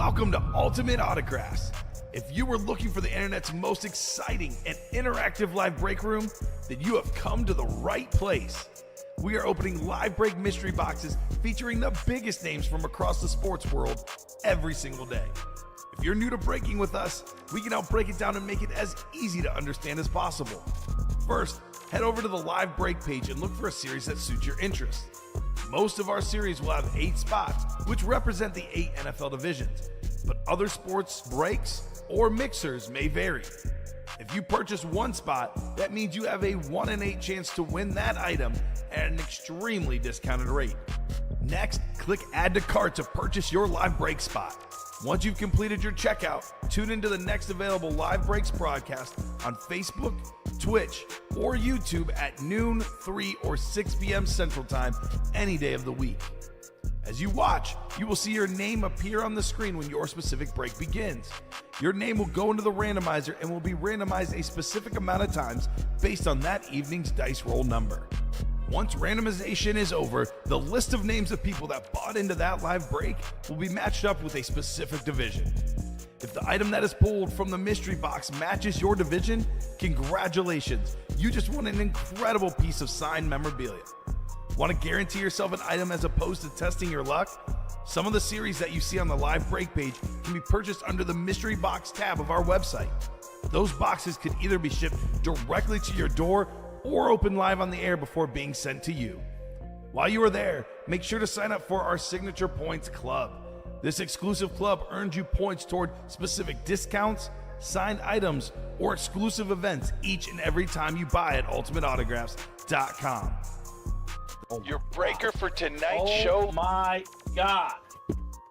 Welcome to Ultimate Autographs. If you were looking for the internet's most exciting and interactive live break room, then you have come to the right place. We are opening live break mystery boxes featuring the biggest names from across the sports world every single day. If you're new to breaking with us, we can help break it down and make it as easy to understand as possible. First, head over to the live break page and look for a series that suits your interest. Most of our series will have 8 spots, which represent the 8 NFL divisions, but other sports breaks or mixers may vary. If you purchase one spot, that means you have a 1 in 8 chance to win that item at an extremely discounted rate. Next, click Add to Cart to purchase your live break spot. Once you've completed your checkout, tune into the next available live breaks broadcast on Facebook, Twitch, or YouTube at noon, 3, or 6 p.m. Central Time any day of the week. As you watch, you will see your name appear on the screen when your specific break begins. Your name will go into the randomizer and will be randomized a specific amount of times based on that evening's dice roll number. Once randomization is over, the list of names of people that bought into that live break will be matched up with a specific division. If the item that is pulled from the mystery box matches your division, congratulations, you just won an incredible piece of signed memorabilia. Want to guarantee yourself an item as opposed to testing your luck? Some of the series that you see on the live break page can be purchased under the mystery box tab of our website. Those boxes could either be shipped directly to your door or open live on the air before being sent to you. While you are there, make sure to sign up for our Signature Points Club. This exclusive club earns you points toward specific discounts, signed items, or exclusive events each and every time you buy at ultimateautographs.com. Your breaker for tonight's show. Oh my God.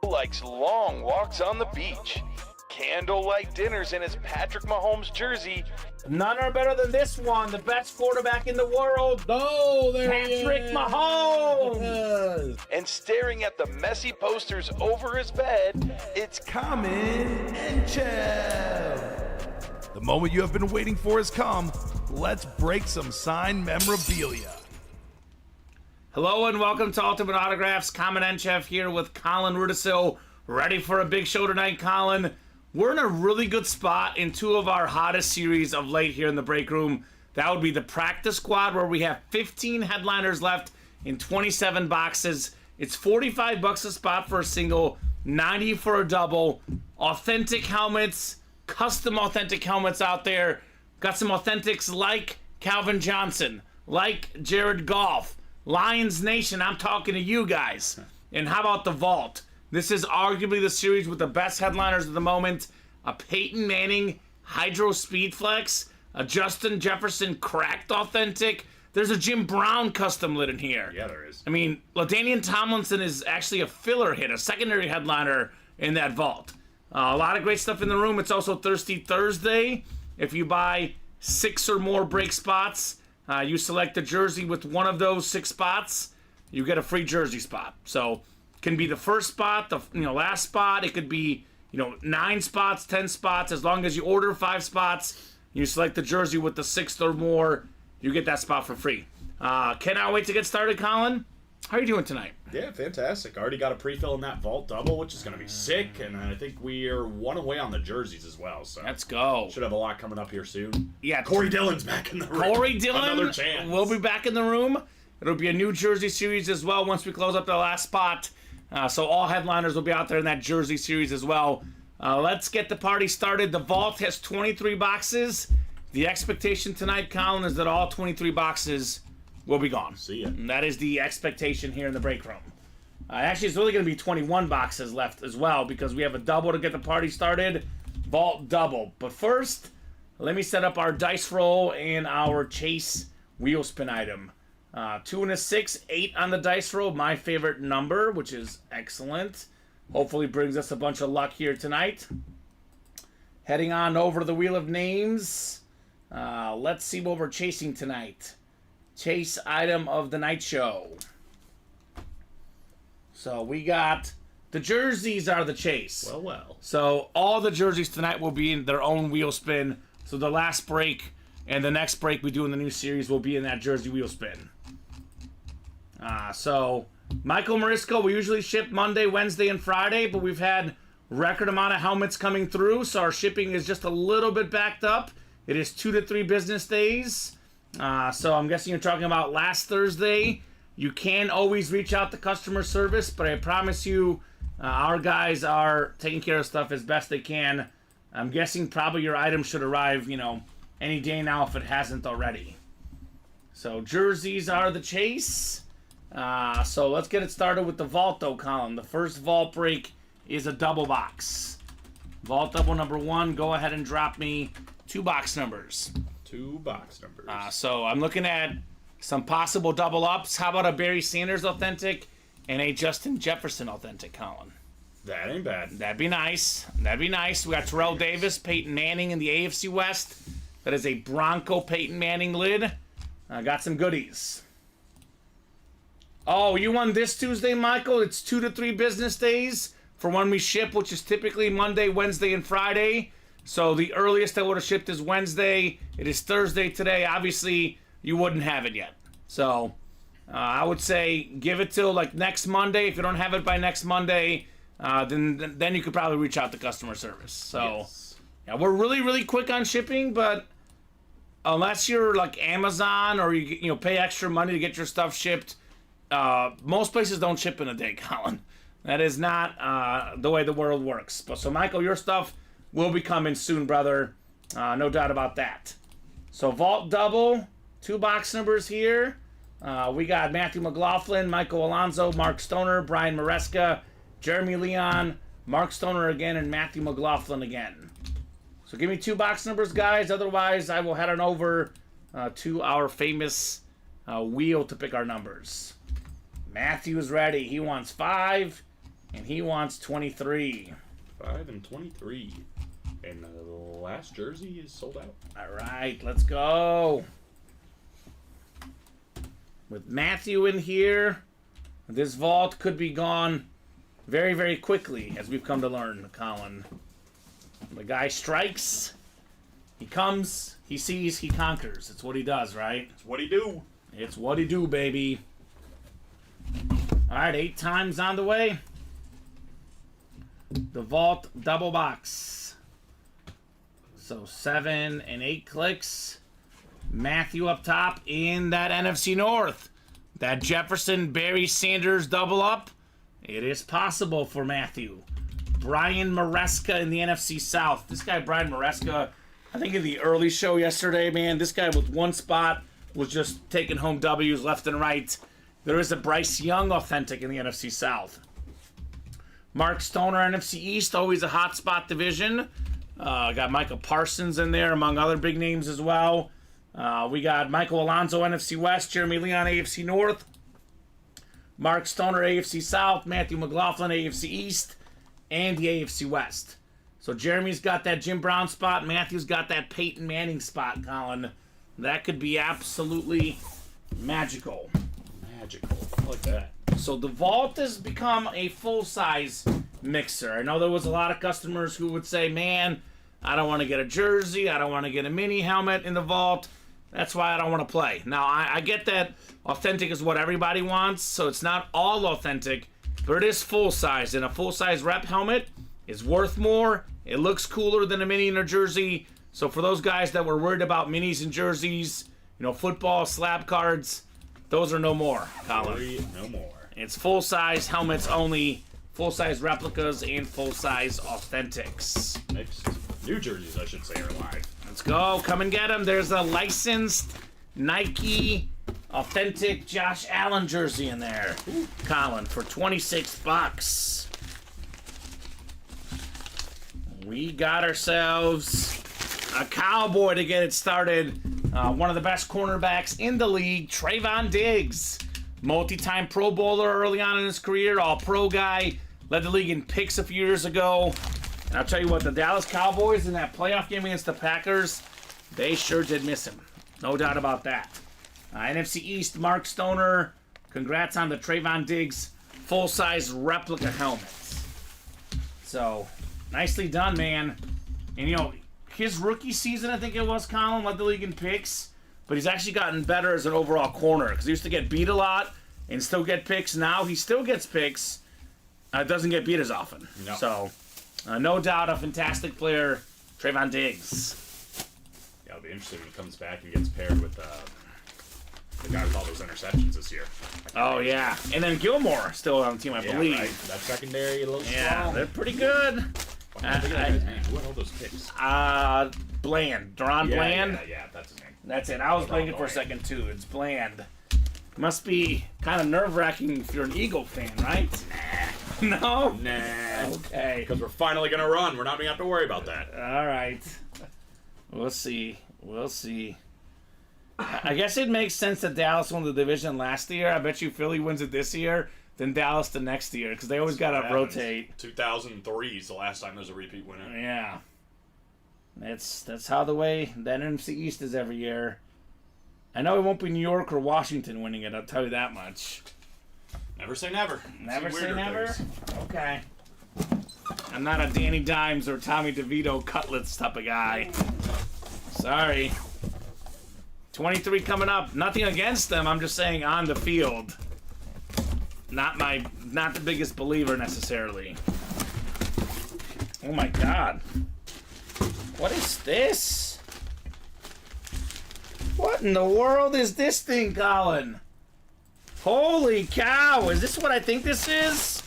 Likes long walks on the beach, candlelight dinners in his Patrick Mahomes jersey. None are better than this one, the best quarterback in the world. Oh, there Patrick he is. Mahomes. And staring at the messy posters over his bed, it's Kamen Entchev. The moment you have been waiting for has come. Let's break some signed memorabilia. Hello and welcome to Ultimate Autographs. Kamen Entchev here with Colin Rudisil. Ready for a big show tonight, Colin? We're in a really good spot in two of our hottest series of late here in the break room. That would be the Practice Squad, where we have 15 headliners left in 27 boxes. It's $45 a spot for a single, $90 for a double. Authentic helmets, custom authentic helmets out there. Got some authentics like Calvin Johnson, like Jared Goff, Lions Nation. I'm talking to you guys. And how about the Vault? This is arguably the series with the best headliners at the moment. A Peyton Manning Hydro Speed Flex, a Justin Jefferson Cracked Authentic. There's a Jim Brown custom lit in here. Yeah, there is. I mean, LaDainian Tomlinson is actually a filler hit, a secondary headliner in that vault. A lot of great stuff in the room. It's also Thirsty Thursday. If you buy 6 or more break spots, you select a jersey with one of those 6 spots, you get a free jersey spot. So can be the first spot, the last spot. It could be 9 spots, 10 spots. As long as you order 5 spots, you select the jersey with the 6th or more, you get that spot for free. Cannot wait to get started, Colin. How are you doing tonight? Yeah, fantastic. Already got a pre-fill in that vault double, which is going to be sick, and I think we are one away on the jerseys as well. So Let's go. should have a lot coming up here soon. Yeah, Corey Dillon's back in the room. Corey Dillon Another chance. will be back in the room. It'll be a new jersey series as well once we close up the last spot. So all headliners will be out there in that jersey series as well. Let's get the party started. The vault has 23 boxes. The expectation tonight, Colin, is that all 23 boxes will be gone. See ya. And that is the expectation here in the break room. Actually, it's really going to be 21 boxes left as well because we have a double to get the party started. Vault double. But first, let me set up our dice roll and our chase wheel spin item. 2 and a 6, 8 on the dice roll, my favorite number, which is excellent. Hopefully brings us a bunch of luck here tonight. Heading on over to the Wheel of Names. Let's see what we're chasing tonight. Chase item of the night show. So we got the jerseys are the chase. Well. So all the jerseys tonight will be in their own wheel spin. So the last break and the next break we do in the new series will be in that jersey wheel spin. So Michael Marisco, we usually ship Monday, Wednesday, and Friday, but we've had record amount of helmets coming through, so our shipping is just a little bit backed up. It is 2 to 3 business days. So I'm guessing you're talking about last Thursday. You can always reach out to customer service, but I promise you, our guys are taking care of stuff as best they can. I'm guessing probably your item should arrive, any day now if it hasn't already. So jerseys are the chase. So let's get it started with the vault though, Colin. The first vault break is a double box. Vault double number 1, go ahead and drop me 2 box numbers. 2 box numbers. So I'm looking at some possible double ups. How about a Barry Sanders authentic and a Justin Jefferson authentic, Colin? That ain't bad. That'd be nice. That'd be nice. We got Terrell Davis, Peyton Manning in the AFC West. That is a Bronco Peyton Manning lid. Got some goodies. Oh, you won this Tuesday, Michael? It's 2 to 3 business days for when we ship, which is typically Monday, Wednesday, and Friday. So the earliest I would have shipped is Wednesday. It is Thursday today. Obviously, you wouldn't have it yet. So I would say give it till like next Monday. If you don't have it by next Monday, then you could probably reach out to customer service. So Yes. yeah, we're really, really quick on shipping, but unless you're like Amazon or you pay extra money to get your stuff shipped, most places don't ship in a day, Colin. That is not the way the world works. But so Michael, your stuff will be coming soon, brother. No doubt about that. So vault double, 2 box numbers here. We got Matthew McLaughlin, Michael Alonso, Mark Stoner, Brian Maresca, Jeremy Leon, Mark Stoner again, and Matthew McLaughlin again. So give me 2 box numbers, guys. Otherwise, I will head on over to our famous wheel to pick our numbers. Matthew's ready. He wants 5, and he wants 23. 5 and 23. And the last jersey is sold out. All right, let's go. With Matthew in here, this vault could be gone very, very quickly, as we've come to learn, Colin. The guy strikes, he comes, he sees, he conquers. It's what he does, right? It's what he do. It's what he do, baby. All right, 8 times on the way. The vault double box. So 7 and 8 clicks. Matthew up top in that NFC North. That Jefferson Barry Sanders double up. It is possible for Matthew. Brian Maresca in the NFC South. This guy, Brian Maresca, I think in the early show yesterday, man, this guy with 1 spot was just taking home W's left and right. There is a Bryce Young authentic in the NFC South. Mark Stoner, NFC East, always a hot spot division. Got Michael Parsons in there, among other big names as well. We got Michael Alonso, NFC West, Jeremy Leon, AFC North, Mark Stoner, AFC South, Matthew McLaughlin, AFC East, and the AFC West. So Jeremy's got that Jim Brown spot, Matthew's got that Peyton Manning spot, Colin. That could be absolutely magical. Magical. I like that. So the vault has become a full-size mixer. I know there was a lot of customers who would say, man, I don't want to get a jersey, I don't want to get a mini helmet in the vault. That's why I don't want to play. Now, I get that authentic is what everybody wants, so it's not all authentic, but it is full-size, and a full-size rep helmet is worth more. It looks cooler than a mini in a jersey. So for those guys that were worried about minis and jerseys, football, slab cards, those are no more, Colin. No more. It's full-size helmets only, full-size replicas, and full-size authentics. Mixed. New jerseys, I should say, are live. Let's go. Come and get them. There's a licensed Nike authentic Josh Allen jersey in there, Colin, for $26. We got ourselves a Cowboy to get it started. One of the best cornerbacks in the league, Trayvon Diggs. Multi-time Pro Bowler early on in his career, all-pro guy. Led the league in picks a few years ago. And I'll tell you what, the Dallas Cowboys in that playoff game against the Packers, they sure did miss him. No doubt about that. NFC East, Mark Stoner. Congrats on the Trayvon Diggs full-size replica helmet. So, nicely done, man. And, his rookie season, I think it was, Colin, led the league in picks. But he's actually gotten better as an overall corner. Because he used to get beat a lot and still get picks. Now he still gets picks. Doesn't get beat as often. No. So, No doubt a fantastic player, Trayvon Diggs. Yeah, it'll be interesting when he comes back and gets paired with the guy with all those interceptions this year. Oh, yeah. And then Gilmore still on the team, I believe. Right. That secondary, a little Yeah, strong. they're pretty good. Who had all those picks? Bland. Deron Bland. Yeah, that's his name. That's it. I was blanking for a second, too. It's Bland. Must be kind of nerve-wracking if you're an Eagle fan, right? No? Nah. Okay. Because we're finally going to run. We're not going to have to worry about that. All right. We'll see. I guess it makes sense that Dallas won the division last year. I bet you Philly wins it this year, then Dallas the next year, because they always got to rotate. 2003 is the last time there's a repeat winner. Yeah. That's how the way that NFC East is every year. I know it won't be New York or Washington winning it, I'll tell you that much. Never say never. Never See say weirder never? things. Okay. I'm not a Danny Dimes or Tommy DeVito cutlets type of guy. Sorry. 23 coming up. Nothing against them. I'm just saying on the field. Not the biggest believer necessarily. Oh my God. What is this? What in the world is this thing, Colin? Holy cow. Is this what I think this is?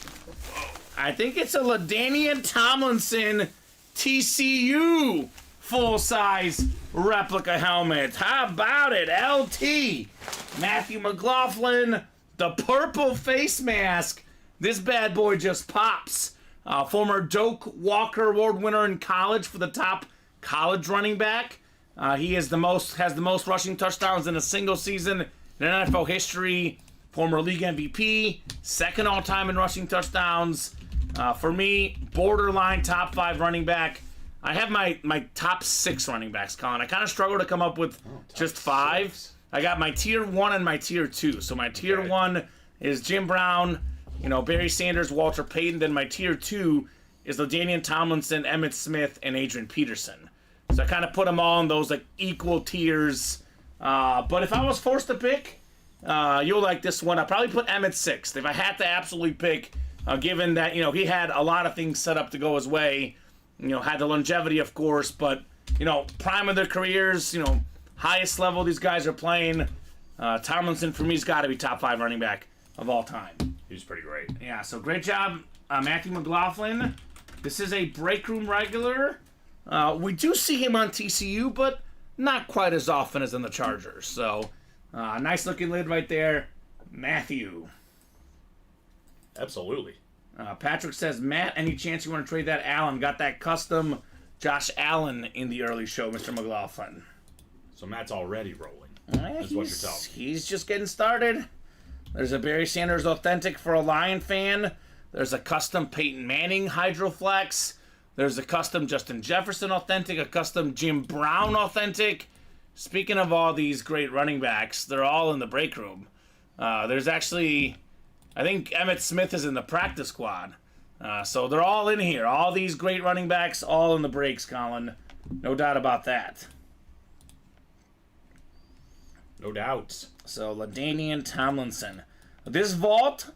I think it's a LaDainian Tomlinson TCU full-size replica helmet. How about it? LT. Matthew McLaughlin, the purple face mask. This bad boy just pops. Former Doak Walker Award winner in college for the top college running back. He has the most rushing touchdowns in a single season in NFL history. Former league MVP, second all-time in rushing touchdowns. For me, borderline top 5 running back. I have my top 6 running backs, Colin. I kind of struggle to come up with just 5. 6. I got my tier 1 and my tier 2. So my tier 1 is Jim Brown, Barry Sanders, Walter Payton. Then my tier 2 is LaDainian Tomlinson, Emmitt Smith, and Adrian Peterson. So I kind of put them all in those like equal tiers. But if I was forced to pick, you'll like this one. I'd probably put Emmitt 6th. If I had to absolutely pick, given that, he had a lot of things set up to go his way, had the longevity, of course, but, prime of their careers, highest level these guys are playing. Tomlinson, for me, has got to be top 5 running back of all time. He's pretty great. Yeah, so great job, Matthew McLaughlin. This is a break room regular. We do see him on TCU, but not quite as often as in the Chargers. So, nice looking lid right there. Matthew. Absolutely. Patrick says, Matt, any chance you want to trade that Allen? Got that custom Josh Allen in the early show, Mr. McLaughlin. So Matt's already rolling. That's what you're telling me. He's just getting started. There's a Barry Sanders Authentic for a Lion fan. There's a custom Peyton Manning Hydroflex. There's a custom Justin Jefferson Authentic, a custom Jim Brown Authentic. Speaking of all these great running backs, they're all in the break room. There's actually, I think Emmitt Smith is in the practice squad. So they're all in here. All these great running backs, all in the breaks, Colin. No doubt about that. No doubt. So LaDainian Tomlinson. This vault,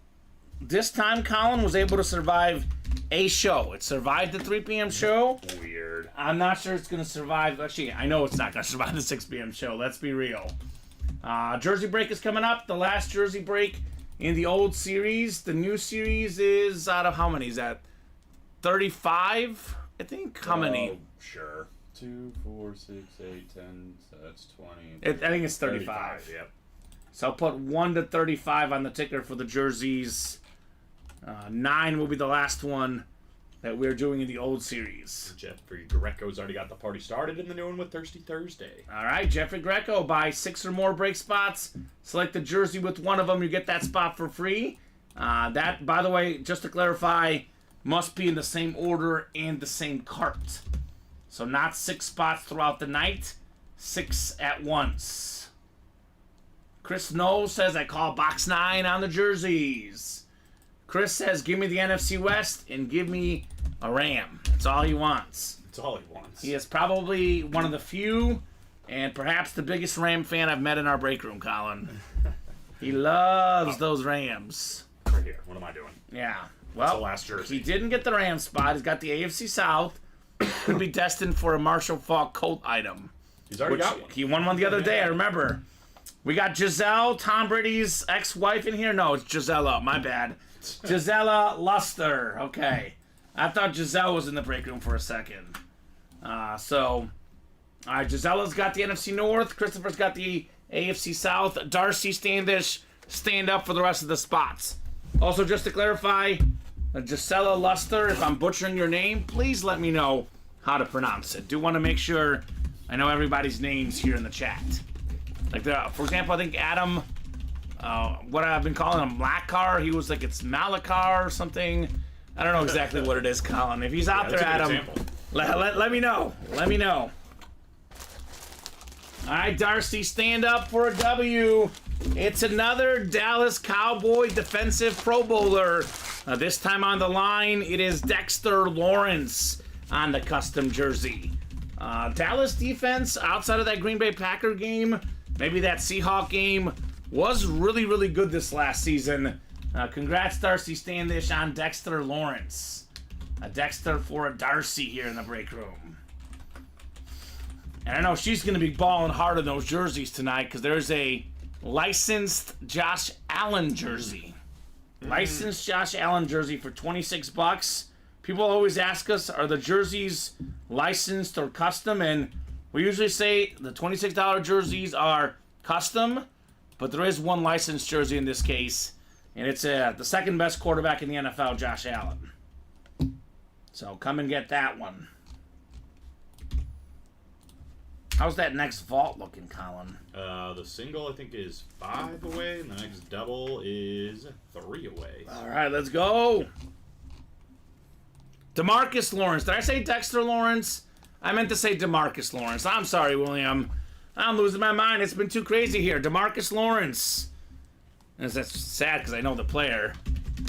this time, Colin, was able to survive a show. It survived the 3 p.m. show. Weird. I'm not sure it's going to survive. Actually, I know it's not going to survive the 6 p.m. show. Let's be real. Jersey break is coming up. The last jersey break in the old series. The new series is out of how many? Is that 35? I think. How many? Sure. 2, 4, 6, 8, 10. So that's 20. I think it's 35. Yep. So I'll put 1 to 35 on the ticker for the jerseys. 9 will be the last one that we're doing in the old series. Jeffrey Greco's already got the party started in the new one with Thirsty Thursday. All right, Jeffrey Greco, buy 6 or more break spots. Select the jersey with one of them. You get that spot for free. That, by the way, just to clarify, must be in the same order and the same cart. So not 6 spots throughout the night, 6 at once. Chris Knowles says, I call box 9 on the jerseys. Chris says, give me the NFC West and give me a Ram. That's all he wants. That's all he wants. He is probably one of the few and perhaps the biggest Ram fan I've met in our break room, Colin. He loves those Rams. over here. What am I doing? Yeah. That's Well, the last jersey. he didn't get the Rams spot. He's got the AFC South. Could be destined for a Marshall Faulk Colt item. He's already Which got one. he won one the other day, I remember. We got Giselle, Tom Brady's ex-wife in here. No, it's Gisela. My bad. Gisela Luster. Okay. I thought Giselle was in the break room for a second. All right, Gisela's got the NFC North. Christopher's got the AFC South. Darcy Standish, stand up for the rest of the spots. Also, just to clarify, Gisela Luster, if I'm butchering your name, please let me know how to pronounce it. Do want to make sure I know everybody's names here in the chat. Like, for example, I think Adam, what I've been calling him, Lakar, he was like, it's Malakar or something. I don't know exactly what it is, Colin. If he's out there, Adam, let me know. Let me know. All right, Darcy, stand up for a W. It's another Dallas Cowboy defensive Pro Bowler. This time on the line, it is Dexter Lawrence on the custom jersey. Dallas defense, outside of that Green Bay Packer game, maybe that Seahawk game, was really, really good this last season. Congrats, Darcy Standish, on Dexter Lawrence. A Dexter for a Darcy here in the break room. And I know she's going to be balling hard in those jerseys tonight because there's a licensed Josh Allen jersey. Licensed Josh Allen jersey for $26. People always ask us, are the jerseys licensed or custom? And we usually say the $26 jerseys are custom, but there is one licensed jersey in this case, and it's the second best quarterback in the NFL, Josh Allen. So come and get that one. How's that next vault looking, Colin? The single, I think, is 5 away, and the next double is 3 away. All right, let's go. DeMarcus Lawrence. Did I say Dexter Lawrence? I meant to say DeMarcus Lawrence. I'm sorry, William. I'm losing my mind. It's been too crazy here. DeMarcus Lawrence. And that's sad because I know the player.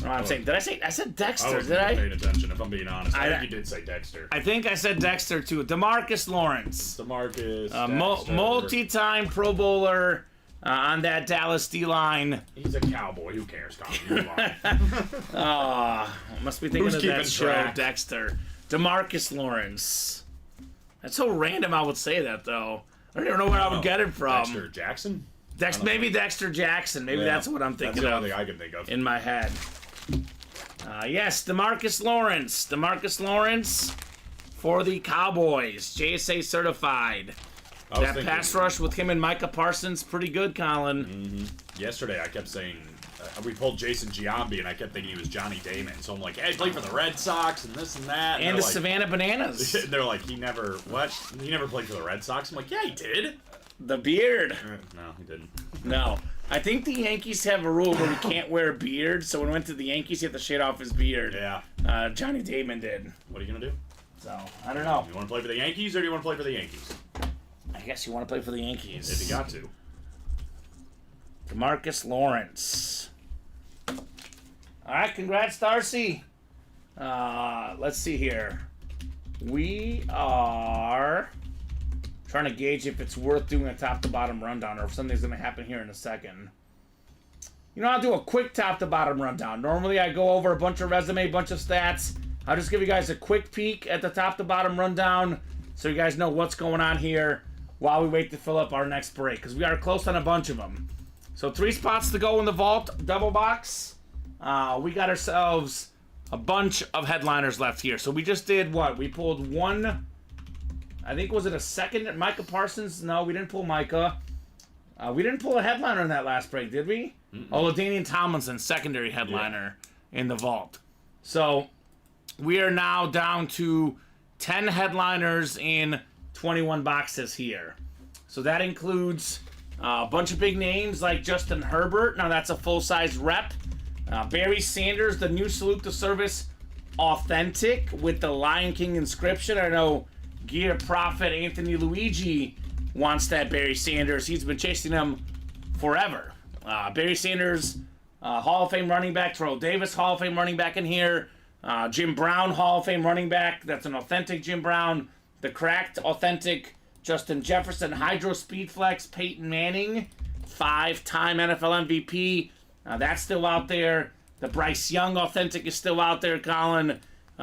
No, I'm saying, I said Dexter, I wasn't did I? paying attention, if I'm being honest. I think you did say Dexter. I think I said Dexter, too. DeMarcus Lawrence. DeMarcus, Dexter. Multi-time Pro Bowler on that Dallas D-line. He's a Cowboy. Who cares, Colin? Move on. Must be thinking Who's of that keeping show, track? Dexter. DeMarcus Lawrence. That's so random I would say that, though. I don't even know where I would get it from. Dexter Jackson? Maybe Dexter Jackson. Maybe that's what I'm thinking That's the of only thing I can think of. in my head. Yes, DeMarcus Lawrence. DeMarcus Lawrence for the Cowboys. JSA certified. That pass rush with him and Micah Parsons, pretty good, Colin. Yesterday, I kept saying, we pulled Jason Giambi, and I kept thinking he was Johnny Damon. So I'm like, hey, he played for the Red Sox, and this and that. And the like, Savannah Bananas. They're like, he never played for the Red Sox? I'm like, yeah, he did. The beard. No, he didn't. No. I think the Yankees have a rule where we can't wear a beard, so when we went to the Yankees, he had to shave off his beard. Yeah. Johnny Damon did. What are you going to do? So, I don't know. You want to play for the Yankees, or do you want to play for the Yankees? I guess you want to play for the Yankees. If you got to. DeMarcus Lawrence. All right, congrats, Darcy. Let's see here. We are trying to gauge if it's worth doing a top-to-bottom rundown or if something's going to happen here in a second. You know, I'll do a quick top-to-bottom rundown. Normally, I go over a bunch of resume, bunch of stats. I'll just give you guys a quick peek at the top-to-bottom rundown so you guys know what's going on here while we wait to fill up our next break, because we are close on a bunch of them. So 3 spots to go in the vault double box. We got ourselves a bunch of headliners left here. So we just did what? We pulled one... I think, was it a second? Micah Parsons? No, we didn't pull Micah. We didn't pull a headliner in that last break, did we? Oh, LaDainian Tomlinson, secondary headliner in the vault. So we are now down to 10 headliners in 21 boxes here. So that includes a bunch of big names like Justin Herbert. Now that's a full-size rep. Barry Sanders, the new Salute to Service Authentic with the Lion King inscription. I know Gear Prophet Anthony Luigi wants that Barry Sanders. He's been chasing him forever. Barry Sanders, Hall of Fame running back. Terrell Davis, Hall of Fame running back in here. Jim Brown, Hall of Fame running back. That's an authentic Jim Brown. The cracked, authentic Justin Jefferson, Hydro Speedflex, Peyton Manning, 5-time NFL MVP. That's still out there. The Bryce Young Authentic is still out there, Colin.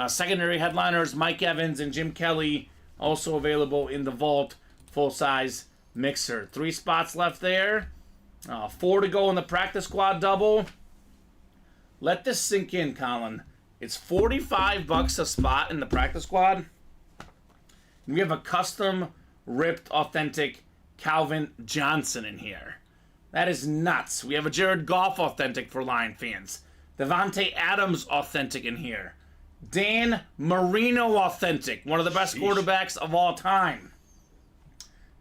Secondary headliners, Mike Evans and Jim Kelly, also available in the vault. Full-size mixer. 3 spots left there. 4 to go in the practice squad double. Let this sink in, Colin. It's $45 a spot in the practice squad. We have a custom ripped authentic Calvin Johnson in here. That is nuts. We have a Jared Goff authentic for Lion fans. Devontae Adams authentic in here. Dan Marino authentic, one of the best quarterbacks of all time.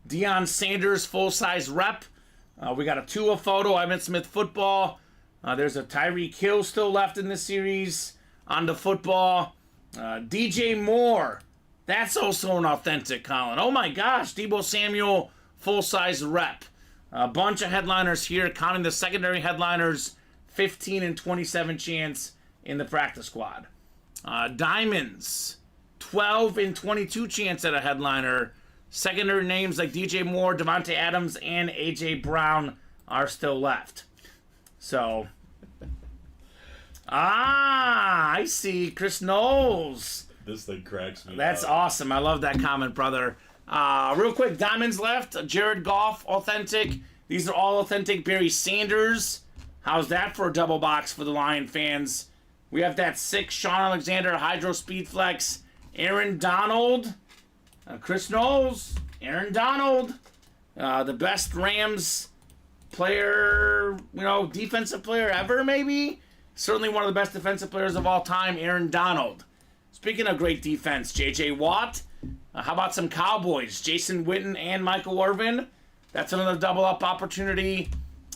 Deion Sanders full-size rep. We got a Tua photo, Ivan Smith football. There's a Tyreek Hill still left in this series on the football. DJ Moore, that's also an authentic, Colin. Oh my gosh, Deebo Samuel full-size rep. A bunch of headliners here, counting the secondary headliners, 15 and 27 chance in the practice squad. Diamonds, 12 and 22 chance at a headliner. Secondary names like DJ Moore, Devontae Adams, and A.J. Brown are still left. So, I see. Chris Knowles. This thing cracks me That's up. awesome. I love that comment, brother. Real quick, diamonds left. Jared Goff, authentic. These are all authentic. Barry Sanders. How's that for a double box for the Lion fans? We have that 6 Sean Alexander Hydro Speed Flex. Aaron Donald. Chris Knowles. Aaron Donald. The best Rams player, defensive player ever, maybe? Certainly one of the best defensive players of all time, Aaron Donald. Speaking of great defense, J.J. Watt. How about some Cowboys? Jason Witten and Michael Irvin. That's another double-up opportunity.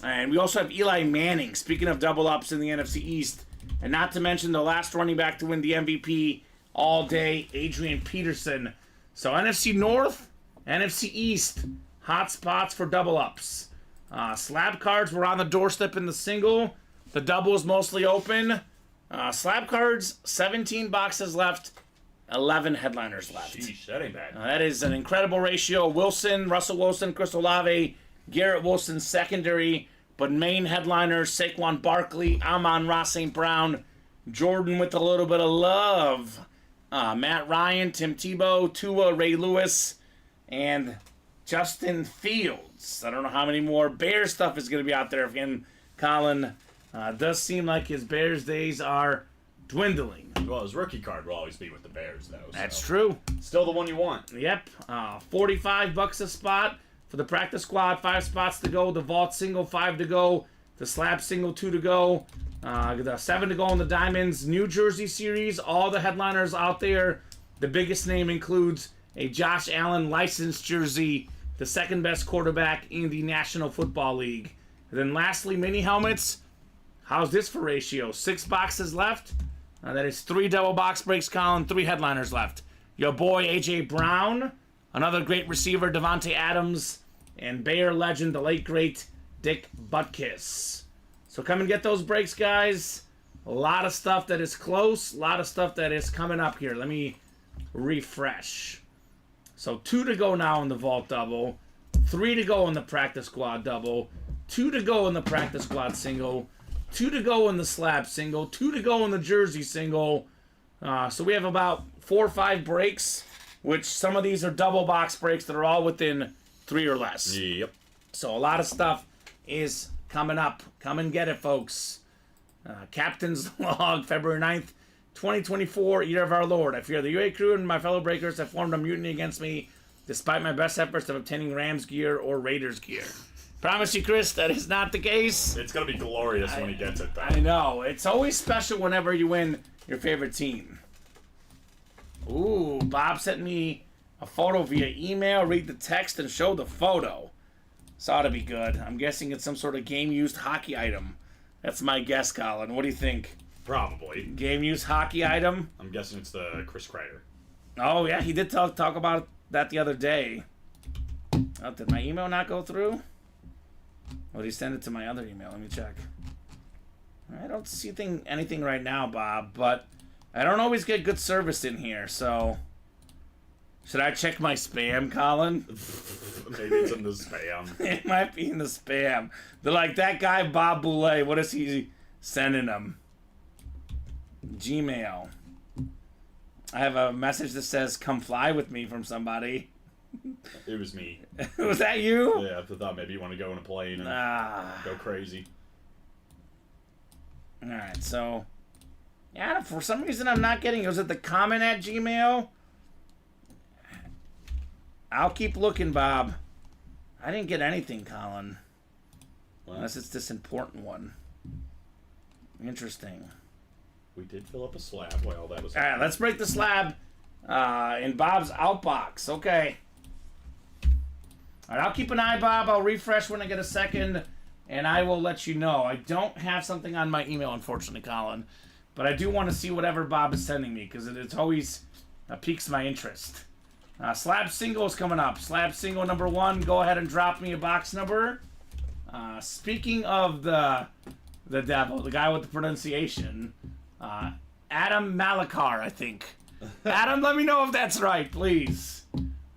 And we also have Eli Manning, speaking of double-ups in the NFC East. And not to mention the last running back to win the MVP all day, Adrian Peterson. So NFC North, NFC East, hot spots for double-ups. Slab cards were on the doorstep in the single. The double is mostly open. Slab cards, 17 boxes left, 11 headliners left. Sheesh, that ain't bad. That is an incredible ratio. Wilson, Russell Wilson, Chris Olave, Garrett Wilson secondary, but main headliners, Saquon Barkley, Amon-Ra St. Brown, Jordan with a little bit of love, Matt Ryan, Tim Tebow, Tua, Ray Lewis, and Justin Fields. I don't know how many more Bears stuff is going to be out there for him, Colin. Does seem like his Bears days are dwindling. Well, his rookie card will always be with the Bears, though. That's so. true. Still the one you want. Yep. $45 a spot for the practice squad. 5 spots to go. The vault single, 5 to go. The slab single, 2 to go. The 7 to go in the Diamonds. New Jersey series. All the headliners out there. The biggest name includes a Josh Allen licensed jersey. The second best quarterback in the National Football League. And then lastly, mini helmets. How's this for ratio? 6 boxes left. That is 3 double box breaks, Colin. 3 headliners left. Your boy, A.J. Brown. Another great receiver, Devontae Adams. And Bayer legend, the late, great Dick Butkus. So come and get those breaks, guys. A lot of stuff that is close. A lot of stuff that is coming up here. Let me refresh. So 2 to go now in the vault double. 3 to go in the practice squad double. 2 to go in the practice squad single. 2 to go in the slab single, 2 to go in the jersey single. So we have about 4 or 5 breaks, which some of these are double box breaks that are all within 3 or less. Yep. So a lot of stuff is coming up. Come and get it, folks. Captain's Log, February 9th, 2024, Year of Our Lord. I fear the UA crew and my fellow breakers have formed a mutiny against me, despite my best efforts of obtaining Rams gear or Raiders gear. Promise you, Chris, that is not the case. It's going to be glorious when he gets it, though. I know. It's always special whenever you win your favorite team. Ooh, Bob sent me a photo via email. Read the text and show the photo. This ought to be good. I'm guessing it's some sort of game-used hockey item. That's my guess, Colin. What do you think? Probably. Game-used hockey item? I'm guessing it's the Chris Kreider. Oh, yeah. He did talk about that the other day. Oh, did my email not go through? Or did he send it to my other email? Let me check. I don't see anything right now, Bob, but I don't always get good service in here, so... Should I check my spam, Colin? Maybe it's in the spam. It might be in the spam. They're like, that guy, Bob Boulay, what is he sending him? Gmail. I have a message that says, come fly with me from somebody. It was me. Was that you? Yeah, I thought maybe you want to go in a plane and go crazy. Alright, so... Yeah, for some reason I'm not getting... Was it the Kamen at Gmail? I'll keep looking, Bob. I didn't get anything, Colin. Well, Unless it's this important one. Interesting. we did fill up a slab while that was Alright, let's break the slab in Bob's outbox. Okay. Alright, I'll keep an eye, Bob. I'll refresh when I get a second, and I will let you know. I don't have something on my email, unfortunately, Colin. But I do want to see whatever Bob is sending me, because it's always piques my interest. Slab single is coming up. Slab single number 1. Go ahead and drop me a box number. Speaking of the devil, the guy with the pronunciation, Adam Malakar, I think. Adam, let me know if that's right, please.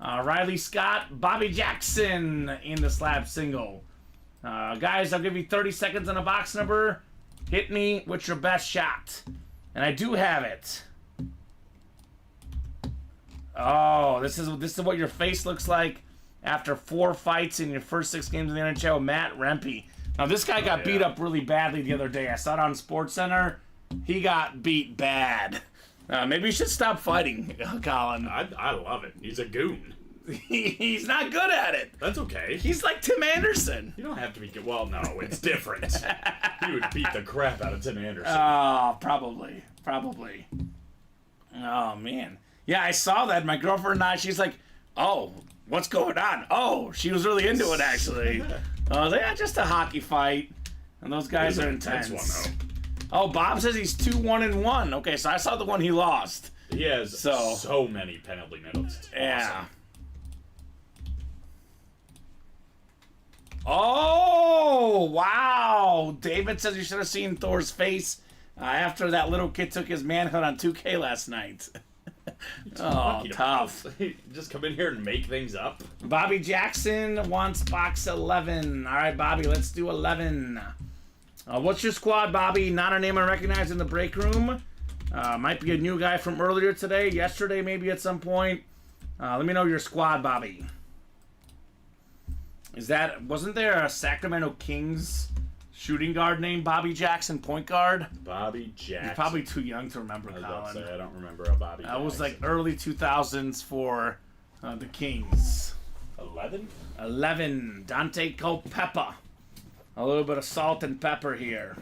Riley Scott, Bobby Jackson in the slab single. Guys, I'll give you 30 seconds on a box number. Hit me with your best shot. And I do have it. Oh, this is what your face looks like after 4 fights in your first 6 games in the NHL. Matt Rempe. Now, this guy got beat up really badly the other day. I saw it on SportsCenter. He got beat bad. Maybe you should stop fighting, Colin. I love it. He's a goon. He's not good at it. That's okay. He's like Tim Anderson. You don't have to be good. Well, no, it's different. He would beat the crap out of Tim Anderson. Oh, probably. Probably. Oh, man. Yeah, I saw that. My girlfriend and I, she's like, oh, what's going on? Oh, she was really into it, actually. I was like, yeah, just a hockey fight. And those guys are intense. One, though. Oh, Bob says he's 2-1-1. Okay, so I saw the one he lost. He has so many penalty minutes. It's yeah. Awesome. Oh, wow. David says you should have seen Thor's face after that little kid took his manhood on 2K last night. Oh, tough. Just come in here and make things up. Bobby Jackson wants box 11. All right, Bobby, let's do 11. What's your squad, Bobby? Not a name I recognize in the break room. Might be a new guy from earlier today, yesterday maybe at some point. Let me know your squad, Bobby. Wasn't there a Sacramento Kings shooting guard named Bobby Jackson, point guard? Bobby Jackson. You're probably too young to remember, I was Colin. about to say, I don't remember a Bobby Jackson. That was like early 2000s for the Kings. 11? 11. Dante Culpepper. A little bit of salt and pepper here.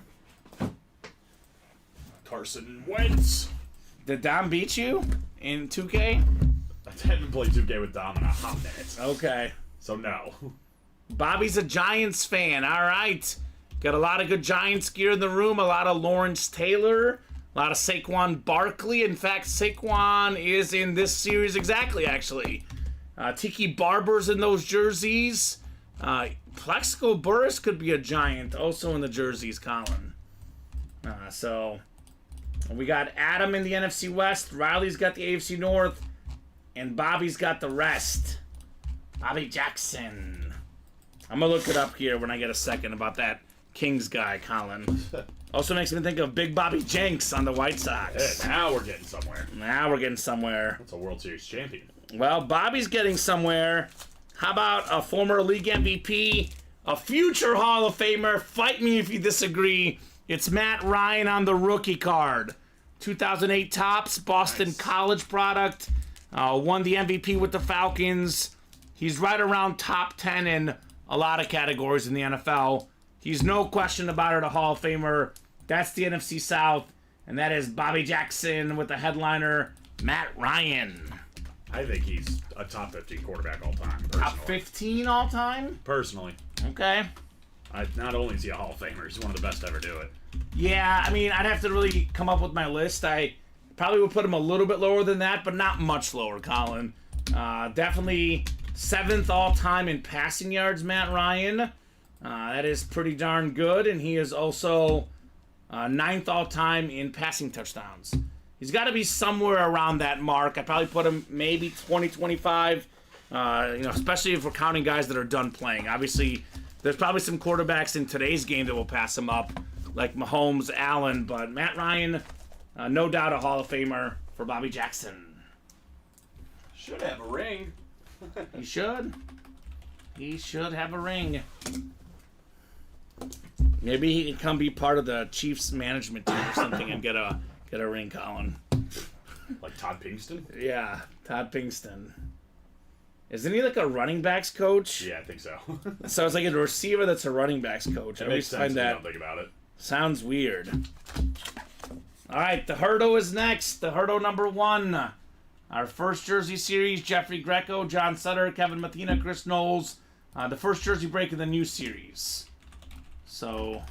Carson Wentz. Did Dom beat you in 2K? I haven't played 2K with Dom in a hot minute. Okay. So no. Bobby's a Giants fan. All right. Got a lot of good Giants gear in the room. A lot of Lawrence Taylor. A lot of Saquon Barkley. In fact, Saquon is in this series exactly, actually. Tiki Barber's in those jerseys. Plexico Burris could be a Giant also in the jerseys, Colin. So we got Adam in the NFC West. Riley's got the AFC North. And Bobby's got the rest. Bobby Jackson. I'm going to look it up here when I get a second about that Kings guy, Colin. Also makes me think of Big Bobby Jenks on the White Sox. Yeah, now we're getting somewhere. Now we're getting somewhere. That's a World Series champion. Well, Bobby's getting somewhere. How about a former league MVP, a future Hall of Famer? Fight me if you disagree. It's Matt Ryan on the rookie card. 2008 Topps, Boston College product. Won the MVP with the Falcons. He's right around top 10 in a lot of categories in the NFL. He's no question about it, a Hall of Famer. That's the NFC South. And that is Bobby Jackson with the headliner, Matt Ryan. I think he's a top 15 quarterback all time. Personally. Top 15 all time? Personally. Okay. Not only is he a Hall of Famer, he's one of the best to ever do it. Yeah, I mean, I'd have to really come up with my list. I probably would put him a little bit lower than that, but not much lower, Colin. Definitely 7th all-time in passing yards, Matt Ryan. That is pretty darn good, and he is also 9th all-time in passing touchdowns. He's got to be somewhere around that mark. I'd probably put him maybe 20, 25, especially if we're counting guys that are done playing. Obviously, there's probably some quarterbacks in today's game that will pass him up, like Mahomes, Allen, but Matt Ryan, No doubt a Hall of Famer for Bobby Jackson. Should have a ring. He should. He should have a ring. Maybe he can come be part of the Chiefs management team or something and get a ring, Colin. Like Todd Pinkston? Yeah, Todd Pinkston. Isn't he like a running backs coach? Yeah, I think so. So it's like a receiver that's a running backs coach. I It makes always sense find if you that don't think about it. sounds weird. All right, the Hurdo is next. The Hurdo number 1. Our first jersey series, Jeffrey Greco, John Sutter, Kevin Mathina, Chris Knowles. The first jersey break of the new series. So,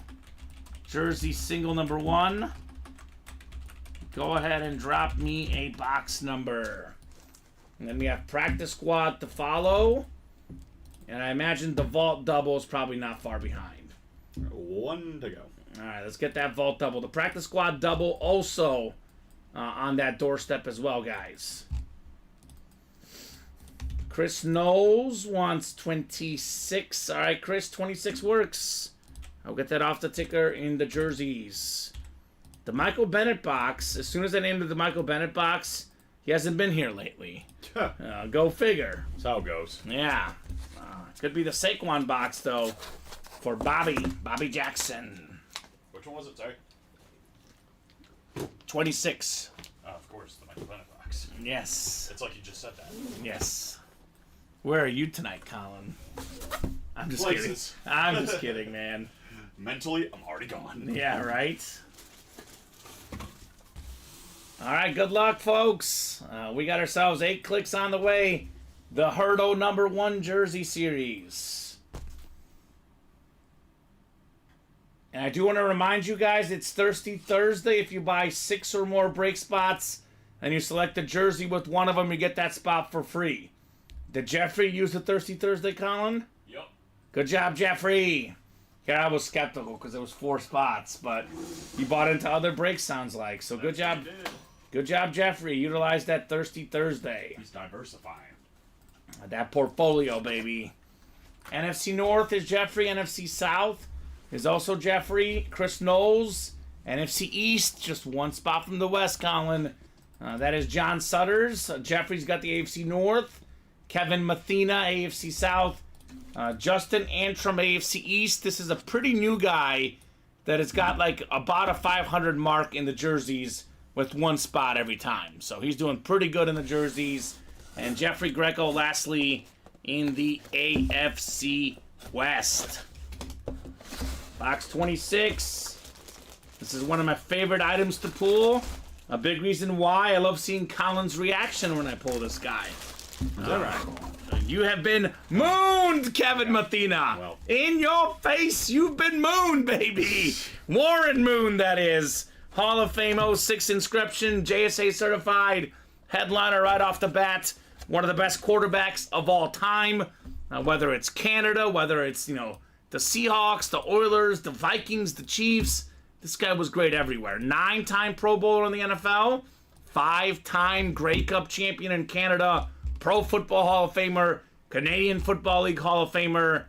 jersey single number 1. Go ahead and drop me a box number. And then we have practice squad to follow. And I imagine the vault double is probably not far behind. 1 to go. All right, let's get that vault double. The practice squad double also on that doorstep as well, guys. Chris Knowles wants 26. All right, Chris, 26 works. I'll get that off the ticker in the jerseys. The Michael Bennett box, as soon as I named it the Michael Bennett box, he hasn't been here lately. Go figure. That's how it goes. Yeah. Could be the Saquon box, though, for Bobby Jackson. Which one was it, sorry? 26. Of course, the Michael Bennett box. Yes. It's like you just said that. Yes. Where are you tonight, Colin? I'm just Places. kidding. I'm just kidding, man. Mentally, I'm already gone. Yeah, right? All right, good luck, folks. We got ourselves 8 clicks on the way. The Hurdo number 1 jersey series. And I do want to remind you guys, it's Thirsty Thursday. If you buy 6 or more break spots and you select a jersey with one of them, you get that spot for free. Did Jeffrey use the Thirsty Thursday, Colin? Yup. Good job, Jeffrey. Yeah, I was skeptical because it was 4 spots, but you bought into other breaks, sounds like. So good job. Good job, Jeffrey. Utilize that Thirsty Thursday. He's diversifying. That portfolio, baby. NFC North is Jeffrey. NFC South is also Jeffrey. Chris Knowles. NFC East, just 1 spot from the West, Colin. That is John Sutters. Jeffrey's got the AFC North. Kevin Mathina, AFC South. Justin Antrim, AFC East. This is a pretty new guy that has got like about a 500 mark in the jerseys with 1 spot every time. So he's doing pretty good in the jerseys. And Jeffrey Greco, lastly, in the AFC West. Box 26. This is one of my favorite items to pull. A big reason why I love seeing Colin's reaction when I pull this guy. All right. You have been mooned, Kevin Mathina. Well. In your face, you've been mooned, baby. Warren Moon, that is. Hall of Fame 06 inscription, JSA certified, headliner right off the bat. One of the best quarterbacks of all time. Whether it's Canada, whether it's, the Seahawks, the Oilers, the Vikings, the Chiefs. This guy was great everywhere. 9-time Pro Bowler in the NFL. 5-time Grey Cup champion in Canada. Pro Football Hall of Famer. Canadian Football League Hall of Famer.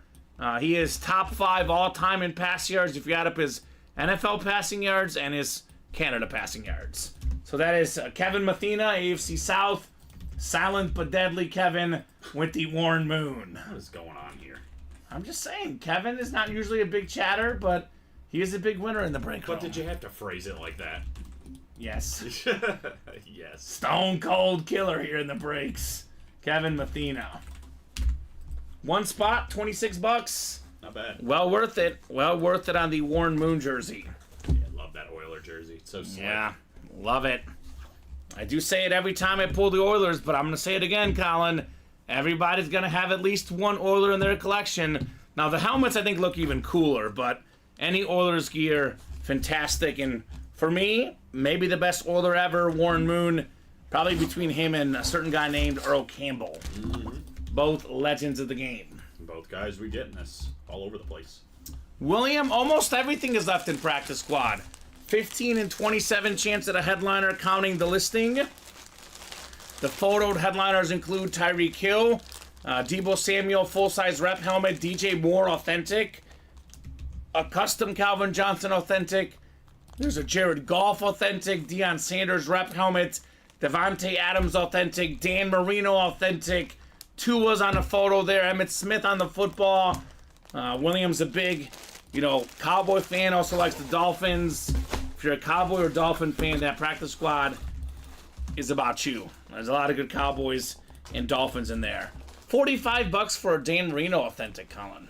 He is top 5 all-time in pass yards if you add up his NFL passing yards and his Canada passing yards. So that is Kevin Mathina, AFC South. Silent but deadly Kevin with the Warren Moon. What is going on here? I'm just saying, Kevin is not usually a big chatter, but he is a big winner in the break room. But did you have to phrase it like that? Yes. Yes. Stone cold killer here in the breaks. Kevin Mathina. 1 spot, $26. Not bad. Well worth it. Well worth it on the Warren Moon jersey. Yeah, love that Oiler jersey. It's so slick. Yeah, love it. I do say it every time I pull the Oilers, but I'm going to say it again, Colin. Everybody's going to have at least one Oiler in their collection. Now, the helmets, I think, look even cooler, but any Oilers gear, fantastic. And for me, maybe the best Oiler ever, Warren Moon, probably between him and a certain guy named Earl Campbell. Mm-hmm. Both legends of the game. Both guys we getting this all over the place. William, almost everything is left in practice squad. 15 and 27 chance at a headliner counting the listing. The photoed headliners include Tyreek Hill, Deebo Samuel full-size rep helmet, DJ Moore authentic, a custom Calvin Johnson authentic, There's a Jared Goff authentic, Deion Sanders rep helmet, Devontae Adams authentic, Dan Marino authentic, Tua's on the photo there, Emmitt Smith on the football. Williams a big, Cowboy fan, also likes the Dolphins. If you're a Cowboy or Dolphin fan, that practice squad is about you. There's a lot of good Cowboys and Dolphins in there. $45 for a Dan Marino authentic, Colin.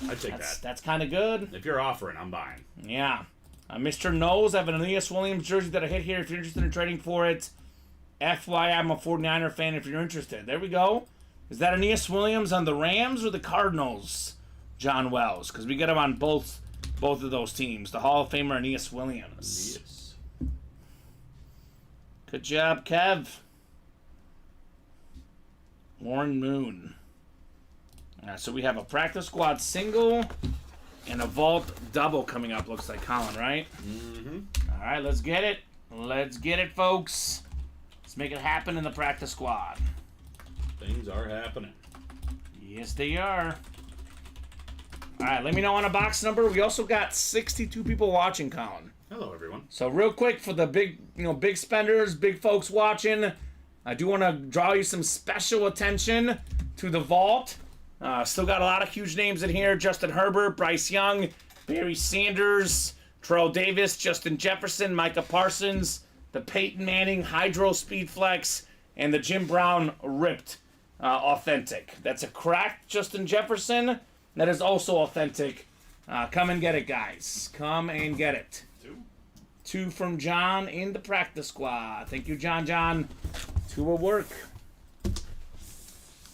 I'd take that. That's kind of good. If you're offering, I'm buying. Yeah. Mr. Knows, I have an Aeneas Williams jersey that I hit here if you're interested in trading for it. FYI, I'm a 49er fan if you're interested. There we go. Is that Aeneas Williams on the Rams or the Cardinals, John Wells? Because we get him on both of those teams. The Hall of Famer Aeneas Williams. Yes. Good job, Kev. Warren Moon. So we have a practice squad single and a vault double coming up, looks like, Colin, right? Mm-hmm. All right, let's get it. Let's get it, folks. Let's make it happen in the practice squad. Things are happening. Yes, they are. All right, let me know on a box number. We also got 62 people watching, Colin. Hello, everyone. So real quick for the big spenders, big folks watching, I do want to draw you some special attention to the vault. Still got a lot of huge names in here. Justin Herbert, Bryce Young, Barry Sanders, Terrell Davis, Justin Jefferson, Micah Parsons, the Peyton Manning Hydro Speed Flex, and the Jim Brown Ripped Authentic. That's a cracked Justin Jefferson. That is also authentic. Come and get it, guys. Come and get it. Two from John in the practice squad. Thank you, John. Two will work.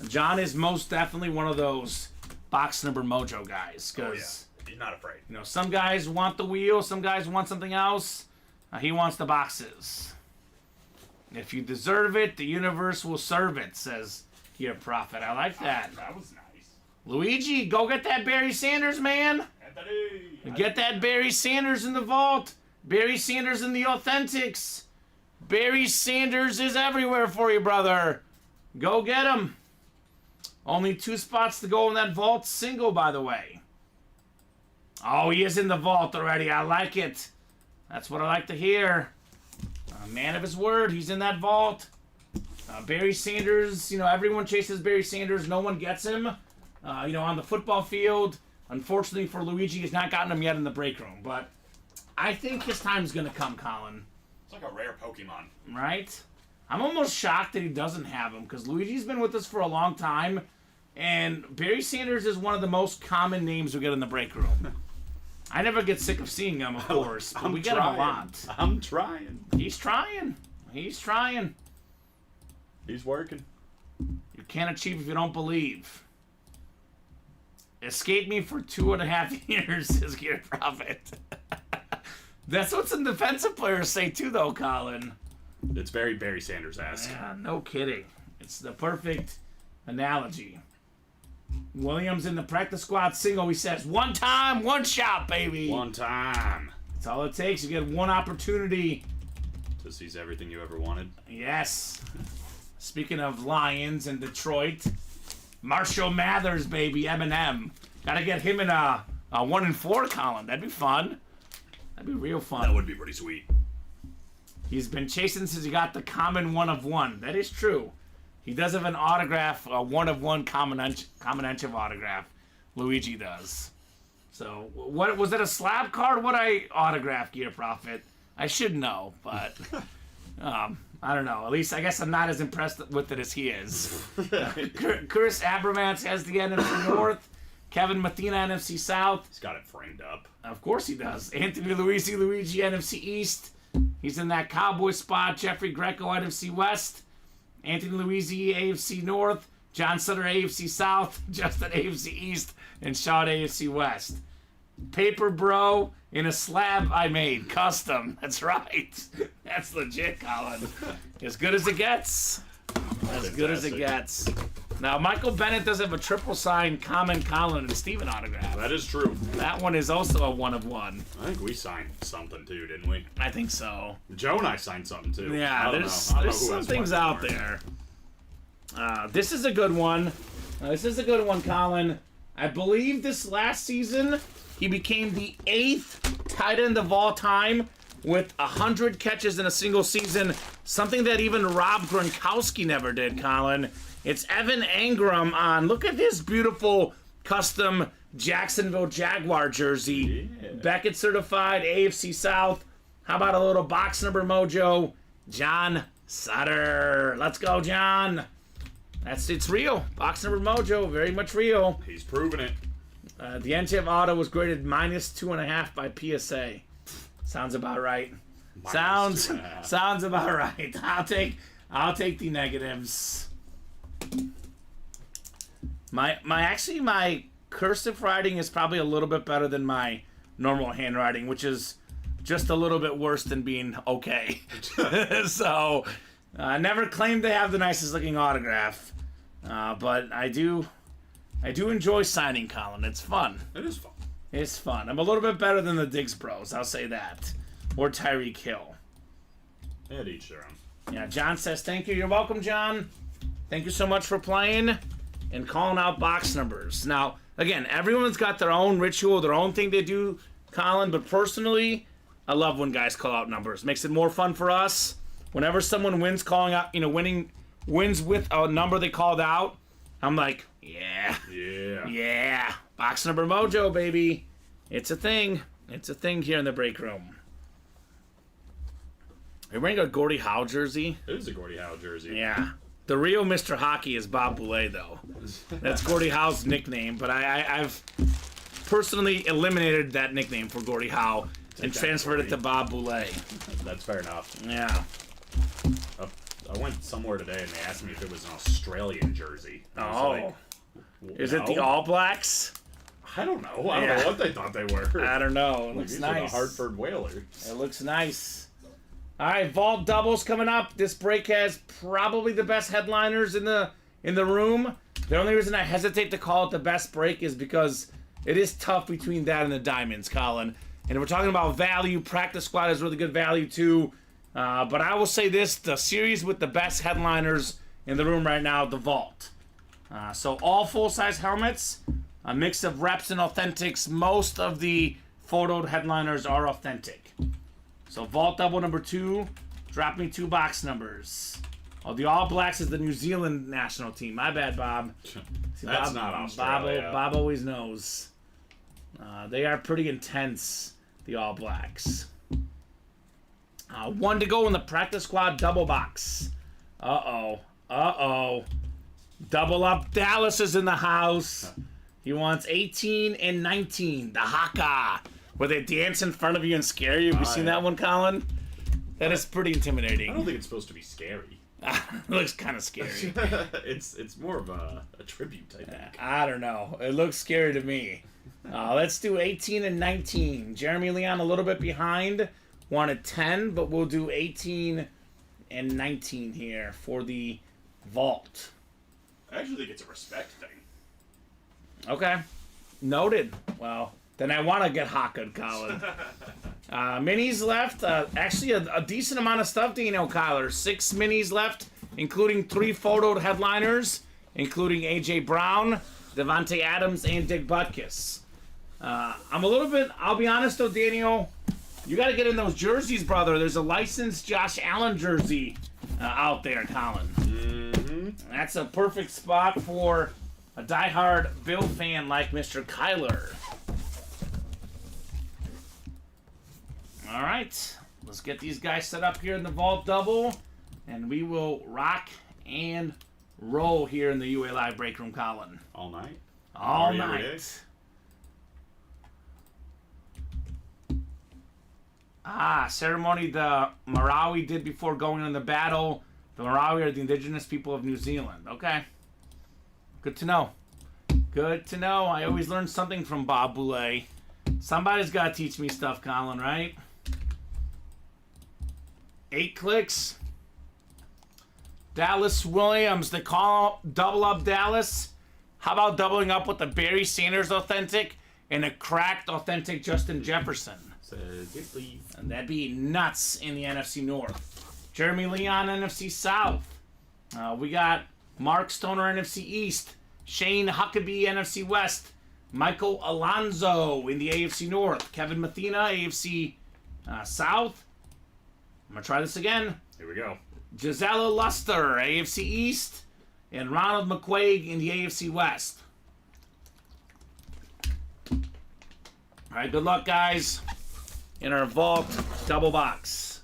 John is most definitely one of those box number mojo guys. Because, He's not afraid. some guys want the wheel, some guys want something else. He wants the boxes. If you deserve it, the universe will serve it, says your prophet. I like that. That was nice. Luigi, go get that Barry Sanders, man. Get that Barry Sanders in the vault. Barry Sanders in the authentics. Barry Sanders is everywhere for you, brother. Go get him. Only 2 spots to go in that vault single, by the way. Oh, he is in the vault already. I like it. That's what I like to hear. A man of his word. He's in that vault. Barry Sanders, everyone chases Barry Sanders. No one gets him. On the football field. Unfortunately for Luigi, he's not gotten him yet in the break room. But I think his time's going to come, Colin. It's like a rare Pokemon. Right? I'm almost shocked that he doesn't have him because Luigi's been with us for a long time. And Barry Sanders is one of the most common names we get in the break room. I never get sick of seeing him, of course, but we get him a lot. I'm trying. He's trying. He's trying. He's working. You can't achieve if you don't believe. Escaped me for 2.5 years, says Gear Prophet. That's what some defensive players say too, though, Colin. It's very Barry Sanders-esque. Yeah, no kidding. It's the perfect analogy. Williams in the practice squad single, he says, one time, one shot, baby. One time. That's all it takes. You get one opportunity. To seize everything you ever wanted. Yes. Speaking of Lions in Detroit, Marshall Mathers, baby, Eminem. Gotta get him in a 1-4 column. That'd be fun. That'd be real fun. That would be pretty sweet. He's been chasing since he got the common 1-of-1. That is true. He does have an autograph, a 1-of-1 Kamen Entchev autograph. Luigi does. So, what was it, a slab card? What I autographed, Gear Prophet? I should know, but I don't know. At least I guess I'm not as impressed with it as he is. Chris Abramantz has the NFC North. Kevin Mathena, NFC South. He's got it framed up. Of course he does. Anthony Luigi, NFC East. He's in that Cowboy spot. Jeffrey Greco, NFC West. Anthony Luigi, AFC North. John Sutter, AFC South. Justin, AFC East. And Sean, AFC West. Paper Bro in a slab I made. Custom. That's right. That's legit, Colin. As good as it gets. As good as it gets. Now, Michael Bennett does have a triple signed Kamen, Colin, and Steven autograph. That is true. That one is also a 1-of-1. I think we signed something too, didn't we? I think so. Joe and I signed something too. Yeah, I don't there's know who some has things what out anymore. there. This is a good one. Colin. I believe this last season He became the 8th tight end of all time with 100 catches in a single season, something that even Rob Gronkowski never did, Colin. It's Evan Engram on, look at this beautiful custom Jacksonville Jaguar jersey. Yeah. Beckett certified, AFC South. How about a little box number mojo? John Sutter. Let's go, John. It's real. Box number mojo, very much real. He's proven it. The Entchev auto was graded -2.5 by PSA. Sounds about right. -2.5. Sounds about right. I'll take the negatives. My cursive writing is probably a little bit better than my normal handwriting, which is just a little bit worse than being okay. So, I never claimed to have the nicest looking autograph, but I do enjoy signing, Colin. It's fun. It is fun. It's fun. I'm a little bit better than the Diggs Bros, I'll say that. Or Tyreek Hill. They had each their own. Yeah, John says thank you. You're welcome, John. Thank you so much for playing and calling out box numbers. Now, again, everyone's got their own ritual, their own thing they do, Colin, but personally, I love when guys call out numbers. Makes it more fun for us. Whenever someone wins calling out, wins with a number they called out, I'm like, yeah. Box number mojo, baby. It's a thing. It's a thing here in the break room. Are you wearing a Gordie Howe jersey? It is a Gordie Howe jersey. Yeah. The real Mr. Hockey is Bob Boulay, though. That's Gordie Howe's nickname, but I've personally eliminated that nickname for Gordie Howe and transferred it to Bob Boulay. That's fair enough. Yeah. I went somewhere today and they asked me if it was an Australian jersey. And I was like, Is it the All Blacks? I don't know. I don't know what they thought they were. I don't know. It Like, looks these are nice. the Hartford Whalers. It looks nice. All right, vault doubles coming up. This break has probably the best headliners in the room. The only reason I hesitate to call it the best break is because it is tough between that and the diamonds, Colin. And if we're talking about value, practice squad is really good value too. But I will say this: the series with the best headliners in the room right now, the vault. So all full-size helmets, a mix of reps and authentics. Most of the photoed headliners are authentic. So vault double number 2, drop me 2 box numbers. Oh, the All Blacks is the New Zealand national team. My bad, Bob. See, That's not Australia. Bob always knows. They are pretty intense, the All Blacks. 1 to go in the practice squad double box. Uh-oh. Double up. Dallas is in the house. He wants 18 and 19. The Haka. Where they dance in front of you and scare you. Have you seen that one, Colin? That is pretty intimidating. I don't think it's supposed to be scary. It looks kind of scary. It's more of a tribute, I think. I don't know. It looks scary to me. Let's do 18 and 19. Jeremy Leon a little bit behind. Wanted 10, but we'll do 18 and 19 here for the vault. I actually think it's a respect thing. Okay. Noted. Well, then I want to get Haka, Colin. Minis left. Actually, a decent amount of stuff, Dino Kyler. 6 minis left, including 3 photoed headliners, including A.J. Brown, Devontae Adams, and Dick Butkus. I'm a little bit, I'll be honest though, Daniel, you got to get in those jerseys, brother. There's a licensed Josh Allen jersey out there, Colin. Mm-hmm. That's a perfect spot for a diehard Bill fan like Mr. Kyler. All right, let's get these guys set up here in the vault double, and we will rock and roll here in the UA Live break room, Colin. All night? All Every day? night. Ceremony the Marawi did before going on the battle. The Marawi are the indigenous people of New Zealand. Okay. Good to know. Good to know. I always learn something from Bob Boulay. Somebody's got to teach me stuff, Colin, right? 8 clicks. Dallas Williams, they call double up Dallas. How about doubling up with the Barry Sanders authentic and a cracked authentic Justin Jefferson? And that'd be nuts in the NFC North. Jeremy Leon, NFC South. We got Mark Stoner, NFC East. Shane Huckabee, NFC West. Michael Alonso in the AFC North. Kevin Mathena, AFC South. I'm going to try this again. Here we go. Gisela Luster, AFC East. And Ronald McQuaig in the AFC West. All right, good luck, guys, in our vault double box.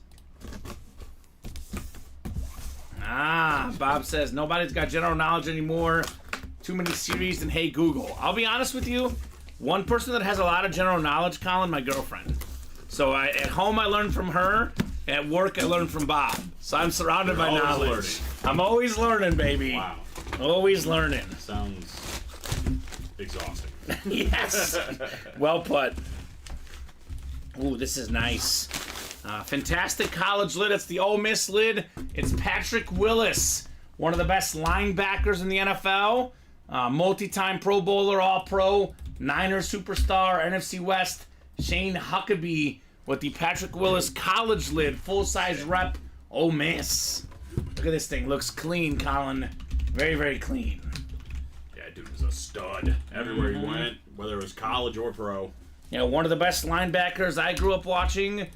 Bob says, nobody's got general knowledge anymore. Too many series and hey Google. I'll be honest with you, one person that has a lot of general knowledge, Colin, my girlfriend. So at home I learned from her. At work I learned from Bob. So I'm surrounded by knowledge. Learning. I'm always learning, baby. Wow. Always learning. Sounds exhausting. Yes. Well put. Ooh, this is nice. Fantastic college lid. It's the Ole Miss lid. It's Patrick Willis, one of the best linebackers in the NFL. Multi-time Pro Bowler, All-Pro, Niners superstar, NFC West, Shane Huckabee with the Patrick Willis college lid, full-size rep, Ole Miss. Look at this thing. Looks clean, Colin. Very, very clean. Yeah, dude was a stud everywhere he went, whether it was college or pro. You know, one of the best linebackers I grew up watching.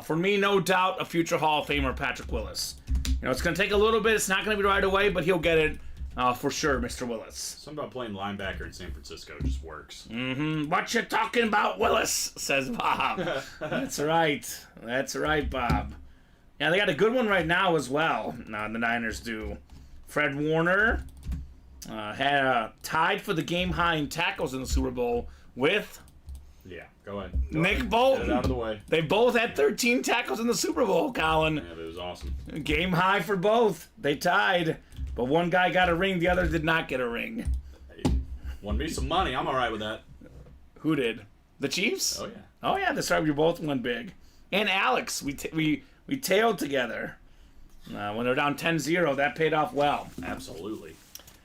For me, no doubt, a future Hall of Famer, Patrick Willis. You know, it's going to take a little bit. It's not going to be right away, but he'll get it for sure, Mr. Willis. Something about playing linebacker in San Francisco just works. What you talking about, Willis? Says Bob. That's right. That's right, Bob. Yeah, they got a good one right now as well. The Niners do. Fred Warner had tied for the game high in tackles in the Super Bowl with Yeah, go ahead. Nick Bolton. Get it out of the way. They both had 13 tackles in the Super Bowl, Colin. Yeah, it was awesome. Game high for both. They tied. But one guy got a ring, the other did not get a ring. Hey, won me some money. I'm all right with that. Who did? The Chiefs? Oh, yeah. Oh, yeah, that's right. We both won big. And Alex, we tailed together. When they're down 10-0, that paid off well. Absolutely.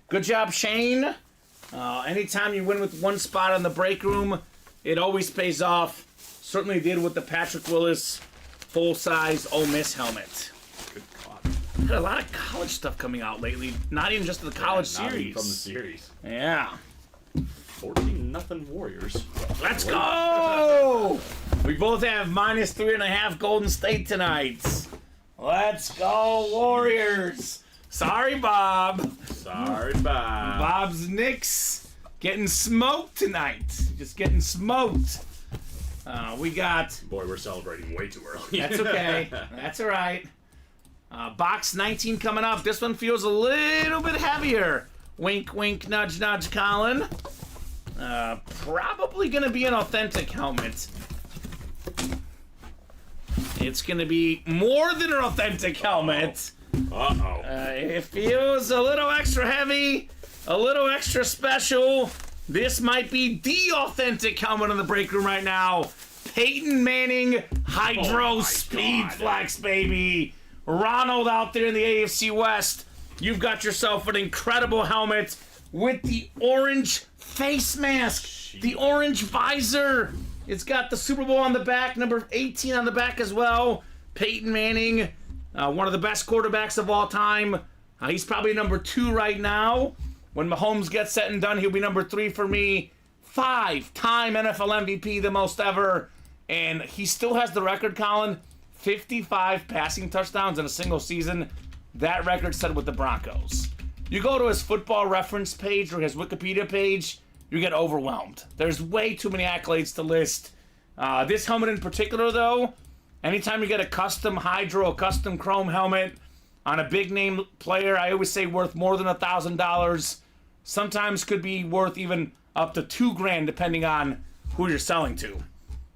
Good job, Shane. Anytime you win with one spot on the break room, it always pays off. Certainly did with the Patrick Willis full-size Ole Miss helmet. Good God. Had a lot of college stuff coming out lately. Not even just the college Not even series. from the series. Yeah. 14-0 Warriors. Let's go! We both have -3.5 Golden State tonight. Let's go, Warriors! Sorry, Bob. Sorry, Bob. Bob's Knicks getting smoked tonight. Just getting smoked. We got... Boy, we're celebrating way too early. That's okay. That's all right. Box 19 coming up. This one feels a little bit heavier. Wink, wink, nudge, nudge, Colin. Probably going to be an authentic helmet. It's going to be more than an authentic helmet. Uh-oh. It feels a little extra heavy, a little extra special. This might be the authentic helmet in the break room right now. Peyton Manning Hydro my Speed God. Flex, baby. Ronald out there in the AFC West. You've got yourself an incredible helmet with the orange face mask, the orange visor. It's got the Super Bowl on the back, number 18 on the back as well. Peyton Manning, one of the best quarterbacks of all time. He's probably number 2 right now. When Mahomes gets set and done, he'll be number 3 for me. 5-time NFL MVP, the most ever. And he still has the record, Colin. 55 passing touchdowns in a single season. That record set with the Broncos. You go to his football reference page or his Wikipedia page, you get overwhelmed. There's way too many accolades to list. This helmet in particular, though, anytime you get a custom Hydro, a custom chrome helmet on a big name player, I always say worth more than $1,000. Sometimes could be worth even up to $2,000 depending on who you're selling to.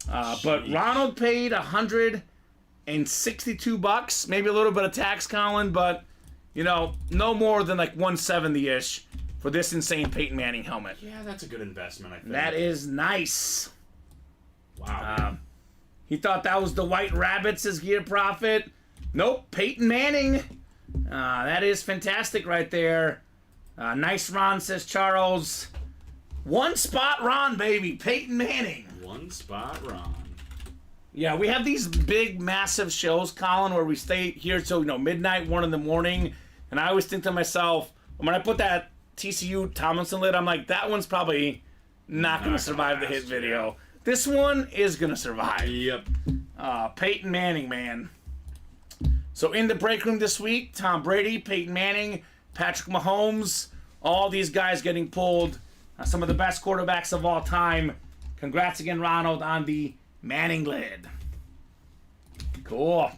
But Ronald paid $162, maybe a little bit of tax, Colin, but you know, no more than like 170-ish for this insane Peyton Manning helmet. Yeah, that's a good investment, I think. That is nice. Wow. He thought that was the White Rabbits as gear profit. Nope, Peyton Manning. That is fantastic right there. Nice Ron, says Charles. One spot Ron, baby. Peyton Manning. One spot Ron. Yeah, we have these big, massive shows, Colin, where we stay here till, midnight, 1 in the morning. And I always think to myself, when I put that TCU Tomlinson lid, I'm like, that one's probably not going to survive the hit video. This one is going to survive. Yep. Peyton Manning, man. So in the break room this week, Tom Brady, Peyton Manning, Patrick Mahomes, all these guys getting pulled. Some of the best quarterbacks of all time. Congrats again, Ronald, on the Manning lid. Cool.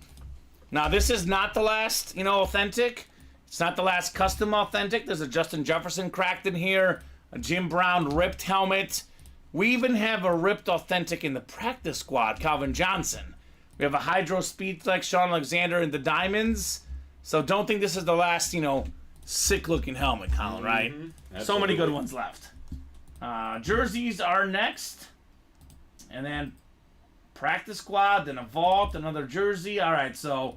Now, this is not the last, authentic. It's not the last custom authentic. There's a Justin Jefferson cracked in here. A Jim Brown ripped helmet. We even have a ripped authentic in the practice squad, Calvin Johnson. We have a Hydro Speed Flex, Sean Alexander in the diamonds. So don't think this is the last, sick-looking helmet, Colin, right? So many good ones left. Jerseys are next. And then practice squad, then a vault, another jersey. All right, so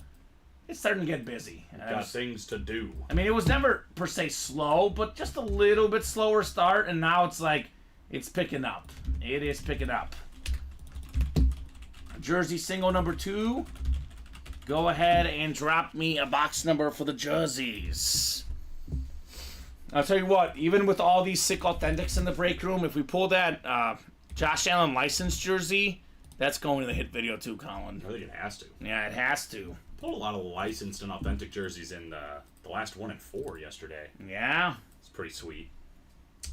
it's starting to get busy. Got things to do. I mean, it was never per se slow, but just a little bit slower start, and now it's like it's picking up. It is picking up. Jersey single number 2. Go ahead and drop me a box number for the jerseys. I'll tell you what, even with all these sick authentics in the break room, if we pull that Josh Allen licensed jersey, that's going to the hit video too, Colin. I think it has to. Yeah, it has to. Pulled a lot of licensed and authentic jerseys in the last 1 and 4 yesterday. Yeah. It's pretty sweet.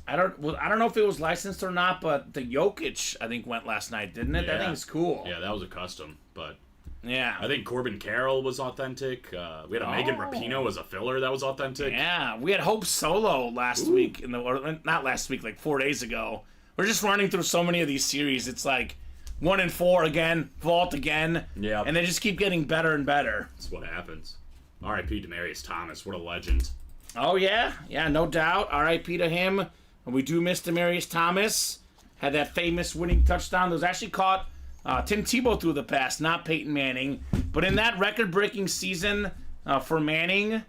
I don't know if it was licensed or not, but the Jokic, I think, went last night, didn't it? Yeah. That thing's cool. Yeah, that was a custom, but Yeah. I think Corbin Carroll was authentic. We had a Megan Rapinoe as a filler that was authentic. Yeah, we had Hope Solo last week, not last week, like 4 days ago. We're just running through so many of these series. It's like 1 and 4 again, Vault again, Yep. and they just keep getting better and better. That's what happens. R.I.P. Demaryius Thomas. What a legend. Oh, yeah? Yeah, no doubt. R.I.P. to him. And we do miss Demaryius Thomas. Had that famous winning touchdown that was actually caught. Tim Tebow threw the pass, not Peyton Manning. But in that record-breaking season for Manning,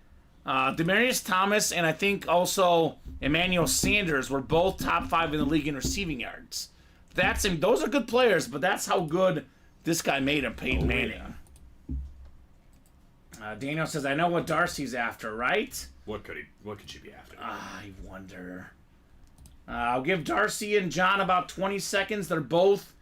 Demaryius Thomas and I think also Emmanuel Sanders were both top 5 in the league in receiving yards. Those are good players, but that's how good this guy made him, Peyton Manning. Yeah. Daniel says, I know what Darcy's after, right? What could she be after? I wonder. I'll give Darcy and John about 20 seconds. They're both,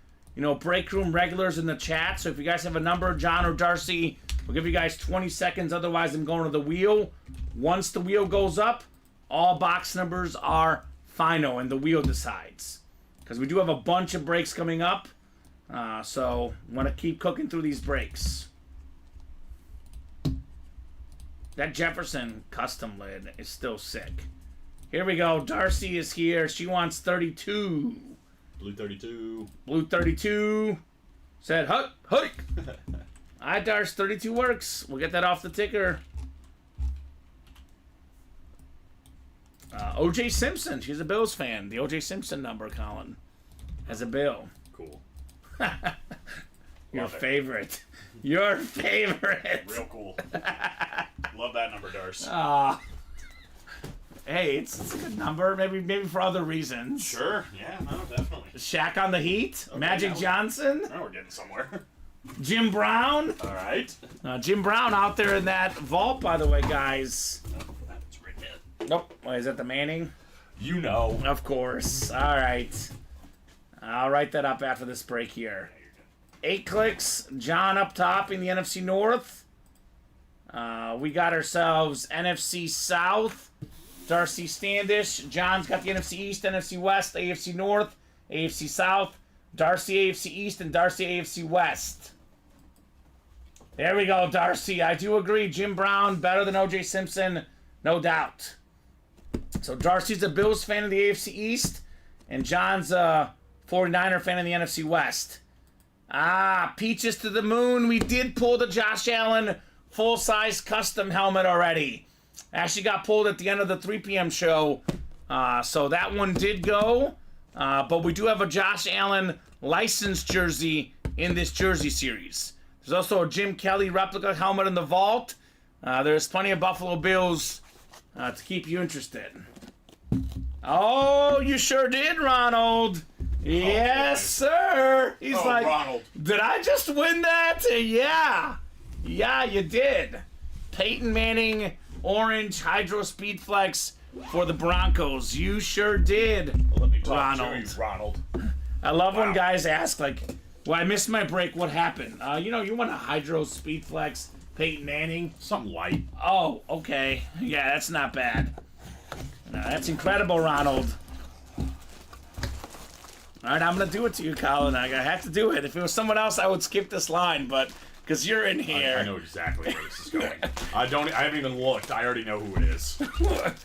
break room regulars in the chat. So if you guys have a number, John or Darcy, we'll give you guys 20 seconds. Otherwise, I'm going to the wheel. Once the wheel goes up, all box numbers are final, and the wheel decides. Because we do have a bunch of breaks coming up. So want to keep cooking through these breaks. That Jefferson custom lid is still sick. Here we go. Darcy is here. She wants 32. Blue 32. Blue 32. Said, hut. All right, Darce, 32 works. We'll get that off the ticker. O.J. Simpson. She's a Bills fan. The O.J. Simpson number, Colin, as a Bill. Cool. Your favorite. Your favorite. Real cool. Love that number, Darce. Hey, it's a good number. Maybe for other reasons. Sure. Yeah, no, definitely. Shaq on the Heat. Okay, Magic Johnson. Now we're getting somewhere. Jim Brown. All right. Jim Brown out there in that vault, by the way, guys. Oh, that's right there. Nope. Wait, is that the Manning? You know. Of course. All right. I'll write that up after this break here. 8 clicks. John up top in the NFC North. We got ourselves NFC South. Darcy Standish. John's got the NFC East, NFC West, AFC North, AFC South, Darcy AFC East, and Darcy AFC West. There we go, Darcy. I do agree. Jim Brown better than O.J. Simpson, no doubt. So Darcy's a Bills fan of the AFC East, and John's a 49er fan of the NFC West. Peaches to the moon. We did pull the Josh Allen full-size custom helmet already. Actually got pulled at the end of the 3 p.m. show, so that one did go. But we do have a Josh Allen licensed jersey in this jersey series. There's also a Jim Kelly replica helmet in the vault. There's plenty of Buffalo Bills to keep you interested. Oh, you sure did, Ronald. Yes, sir. He's like, Ronald. Did I just win that? Yeah. Yeah, you did. Peyton Manning, orange Hydro Speed Flex for the Broncos. You sure did. Let me talk Ronald. to you, Ronald. I love when Wow. guys ask, like, well, I missed my break. What happened? You want a Hydro Speed Flex Peyton Manning? Something light. Oh, okay. Yeah, that's not bad. That's incredible, Ronald. All right, I'm going to do it to you, Colin. I have to do it. If it was someone else, I would skip this line, but because you're in here. I know exactly where this is going. I haven't even looked. I already know who it is.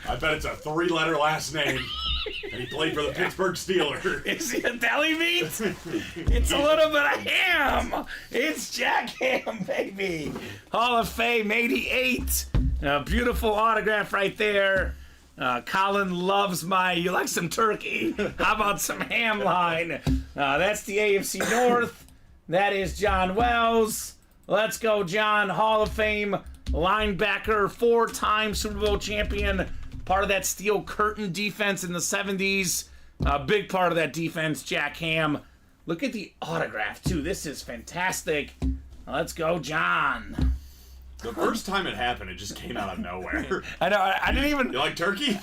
I bet it's a 3-letter last name. And he played for the Pittsburgh Steelers. Is he a deli meat? It's a little bit of ham. It's Jack Ham, baby. Hall of Fame, 88. Beautiful autograph right there. Colin loves you like some turkey. How about some ham line? That's the AFC North. That is John Wells. Let's go, John. Hall of Fame linebacker, 4-time Super Bowl champion. Part of that steel curtain defense in the 70s. A big part of that defense, Jack Ham. Look at the autograph, too. This is fantastic. Let's go, John. The first time it happened, it just came out of nowhere. I know, I didn't even... You like turkey?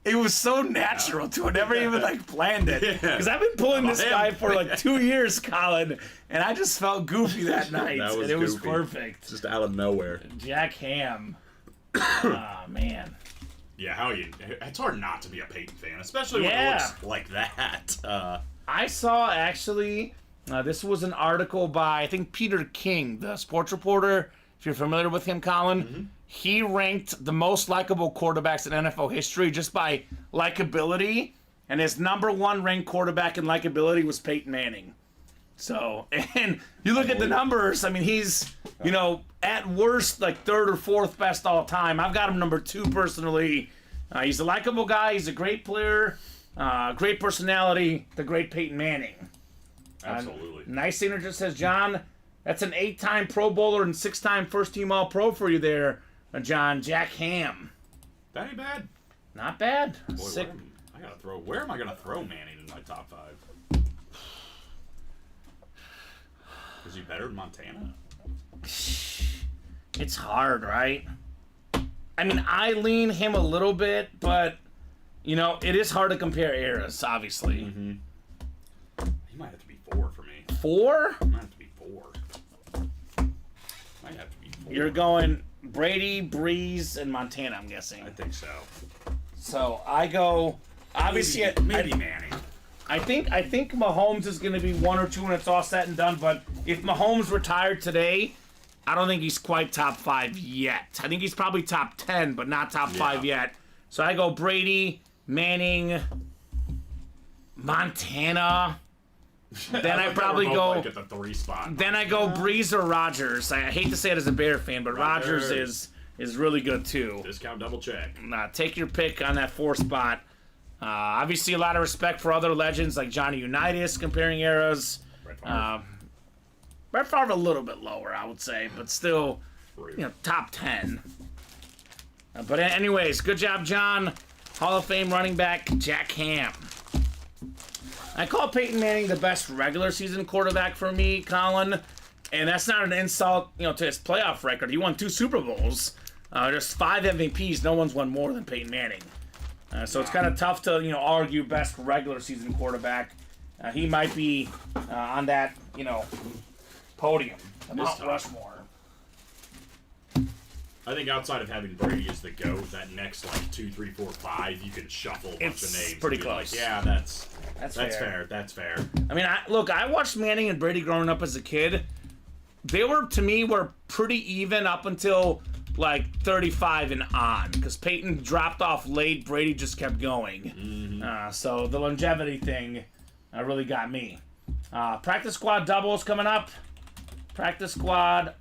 It was so natural, too. I never even, planned it. Yeah. Because I've been pulling this Him. guy for, 2 years, Colin. And I just felt goofy that night. That was and it was goofy. perfect. Just out of nowhere. Jack Ham. Oh, man. Yeah, it's hard not to be a Peyton fan, especially when Yeah. it looks like that. I saw, actually, this was an article by, I think, Peter King, the sports reporter. If you're familiar with him, Colin. Mm-hmm. He ranked the most likable quarterbacks in NFL history just by likability. And his number 1 ranked quarterback in likability was Peyton Manning. So, and you look at the numbers, I mean, he's, at worst, 3rd or 4th best all time. I've got him number 2 personally. He's a likable guy. He's a great player, great personality, the great Peyton Manning. Absolutely. Nice signature, says John. That's an 8-time Pro Bowler and 6-time first-team All-Pro for you there, John. Jack Ham. That ain't bad. Not bad. Boy, Sick. where am I gonna throw Manning in my top 5? Is he better than Montana? It's hard, right? I mean, I lean him a little bit, but, it is hard to compare eras, obviously. Mm-hmm. He might have to be 4 for me. 4? Might have to be 4. Might have to be 4. You're going Brady, Breeze, and Montana, I'm guessing. I think so. So I go, obviously, Maybe Manning. I think Mahomes is going to be 1 or 2 when it's all said and done. But if Mahomes retired today, I don't think he's quite top 5 yet. I think he's probably top 10, but not top 5 yet. So I go Brady, Manning, Montana. Then I probably go. At the 3 spot. Then I go Breeze or Rodgers. I hate to say it as a Bear fan, but Rodgers is really good too. Discount double check. Take your pick on that 4 spot. Obviously, a lot of respect for other legends like Johnny Unitas, comparing eras. Brett Favre a little bit lower, I would say, but still, top 10. But anyways, good job, John. Hall of Fame running back Jack Ham. I call Peyton Manning the best regular season quarterback for me, Colin, and that's not an insult, to his playoff record. He won 2 Super Bowls. There's 5 MVPs. No one's won more than Peyton Manning. So it's kind of tough to, argue best regular season quarterback. He might be on that, podium, Mount Rushmore. I think outside of having Brady as the GOAT, that next 2, 3, 4, 5, you can shuffle a bunch of names. Pretty and be close. Yeah, that's fair. That's fair. I mean, I watched Manning and Brady growing up as a kid. They were pretty even up until 35 and on, because Peyton dropped off late. Brady just kept going. Mm-hmm. So the longevity thing really got me. Practice squad doubles coming up. Practice squad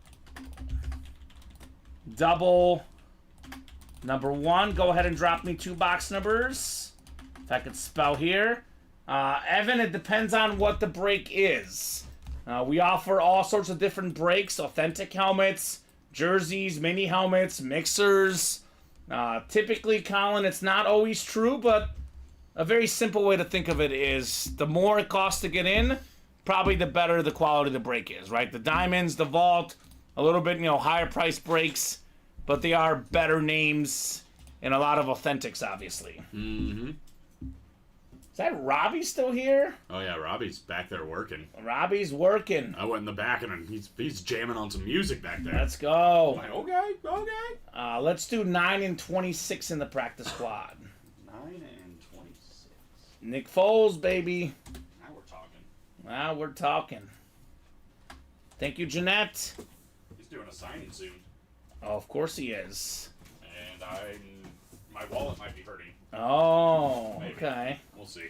double number 1. Go ahead and drop me 2 box numbers. If I could spell here. Evan, it depends on what the break is. We offer all sorts of different breaks, authentic helmets, jerseys, mini helmets, mixers. Typically, Colin, it's not always true, but a very simple way to think of it is the more it costs to get in, probably the better the quality of the break is, right? The diamonds, the vault, a little bit, higher price breaks, but they are better names and a lot of authentics, obviously. Mm-hmm. Is that Robbie still here? Oh yeah, Robbie's back there working. Robbie's working. I went in the back and he's jamming on some music back there. Let's go. I'm like, okay. Let's do 9 and 26 in the practice squad. 9 and 26. Nick Foles, baby. Now we're talking. Now we're talking. Thank you, Jeanette. He's doing a signing soon. Oh, of course he is. And my wallet might be hurting. Oh, Maybe. okay. We'll see.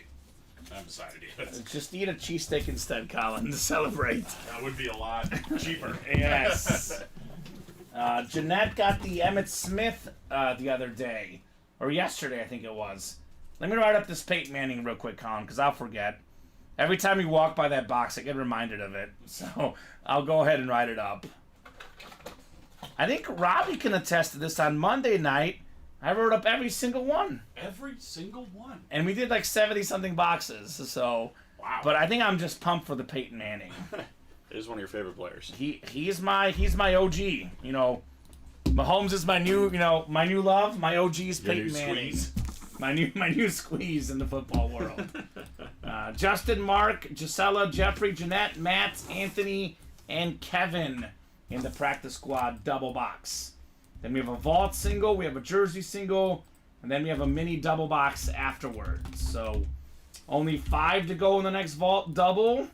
I haven't decided yet. Just eat a cheesesteak instead, Colin, to celebrate. That would be a lot cheaper. Yes. Jeanette got the Emmitt Smith the other day. Or yesterday, I think it was. Let me write up this Peyton Manning real quick, Colin, because I'll forget. Every time you walk by that box, I get reminded of it. So I'll go ahead and write it up. I think Robbie can attest to this. On Monday night, I wrote up every single one. Every single one. And we did like 70-something boxes. So, Wow. but I think I'm just pumped for the Peyton Manning. It is one of your favorite players. He's my OG. You know, Mahomes is my new love. My OG is Your Peyton new Manning. squeeze. My new squeeze in the football world. Justin, Mark, Gisela, Jeffrey, Jeanette, Matt, Anthony, and Kevin in the practice squad double box. Then we have a vault single, we have a jersey single, and then we have a mini double box afterwards. So only 5 to go in the next vault double,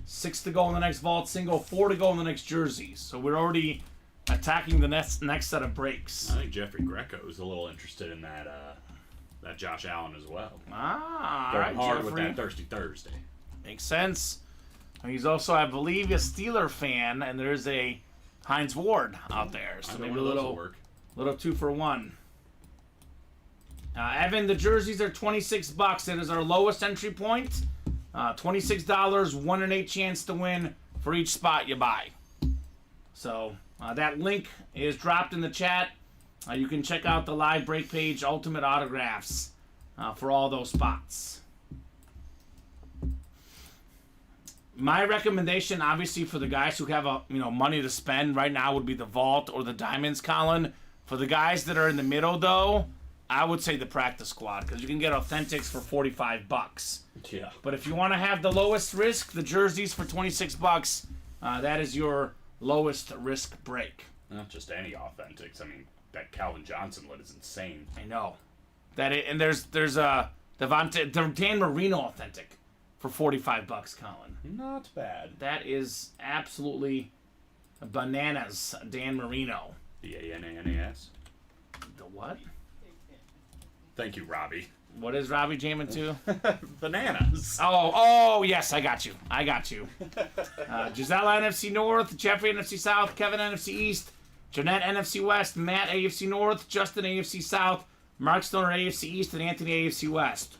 6 to go in the next vault single, 4 to go in the next jersey. So we're already attacking the next set of breaks. I think Jeffrey Greco is a little interested in that Josh Allen as well. All Going right, hard Jeffrey. with that Thirsty Thursday. Makes sense. He's also, I believe, a Steeler fan, and there's a Heinz Ward out there. So maybe a little 2 for 1. Evan, the jerseys are $26. It is our lowest entry point. $26, 1 in 8 chance to win for each spot you buy. So that link is dropped in the chat. You can check out the live break page, Ultimate Autographs, for all those spots. My recommendation, obviously, for the guys who have money to spend right now would be the Vault or the Diamonds, Colin. For the guys that are in the middle, though, I would say the Practice Squad, because you can get authentics for $45. Yeah. But if you want to have the lowest risk, the jerseys for $26, that is your lowest risk break. Not just any authentics. I mean, that Calvin Johnson lit is insane. I know. And there's a the Dan Marino authentic for $45, Colin. Not bad. That is absolutely bananas, Dan Marino. BANANAS. The what? Thank you, Robbie. What is Robbie jamming to? Bananas. Oh, yes, I got you. Gisela, NFC North. Jeffrey, NFC South. Kevin, NFC East. Jeanette, NFC West. Matt, AFC North. Justin, AFC South. Mark Stoner, AFC East. And Anthony, AFC West.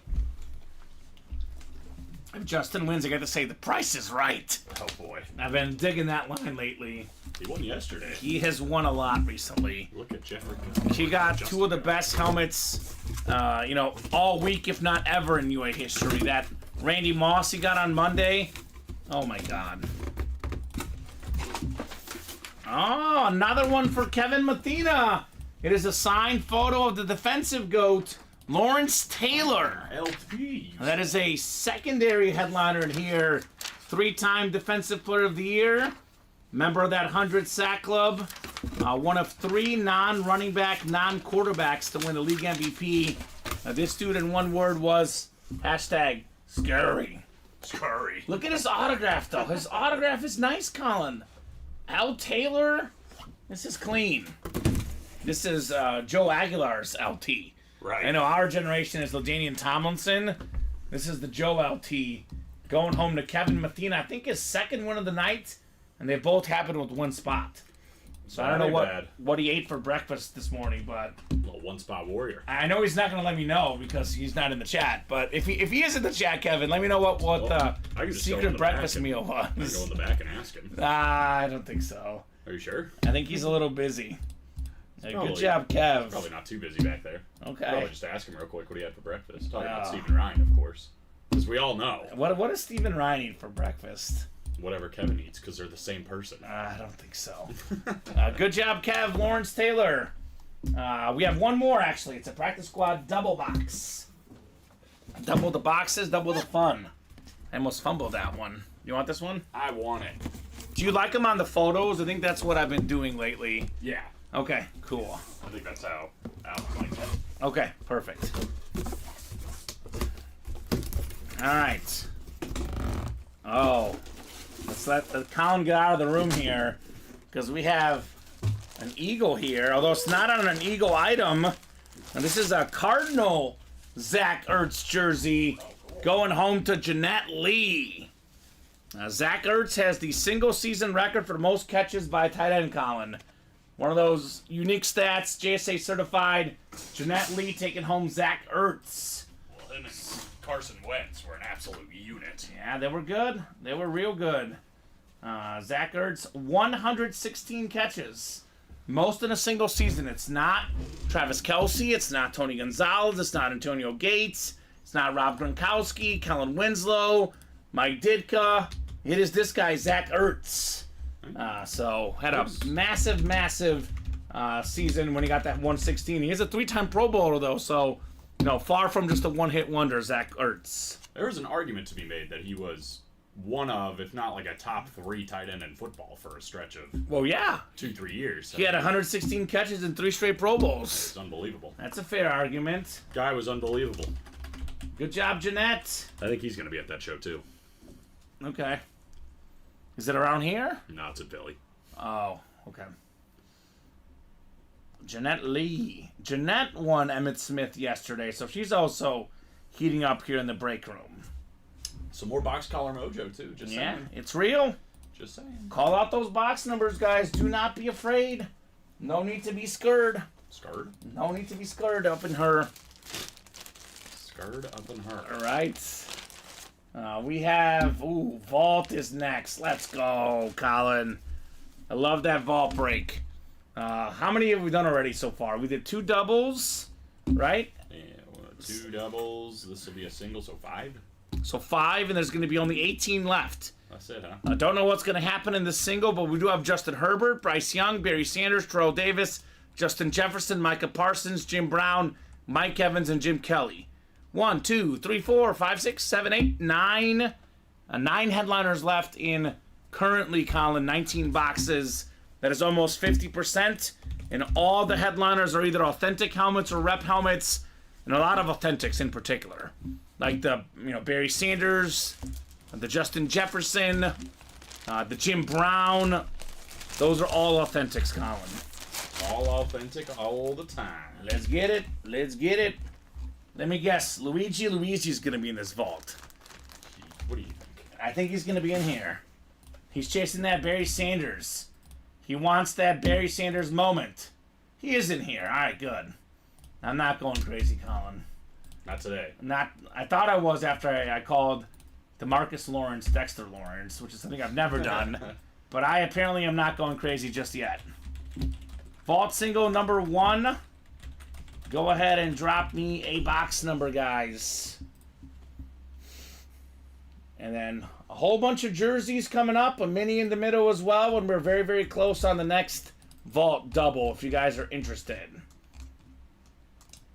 If Justin wins, I got to say the price is right. Oh, boy. I've been digging that line lately. He won yesterday. He has won a lot recently. Look at Jeffrey. He got 2 of the best helmets, all week, if not ever, in UA history. That Randy Moss he got on Monday. Oh, my God. Oh, another one for Kevin Mathena. It is a signed photo of the defensive GOAT, Lawrence Taylor. LP. That is a secondary headliner in here. 3-time Defensive Player of the Year. Member of that 100 sack club. One of 3 non-running back, non-quarterbacks to win the league MVP. This dude in one word was # scary. Scurry. Look at his autograph, though. His autograph is nice, Colin. Al Taylor. This is clean. This is Joe Aguilar's LT. Right. I know our generation is LaDainian Tomlinson. This is the Joe LT going home to Kevin Mathena. I think his second win of the night, and they both happened with 1 spot. So I don't know what he ate for breakfast this morning, but Little one-spot warrior. I know he's not going to let me know because he's not in the chat. But if he is in the chat, Kevin, let me know what I can the just go in secret the breakfast back meal I can go was. in the back and ask him. I don't think so. Are you sure? I think he's a little busy. Hey, probably- good job, Kev. Probably not too busy back there. Okay. Probably just ask him real quick what he had for breakfast. Talking about Oh. Stephen Ryan, of course. Because we all know What does Stephen Ryan eat for breakfast? whatever Kevin eats because they're the same person. I don't think so. Good job, Kev. Lawrence Taylor. We have one more, actually. It's a practice squad double box. Double the boxes, double the fun. I almost fumbled that one. You want this one? I want it. Do you like them on the photos? I think that's what I've been doing lately. Yeah. Okay, cool. I think that's how Alan likes it. Okay, perfect. All right. Oh, let's let the Colin get out of the room here, because we have an eagle here, although it's not on an eagle item. And this is a Cardinal Zach Ertz jersey going home to Jeanette Lee. Zach Ertz has the single season record for most catches by a tight end, Colin. One of those unique stats, JSA certified. Jeanette Lee taking home Zach Ertz. Well, him and Carson Wentz were an absolute unit. Yeah, they were good. They were real good. Zach Ertz, 116 catches. Most in a single season. It's not Travis Kelce. It's not Tony Gonzalez. It's not Antonio Gates. It's not Rob Gronkowski, Kellen Winslow, Mike Ditka. It is this guy, Zach Ertz. So had a massive season when he got that 116. He is a 3-time Pro Bowler, though, so far from just a one-hit wonder, Zach Ertz. There was an argument to be made that he was one of, if not like a top 3 tight end in football for a stretch of Well, yeah. 2-3 years. He had 116 catches in 3 straight Pro Bowls. It's unbelievable. That's a fair argument. Guy was unbelievable. Good job, Jeanette. I think he's going to be at that show too. Okay. Is it around here? No, it's in Philly. Oh, okay. Jeanette Lee. Jeanette won Emmitt Smith yesterday, so she's also heating up here in the break room. Some more box collar mojo too. Just Yeah, saying. it's real. Just saying. Call out those box numbers, guys. Do not be afraid. No need to be scared. Scared. No need to be scared up in her. Scared up in her. All right. We have... Vault is next. Let's go, Colin. I love that Vault break. How many have we done already so far? We did 2 doubles, right? Yeah, 2 doubles. This will be a single, so 5. So 5, and there's going to be only 18 left. That's it, huh? I don't know what's going to happen in this single, but we do have Justin Herbert, Bryce Young, Barry Sanders, Terrell Davis, Justin Jefferson, Micah Parsons, Jim Brown, Mike Evans, and Jim Kelly. 1, 2, 3, 4, 5, 6, 7, 8, 9. 9 headliners left in currently, Colin, 19 boxes. That is almost 50%. And all the headliners are either authentic helmets or rep helmets, and a lot of authentics in particular. Like the Barry Sanders, the Justin Jefferson, the Jim Brown. Those are all authentics, Colin. All authentic all the time. Let's get it. Let's get it. Let me guess. Luigi's going to be in this vault. What do you think? I think he's going to be in here. He's chasing that Barry Sanders. He wants that Barry Sanders moment. He is in here. All right, good. I'm not going crazy, Colin. Not today. I thought I was after I called DeMarcus Lawrence Dexter Lawrence, which is something I've never done. But I apparently am not going crazy just yet. Vault single number 1. Go ahead and drop me a box number, guys. And then a whole bunch of jerseys coming up, a mini in the middle as well, and we're very, very close on the next Vault double if you guys are interested.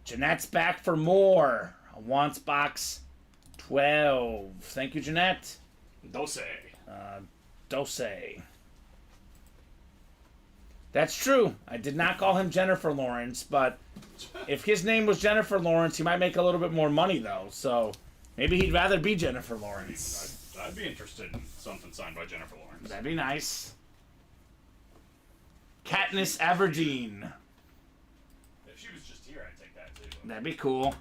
Jeanette's back for more. Wants box 12. Thank you, Jeanette. Dose. Dose. That's true. I did not call him Jennifer Lawrence, but if his name was Jennifer Lawrence, he might make a little bit more money, though. So maybe he'd rather be Jennifer Lawrence. I'd be interested in something signed by Jennifer Lawrence. That'd be nice. Katniss Everdeen. If she was just here, I'd take that too. That'd be cool.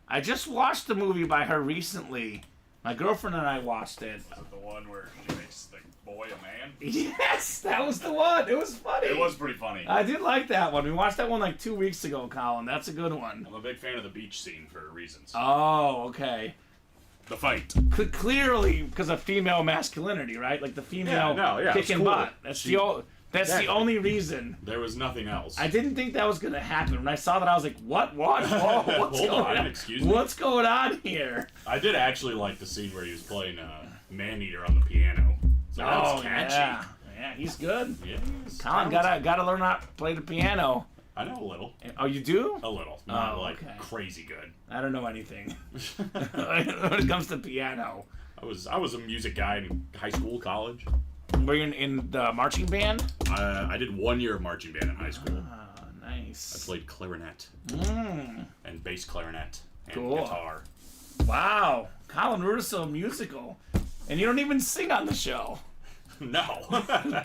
I just watched the movie by her recently. My girlfriend and I watched it. Is it the one where she makes the boy a man? Yes, that was the one. It was funny. It was pretty funny. I did like that one. We watched that one like 2 weeks ago, Colin. That's a good one. I'm a big fan of the beach scene for reasons. Oh, okay. The fight. Clearly because of female masculinity, right? Like the female kicking cool. butt. That's the only reason. There was nothing else. I didn't think that was gonna happen. When I saw that, I was like, "What? Whoa, what's Hold going on, on? excuse me. What's going on here?" I did actually like the scene where he was playing Maneater on the piano. So that was catchy. Yeah, he's good. Yeah, Colin gotta learn how to play the piano. I know a little. Oh, you do? A little. Not okay. crazy good. I don't know anything when it comes to piano. I was a music guy in high school, college. Were you in the marching band? I did 1 year of marching band in high school. Oh, nice. I played clarinet and bass clarinet and Cool. guitar. Wow. Colin Rudisil musical. And you don't even sing on the show. No.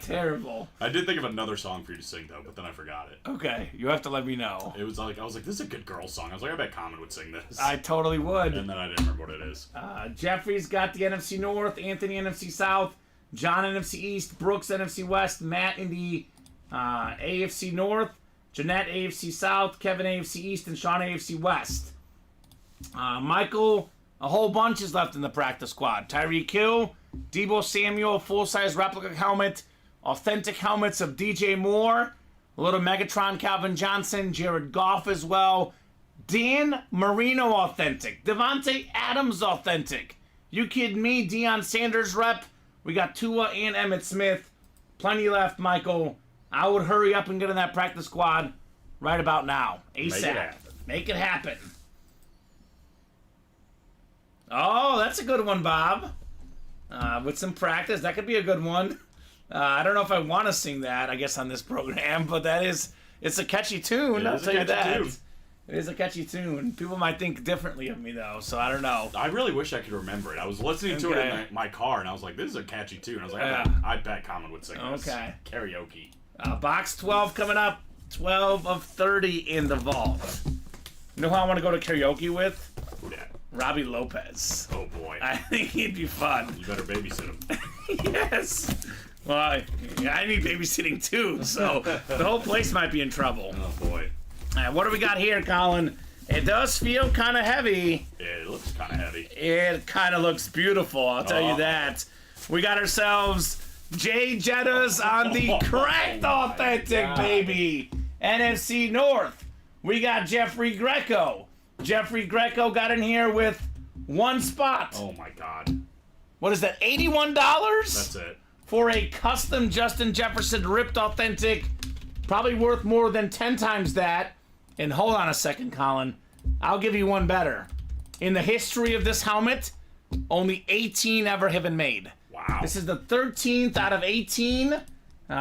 Terrible. I did think of another song for you to sing though, but then I forgot it. Okay, you have to let me know. It was like I was like, this is a good girl song. I was like, I bet Kamen would sing this. I totally would. And then I didn't remember what it is. Jeffrey's got the NFC North, Anthony NFC South, John NFC East, Brooks NFC West, Matt in the AFC North, Jeanette AFC South, Kevin AFC East, and Sean AFC West. Michael, a whole bunch is left in the practice squad. Tyreek Hill, Debo Samuel, full-size replica helmet, authentic helmets of DJ Moore, a little Megatron Calvin Johnson, Jared Goff as well, Dan Marino authentic, Devontae Adams authentic. You kidding me? Deion Sanders rep. We got Tua and Emmitt Smith. Plenty left, Michael. I would hurry up and get in that practice squad right about now. ASAP. Make it happen. Oh, that's a good one, Bob. With some practice, that could be a good one. I don't know if I want to sing that, I guess, on this program, but it's a catchy tune, I'll tell you that. It is a catchy tune. People might think differently of me, though, so I don't know. I really wish I could remember it. I was listening to it in my car, and I was like, this is a catchy tune. I was like, I bet Kamen would sing this. Okay. Karaoke. Box 12 coming up. 12 of 30 in the vault. You know who I want to go to karaoke with? Who dat? Robbie Lopez. Oh, boy. I think he'd be fun. You better babysit him. Yes. Well, I need babysitting too, so the whole place might be in trouble. Oh, boy. All right, what do we got here, Colin? It does feel kind of heavy. Yeah, it looks kind of heavy. It kind of looks beautiful, I'll tell you that. We got ourselves Jay Jettas on the cracked authentic, baby. NFC North. We got Jeffrey Greco. Jeffrey Greco got in here with one spot. Oh, my God. What is that, $81? That's it. For a custom Justin Jefferson ripped authentic. Probably worth more than 10 times that. And hold on a second, Colin. I'll give you one better. In the history of this helmet, only 18 ever have been made. Wow. This is the 13th out of 18.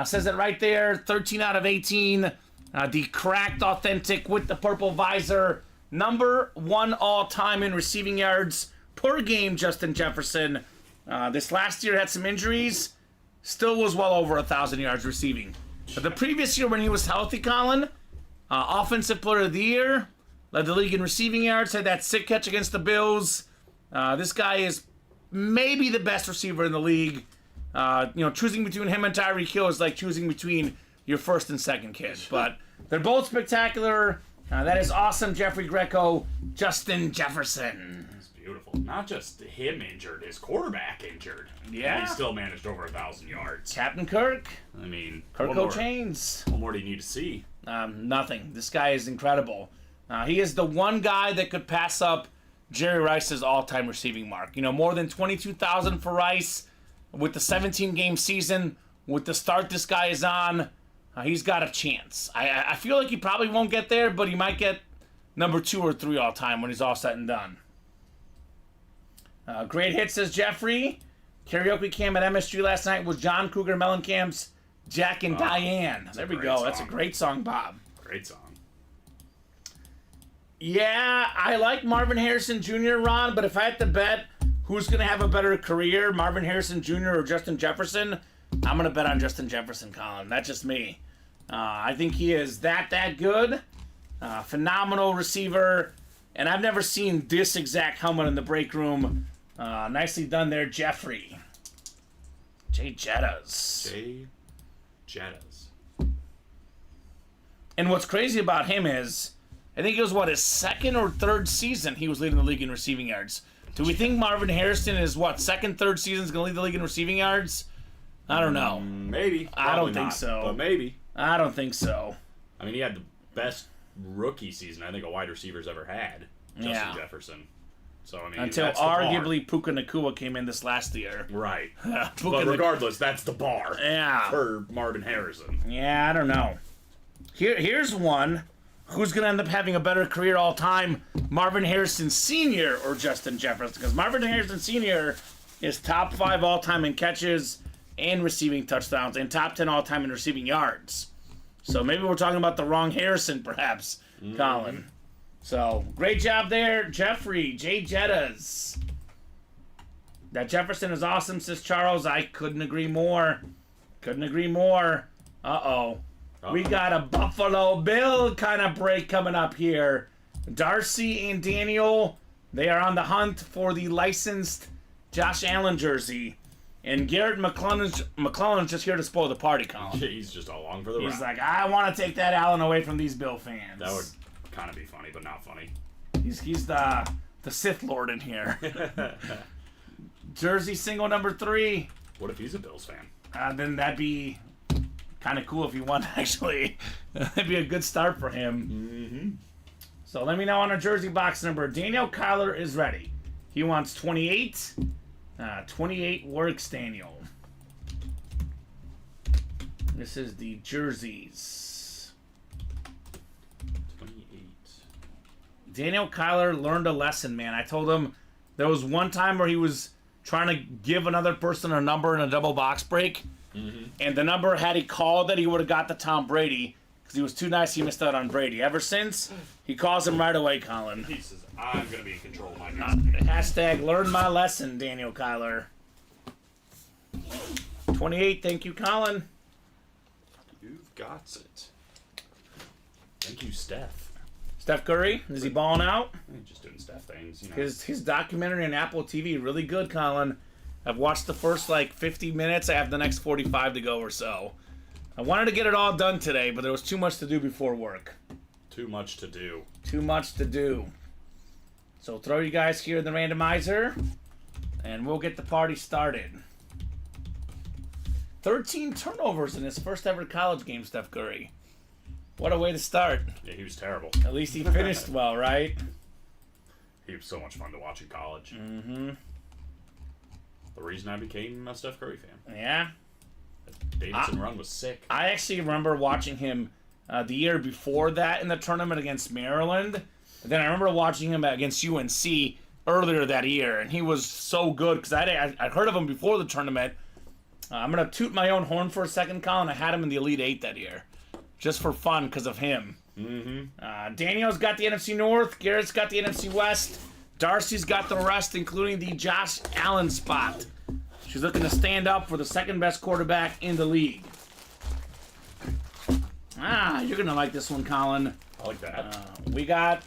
Says it right there, 13 out of 18. The cracked authentic with the purple visor. Number 1 all-time in receiving yards per game, Justin Jefferson. This last year had some injuries. Still was well over 1,000 yards receiving. But the previous year when he was healthy, Colin, offensive player of the year, led the league in receiving yards, had that sick catch against the Bills. This guy is maybe the best receiver in the league. Choosing between him and Tyreek Hill is like choosing between your first and second kid. But they're both spectacular. That is awesome, Jeffrey Greco. Justin Jefferson. It's beautiful. Not just him injured, his quarterback injured. Yeah. And he still managed over 1,000 yards. Captain Kirk. I mean, Kirko Chains. What more do you need to see? Nothing. This guy is incredible. He is the one guy that could pass up Jerry Rice's all-time receiving mark. More than 22,000 for Rice with the 17-game season. With the start this guy is on, he's got a chance. I feel like he probably won't get there, but he might get number 2 or 3 all-time when he's all said and done. Great hit, says Jeffrey. Karaoke cam at MSG last night was John Cougar Mellencamp's Jack and Diane. There we go. That's a great song, Bob. Great song. Yeah, I like Marvin Harrison Jr., Ron, but if I had to bet who's going to have a better career, Marvin Harrison Jr. or Justin Jefferson, I'm going to bet on Justin Jefferson, Colin. That's just me. I think he is that good. Phenomenal receiver. And I've never seen this exact helmet in the break room. Nicely done there, Jeffrey. Jay Jettas. Jay Jettas. And what's crazy about him is, I think it was, his second or third season he was leading the league in receiving yards. Do we think Marvin Harrison is, second, third season is going to lead the league in receiving yards? I don't know. Maybe. I don't think so. But maybe. I don't think so. I mean, he had the best rookie season I think a wide receiver's ever had. Justin Jefferson. So, I mean, until arguably Puka Nacua came in this last year. Right. But regardless, that's the bar. Yeah. For Marvin Harrison. Yeah, I don't know. Here's one. Who's going to end up having a better career all time, Marvin Harrison Sr. or Justin Jefferson? Because Marvin Harrison Sr. is top 5 all time in catches and receiving touchdowns, and top 10 all time in receiving yards. So maybe we're talking about the wrong Harrison, perhaps, Colin. So great job there, Jeffrey. J. Jettas. That Jefferson is awesome, says Charles. I couldn't agree more. Couldn't agree more. Uh-oh. We got a Buffalo Bill kind of break coming up here. Darcy and Daniel, they are on the hunt for the licensed Josh Allen jersey. And Garrett McClellan's just here to spoil the party, Colin. He's just along for the ride. He's like, I want to take that Allen away from these Bill fans. That would kind of be funny, but not funny. He's the Sith Lord in here. Jersey single number 3. What if he's a Bills fan? Then that'd be kind of cool if he won, actually. That'd be a good start for him. So let me know on a jersey box number. Daniel Kyler is ready. He wants 28. 28 works, Daniel. This is the jerseys. 28. Daniel Kyler learned a lesson, man. I told him there was one time where he was trying to give another person a number in a double box break. And the number, had he called that, he would have got the Tom Brady. Because he was too nice, he missed out on Brady. Ever since, he calls him right away, Colin. He says, I'm going to be in control of my destiny. Hashtag learn my lesson, Daniel Kyler. 28, thank you, Colin. You've got it. Thank you, Steph. Steph Curry, is he balling out? He's just doing Steph things, you know. His documentary on Apple TV, really good, Colin. I've watched the first, 50 minutes. I have the next 45 to go or so. I wanted to get it all done today, but there was too much to do before work. Too much to do. Too much to do. So throw you guys here in the randomizer, and we'll get the party started. 13 turnovers in his first ever college game, Steph Curry. What a way to start. Yeah, he was terrible. At least he finished well, right? He was so much fun to watch in college. The reason I became a Steph Curry fan. Yeah. That Davidson run was sick. I actually remember watching him the year before that in the tournament against Maryland. And then I remember watching him against UNC earlier that year, and he was so good because I heard of him before the tournament. I'm going to toot my own horn for a second, Colin. I had him in the Elite 8 that year, just for fun because of him. Daniel's got the NFC North. Garrett's got the NFC West. Darcy's got the rest, including the Josh Allen spot. She's looking to stand up for the second best quarterback in the league. You're going to like this one, Colin. I like that. We got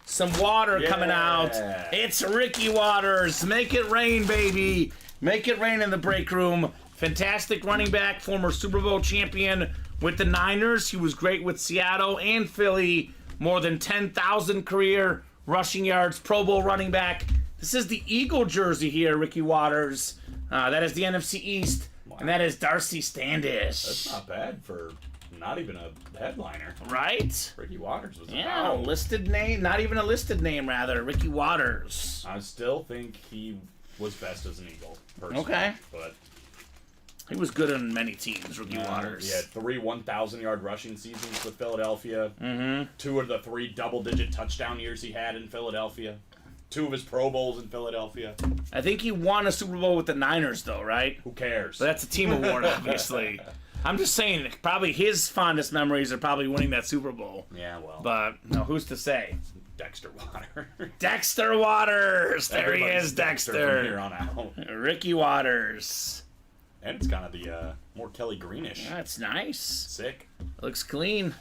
some water coming out. It's Ricky Waters. Make it rain, baby. Make it rain in the break room. Fantastic running back, former Super Bowl champion with the Niners. He was great with Seattle and Philly. More than 10,000 career rushing yards, Pro Bowl running back. This is the Eagle jersey here, Ricky Waters. That is the NFC East, and that is Darcy Standish. That's not bad for not even a headliner. Right? Ricky Waters was Yeah, listed name, not even a listed name, rather. Ricky Waters. I still think he was best as an Eagle, personally. Okay. But he was good on many teams, Ricky Waters. He had 3 1,000-yard rushing seasons with Philadelphia. 2 of the 3 double-digit touchdown years he had in Philadelphia. 2 of his Pro Bowls in Philadelphia. I think he won a Super Bowl with the Niners, though, right? Who cares? But that's a team award, obviously. I'm just saying, probably his fondest memories are probably winning that Super Bowl. Yeah, well. But, no, who's to say? Dexter Waters. Dexter Waters! There he is, Dexter. From here on out. Ricky Waters. And it's kind of the more Kelly Greenish. That's nice. Sick. Looks clean.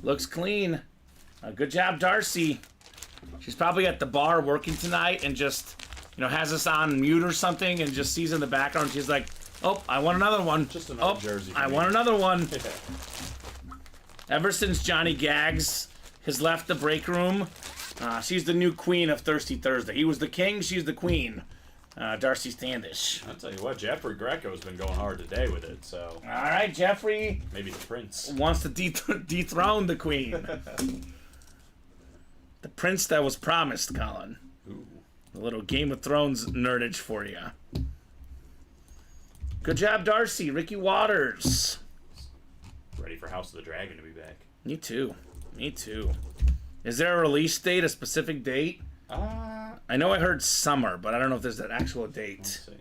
Looks clean. Good job, Darcy. She's probably at the bar working tonight and just, has us on mute or something and just sees in the background. She's like, oh, I want another one. Just another jersey. I want another one. Ever since Johnny Gags has left the break room, she's the new queen of Thirsty Thursday. He was the king, she's the queen. Darcy Standish. I'll tell you what, Jeffrey Greco's been going hard today with it, so... All right, Jeffrey. Maybe the prince. Wants to dethrone the queen. The prince that was promised, Colin. Ooh. A little Game of Thrones nerdage for you. Good job, Darcy. Ricky Waters. Ready for for House of the Dragon to be back. Me too. Me too. Is there a release date, a specific date? I know I heard summer, but I don't know if there's an actual date. Let's see.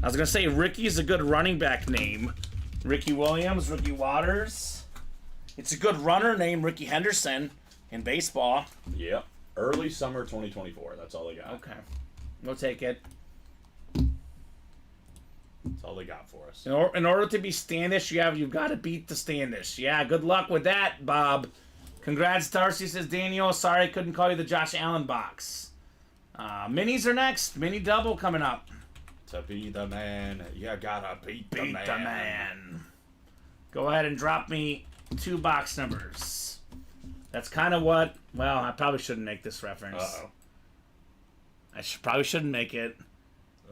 I was going to say Ricky's a good running back name. Ricky Williams, Ricky Waters. It's a good runner named Ricky Henderson in baseball. Yep. Early summer 2024. That's all they got. Okay. We'll take it. That's all they got for us. In order to be Standish, you've got to beat the Standish. Yeah, good luck with that, Bob. Congrats, Darcy, says Daniel. Sorry I couldn't call you the Josh Allen box. Minis are next. Mini double coming up. To be the man, you gotta beat the Beat man. the man. Go ahead and drop me 2 box numbers. That's kind of what... Well, I probably shouldn't make this reference. Uh-oh. I probably shouldn't make it.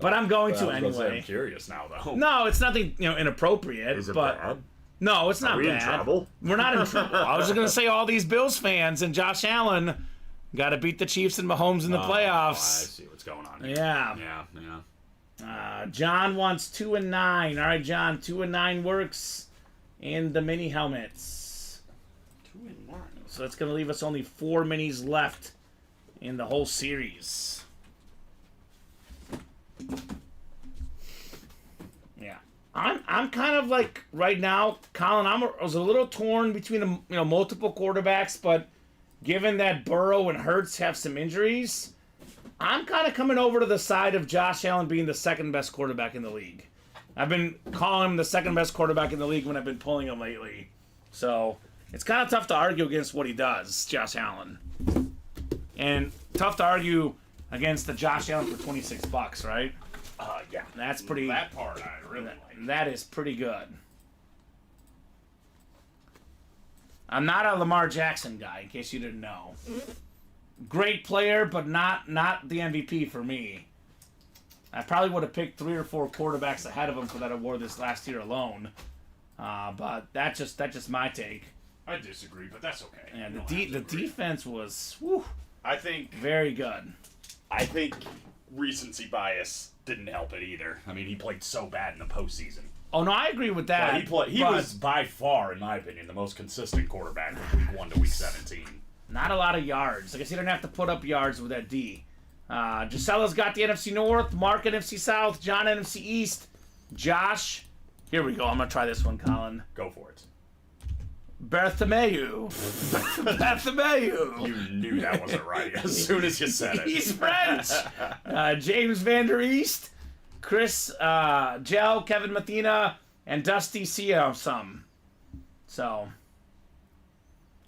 But I'm going to anyway. I'm curious now, though. No, it's nothing inappropriate. Is it but bad? No, it's not Are we bad. in trouble? We're not in trouble. I was just going to say all these Bills fans and Josh Allen got to beat the Chiefs and Mahomes in the I playoffs. see what's going on here. Yeah. Yeah. John wants 2 and 9. All right, John, 2 and 9 works in the mini helmets. 2 and 9. So that's going to leave us only 4 minis left in the whole series. Yeah. I'm kind of like right now, Colin. I was a little torn between multiple quarterbacks, but given that Burrow and Hurts have some injuries, I'm kind of coming over to the side of Josh Allen being the second best quarterback in the league. I've been calling him the second best quarterback in the league when I've been pulling him lately. So it's kind of tough to argue against what he does, Josh Allen, and tough to argue against the Josh Allen for $26, right? Yeah. That's pretty. That part I really like. That is pretty good. I'm not a Lamar Jackson guy, in case you didn't know. Great player, but not the MVP for me. I probably would have picked 3 or 4 quarterbacks ahead of him for that award this last year alone. But that's just my take. I disagree, but that's okay. And the defense was I think very good. recency bias didn't help it either. I mean, he played so bad in the postseason. Oh no, I agree with that. But he was by far, in my opinion, the most consistent quarterback from week 1 to week 17. Not a lot of yards. I guess he didn't have to put up yards with that D. Gisella's got the NFC North, Mark NFC South, John NFC East, Josh. Here we go. I'm gonna try this one, Colin. Go for it. Bartholomew. Bartholomew. You knew that wasn't right as soon as you said it. He's French. James Vander East, Chris Gel, Kevin Mathena, and Dusty Siam. So,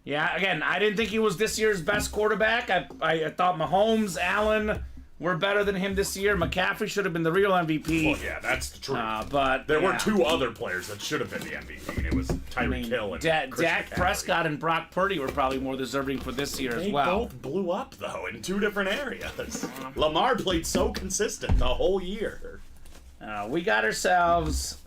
yeah, again, I didn't think he was this year's best quarterback. I thought Mahomes, Allen were better than him this year. McCaffrey should have been the real MVP. Well, yeah, that's the truth. But there were yeah. 2 other players that should have been the MVP, and it was Tyreek Hill and Christian Dak McCaffrey. Prescott and Brock Purdy were probably more deserving for this year as well. They both blew up, though, in 2 different areas. Lamar played so consistent the whole year. We got ourselves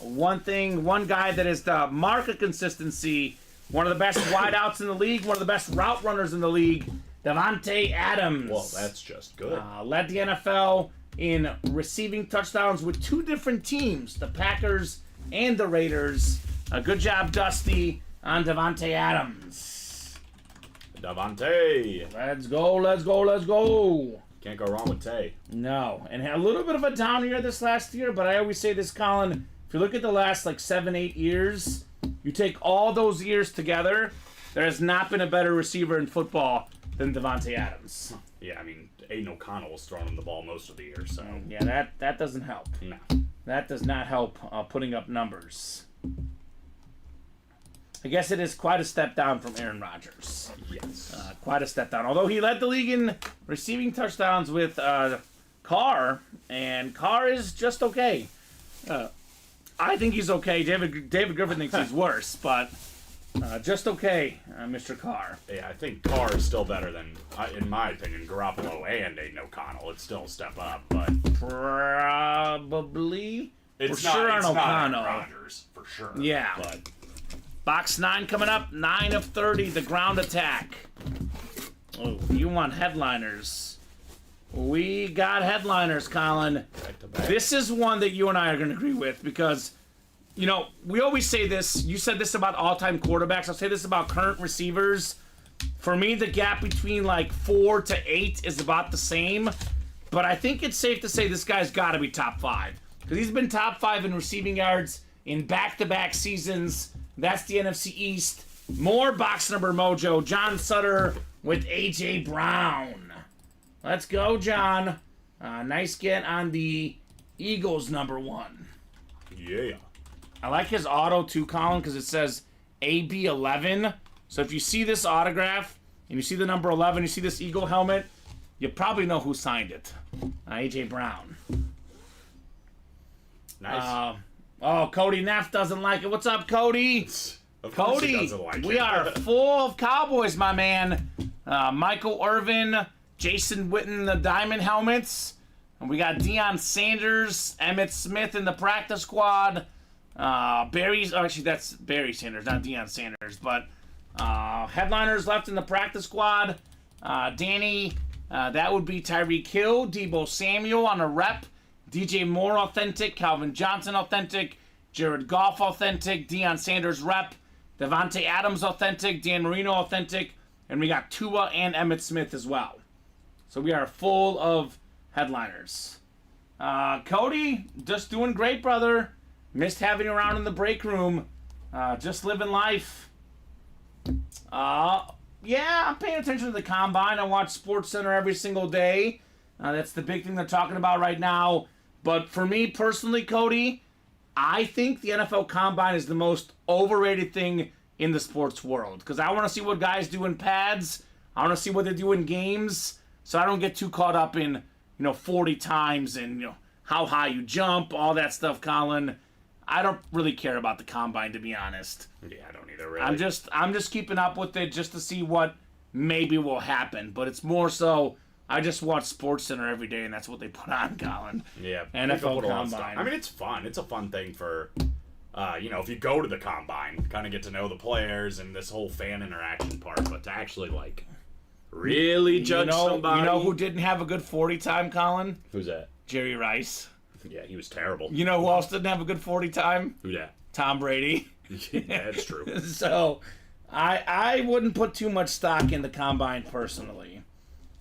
one guy that is the mark of consistency, one of the best wideouts in the league, one of the best route runners in the league, Davante Adams. Well, that's just good. Led the NFL in receiving touchdowns with 2 different teams, the Packers and the Raiders. Good job, Dusty, on Davante Adams. Davante. Let's go. Can't go wrong with Tay. No, and had a little bit of a down year this last year, but I always say this, Colin, if you look at the last 7-8 years, you take all those years together, there has not been a better receiver in football than Davante Adams. Yeah, I mean, Aiden O'Connell was throwing him the ball most of the year, so. Yeah, that doesn't help. No. That does not help putting up numbers. I guess it is quite a step down from Aaron Rodgers. Yes. Quite a step down. Although he led the league in receiving touchdowns with Carr, and Carr is just okay. I think he's okay. David Griffin thinks he's worse, but just okay, Mr. Carr. Yeah, I think Carr is still better than, in my opinion, Garoppolo and Aiden O'Connell. It's still a step up, but probably it's for not, sure it's on not O'Connell. Aaron Rodgers, for sure. Yeah. But Box 9 coming up, 9 of 30, the ground attack. Oh, you want headliners. We got headliners, Colin. back to back. This is one that you and I are going to agree with because, you know, we always say this. You said this about all-time quarterbacks. I'll say this about current receivers. For me, the gap between like 4 to 8 is about the same. But I think it's safe to say this guy's got to be top 5. Because he's been top 5 in receiving yards in back-to-back seasons. That's the NFC East. More box number mojo. John Sutter with A.J. Brown. Let's go, John. Nice get on the Eagles number 1. Yeah. I like his auto too, Colin, because it says AB11. So if you see this autograph and you see the number 11, you see this Eagle helmet, you probably know who signed it. A.J. Brown. Nice. Cody Neff doesn't like it. What's up, Cody? Of course he Cody, doesn't like we it. are full of Cowboys, my man. Michael Irvin, Jason Witten, the Diamond helmets. And we got Deion Sanders, Emmitt Smith in the practice squad. Actually, that's Barry Sanders, not Deion Sanders. But headliners left in the practice squad. Danny, that would be Tyreek Hill, Debo Samuel on a rep. DJ Moore authentic, Calvin Johnson authentic, Jared Goff authentic, Deion Sanders rep, Devontae Adams authentic, Dan Marino authentic, and we got Tua and Emmitt Smith as well. So we are full of headliners. Cody, just doing great, brother. Missed having you around in the break room. Just living life. Yeah, I'm paying attention to the Combine. I watch SportsCenter every single day. That's the big thing they're talking about right now. But for me personally, Cody, I think the NFL Combine is the most overrated thing in the sports world. Because I want to see what guys do in pads. I want to see what they do in games. So I don't get too caught up in, 40 times and, how high you jump, all that stuff, Colin. I don't really care about the Combine, to be honest. Yeah, I don't either, really. I'm just keeping up with it just to see what maybe will happen. But it's more so, I just watch SportsCenter every day, and that's what they put on, Colin. Yeah. NFL Combine. I mean, it's fun. It's a fun thing for, if you go to the Combine, kind of get to know the players and this whole fan interaction part. But to actually, really judge somebody. You know who didn't have a good 40 time, Colin? Who's that? Jerry Rice. Yeah, he was terrible. You know who else didn't have a good 40 time? Who that? Tom Brady. Yeah, that's true. So, I wouldn't put too much stock in the Combine personally.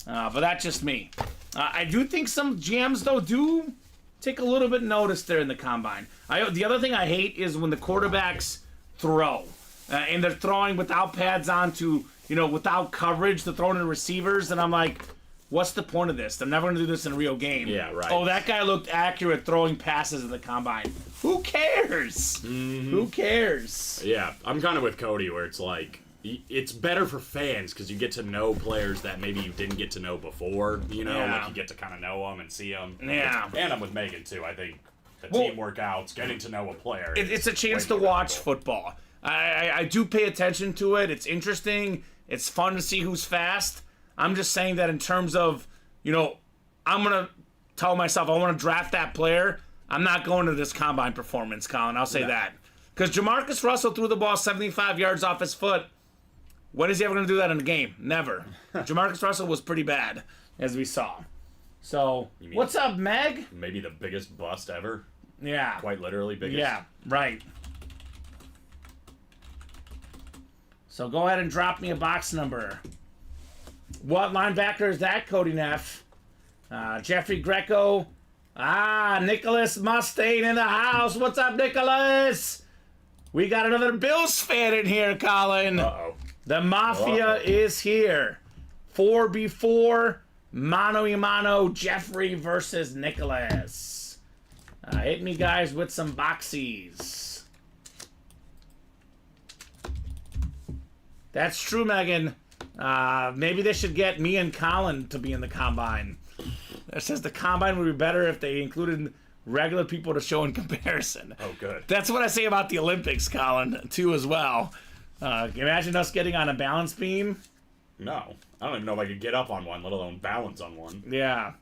But that's just me. I do think some GMs, though, do take a little bit notice there in the Combine. The other thing I hate is when the quarterbacks throw. And they're throwing without pads on to, without coverage. They're throwing in receivers. And I'm like, what's the point of this? They're never going to do this in a real game. Yeah, right. Oh, that guy looked accurate throwing passes in the Combine. Who cares? Mm-hmm. Who cares? Yeah, I'm kind of with Cody where it's like, it's better for fans because you get to know players that maybe you didn't get to know before, Yeah. Like you get to kind of know them and see them. Yeah. And I'm with Megan, too. I think the team workouts, getting to know a player. It's a chance way to more watch valuable. football. I do pay attention to it. It's interesting. It's fun to see who's fast. I'm just saying that in terms of, I'm going to tell myself I want to draft that player. I'm not going to this Combine performance, Colin. I'll say that. Because Jamarcus Russell threw the ball 75 yards off his foot. When is he ever going to do that in a game? Never. Jamarcus Russell was pretty bad, as we saw. So, what's up, Meg? Maybe the biggest bust ever. Yeah. Quite literally biggest. Yeah, right. So go ahead and drop me a box number. What linebacker is that, Cody Neff? Jeffrey Greco. Nicholas Mustaine in the house. What's up, Nicholas? We got another Bills fan in here, Colin. Uh-oh. The Mafia is here. 4v4, mano a mano, Jeffrey versus Nicholas. Hit me, guys, with some boxies. That's true, Megan. Maybe they should get me and Colin to be in the Combine. It says the Combine would be better if they included regular people to show in comparison. Oh, good. That's what I say about the Olympics, Colin, too, as well. Imagine us getting on a balance beam. No. I don't even know if I could get up on one, let alone balance on one. Yeah.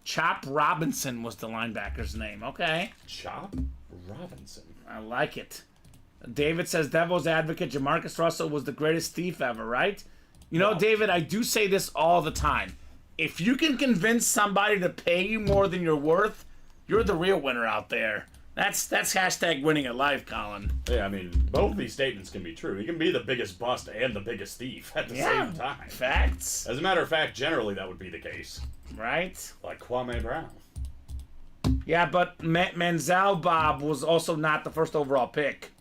Chop Robinson was the linebacker's name. Okay. Chop Robinson. I like it. David says, Devil's advocate, Jamarcus Russell was the greatest thief ever, right? David, I do say this all the time. If you can convince somebody to pay you more than you're worth, you're the real winner out there. That's hashtag winning at life, Colin. Yeah, I mean, both of these statements can be true. He can be the biggest bust and the biggest thief at the same time. Facts. As a matter of fact, generally that would be the case. Right? Like Kwame Brown. Yeah, but Manziel Bob was also not the first overall pick.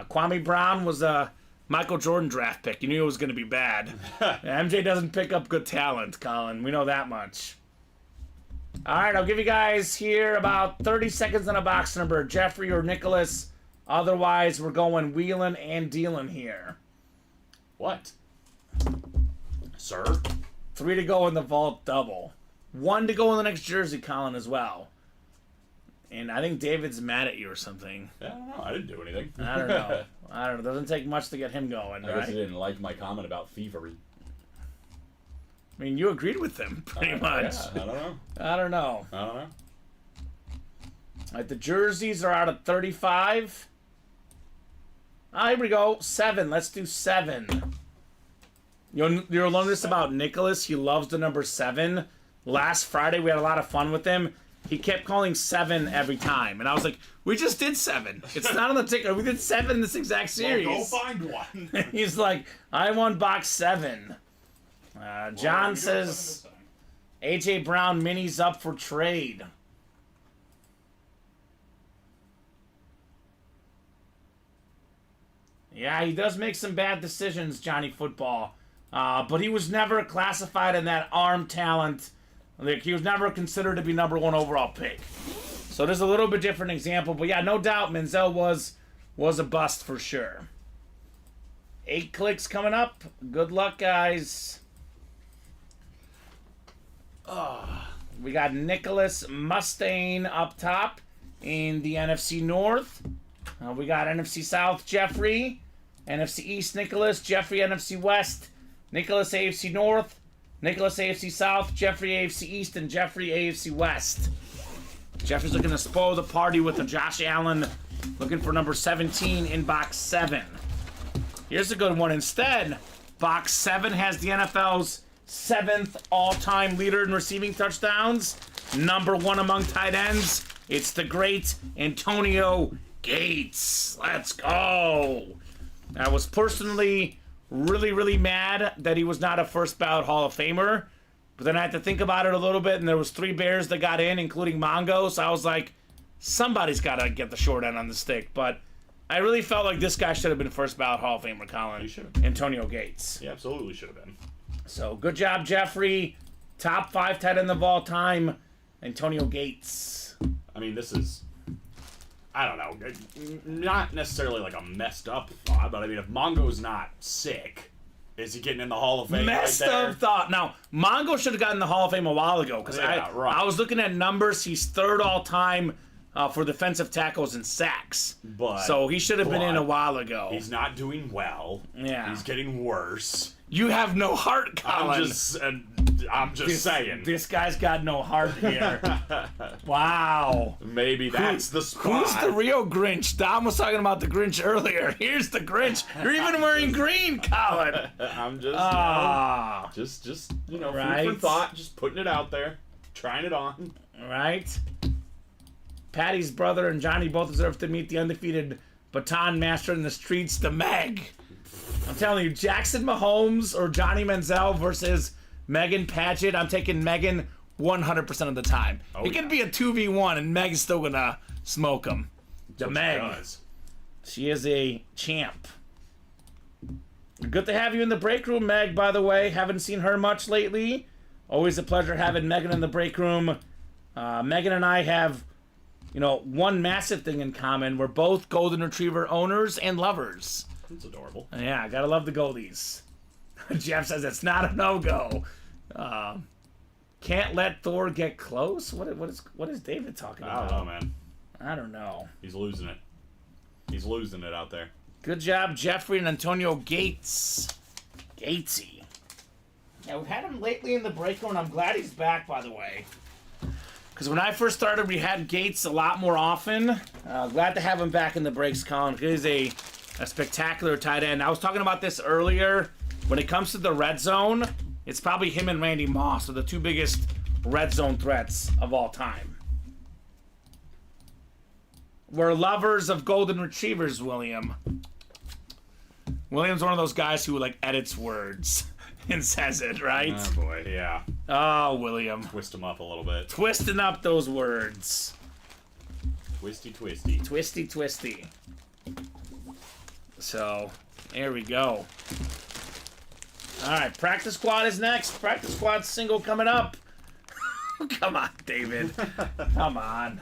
Kwame Brown was a Michael Jordan draft pick. You knew it was going to be bad. MJ doesn't pick up good talent, Colin. We know that much. All right, I'll give you guys here about 30 seconds on a box number, Jeffrey or Nicholas. Otherwise, we're going wheeling and dealing here. What? Sir? 3 to go in the vault double. 1 to go in the next jersey, Colin, as well. And I think David's mad at you or something. Yeah, I don't know. I didn't do anything. I don't know. I don't know. Doesn't take much to get him going, I guess right? he didn't like my comment about thievery. I mean, you agreed with him, pretty much. Yeah, I don't know. I don't know. I don't know. All right, the jerseys are out of 35. Here we go. 7. Let's do 7. You'll learn this about Nicholas. He loves the number 7. Last Friday, we had a lot of fun with him. He kept calling 7 every time. And I was like, we just did 7. It's not on the ticket. We did 7 in this exact series. Well, go find one. He's like, I want box 7. John says, A.J. Brown minis up for trade. Yeah, he does make some bad decisions, Johnny Football. But he was never classified in that arm talent. Like, he was never considered to be number 1 overall pick. So there's a little bit different example. But yeah, no doubt Manziel was a bust for sure. 8 clicks coming up. Good luck, guys. We got Nicholas Mustaine up top in the NFC North. We got NFC South, Jeffrey. NFC East, Nicholas. Jeffrey, NFC West. Nicholas, AFC North. Nicholas, AFC South. Jeffrey, AFC East. And Jeffrey, AFC West. Jeffrey's looking to spoil the party with a Josh Allen looking for number 17 in box 7. Here's a good one instead. Box 7 has the NFL's 7th all-time leader in receiving touchdowns. Number 1 among tight ends. It's the great Antonio Gates. Let's go. I was personally really mad that he was not a first ballot Hall of Famer. But then I had to think about it a little bit, and there was 3 Bears that got in, including Mongo. So I was like, somebody's got to get the short end on the stick. But I really felt like this guy should have been first ballot Hall of Famer, Colin. He should have. Antonio Gates. He absolutely should have been. So, good job, Jeffrey. Top 5 tight end of all time, Antonio Gates. I mean, this is, I don't know, not necessarily like a messed up thought, but I mean, if Mongo's not sick, is he getting in the Hall of Fame Messed right there? up thought. Now, Mongo should have gotten in the Hall of Fame a while ago, because I was looking at numbers. He's 3rd all time for defensive tackles and sacks. So he should have been in a while ago. He's not doing well. Yeah. He's getting worse. You have no heart, Colin. I'm just saying. This guy's got no heart here. Wow. Maybe that's the spot. Who's the real Grinch? Dom was talking about the Grinch earlier. Here's the Grinch. You're even wearing green, Colin. I'm just, just food for thought. Just putting it out there, trying it on. Right. Patty's brother and Johnny both deserve to meet the undefeated baton master in the streets, the Meg. I'm telling you, Jackson Mahomes or Johnny Manziel versus Megan Padgett. I'm taking Megan 100% of the time. It can be a 2v1 and Meg's still gonna smoke him. The Meg. She is a champ. Good to have you in the break room, Meg, by the way. Haven't seen her much lately. Always a pleasure having Megan in the break room. Megan and I have, one massive thing in common. We're both Golden Retriever owners and lovers. That's adorable. Yeah, gotta love the Goldies. Jeff says it's not a no-go. Can't let Thor get close? What is David talking about? I don't know, man. I don't know. He's losing it. He's losing it out there. Good job, Jeffrey and Antonio Gates. Gatesy. Yeah, we've had him lately in the break room, and I'm glad he's back, by the way. Because when I first started, we had Gates a lot more often. Glad to have him back in the breaks, Colin. He is a spectacular tight end. I was talking about this earlier. When it comes to the red zone, it's probably him and Randy Moss are the 2 biggest red zone threats of all time. We're lovers of golden retrievers, William. William's one of those guys who, like, edits words and says it, right? Oh, boy, yeah. Oh, William. Twist them up a little bit. Twisting up those words. Twisty, twisty. Twisty, twisty. So, there we go. Alright, practice squad is next. Practice squad single coming up. Come on, David. Come on.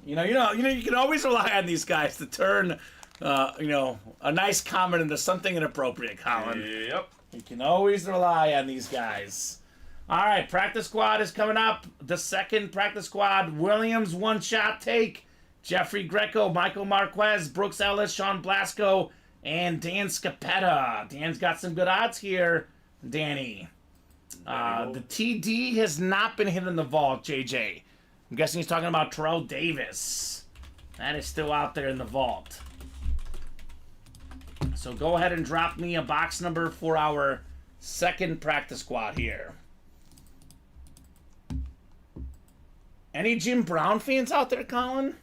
You can always rely on these guys to turn, a nice comment into something inappropriate, Colin. Yep. You can always rely on these guys. All right, practice squad is coming up. The second practice squad, Williams one-shot take. Jeffrey Greco, Michael Marquez, Brooks Ellis, Sean Blasco, and Dan Scapetta. Dan's got some good odds here, Danny. The TD has not been hit in the vault, JJ. I'm guessing he's talking about Terrell Davis. That is still out there in the vault. So go ahead and drop me a box number for our second practice squad here. Any Jim Brown fans out there, Colin?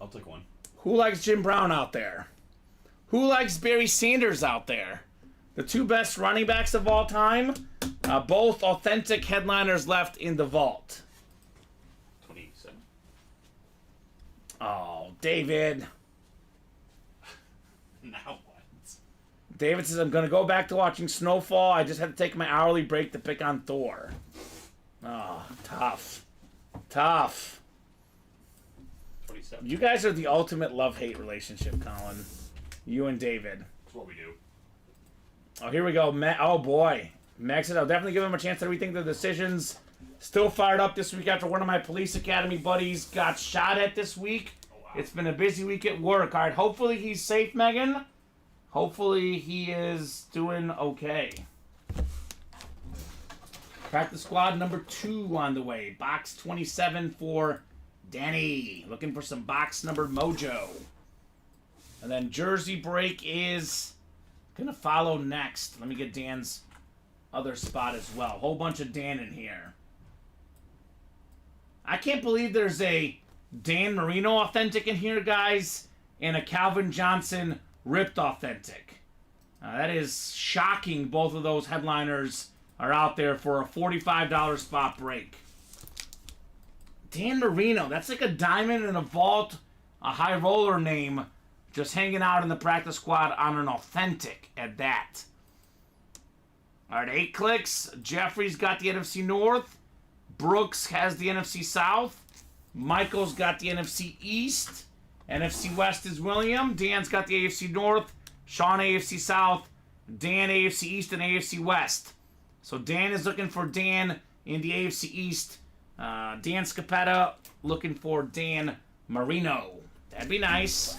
I'll take one. Who likes Jim Brown out there? Who likes Barry Sanders out there? The two best running backs of all time. Both authentic headliners left in the vault. 27. Oh, David. Now what? David says, I'm going to go back to watching Snowfall. I just had to take my hourly break to pick on Thor. Oh, tough. Tough. 27. You guys are the ultimate love-hate relationship, Colin. You and David. That's what we do. Oh, here we go. Oh, boy. Meg said, I'll definitely give him a chance to rethink the decisions. Still fired up this week after one of my police academy buddies got shot at this week. Oh, wow. It's been a busy week at work. All right, hopefully he's safe, Megan. Hopefully he is doing okay. Practice squad number 2 on the way. Box 27 for Danny. Looking for some box number mojo. And then jersey break is going to follow next. Let me get Dan's other spot as well. Whole bunch of Dan in here. I can't believe there's a Dan Marino authentic in here, guys, and a Calvin Johnson ripped authentic. That is shocking. Both of those headliners are out there for a $45 spot break. Dan Marino, that's like a diamond in a vault, a high roller name, just hanging out in the practice squad on an authentic at that. All right, 8 clicks. Jeffrey's got the NFC North. Brooks has the NFC South. Michael's got the NFC East. NFC West is William. Dan's got the AFC North. Sean AFC South. Dan AFC East and AFC West. So Dan is looking for Dan in the AFC East. Dan Scapetta looking for Dan Marino. That'd be nice.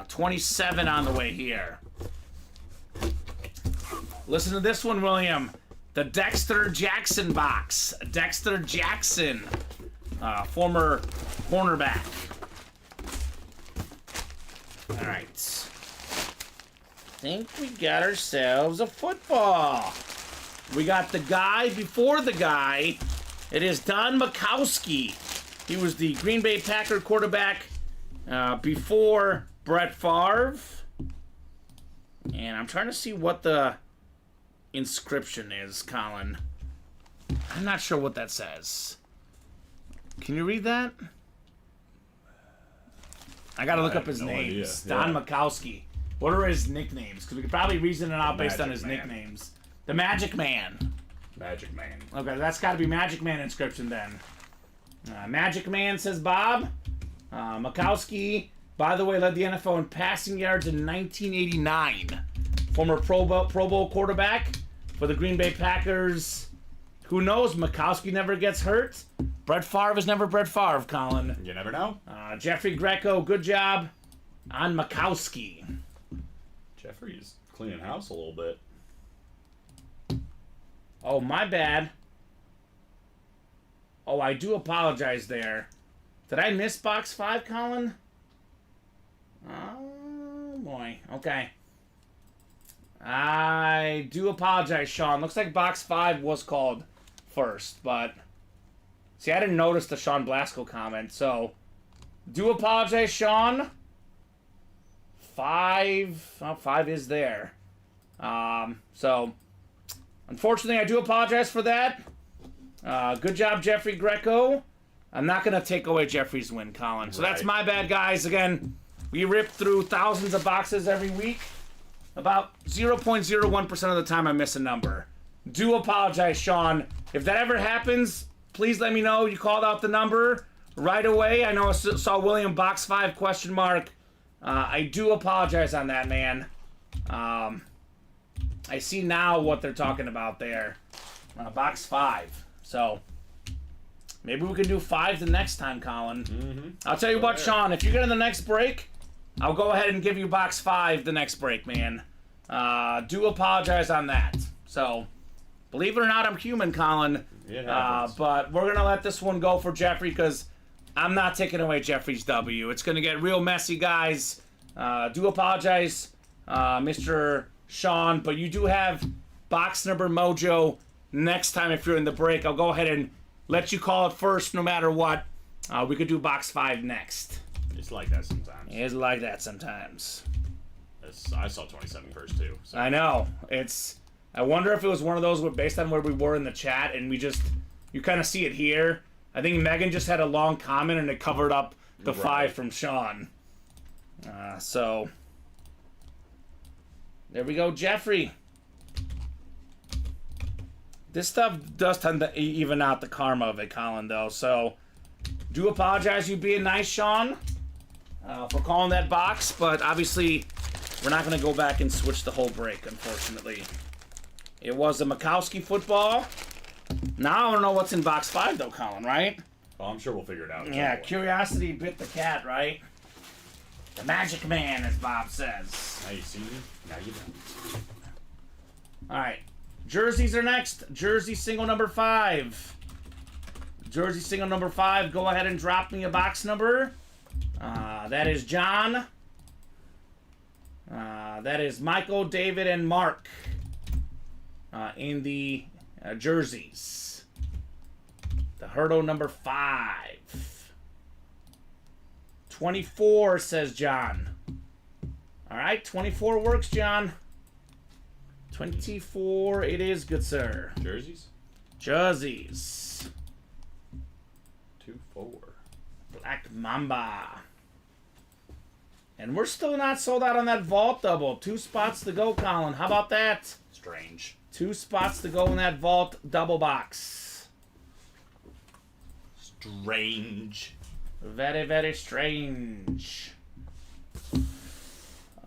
27 on the way here. Listen to this one, William. The Dexter Jackson box. Dexter Jackson, former cornerback. All right. Think we got ourselves a football. We got the guy before the guy. It is Don Majkowski. He was the Green Bay Packer quarterback before Brett Favre. And I'm trying to see what the inscription is, Colin. I'm not sure what that says. Can you read that? I gotta look up his names. Don Majkowski. What are his nicknames? Because we could probably reason it out based on his nicknames. The Magic Man. Magic Man. Okay, that's got to be Magic Man inscription then. Magic Man, says Bob. Majkowski, by the way, led the NFL in passing yards in 1989. Former Pro Bowl quarterback for the Green Bay Packers. Who knows? Majkowski never gets hurt. Brett Favre is never Brett Favre, Colin. You never know. Jeffrey Greco, good job on Majkowski. Jeffrey's cleaning house a little bit. Oh, my bad. Oh, I do apologize there. Did I miss box 5, Colin? Oh, boy. Okay. I do apologize, Sean. Looks like box 5 was called first, but... See, I didn't notice the Sean Blasco comment, so... Do apologize, Sean. 5. Oh, 5 is there. So, unfortunately, I do apologize for that. Good job, Jeffrey Greco. I'm not going to take away Jeffrey's win, Colin. So that's my bad, guys. Again, we rip through thousands of boxes every week. About 0.01% of the time I miss a number. Do apologize, Sean. If that ever happens, please let me know. You called out the number right away. I know I saw William box 5 question mark. I do apologize on that, man. I see now what they're talking about there. Box 5. So, maybe we can do 5 the next time, Colin. I'll tell you what, Sean, if you get in the next break, I'll go ahead and give you box 5 the next break, man. Do apologize on that. So, believe it or not, I'm human, Colin. But we're going to let this one go for Jeffrey because I'm not taking away Jeffrey's W. It's going to get real messy, guys. Do apologize, Mr. Sean, but you do have box number mojo next time if you're in the break. I'll go ahead and let you call it first no matter what. We could do box 5 next. It's like that sometimes. It's like that sometimes. I saw 27 first, too. So. I know. I wonder if it was one of those where, based on where we were in the chat, and you kind of see it here. I think Megan just had a long comment, and it covered up the 5 from Sean. So, there we go, Jeffrey. This stuff does tend to even out the karma of it, Colin, though. So, do apologize you being nice, Sean, for calling that box. But obviously, we're not going to go back and switch the whole break, unfortunately. It was a Mikowski football. Now I don't know what's in box 5, though, Colin, right? Well, I'm sure we'll figure it out. Yeah, curiosity bit the cat, right? The magic man, as Bob says. Now you see me, now you don't. All right. Jerseys are next. Jersey single number 5. Jersey single number 5. Go ahead and drop me a box number. That is John. That is Michael, David, and Mark in the jerseys. The Hurdle number 5. 24, says John. All right, 24 works, John. 24 it is, good sir. Jerseys? Jerseys. 2-4. Black Mamba. And we're still not sold out on that vault double. 2 spots to go, Colin. How about that? Strange. 2 spots to go in that vault double box. Strange. Very, very strange.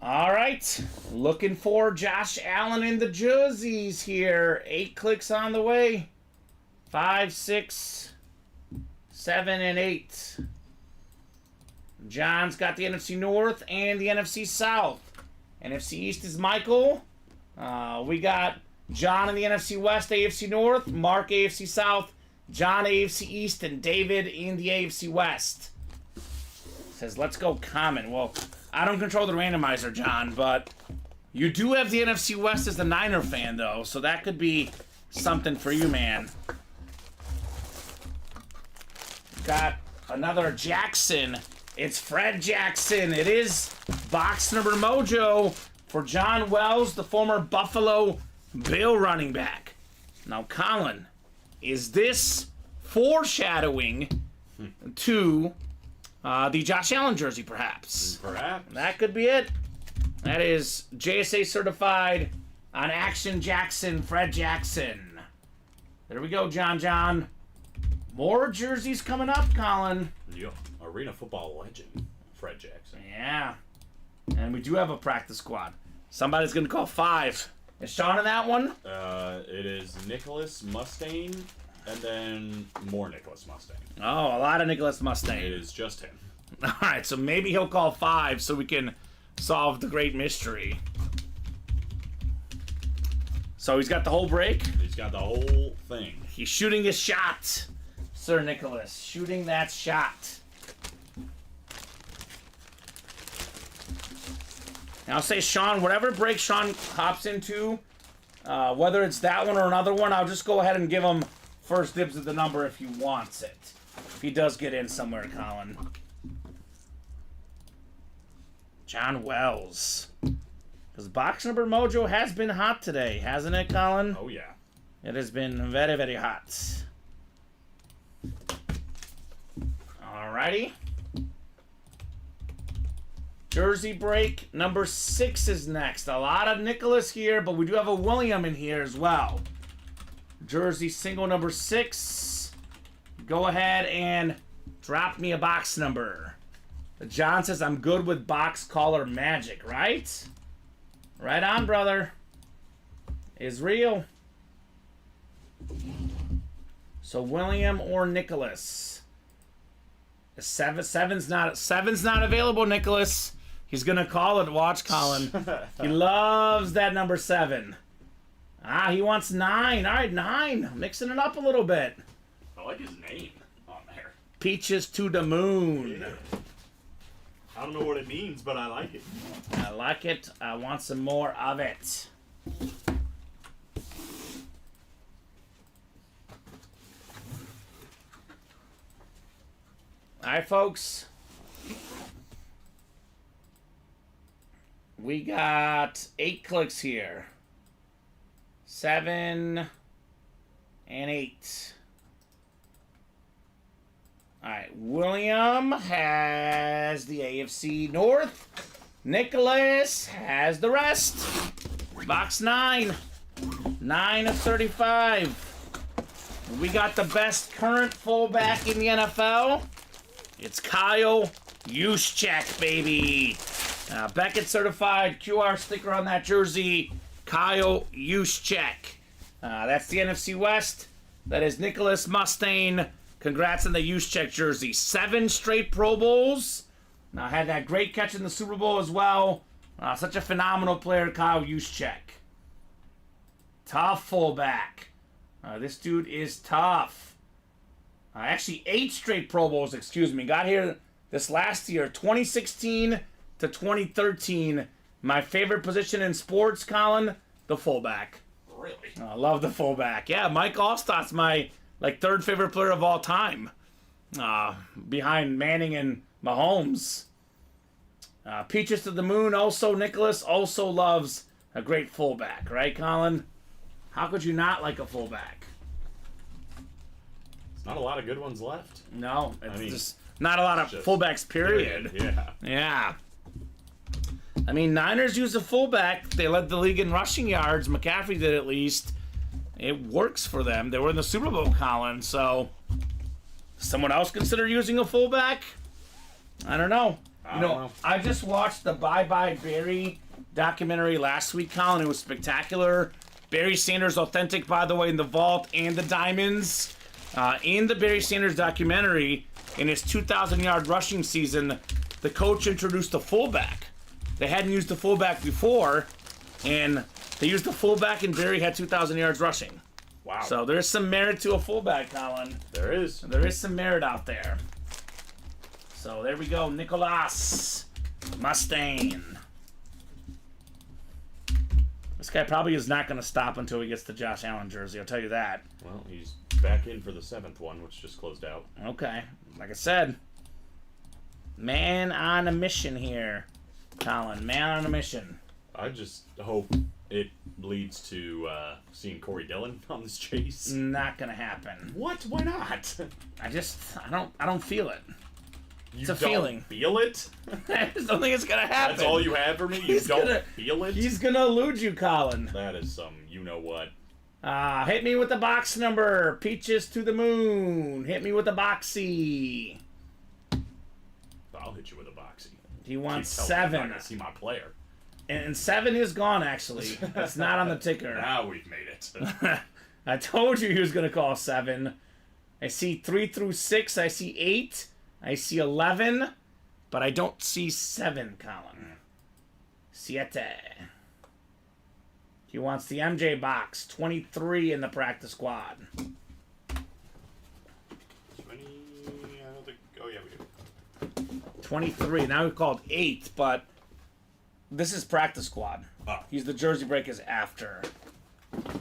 All right. Looking for Josh Allen in the jerseys here. 8 clicks on the way. 5, 6, 7, and 8. John's got the NFC North and the NFC South. NFC East is Michael. We got John in the NFC West, AFC North. Mark, AFC South. John, AFC East, and David in the AFC West. Says, let's go Kamen. Well, I don't control the randomizer, John, but you do have the NFC West as the Niner fan, though, so that could be something for you, man. Got another Jackson. It's Fred Jackson. It is box number mojo for John Wells, the former Buffalo Bill running back. Now, Colin, is this foreshadowing to the Josh Allen jersey, perhaps? Perhaps. That could be it. That is JSA certified on Action Jackson, Fred Jackson. There we go, John. More jerseys coming up, Colin. Yep. Arena football legend, Fred Jackson. Yeah. And we do have a practice squad. Somebody's going to call 5. Is Sean in that one? It is Nicholas Mustaine, and then more Nicholas Mustaine. Oh, a lot of Nicholas Mustaine. It is just him. All right, so maybe he'll call 5 so we can solve the great mystery. So he's got the whole break? He's got the whole thing. He's shooting his shot, Sir Nicholas. Shooting that shot. Now, I'll say, Sean, whatever break Sean hops into, whether it's that one or another one, I'll just go ahead and give him first dibs at the number if he wants it. If he does get in somewhere, Colin. John Wells. Because box number mojo has been hot today, hasn't it, Colin? Oh, yeah. It has been very, very hot. Alrighty. Jersey break number 6 is next. A lot of Nicholas here, but we do have a William in here as well. Jersey single number 6. Go ahead and drop me a box number. John says I'm good with box color magic, right? Right on, brother. Is real. So William or Nicholas. Seven's not available, Nicholas. He's gonna call it. Watch, Colin. He loves that number 7. Ah, he wants 9. All right, 9. Mixing it up a little bit. I like his name on there. Peaches to the moon. Yeah. I don't know what it means, but I like it. I like it. I want some more of it. All right, folks. We got 8 clicks here. 7 and 8. All right, William has the AFC North. Nicholas has the rest. Box 9. 9 of 35. We got the best current fullback in the NFL. It's Kyle Juszczyk, baby. Beckett certified QR sticker on that jersey. Kyle Juszczyk. That's the NFC West. That is Nicholas Mustaine. Congrats on the Juszczyk jersey. 7 straight Pro Bowls. Had that great catch in the Super Bowl as well. Such a phenomenal player, Kyle Juszczyk. Tough fullback. This dude is tough. Actually, 8 straight Pro Bowls, excuse me. Got here this last year, 2016 to 2013. My favorite position in sports, Colin, the fullback. Really? I love the fullback. Yeah, Mike Allstott's my 3rd favorite player of all time. Behind Manning and Mahomes. Peaches to the moon, also Nicholas, also loves a great fullback. Right, Colin? How could you not like a fullback? There's not a lot of good ones left. No, it's just not a lot of fullbacks, period. Yeah. Yeah. I mean, Niners use a fullback. They led the league in rushing yards. McCaffrey did at least. It works for them. They were in the Super Bowl, Colin. So, someone else consider using a fullback? I don't know. I don't know. I just watched the Bye Bye Barry documentary last week, Colin. It was spectacular. Barry Sanders authentic, by the way, in the vault and the diamonds. In the Barry Sanders documentary, in his 2,000-yard rushing season, the coach introduced a fullback. They hadn't used the fullback before, and they used the fullback, and Barry had 2,000 yards rushing. Wow. So there's some merit to a fullback, Colin. There is. There is some merit out there. So there we go, Nicholas Mustaine. This guy probably is not going to stop until he gets the Josh Allen jersey, I'll tell you that. Well, he's back in for the 7th one, which just closed out. Okay. Like I said, man on a mission here, Colin. Man on a mission. I just hope it leads to seeing Corey Dillon on this chase. Not going to happen. What? Why not? I don't feel it. You a feeling. Feel it? I just don't think it's going to happen. That's all you have for me? You don't feel it? He's going to elude you, Colin. That is some you-know-what. Hit me with the box number. Peaches to the moon. Hit me with the boxy. I'll hit you with a boxy. He wants Keep telling me 7. I'm not gonna see my player. And 7 is gone, actually. It's not on the ticker. Now we've made it. I told you he was going to call 7. I see 3 through 6. I see 8. I see 11. But I don't see 7, Colin. Siete. He wants the MJ box. 23 in the practice squad. 20... I don't think... Oh, yeah, we do. 23. Now we called 8, but this is practice squad. Oh. He's the jersey breakers after. 23.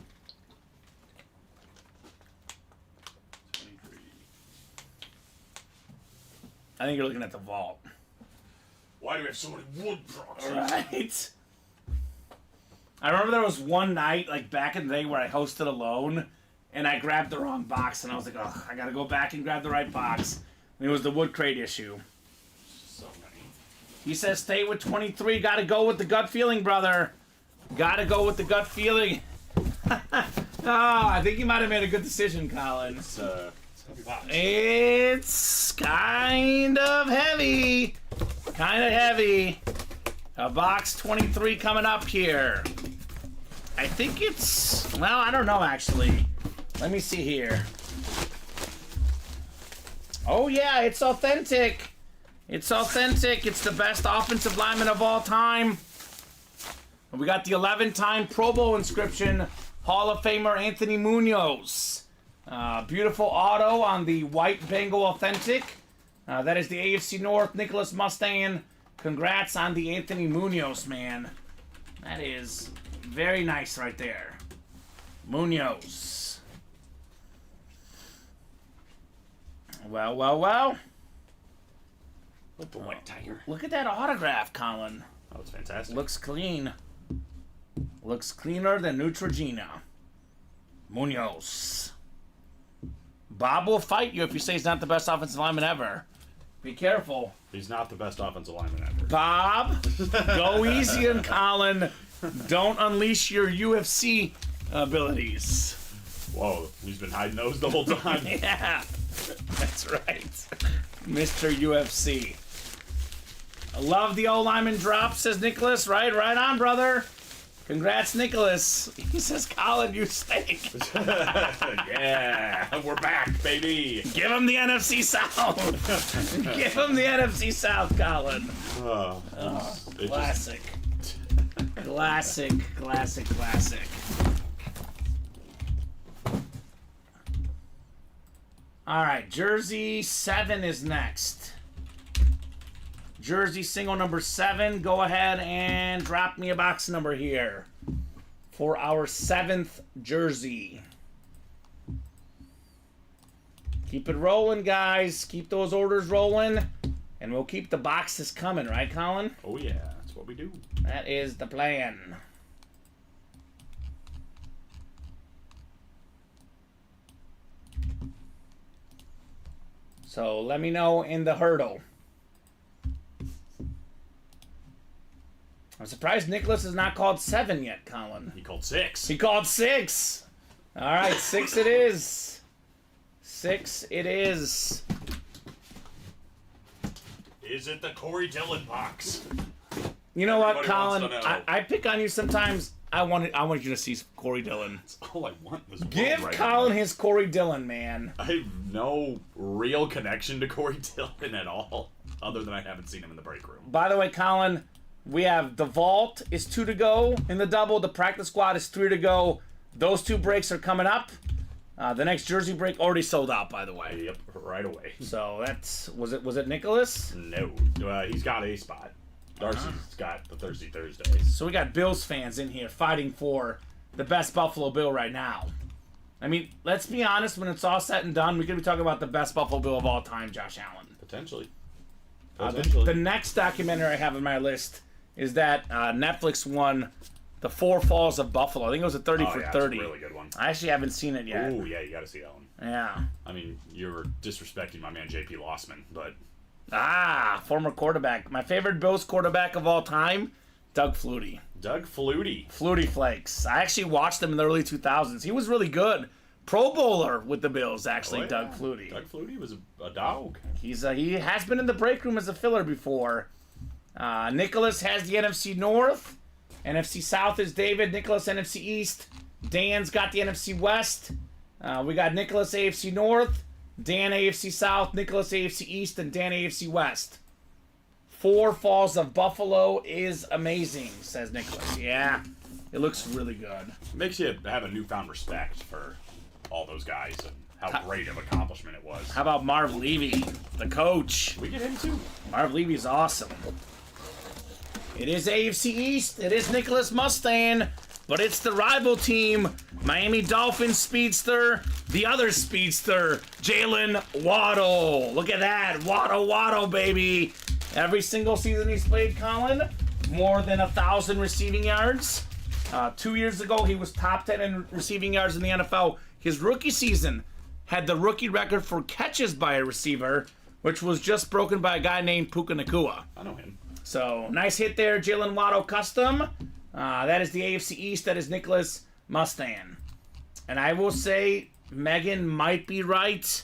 I think you're looking at the vault. Why do we have so many wood proxies? Right. I remember there was one night, like back in the day, where I hosted alone, and I grabbed the wrong box, and I was like, oh, I gotta go back and grab the right box. And it was the wood crate issue. So many. He says, stay with 23. Gotta go with the gut feeling, brother. Gotta go with the gut feeling. I think you might have made a good decision, Colin. It's a heavy box. It's kind of heavy. Kind of heavy. A box 23 coming up here. I think it's... Well, I don't know, actually. Let me see here. Oh, yeah, it's authentic. It's authentic. It's the best offensive lineman of all time. We got the 11-time Pro Bowl inscription, Hall of Famer Anthony Munoz. Beautiful auto on the white Bengal authentic. That is the AFC North Nicholas Mustang. Congrats on the Anthony Munoz, man. That is very nice right there. Munoz. Well, well, well. With the white tiger. Look at that autograph, Colin. Oh, it's fantastic. Looks clean. Looks cleaner than Neutrogena. Munoz. Bob will fight you if you say he's not the best offensive lineman ever. Be careful. He's not the best offensive lineman ever. Bob, go easy on Colin. Don't unleash your UFC abilities. Whoa, he's been hiding those the whole time. Yeah, that's right. Mr. UFC. I love the old lineman drop, says Nicholas. Right on, brother. Congrats, Nicholas. He says, Colin, you stink. Yeah, we're back, baby. Give him the NFC South. Give him the NFC South, Colin. It Classic. Classic. All right, jersey 7 is next. Jersey single number 7. Go ahead and drop me a box number here for our 7th jersey. Keep it rolling, guys. Keep those orders rolling, and we'll keep the boxes coming, right, Colin? Oh yeah, that's what we do. That is the plan. So let me know in the hurdle. I'm surprised Nicholas is not called 7 yet, Colin. He called 6. He called 6. All right, 6 it is. 6 it is. Is it the Corey Dillon box? You know what, Everybody wants Colin? to know. I pick on you sometimes. I want you to see Corey Dillon. That's all I want in this world Give right Colin now. his Corey Dillon, man. I have no real connection to Corey Dillon at all, other than I haven't seen him in the break room. By the way, Colin, we have the vault is 2 to go in the double. The practice squad is 3 to go. Those 2 breaks are coming up. The next jersey break already sold out, by the way. Yep, right away. So that's was it Nicholas? No, he's got a spot. Darcy's got the Thursdays. So we got Bills fans in here fighting for the best Buffalo Bill right now. I mean, let's be honest. When it's all said and done, we could be talking about the best Buffalo Bill of all time, Josh Allen. Potentially. The next documentary I have on my list is that Netflix won the 4 Falls of Buffalo. I think it was a 30 for 30. That's a really good one. I actually haven't seen it yet. Oh yeah, you got to see that one. Yeah. I mean, you're disrespecting my man JP Lossman, but Former quarterback. My favorite Bills quarterback of all time, Doug Flutie. Doug Flutie. Flutie Flakes. I actually watched him in the early 2000s. He was really good. Pro Bowler with the Bills, actually, Oh, yeah. Doug Flutie. Doug Flutie was a dog. He has been in the break room as a filler before. Nicholas has the NFC North. NFC South is David. Nicholas, NFC East. Dan's got the NFC West. We got Nicholas, AFC North. Dan, AFC South. Nicholas, AFC East. And Dan, AFC West. 4 Falls of Buffalo is amazing, says Nicholas. Yeah, it looks really good. Makes you have a newfound respect for all those guys and how great of accomplishment it was. How about Marv Levy, the coach? We get him too. Marv Levy's awesome. It is AFC East. It is Nicholas Mustang, but it's the rival team, Miami Dolphins speedster, the other speedster, Jalen Waddle. Look at that, Waddle, baby. Every single season he's played, Colin, more than 1,000 receiving yards. 2 years ago, he was top 10 in receiving yards in the NFL. His rookie season had the rookie record for catches by a receiver, which was just broken by a guy named Puka Nacua. I know him. So, nice hit there, Jalen Waddle custom. That is the AFC East. That is Nicholas Mustang. And I will say, Megan might be right.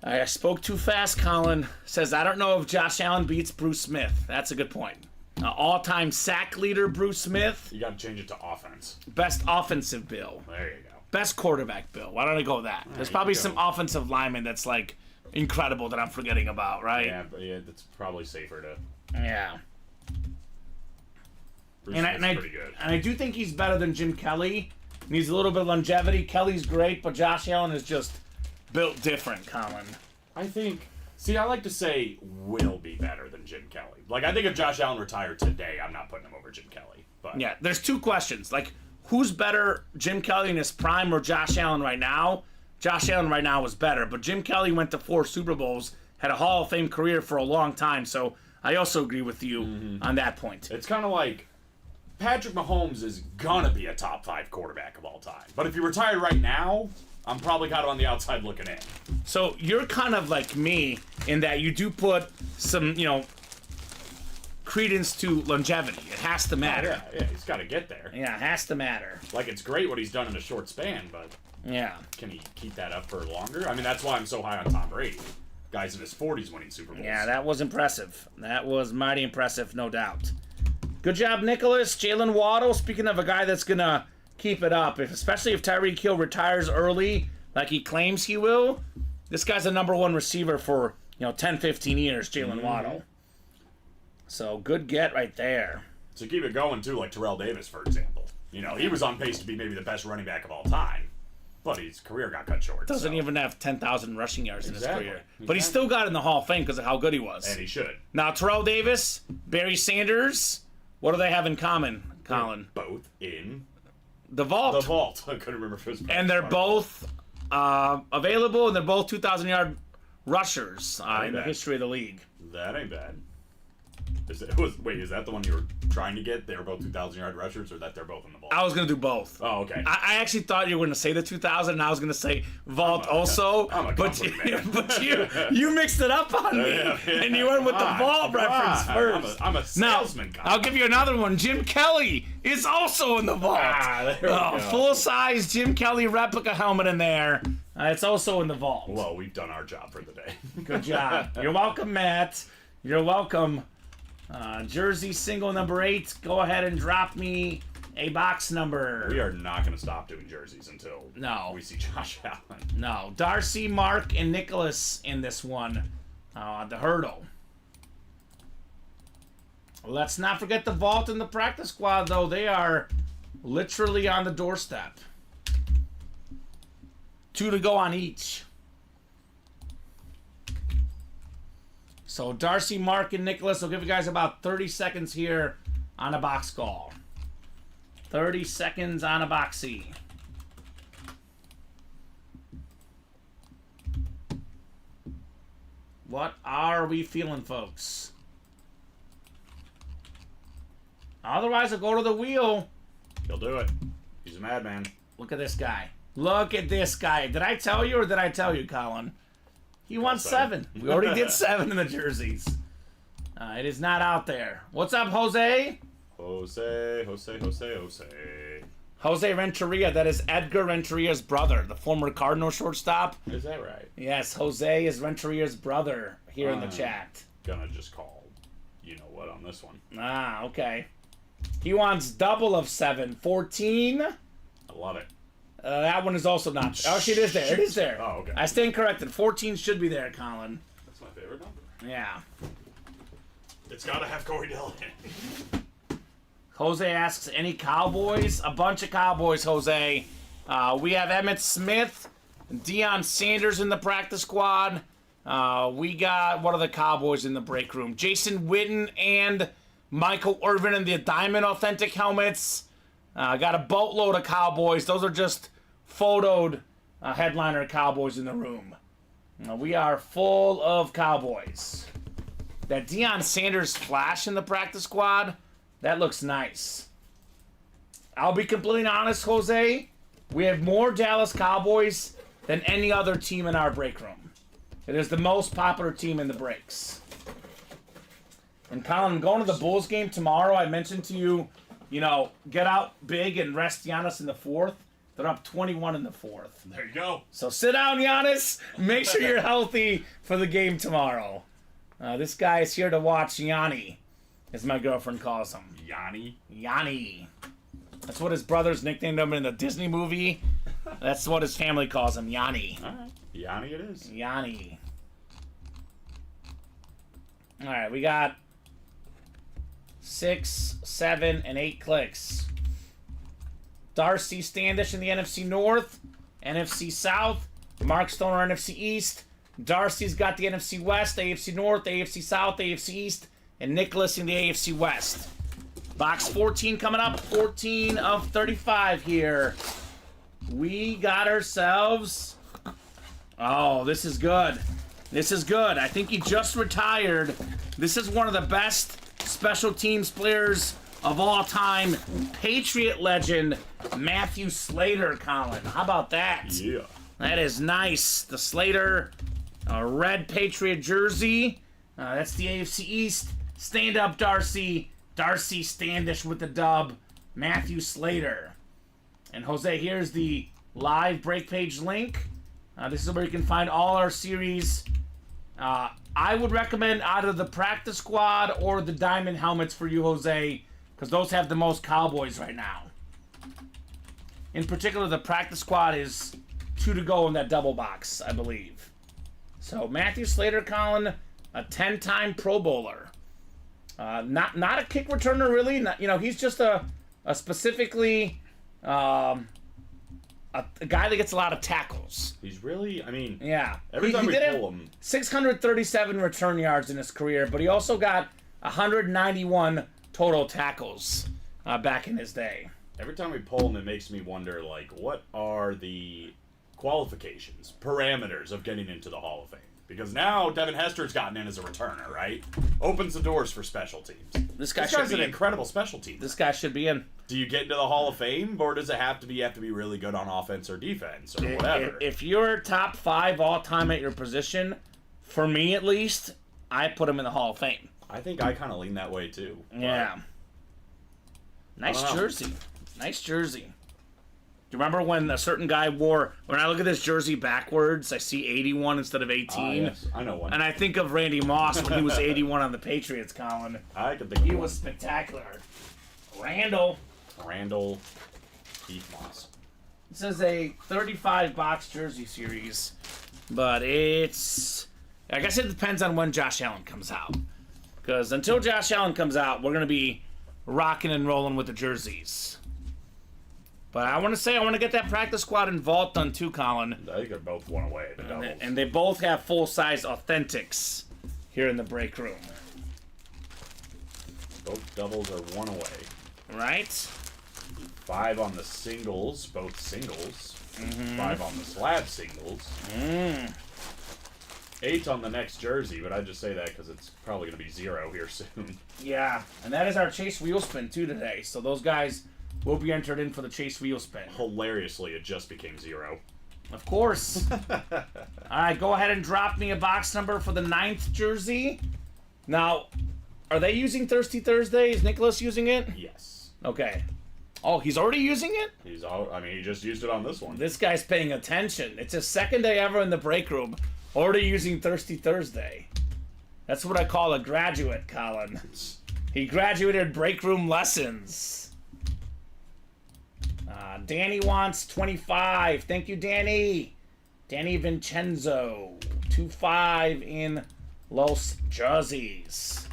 I spoke too fast, Colin. Says, I don't know if Josh Allen beats Bruce Smith. That's a good point. All-time sack leader, Bruce Smith. You got to change it to offense. Best offensive bill. There you go. Best quarterback bill. Why don't I go with that? There's probably some offensive lineman that's, like, incredible that I'm forgetting about, right? Yeah, but yeah, that's probably safer to... Yeah. Bruce And Smith's pretty good. I do think he's better than Jim Kelly. Needs a little bit of longevity. Kelly's great, but Josh Allen is just built different, Colin. I think... See, I like to say will be better than Jim Kelly. Like, I think if Josh Allen retired today, I'm not putting him over Jim Kelly. But Yeah, there's two questions. Like, who's better, Jim Kelly in his prime or Josh Allen right now? Josh Allen right now was better, but Jim Kelly went to 4 Super Bowls, had a Hall of Fame career for a long time, so I also agree with you on that point. It's kind of like Patrick Mahomes is gonna be a top 5 quarterback of all time. But if you retire right now, I'm probably kind of on the outside looking in. So you're kind of like me in that you do put some, credence to longevity. It has to matter. Yeah, he's got to get there. Yeah, it has to matter. Like, it's great what he's done in a short span, but Yeah. can he keep that up for longer? I mean, that's why I'm so high on Tom Brady. Guys in his 40s winning Super Bowls. Yeah, that was impressive. That was mighty impressive, no doubt. Good job, Nicholas. Jalen Waddle, speaking of a guy that's going to keep it up, especially if Tyreek Hill retires early, like he claims he will, this guy's a number 1 receiver for, 10, 15 years, Jalen Waddle. So, good get right there. To keep it going, too, like Terrell Davis, for example. He was on pace to be maybe the best running back of all time, but his career got cut short. Doesn't even have 10,000 rushing yards in his Exactly. career. But he still got in the Hall of Fame because of how good he was. And he should. Now, Terrell Davis, Barry Sanders, what do they have in common, Colin? Both in The vault. the vault. I couldn't remember if it was And they're both available, and they're both 2,000-yard rushers in the bad. history of the league. That ain't bad. Is that the one you were trying to get? They were both 2,000-yard rushers, or that they're both in the vault? I was going to do both. Oh, okay. I actually thought you were going to say the 2,000, and I was going to say vault also. I'm a but comfort man. but you mixed it up on me, and you went with the vault reference first. I'm a salesman. Now, I'll give you another one. Jim Kelly is also in the vault. There we go. Full-size Jim Kelly replica helmet in there. It's also in the vault. Well, we've done our job for the day. Good job. You're welcome, Matt. You're welcome. Jersey single number 8. Go ahead and drop me a box number. We are not going to stop doing jerseys until we see Josh Allen. No. Darcy, Mark, and Nicholas in this one. The hurdle. Let's not forget the vault and the practice squad, though. They are literally on the doorstep. 2 to go on each. So Darcy, Mark, and Nicholas will give you guys about 30 seconds here on a box call. 30 seconds on a boxy. What are we feeling, folks? Otherwise, I'll go to the wheel. He'll do it. He's a madman. Look at this guy. Look at this guy. Did I tell you or did I tell you, Colin? He won 7. We already did 7 in the jerseys. It is not out there. What's up, Jose? Jose. Jose Renteria. That is Edgar Renteria's brother, the former Cardinal shortstop. Is that right? Yes, Jose is Renteria's brother here in the chat. Gonna just call you know what on this one. Ah, okay. He wants double of 7. 14. I love it. That one is also not. Oh, shit, it is there. It is there. Oh, okay. I stand corrected. 14 should be there, Colin. That's my favorite number. Yeah. It's gotta have Corey Dillon. Jose asks, any Cowboys? A bunch of Cowboys, Jose. We have Emmitt Smith, Deion Sanders in the practice squad. We got, what are the Cowboys in the break room? Jason Witten and Michael Irvin in the Diamond Authentic helmets. Got a boatload of Cowboys. Those are just photoed headliner Cowboys in the room. We are full of Cowboys. that Deion Sanders flash in the practice squad, that looks nice. I'll be completely honest, Jose. We have more Dallas Cowboys than any other team in our break room. It is the most popular team in the breaks. And Colin, I'm going to the Bulls game tomorrow. I mentioned to you, get out big and rest Giannis in the fourth. They're up 21 in the fourth. There you go. So sit down, Giannis. Make sure you're healthy for the game tomorrow. This guy is here to watch Yanni, as my girlfriend calls him. Yanni. Yanni. That's what his brothers nicknamed him in the Disney movie. That's what his family calls him, Yanni. All right. Yanni it is. Yanni. All right, we got 6, 7, and 8 clicks. Darcy Standish in the NFC North, NFC South, Mark Stoner NFC East. Darcy's got the NFC West, AFC North, AFC South, AFC East, and Nicholas in the AFC West. Box 14 coming up, 14 of 35 here. We got ourselves... Oh, this is good. This is good. I think he just retired. This is one of the best special teams players of all time. Patriot legend, Matthew Slater, Colin. How about that? Yeah. That is nice. The Slater red Patriot jersey. That's the AFC East. Stand up, Darcy. Darcy Standish with the dub. Matthew Slater. And Jose, here's the live break page link. This is where you can find all our series. I would recommend either the practice squad or the diamond helmets for you, Jose, because those have the most Cowboys right now. In particular, the practice squad is 2 to go in that double box, I believe. So Matthew Slater, Colin, a 10-time Pro Bowler. Not a kick returner, really. Not, he's just a specifically a guy that gets a lot of tackles. He's really, yeah. Every time we pull him, 637 return yards in his career, but he also got 191 total tackles back in his day. every time we pull him, it makes me wonder, what are the qualifications, parameters of getting into the Hall of Fame? Because now Devin Hester's gotten in as a returner, right? Opens the doors for special teams. This guy's an incredible special team. This guy should be in. Do you get into the Hall of Fame, or does it have to be really good on offense or defense or whatever? If you're top 5 all time at your position, for me at least, I put him in the Hall of Fame. I think I kind of lean that way too. Yeah. Nice jersey. Nice jersey. Do you remember when a certain guy wore, when I look at this jersey backwards, I see 81 instead of 18? Yes, I know one. And I think of Randy Moss when he was 81 on the Patriots, Colin. I could think He of was spectacular. Randall. Keith Moss. This is a 35-box jersey series, but it's... I guess it depends on when Josh Allen comes out. Because until Josh Allen comes out, we're going to be rocking and rolling with the jerseys. But I want to get that practice squad and vault done too, Colin. I think they're both one away, the doubles. And they both have full-size authentics here in the break room. Both doubles are one away. Right? 5 on the singles, both singles. 5 on the slab singles. 8 on the next jersey, but I just say that because it's probably going to be 0 here soon. Yeah, and that is our Chase Wheel Spin too today. So those guys will be entered in for the Chase Wheel Spin. Hilariously, it just became 0. Of course. All right, go ahead and drop me a box number for the 9th jersey. Now, are they using Thirsty Thursday? Is Nicholas using it? Yes. Okay. Oh, he's already using it? He just used it on this one. This guy's paying attention. It's his second day ever in the break room. Already using Thirsty Thursday. That's what I call a graduate, Colin. He graduated break room lessons. Danny wants 25. Thank you, Danny. Danny Vincenzo. 25 in Los Jerseys.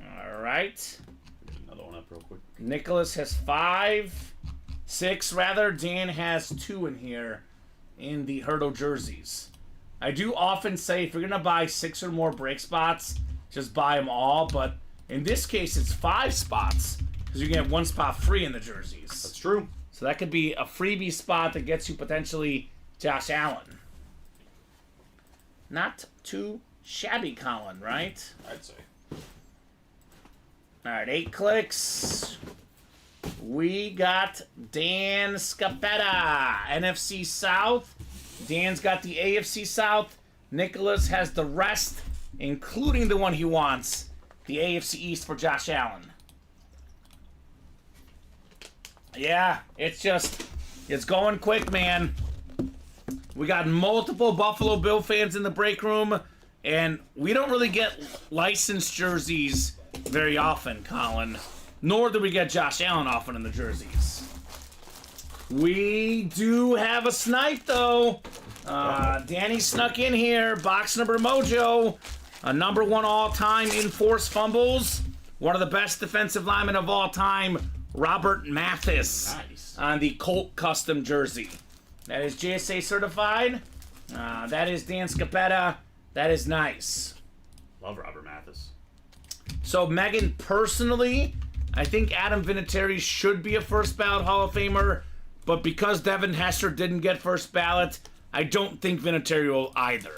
All right. Another one up real quick. Nicholas has 6 rather. Dan has 2 in here in the Hurdle jerseys. I do often say if you're going to buy 6 or more break spots, just buy them all. But in this case, it's 5 spots because you can get 1 spot free in the jerseys. That's true. So that could be a freebie spot that gets you potentially Josh Allen. Not too shabby, Colin, right? I'd say. All right, 8 clicks. We got Dan Scapetta, NFC South. Dan's got the AFC South. Nicholas has the rest, including the one he wants, the AFC East for Josh Allen. Yeah, it's going quick, man. We got multiple Buffalo Bill fans in the break room, and we don't really get licensed jerseys very often, Colin. Nor do we get Josh Allen often in the jerseys. We do have a snipe, though. Danny snuck in here. Box number mojo. A number 1 all-time in forced fumbles. One of the best defensive linemen of all time, Robert Mathis. Nice. On the Colt custom jersey. That is JSA certified. That is Dan Scapetta. That is nice. Love Robert Mathis. So, Megan, personally, I think Adam Vinatieri should be a first ballot Hall of Famer, but because Devin Hester didn't get first ballot, I don't think Vinatieri will either.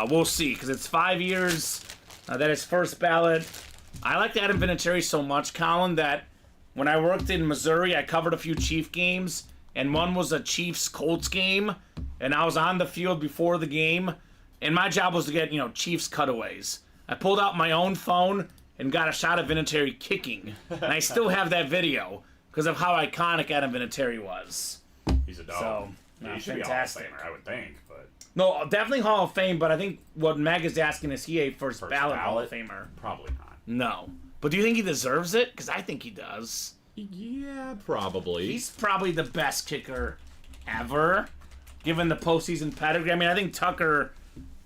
We'll see, because it's 5 years. That is first ballot. I liked Adam Vinatieri so much, Colin, that when I worked in Missouri, I covered a few Chief games, and one was a Chiefs-Colts game, and I was on the field before the game, and my job was to get, Chiefs cutaways. I pulled out my own phone and got a shot of Vinatieri kicking, and I still have that video because of how iconic Adam Vinatieri was. He's a dog. So, he should fantastic. be a Hall of Famer, I would think, but No, definitely Hall of Fame, but I think what Meg is asking is he a first ballot Hall of Famer? Probably not. No. But do you think he deserves it? Because I think he does. Yeah, probably. He's probably the best kicker ever, given the postseason pedigree. I mean, I think Tucker,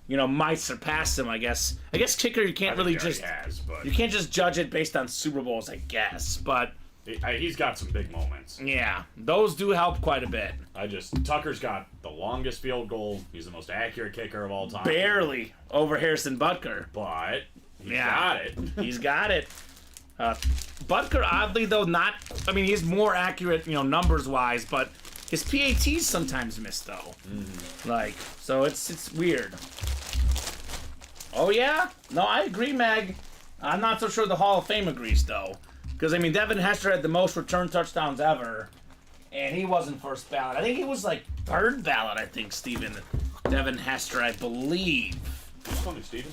might surpass him, I guess. I guess kicker, you can't really just... but You can't just judge it based on Super Bowls, I guess. But, he's got some big moments. yeah, those do help quite a bit. Tucker's got the longest field goal. He's the most accurate kicker of all time. Barely over Harrison Butker. But he's Yeah. got it. He's got it. Butker, oddly, though, he's more accurate, numbers-wise, but his PATs sometimes miss, though. So it's weird. Oh, yeah? No, I agree, Meg. I'm not so sure the Hall of Fame agrees, though. Because, Devin Hester had the most return touchdowns ever, and he wasn't first ballot. I think he was, third ballot, Steven. Devin Hester, I believe. Did you call me Steven?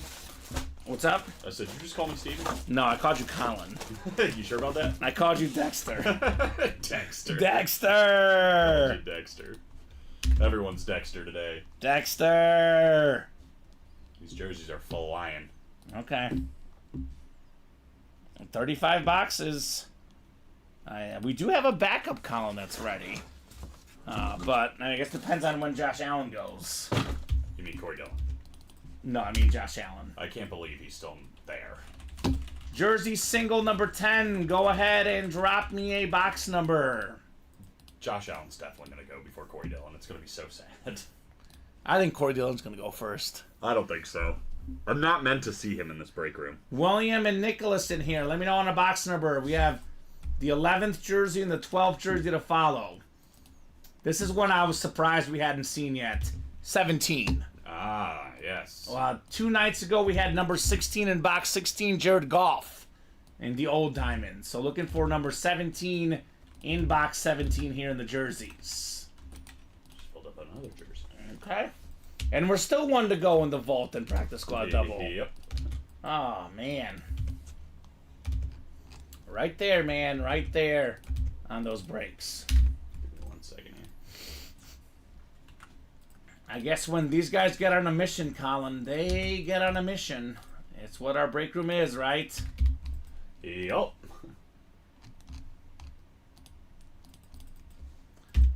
What's up? I said, you just call me Steven? No, I called you Colin. You sure about that? I called you Dexter. Dexter. Dexter! Dexter. Everyone's Dexter today. Dexter! These jerseys are flying. Okay. 35 boxes. We do have a backup column that's ready. But I guess it depends on when Josh Allen goes. You mean Corey Dillon? No, I mean Josh Allen. I can't believe he's still there. Jersey single number 10. Go ahead and drop me a box number. Josh Allen's definitely going to go before Corey Dillon. It's going to be so sad. I think Corey Dillon's going to go first. I don't think so. I'm not meant to see him in this break room. William and Nicholas in here. Let me know on a box number. We have the 11th jersey and the 12th jersey to follow. This is one I was surprised we hadn't seen yet. 17. Ah, yes. 2 nights ago, we had number 16 in box 16, Jared Goff, in the old diamond. So looking for number 17 in box 17 here in the jerseys. Just pulled up another jersey. Okay. And we're still 1 to go in the vault and practice squad double. Yep. Oh, man. Right there, man. Right there on those breaks. Give me 1 second here. I guess when these guys get on a mission, Colin, they get on a mission. It's what our break room is, right? Yep.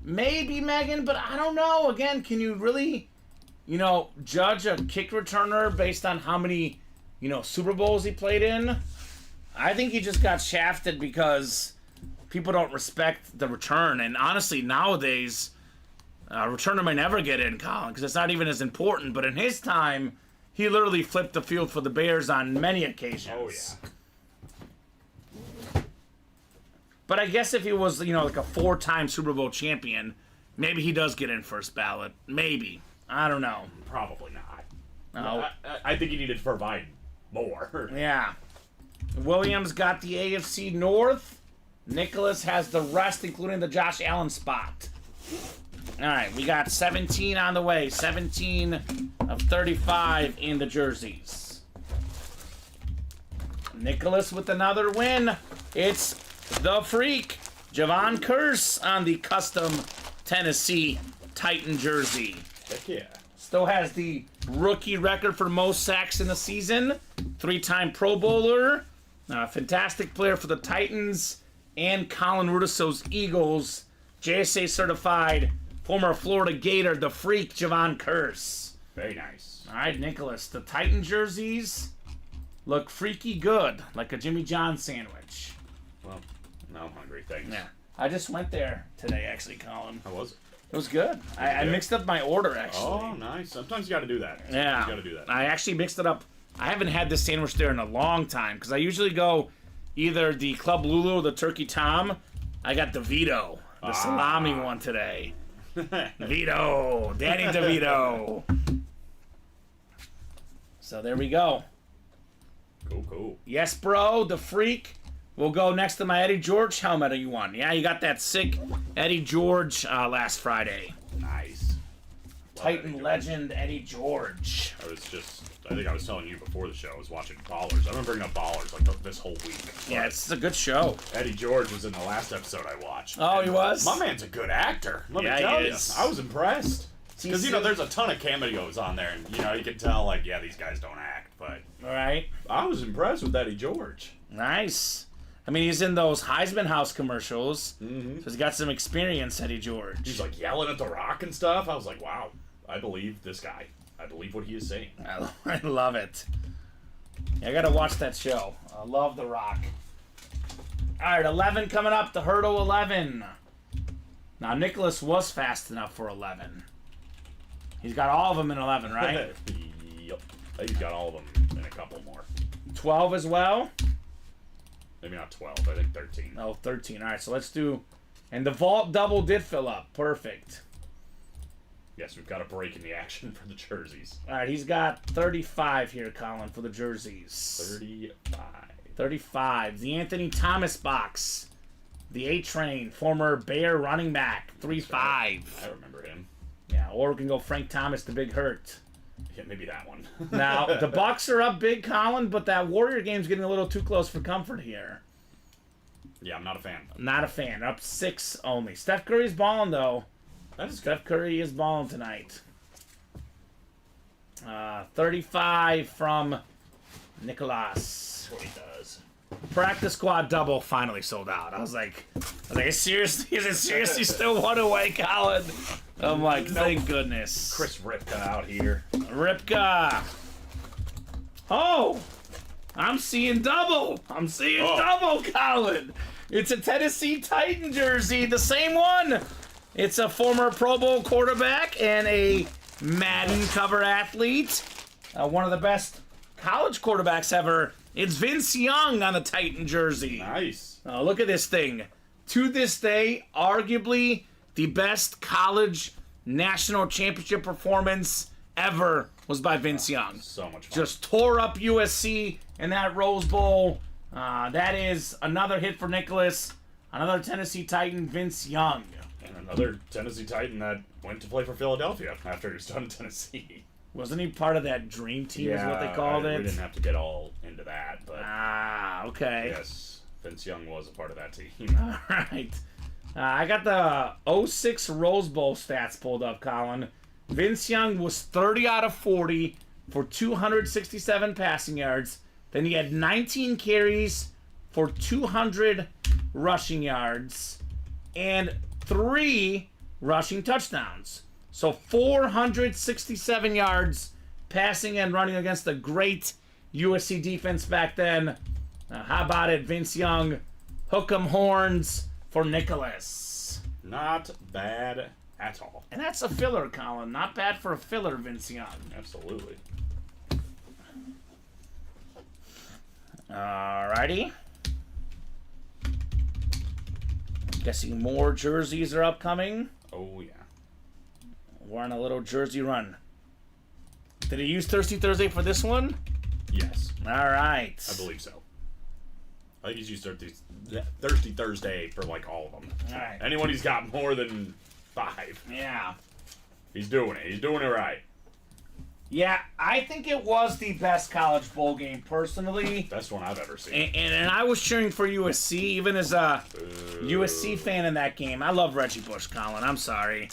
Maybe, Megan, but I don't know. Again, can you really, judge a kick returner based on how many, Super Bowls he played in? I think he just got shafted because people don't respect the return. And honestly, nowadays, returner may never get in, Colin, because it's not even as important. But in his time, he literally flipped the field for the Bears on many occasions. Oh, yeah. But I guess if he was, like a 4-time Super Bowl champion, maybe he does get in first ballot. Maybe. I don't know. Probably not. Oh. I think he needed to provide more. Yeah. Williams got the AFC North. Nicholas has the rest, including the Josh Allen spot. All right, we got 17 on the way. 17 of 35 in the jerseys. Nicholas with another win. It's the Freak, Javon Curse, on the custom Tennessee Titan jersey. Heck yeah. Still has the rookie record for most sacks in the season. 3-time Pro Bowler. Fantastic player for the Titans and Colin Rudiso's Eagles. JSA certified former Florida Gator, the Freak, Javon Curse. Very nice. All right, Nicholas. The Titan jerseys look freaky good, like a Jimmy John sandwich. Well, now I'm hungry. Thanks. Yeah. I just went there today, actually, Colin. How was it? It was good. I mixed up my order, actually. Oh, nice. Sometimes you got to do that. Yeah. You got to do that. I actually mixed it up. I haven't had this sandwich there in a long time because I usually go either the Club Lulu or the Turkey Tom. I got the Vito, the salami one today. Vito, Danny DeVito. So there we go. Cool. Yes, bro, the Freak will go next to my Eddie George helmet you won. Yeah, you got that sick Eddie George last Friday. Nice. Titan legend Eddie George. I think I was telling you before the show, I was watching Ballers. I've been bringing up Ballers like this whole week. Yeah, it's a good show. Eddie George was in the last episode I watched. Oh, he was? My man's a good actor. Let me Yeah, tell he you. is. I was impressed. Because, He's- there's a ton of cameos on there, and, you can tell, like, yeah, these guys don't act, but All right. I was impressed with Eddie George. Nice. I mean, he's in those Heisman House commercials, Mm-hmm. so he's got some experience, Eddie George. He's, like, yelling at The Rock and stuff. I was like, wow, I believe this guy. I believe what he is saying. I love it. Yeah, I gotta watch that show. I love The Rock. All right, 11 coming up, the Hurdle 11. Now, Nicholas was fast enough for 11. He's got all of them in 11, right? Yep. I think he's got all of them and a couple more. 12 as well? Maybe not 12, I think 13. Oh, 13. All right, so let's do... And the vault double did fill up. Perfect. Yes, we've got a break in the action for the jerseys. All right, he's got 35 here, Colin, for the jerseys. 35. 35. The Anthony Thomas box. The A-Train, former Bear running back. 3-5. I remember him. Yeah, or we can go Frank Thomas, the Big Hurt. Yeah, maybe that one. Now, the Bucks are up big, Colin, but that Warrior game's getting a little too close for comfort here. Yeah, I'm not a fan. Not a fan. Up 6 only. Steph Curry's balling, though. That is good. Steph Curry is balling tonight. 35 from Nicolas. That's what he does. Practice squad double finally sold out. I was like, is it seriously still one away, Colin? I'm like, thank goodness. Chris Ripka out here. Ripka. Oh, I'm seeing double. Double, Colin. It's a Tennessee Titan jersey, the same one. It's a former Pro Bowl quarterback and a Madden cover athlete. One of the best college quarterbacks ever. It's Vince Young on the Titan jersey. Nice. Look at this thing. To this day, arguably the best college national championship performance ever was by Vince Young. So much fun. Just tore up USC in that Rose Bowl. That is another hit for Nicholas. Another Tennessee Titan, Vince Young. And another Tennessee Titan that went to play for Philadelphia after he was done in Tennessee. Wasn't he part of that dream team is what they called We it? didn't have to get all into that, but Okay. yes, Vince Young was a part of that team. All right. I got the 06 Rose Bowl stats pulled up, Colin. Vince Young was 30 out of 40 for 267 passing yards. Then he had 19 carries for 200 rushing yards and 3 rushing touchdowns. So 467 yards passing and running against the great USC defense back then. How about it, Vince Young? Hook 'em horns for Nicholas. Not bad at all. And that's a filler, Colin. Not bad for a filler, Vince Young. Absolutely. Alrighty. Guessing more jerseys are upcoming. Oh, yeah. We're on a little jersey run. Did he use Thirsty Thursday for this one? Yes, All right. I believe so. I think he's used Thirsty Thursday for like all of them. All right. Anyone he's got more than 5, Yeah. he's doing it. He's doing it right. Yeah, I think it was the best college bowl game, personally. Best one I've ever seen. And I was cheering for USC, even as a USC fan in that game. I love Reggie Bush, Colin. I'm sorry.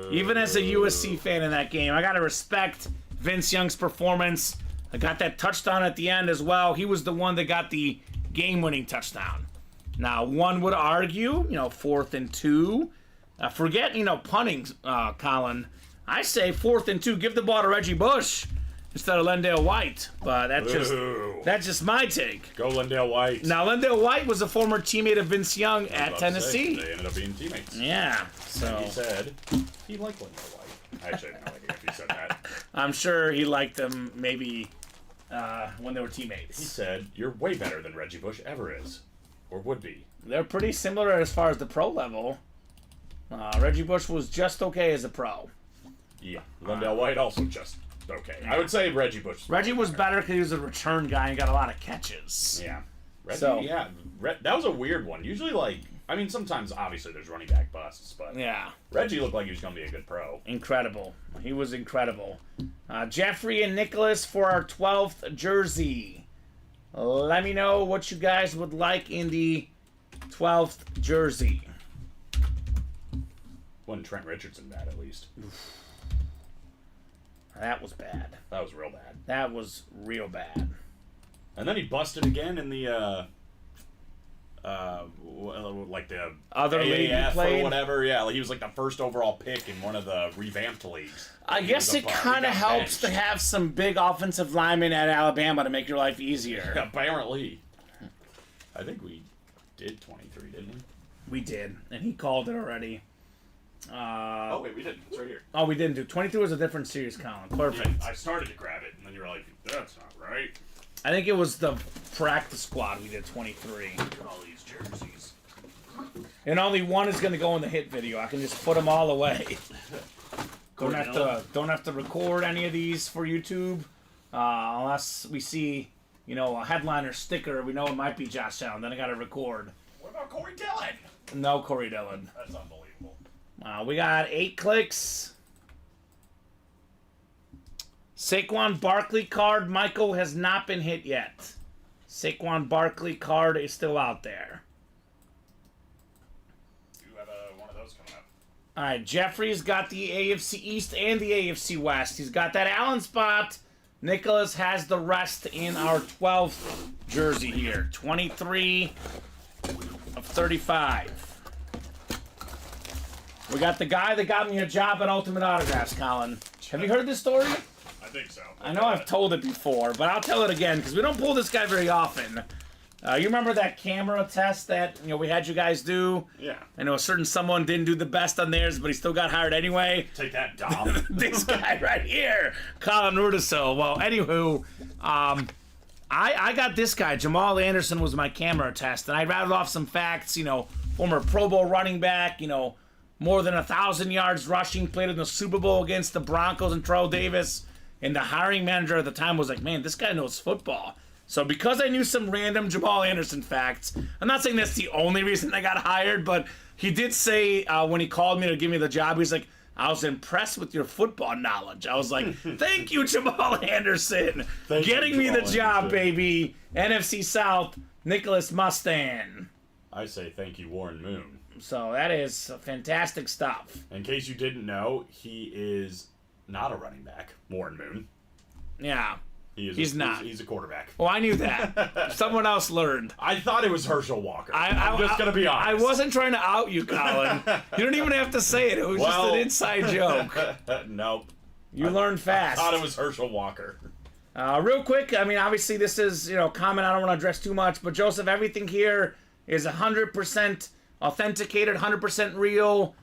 Even as a USC fan in that game, I got to respect Vince Young's performance. I got that touchdown at the end as well. He was the one that got the game-winning touchdown. Now, one would argue, 4th and 2. Forget, punting, Colin. I say 4th and 2, give the ball to Reggie Bush instead of Lendale White. But that's just my take. Go Lendale White. Now, Lendale White was a former teammate of Vince Young at About to say, Tennessee. they ended up being teammates. Yeah, so He said he liked Lendale White. Actually, I have no idea if he said that. I'm sure he liked them maybe when they were He teammates. said, "You're way better than Reggie Bush ever is, or would be." They're pretty similar as far as the pro level. Reggie Bush was just okay as a pro. Yeah, Lendale White also just okay. I would say Reggie Bush. Reggie was better because he was a return guy and got a lot of catches. Yeah, Reggie. So- Yeah, that was a weird one. Usually, sometimes obviously there's running back busts, but Yeah, Reggie looked like he was gonna be a good pro. incredible. He was incredible. Jeffrey and Nicholas for our 12th jersey. Let me know what you guys would like in the 12th jersey. Wasn't Trent Richardson bad at least? That was bad. That was real bad. That was real bad. And then he busted again in the like the Other league he AAF played? or whatever. Yeah, like he was like the first overall pick in one of the revamped leagues. I guess it kind of helps to have some big offensive linemen at Alabama to make your life easier. Apparently, I think we did 23, didn't we? We did, and he called it already. Oh wait, we didn't. It's right here. Oh, we didn't do. 22 was a different series, Colin. Perfect. Yeah, I started to grab it, and then you were like, "That's not right." I think it was the practice squad we did 23. Look at all these jerseys. And only one is going to go in the hit video. I can just put them all away. Don't have to record any of these for YouTube, unless we see, a headliner sticker. We know it might be Josh Allen. Then I got to record. What about Corey Dillon? No Corey Dillon. That's unbelievable. We got 8 clicks. Saquon Barkley card, Michael, has not been hit yet. Saquon Barkley card is still out there. You have one of those coming up. All right, Jeffrey's got the AFC East and the AFC West. He's got that Allen spot. Nicholas has the rest in our 12th jersey here. 23 of 35. We got the guy that got me a job at Ultimate Autographs, Colin. Have you heard this story? I think so. I know I've told it before, but I'll tell it again because we don't pull this guy very often. You remember that camera test that we had you guys do? Yeah. I know a certain someone didn't do the best on theirs, but he still got hired anyway. Take that, Dom. This guy right here, Colin Rudisil. Well, anywho, I got this guy. Jamal Anderson was my camera test, and I rattled off some facts. Former Pro Bowl running back. More than 1,000 yards rushing. Played in the Super Bowl against the Broncos and Terrell Davis. And the hiring manager at the time was like, man, this guy knows football. So because I knew some random Jamal Anderson facts, I'm not saying that's the only reason I got hired, but he did say when he called me to give me the job, he's like, I was impressed with your football knowledge. I was like, thank you, Jamal Anderson. Getting me the job, baby. NFC South, Nicholas Mustang. I say thank you, Warren Moon. So that is fantastic stuff. In case you didn't know, he is not a running back, Warren Moon. Yeah. He's not. He's a quarterback. Well, I knew that. Someone else learned. I thought it was Herschel Walker. I'm just going to be honest. I wasn't trying to out you, Colin. You don't even have to say it. It was just an inside joke. Nope. You learned fast. I thought it was Herschel Walker. Real quick, obviously this is, common. I don't want to address too much, but Joseph, everything here is 100% authenticated, 100% real.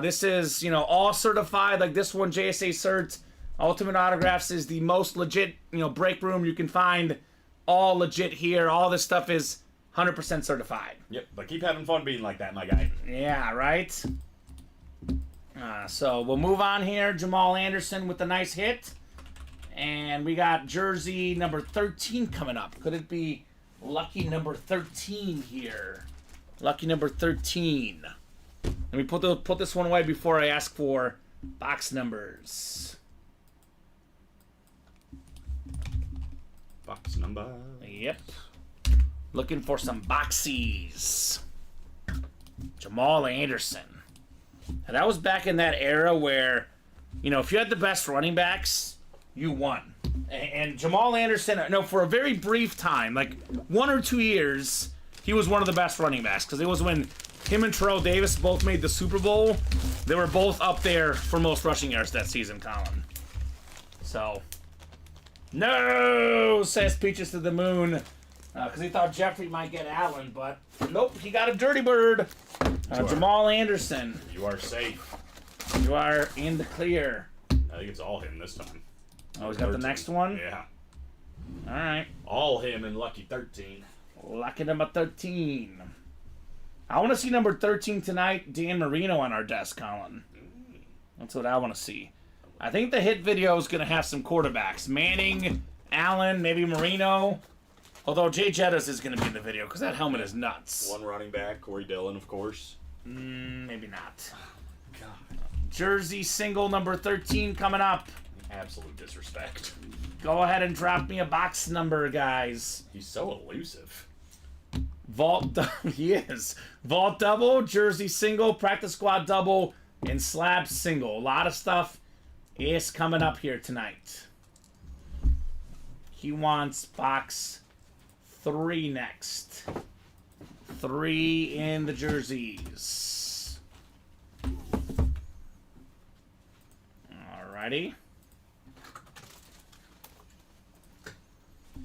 This is, all certified. Like this one, JSA Cert. Ultimate Autographs is the most legit, break room you can find. All legit here. All this stuff is 100% certified. Yep, but keep having fun being like that, my guy. Yeah, right? So we'll move on here. Jamal Anderson with a nice hit. And we got jersey number 13 coming up. Could it be lucky number 13 here? Lucky number 13. Let me put this one away before I ask for box numbers. Box number. Yep. Looking for some boxies. Jamal Anderson. And that was back in that era where, you know, if you had the best running backs, you won. And Jamal Anderson, no, for a very brief time, like 1 or 2 years, he was one of the best running backs. Because it was when him and Terrell Davis both made the Super Bowl. They were both up there for most rushing yards that season, Colin. So, no, says Peaches to the Moon. Because he thought Jeffrey might get Allen, but nope, he got a dirty bird. Jamal Anderson. You are safe. You are in the clear. I think it's all him this time. Oh, he's got the next one? Yeah. All right. All him and Lucky 13. Lucky number 13. I want to see number 13 tonight, Dan Marino on our desk, Colin. That's what I want to see. I think the hit video is going to have some quarterbacks. Manning, Allen, maybe Marino. Although Jay Jettis is going to be in the video because that helmet is nuts. One running back, Corey Dillon, of course. Maybe not. God. Jersey single number 13 coming up. Absolute disrespect. Go ahead and drop me a box number, guys. He's so elusive. He is. Vault double, jersey single, practice squad double, and slab single. A lot of stuff is coming up here tonight. He wants box 3 next. 3 in the jerseys. Alrighty.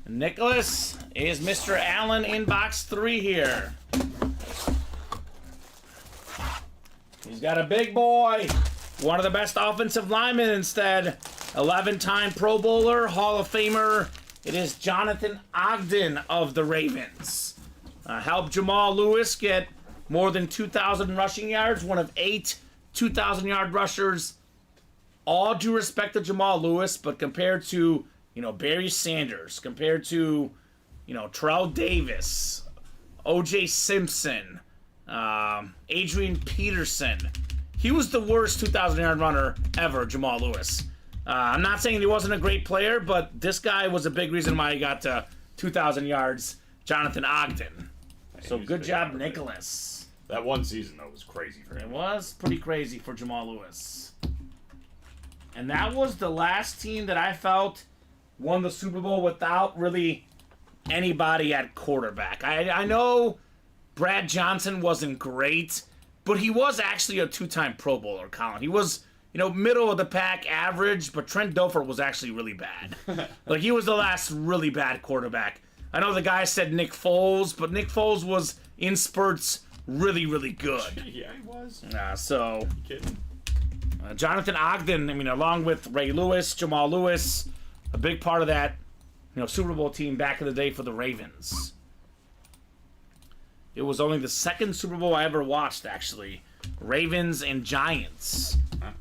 Nicholas is Mr. Allen in box 3 here. He's got a big boy. One of the best offensive linemen instead. 11-time Pro Bowler, Hall of Famer. It is Jonathan Ogden of the Ravens. Helped Jamal Lewis get more than 2,000 rushing yards. One of 8 2,000-yard rushers. All due respect to Jamal Lewis, but compared to, you know, Barry Sanders, compared to, you know, Terrell Davis, O.J. Simpson, Adrian Peterson, he was the worst 2,000-yard runner ever, Jamal Lewis. I'm not saying he wasn't a great player, but this guy was a big reason why he got to 2,000 yards, Jonathan Ogden. So good job, Nicholas. That one season, though, was crazy for It him. was pretty crazy for Jamal Lewis. And that was the last team that I felt won the Super Bowl without really anybody at quarterback. I know Brad Johnson wasn't great, but he was actually a 2-time Pro Bowler, Colin. He was, you know, middle of the pack average, but Trent Dilfer was actually really bad. Like, he was the last really bad quarterback. I know the guy said Nick Foles, but Nick Foles was, in spurts, really, really good. Yeah, he was. So, Kidding. Jonathan Ogden, I mean, along with Ray Lewis, Jamal Lewis, a big part of that, you know, Super Bowl team back in the day for the Ravens. It was only the second Super Bowl I ever watched, actually. Ravens and Giants.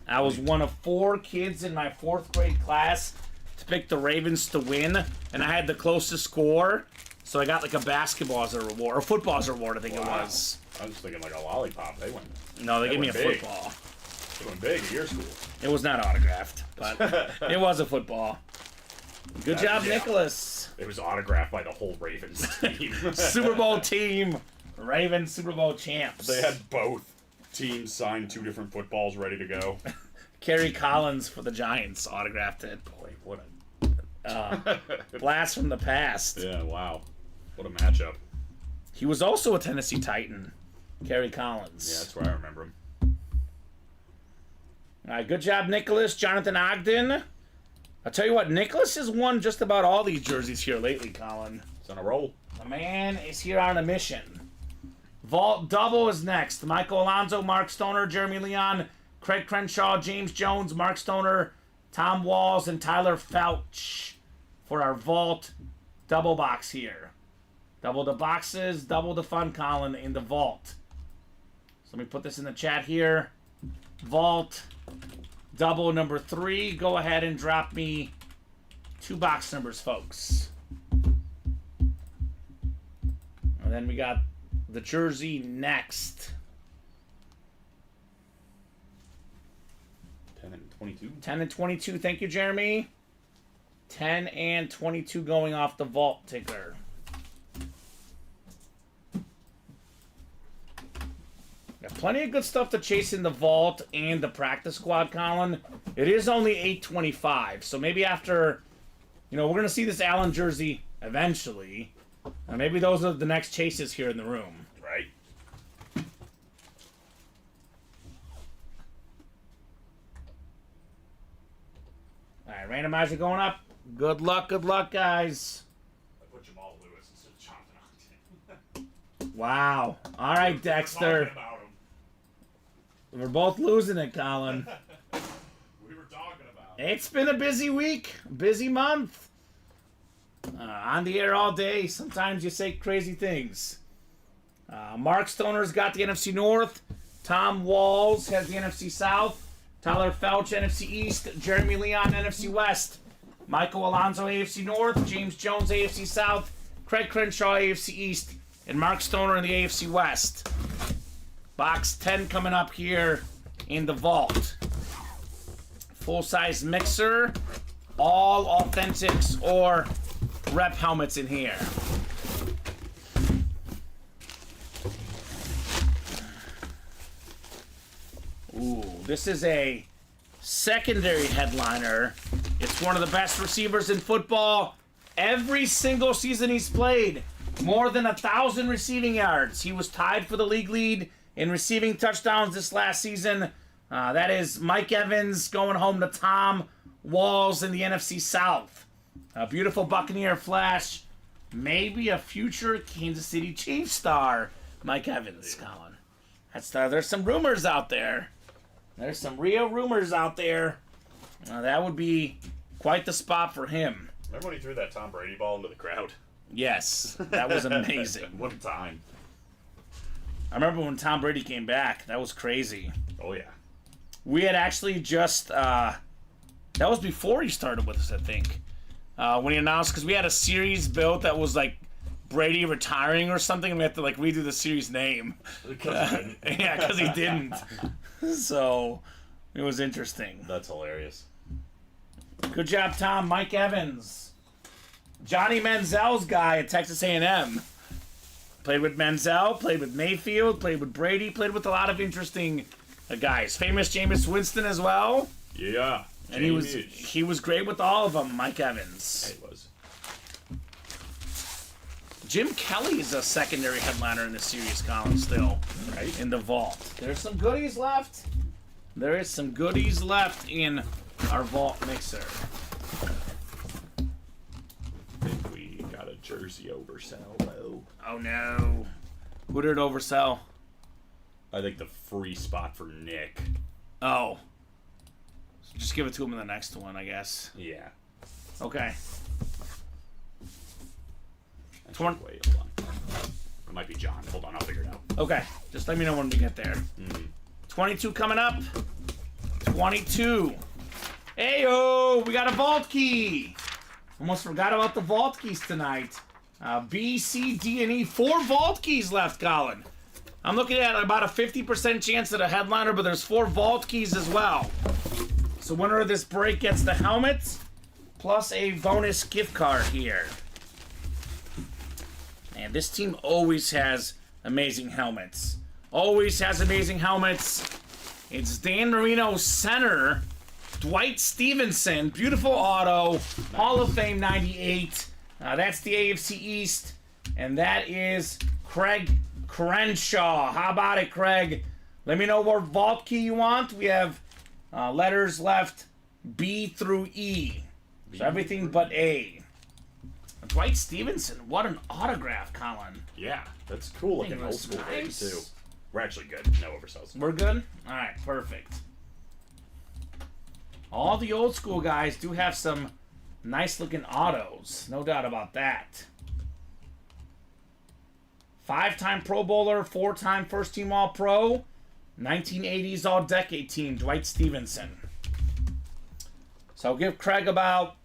I was one of 4 kids in my 4th grade class to pick the Ravens to win, and I had the closest score, so I got like a basketball as a reward, or football as a reward, I think it was. I was thinking like a lollipop. They went. No, they gave me a went big. football. They went big at your school. It was not autographed, but it was a football. Good job, Yeah. Nicholas. It was autographed by the whole Ravens team. Super Bowl team. Ravens Super Bowl champs. They had both teams sign 2 different footballs ready to go. Kerry Collins for the Giants autographed it. Boy, what Blast from the past. Yeah, wow. What a matchup. He was also a Tennessee Titan, Kerry Collins. Yeah, that's where I remember him. All right, good job, Nicholas. Jonathan Ogden. I'll tell you what, Nicholas has won just about all these jerseys here lately, Colin. It's on a roll. The man is here on a mission. Vault double is next. Michael Alonso, Mark Stoner, Jeremy Leon, Craig Crenshaw, James Jones, Mark Stoner, Tom Walls, and Tyler Fouch for our Vault double box here. Double the boxes, double the fun, Colin, in the Vault. So let me put this in the chat here. Vault double number 3. Go ahead and drop me 2 box numbers, folks. And then we got the jersey next. 10 and 22. 10 and 22. Thank you, Jeremy. 10 and 22 going off the vault ticker. Got plenty of good stuff to chase in the vault and the practice squad, Colin. It is only 825, so maybe after, we're going to see this Allen jersey eventually. Maybe those are the next chases here in the room. Right. All right, randomizer going up. Good luck, guys. I put Jamal Lewis instead of Jonathan Ogden. Wow. All right, Dexter. Talking about him. We're both losing it, Colin. We were talking about him. It's been a busy week, busy month. On the air all day. Sometimes you say crazy things. Mark Stoner's got the NFC North. Tom Walls has the NFC South. Tyler Felch, NFC East. Jeremy Leon, NFC West. Michael Alonso, AFC North. James Jones, AFC South. Craig Crenshaw, AFC East. And Mark Stoner in the AFC West. Box 10 coming up here in the vault. Full-size mixer. All authentics or rep helmets in here. Ooh, this is a secondary headliner. It's one of the best receivers in football. Every single season he's played, more than 1,000 receiving yards. He was tied for the league lead in receiving touchdowns this last season. That is Mike Evans going home to Tom Walls in the NFC South. A beautiful Buccaneer flash. Maybe a future Kansas City Chiefs star, Mike Evans, Colin. There's some rumors out there. There's some real rumors out there. That would be quite the spot for him. Remember when he threw that Tom Brady ball into the crowd? Yes, that was amazing. What a time. I remember when Tom Brady came back. That was crazy. Oh, yeah. We had actually just... that was before he started with us, I think. When he announced... Because we had a series built that was like Brady retiring or something, and we had to like redo the series name. Yeah, because he didn't. So, it was interesting. That's hilarious. Good job, Tom. Mike Evans. Johnny Manziel's guy at Texas A&M. Played with Manziel, played with Mayfield, played with Brady, played with a lot of interesting guys. Famous Jameis Winston as well. Yeah. And he was great with all of them, Mike Evans. He was. Jim Kelly is a secondary headliner in the series, Colin, still. Right. In the vault. There's some goodies left. There is some goodies left in our vault mixer. I think we got a jersey oversell, though. Oh, no. Who did it oversell? I think the free spot for Nick. Oh. Just give it to him in the next one, I guess. Yeah. Okay. Wait, hold on. It might be John. Hold on, I'll figure it out. Okay. Just let me know when we get there. 22 coming up. 22. Ayo! We got a vault key! Almost forgot about the vault keys tonight. B, C, D, and E. 4 vault keys left, Colin. I'm looking at about a 50% chance at a headliner, but there's 4 vault keys as well. So winner of this break gets the helmet, plus a bonus gift card here. And this team always has amazing helmets. Always has amazing helmets. It's Dan Marino center. Dwight Stevenson, beautiful auto. Hall of Fame 98. That's the AFC East. And that is Craig Crenshaw. How about it, Craig? Let me know what vault key you want. We have letters left B through E. So everything but A. Dwight Stevenson, what an autograph, Colin. Yeah, that's cool looking It old was school nice. baby, too. We're actually good. No oversells. We're good? Alright, perfect. All the old school guys do have some nice looking autos. No doubt about that. 5-time Pro Bowler, 4-time first team All Pro, 1980s All Decade team, Dwight Stevenson. So I'll give Craig about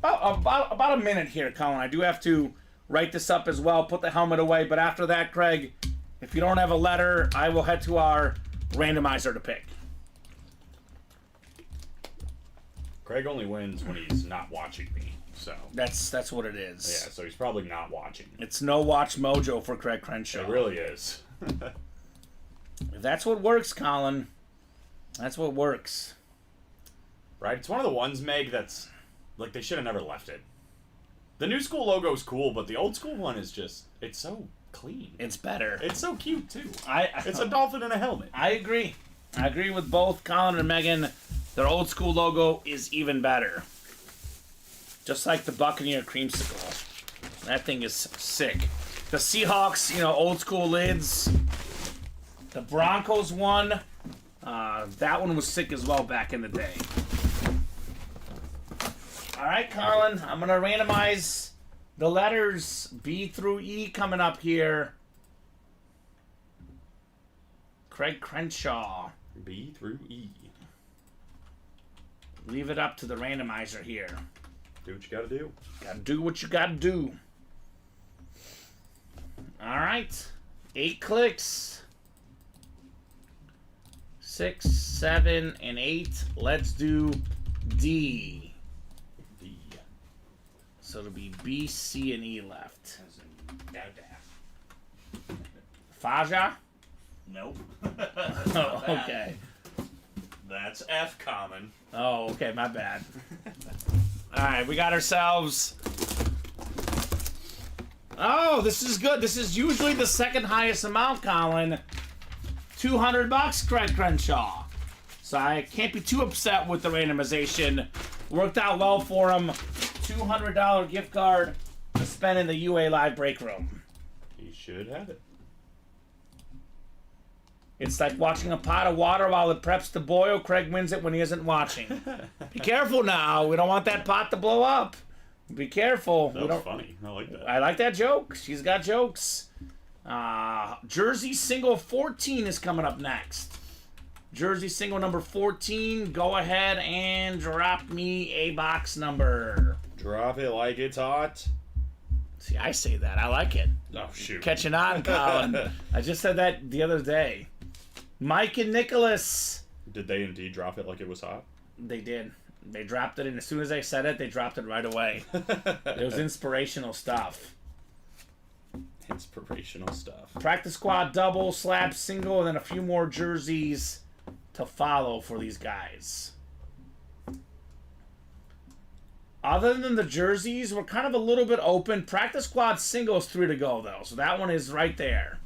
About a minute here, Colin. I do have to write this up as well, put the helmet away. But after that, Craig, if you don't have a letter, I will head to our randomizer to pick. Craig only wins when he's not watching me, so. That's what it is. Yeah, so he's probably not watching. It's no watch mojo for Craig Crenshaw. It really is. If that's what works, Colin, that's what works. Right? It's one of the ones, Meg, that's, like, they should have never left it. The new school logo's cool, but the old school one is just, it's so clean. It's better. It's so cute, too. It's a dolphin in a helmet. I agree. I agree with both Colin and Megan. Their old school logo is even better. Just like the Buccaneer creamsicle. That thing is sick. The Seahawks, old school lids. The Broncos one. That one was sick as well back in the day. Alright, Colin. I'm going to randomize the letters B through E coming up here. Craig Crenshaw. B through E. Leave it up to the randomizer here. Do what you gotta do. Gotta do what you gotta do. Alright. 8 clicks. 6, 7, and 8. Let's do D. D. So it'll be B, C, and E left. Faja? Nope. Oh, okay. That's F common. Oh, okay, my bad. Alright, we got ourselves... Oh, this is good. This is usually the second highest amount, Colin. $200, Craig Crenshaw. So I can't be too upset with the randomization. Worked out well for him. $200 gift card to spend in the UA Live break room. He should have it. It's like watching a pot of water while it preps to boil. Craig wins it when he isn't watching. Be careful now. We don't want that pot to blow up. Be careful. That was funny. I like that. I like that joke. She's got jokes. Jersey single 14 is coming up next. Jersey single number 14. Go ahead and drop me a box number. Drop it like it's hot. See, I say that. I like it. Oh, shoot. Catching on, Colin. I just said that the other day. Mike and Nicholas. Did they indeed drop it like it was hot? They did. They dropped it, and as soon as I said it, they dropped it right away. It was inspirational stuff. Inspirational stuff. Practice squad double, slab single, and then a few more jerseys to follow for these guys. Other than the jerseys, we're kind of a little bit open. Practice squad singles 3 to go, though. So that one is right there.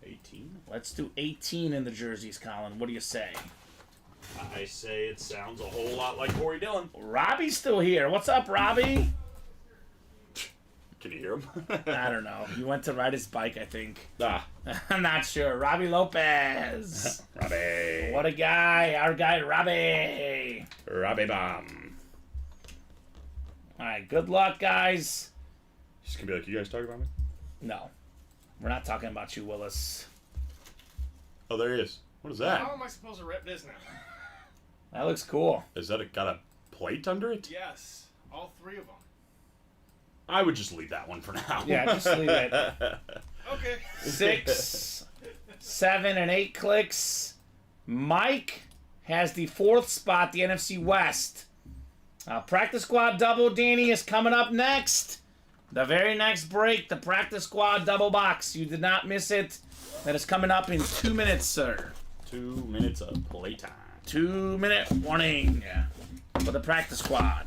18? Let's do 18 in the jerseys, Colin. What do you say? I say it sounds a whole lot like Corey Dillon. Robbie's still here. What's up, Robbie? Can you hear him? I don't know. He went to ride his bike, I think. Ah. I'm not sure. Robbie Lopez. Robbie. What a guy. Our guy, Robbie. Robbie Bomb. All right. Good luck, guys. He's going to be like, you guys talking about me? No. We're not talking about you, Willis. Oh, there he is. What is that? How am I supposed to rip this now? That looks cool. Is that got a plate under it? Yes, all 3 of them. I would just leave that one for now. Yeah, just leave it. Okay. 6, 7, and 8 clicks. Mike has the 4th spot, the NFC West. Practice squad double, Danny, is coming up next. The very next break, the practice squad double box. You did not miss it. That is coming up in 2 minutes, sir. 2 minutes of playtime. 2-minute warning for the practice squad.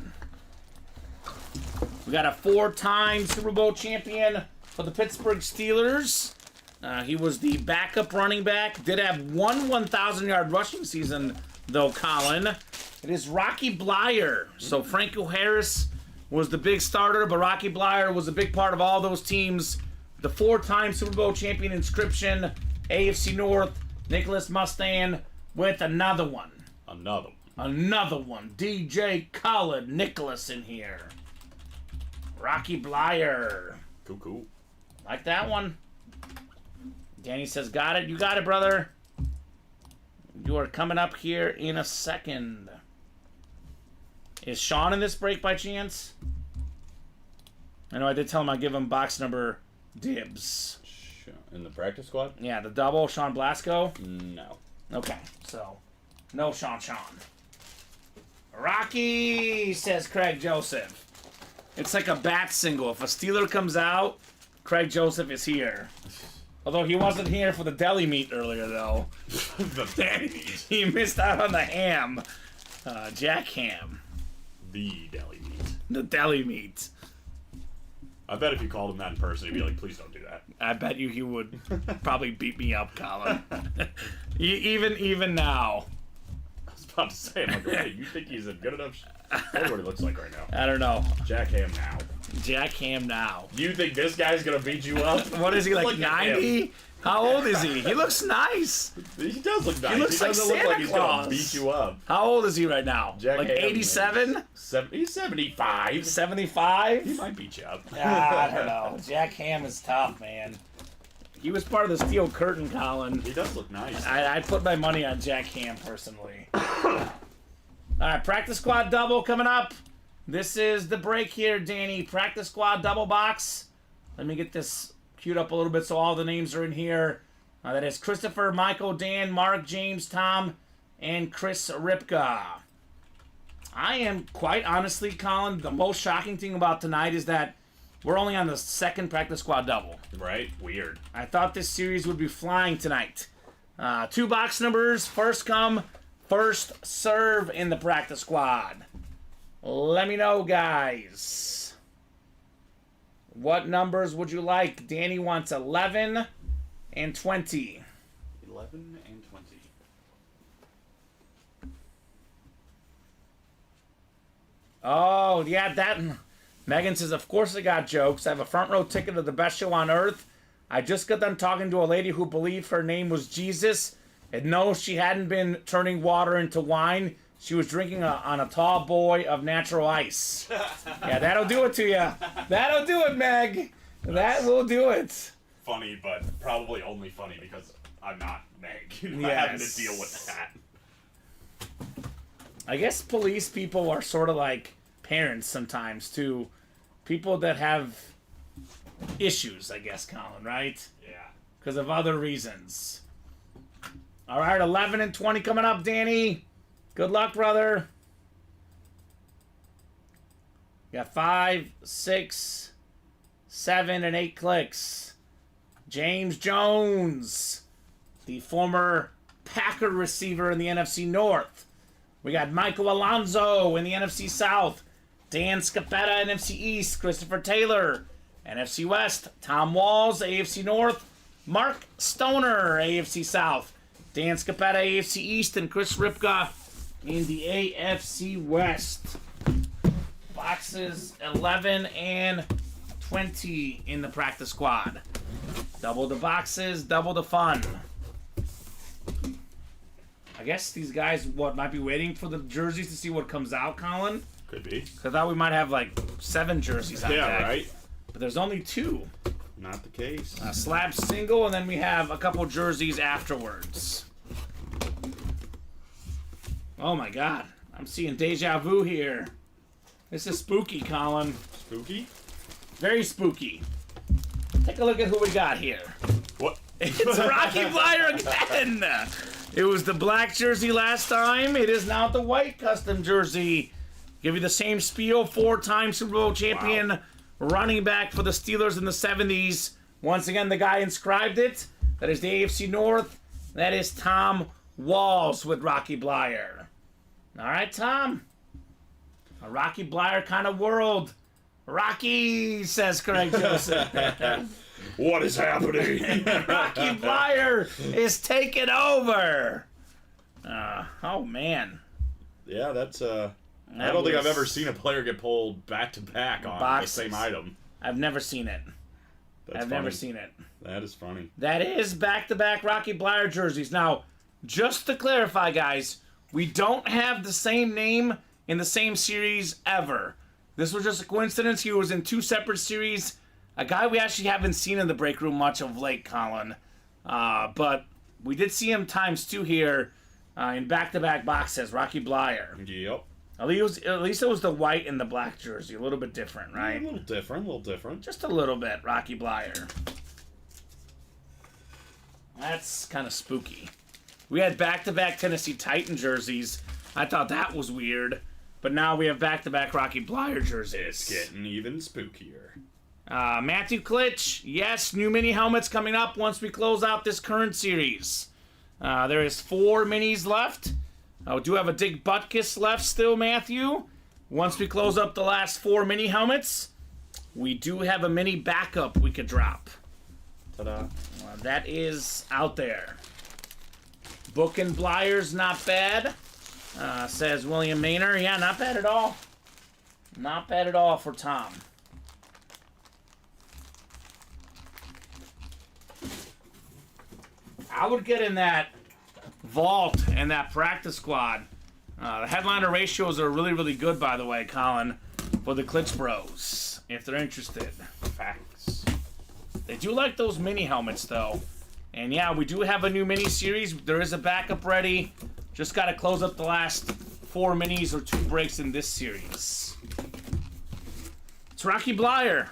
We got a 4-time Super Bowl champion for the Pittsburgh Steelers. He was the backup running back. Did have one 1,000-yard rushing season, though, Colin. It is Rocky Blyer. So Franco Harris was the big starter, but Rocky Blyer was a big part of all those teams. The 4-time Super Bowl champion inscription, AFC North, Nicholas Mustang with another one. Another one. DJ Khaled Nicholas in here. Rocky Blyer. Cool. Like that one. Danny says, got it. You got it, brother. You are coming up here in a second. Is Sean in this break by chance? I know I did tell him I'd give him box number dibs. In the practice squad? Yeah, the double, Sean Blasco. No. Okay, so no Sean. Rocky, says Craig Joseph. It's like a bat single. If a Steeler comes out, Craig Joseph is here. Although he wasn't here for the deli meat earlier, though. The deli meat. He missed out on the ham. Jack Ham. The deli meat. The deli meat. I bet if you called him that in person, he'd be like, please don't do that. I bet you he would probably beat me up, Colin. even now. I was about to say, I'm like, wait, you think he's a good enough... That's what he looks like right now. I don't know. Jack Ham now. Jack Ham now. Do you think this guy's gonna beat you up? What is he, like Look at him. 90? How old is he? He looks nice. He does look nice. looks like doesn't look Santa like he's Claus. gonna beat you up. How old is he right now? Jack Like Ham, 87? He's 75. He 75? might beat you up. I don't know. Jack Ham is tough, man. He was part of the Steel Curtain, Colin. He does look nice. I put my money on Jack Ham, personally. All right, practice squad double coming up. This is the break here, Danny. Practice squad double box. Let me get this queued up a little bit so all the names are in here. That is Christopher, Michael, Dan, Mark, James, Tom, and Chris Ripka. I am quite honestly, Colin, the most shocking thing about tonight is that we're only on the second practice squad double. Right? Weird. I thought this series would be flying tonight. 2 box numbers, first come, first serve in the practice squad. Let me know, guys. What numbers would you like? Danny wants 11 and 20. 11 and 20. Oh, yeah, that. Megan says, of course I got jokes. I have a front row ticket to the best show on earth. I just got done talking to a lady who believed her name was Jesus. And no, she hadn't been turning water into wine. She was drinking on a tall boy of natural ice. Yeah, that'll do it to you. That'll do it, Meg. That will do it. Funny, but probably only funny because I'm not Meg. I'm Yes. having to deal with that. I guess police people are sort of like parents sometimes, too. People that have issues, I guess, Colin, right? Yeah. Because of other reasons. All right, 11 and 20 coming up, Danny. Good luck, brother. You got 5, 6, 7, and 8 clicks. James Jones, the former Packer receiver in the NFC North. We got Michael Alonso in the NFC South. Dan Scapetta, NFC East. Christopher Taylor, NFC West. Tom Walls, AFC North. Mark Stoner, AFC South. Dan Scapetta, AFC East. And Chris Ripka in the AFC West. Boxes 11 and 20 in the practice squad. Double the boxes, double the fun. I guess these guys, might be waiting for the jerseys to see what comes out, Colin? Could be. 'Cause I thought we might have like 7 jerseys on Yeah, deck. right? But there's only 2. Not the case. A slab single, and then we have a couple jerseys afterwards. Oh my god. I'm seeing deja vu here. This is spooky, Colin. Spooky? Very spooky. Take a look at who we got here. What? It's Rocky Blyer again! It was the black jersey last time. It is now the white custom jersey. Give you the same spiel. 4-time Super Bowl champion, running back for the Steelers in the 70s. Once again, the guy inscribed it. That is the AFC North. That is Tom Walls with Rocky Blyer. All right, Tom. A Rocky Blyer kind of world. Rocky, says Craig Joseph. What is happening? Rocky Blyer is taking over. Oh, man. Yeah, that's I That don't think I've was- ever seen a player get pulled back to back on Boxes. the same item. I've never seen it. That's I've never funny. seen it. That is funny. That is back-to-back Rocky Blyer jerseys. Now, just to clarify, guys, we don't have the same name in the same series ever. This was just a coincidence. He was in 2 separate series. A guy we actually haven't seen in the break room much of late, Colin. But we did see him times 2 here in back-to-back boxes, Rocky Blyer. Yep. At least it was the white and the black jersey. A little bit different, right? A little different. Just a little bit, Rocky Blyer. That's kind of spooky. We had back-to-back Tennessee Titan jerseys. I thought that was weird. But now we have back-to-back Rocky Blyer jerseys. It's getting even spookier. Matthew Klitsch, yes, new mini helmets coming up once we close out this current series. There is 4 minis left. We do have a Dick Butkus left still, Matthew. Once we close up the last 4 mini helmets, we do have a mini backup we could drop. Ta-da. That is out there. Book and Blyer's not bad, says William Maynard. Yeah, not bad at all. Not bad at all for Tom. I would get in that vault and that practice squad. The headliner ratios are really, really good, by the way, Colin, for the Klitsch Bros, if they're interested. Facts. They do like those mini helmets, though. And yeah, we do have a new mini series. There is a backup ready. Just got to close up the last 4 minis or 2 breaks in this series. It's Rocky Blyer.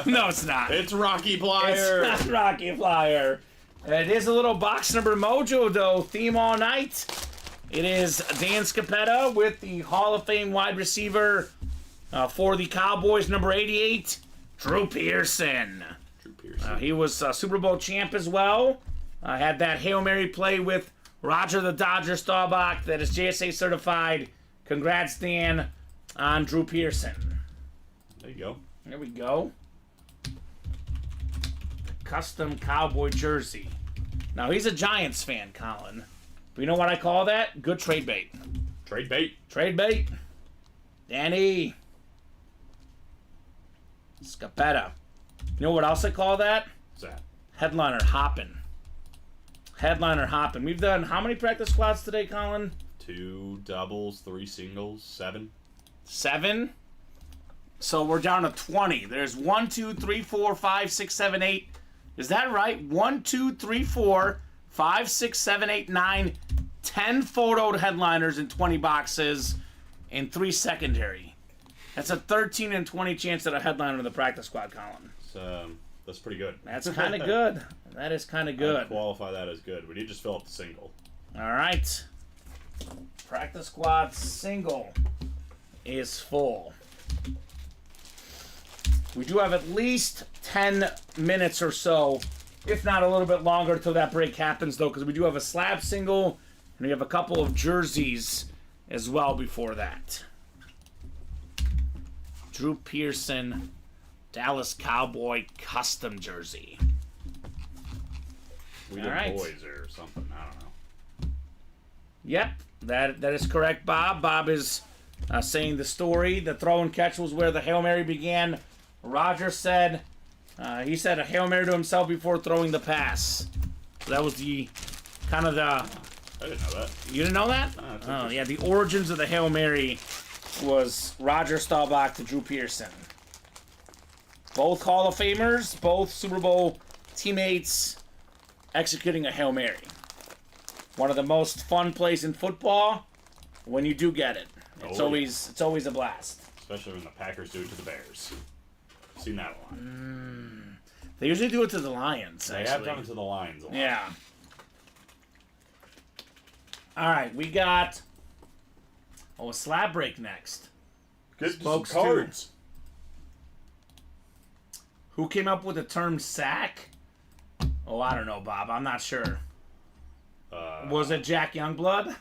No, it's not. It's Rocky Blyer. It's not Rocky Blyer. It is a little box number mojo, though. Theme all night. It is Dan Scapetta with the Hall of Fame wide receiver for the Cowboys, number 88, Drew Pearson. He was Super Bowl champ as well. Had that Hail Mary play with Roger the Dodger Staubach that is JSA certified. Congrats, Dan, on Drew Pearson. There you go. There we go. Custom Cowboy jersey. Now, he's a Giants fan, Colin. But you know what I call that? Good trade bait. Trade bait. Trade bait. Danny. Scapetta. You know what else I call that? What's that? Headliner hopping. Headliner hopping. We've done how many practice squads today, Colin? 2 doubles, 3 singles, 7. 7. So we're down to 20. There's 1, 2, 3, 4, 5, 6, 7, 8. Is that right? 1, 2, 3, 4, 5, 6, 7, 8, 9, 10 photoed headliners in 20 boxes, and 3 secondary. That's a 13 and 20 chance at a headliner in the practice squad, Colin. That's pretty good. That's kind of good. That is kind of good. I'd qualify that as good. We need to just fill up the single. All right. Practice squad single is full. We do have at least 10 minutes or so, if not a little bit longer, till that break happens, though, because we do have a slab single, and we have a couple of jerseys as well before that. Drew Pearson, Dallas Cowboy custom jersey. We All did right. boys or something. I don't know. Yep, that is correct, Bob. Bob is saying the story. The throw and catch was where the Hail Mary began. Roger said, he said a Hail Mary to himself before throwing the pass. So that was the kind of the... I didn't know that. You didn't know that? That's Oh, yeah, the origins of the Hail Mary was Roger Staubach to Drew Pearson. Both Hall of Famers, both Super Bowl teammates executing a Hail Mary. One of the most fun plays in football when you do get it. It's Oh, always a blast. Especially when the Packers do it to the Bears. Seen that a lot. They usually do it to the Lions, They actually. have done it to the Lions a lot. Yeah. All right, we got a slab break next. Get some Spokes cards. Who came up with the term sack? Oh, I don't know, Bob. I'm not sure. Was it Jack Youngblood?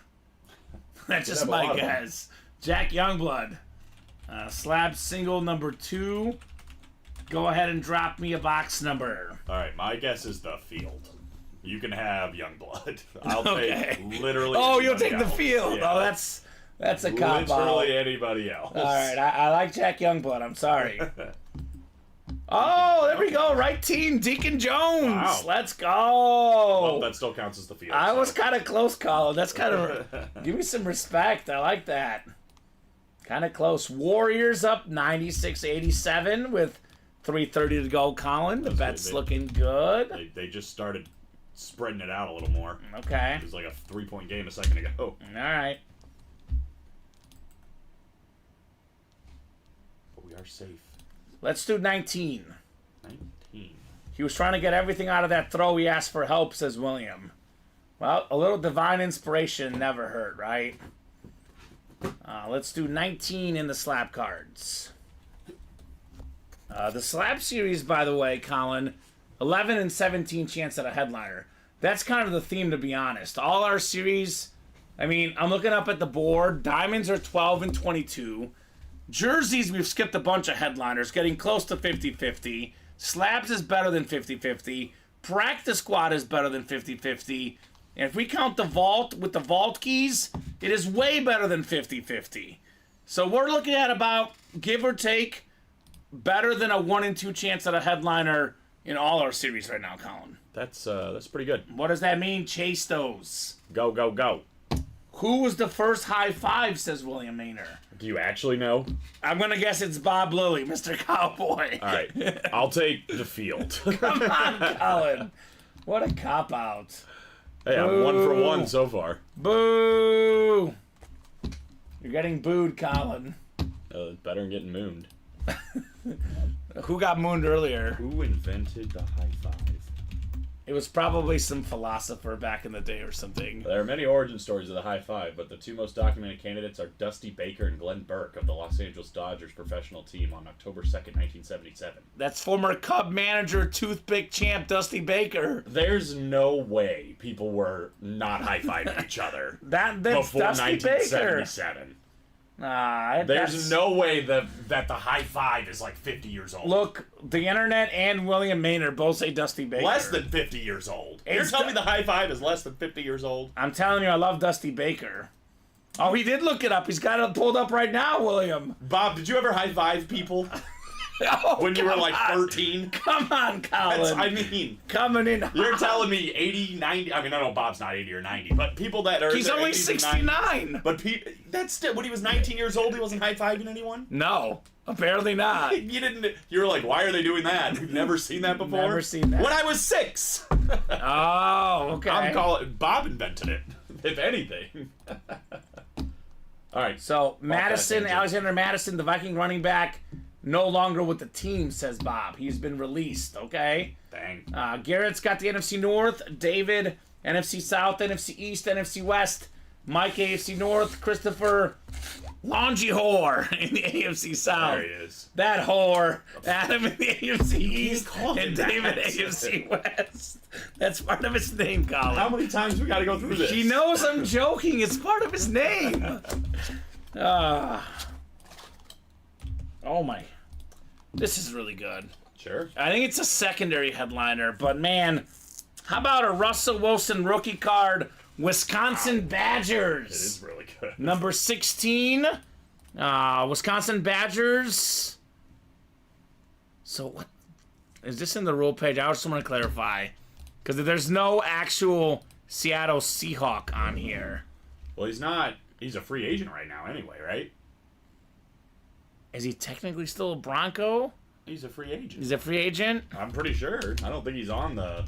That's just have a my lot of them. guess. Jack Youngblood. Slab single number 2. Go ahead and drop me a box number. All right, my guess is the field. You can have Youngblood. I'll Okay. take literally. Oh, you'll anybody take the else. field. Yeah. Oh, that's a cop out. Literally anybody else. All right, I like Jack Youngblood. I'm sorry. Oh, there we go. Right team, Deacon Jones. Wow. Let's go. Well, that still counts as the field. I so. was kind of close, Colin. That's kind of... Give me some respect. I like that. Kind of close. Warriors up 96-87 with 3:30 to go, Colin. The That's bet's good. looking good. They just started spreading it out a little more. Okay. It was like a 3-point game a second ago. All right. We are safe. Let's do 19. 19. He was trying to get everything out of that throw. He asked for help, says William. Well, a little divine inspiration never hurt, right? Let's do 19 in the slab cards. The slab series, by the way, Colin, 11 and 17 chance at a headliner. That's kind of the theme, to be honest. All our series, I mean, I'm looking up at the board. Diamonds are 12 and 22. Jerseys, we've skipped a bunch of headliners, getting close to 50-50. Slabs is better than 50-50. Practice squad is better than 50-50. And if we count the vault with the vault keys, it is way better than 50-50. So we're looking at about, give or take, better than a 1 in 2 chance at a headliner in all our series right now, Colin. That's pretty good. What does that mean? Chase those. Go, go, go. Who was the first high five, says William Maynor. Do you actually know? I'm going to guess it's Bob Lilly, Mr. Cowboy. All right. I'll take the field. Come on, Colin. What a cop-out. Hey, I'm 1 for 1 so far. Boo! You're getting booed, Colin. It's better than getting mooned. Who got mooned earlier? Who invented the high five? It was probably some philosopher back in the day or something. There are many origin stories of the high five, but the two most documented candidates are Dusty Baker and Glenn Burke of the Los Angeles Dodgers professional team on October 2nd, 1977. That's former Cub manager, toothpick champ Dusty Baker. There's no way people were not high-fiving each other That's before Dusty Baker. 1977. There's no way that the high five is like 50 years old. Look, the internet and William Maynard both say Dusty Baker. Less than 50 years old. You're telling me the high five is less than 50 years old? I'm telling you, I love Dusty Baker. Oh, he did look it up. He's got it pulled up right now, William. Bob, did you ever high five people Oh, when you were come like on. 13? Come on, Colin. I mean, Coming in you're hot. telling me 80, 90. I mean, I know Bob's not 80 or 90, but people that are. He's in their only 80s and 69. 90s, but that's still when he was 19 years old. He wasn't high fiving anyone. No, apparently not. You didn't. You were like, why are they doing that? We've never seen that before. Never seen that. When I was 6. Oh, okay. I'm calling. Bob invented it, if anything. All right. So, Madison, tangent. Alexander Madison, the Viking running back, no longer with the team, says Bob. He's been released, okay? Bang. Garrett's got the NFC North, David, NFC South, NFC East, NFC West, Mike, AFC North, Christopher, Longy Whore in the AFC South. There he is. That whore, Adam in the AFC East, call him and that. David AFC West. That's part of his name, Colin. How many times we got to go through this? He knows I'm joking. It's part of his name. Oh my. This is really good. Sure. I think it's a secondary headliner, but man, how about a Russell Wilson rookie card, Wisconsin Badgers? It is really good. Number 16, Wisconsin Badgers. So what? Is this in the rule page? I just want to clarify. Because there's no actual Seattle Seahawk on here. Well, he's not. He's a free agent right now, anyway, right? Is he technically still a Bronco? He's a free agent. He's a free agent? I'm pretty sure. I don't think he's on the.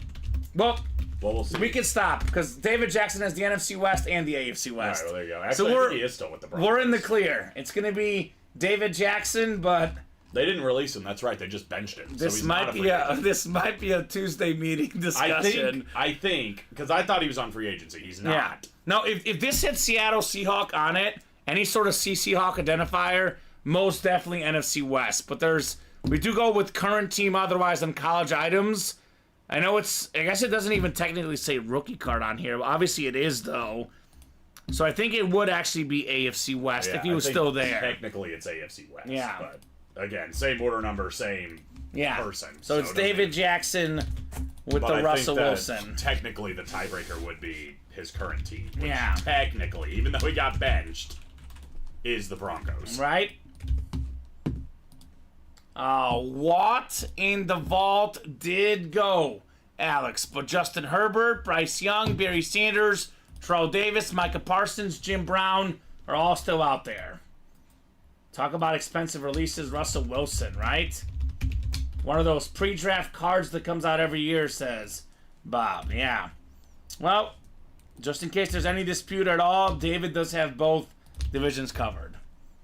Well, We'll see. we can stop because David Jackson has the NFC West and the AFC All right, West. well, there you go. Actually, I think he is still with the Broncos. We're in the clear. It's going to be David Jackson, but They didn't release him. That's right. They just benched him. this so he's might not a be free a agent. this might be a Tuesday meeting discussion. I think, because I thought he was on free agency. He's not. Yeah. No, if this had Seattle Seahawk on it, any sort of Seahawk identifier, most definitely NFC West. But we do go with current team otherwise on college items. I know I guess it doesn't even technically say rookie card on here. Obviously it is though. So I think it would actually be AFC West Yeah, if he I was think still there. Technically, it's AFC West. Yeah. But again, same order number, same person. So it's it doesn't- David Jackson with but the I Russell think that Wilson. Technically, the tiebreaker would be his current team. Which Yeah. Technically, even though he got benched, is the Broncos. Right? Watt in the vault did go, Alex. But Justin Herbert, Bryce Young, Barry Sanders, Terrell Davis, Micah Parsons, Jim Brown are all still out there. Talk about expensive releases, Russell Wilson, right? One of those pre-draft cards that comes out every year, says Bob. Yeah. Well, just in case there's any dispute at all, David does have both divisions covered.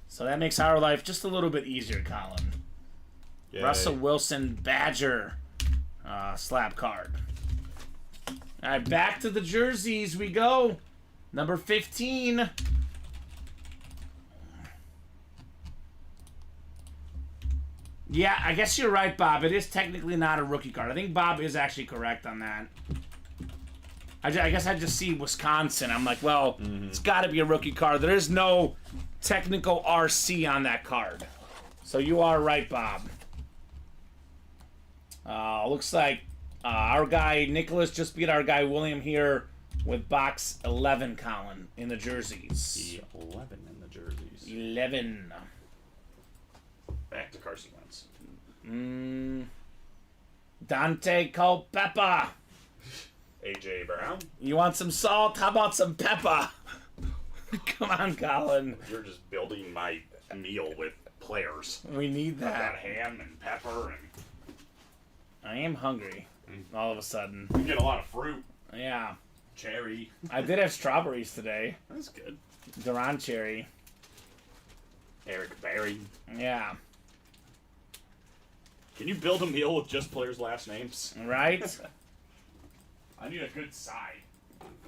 So that makes our life just a little bit easier, Colin. Yay. Russell Wilson Badger slap card. All right, back to the jerseys we go. Number 15. Yeah, I guess you're right, Bob. It is technically not a rookie card. I think Bob is actually correct on that. I guess I just see Wisconsin. I'm like, well, it's got to be a rookie card. There is no technical RC on that card. So you are right, Bob. Looks like our guy Nicholas just beat our guy William here with box 11, Colin, in the jerseys. 11 in the jerseys. 11. Back to Carson Wentz. Dante Culpeppa. AJ Brown. You want some salt? How about some pepper? Come on, Colin. You're just building my meal with players. We need I've got that. ham and pepper, and I am hungry. All of a sudden. you get a lot of fruit. Yeah. Cherry. I did have strawberries today. That's good. Duran cherry. Eric Berry. Yeah. Can you build a meal with just players' last names? Right? I need a good side.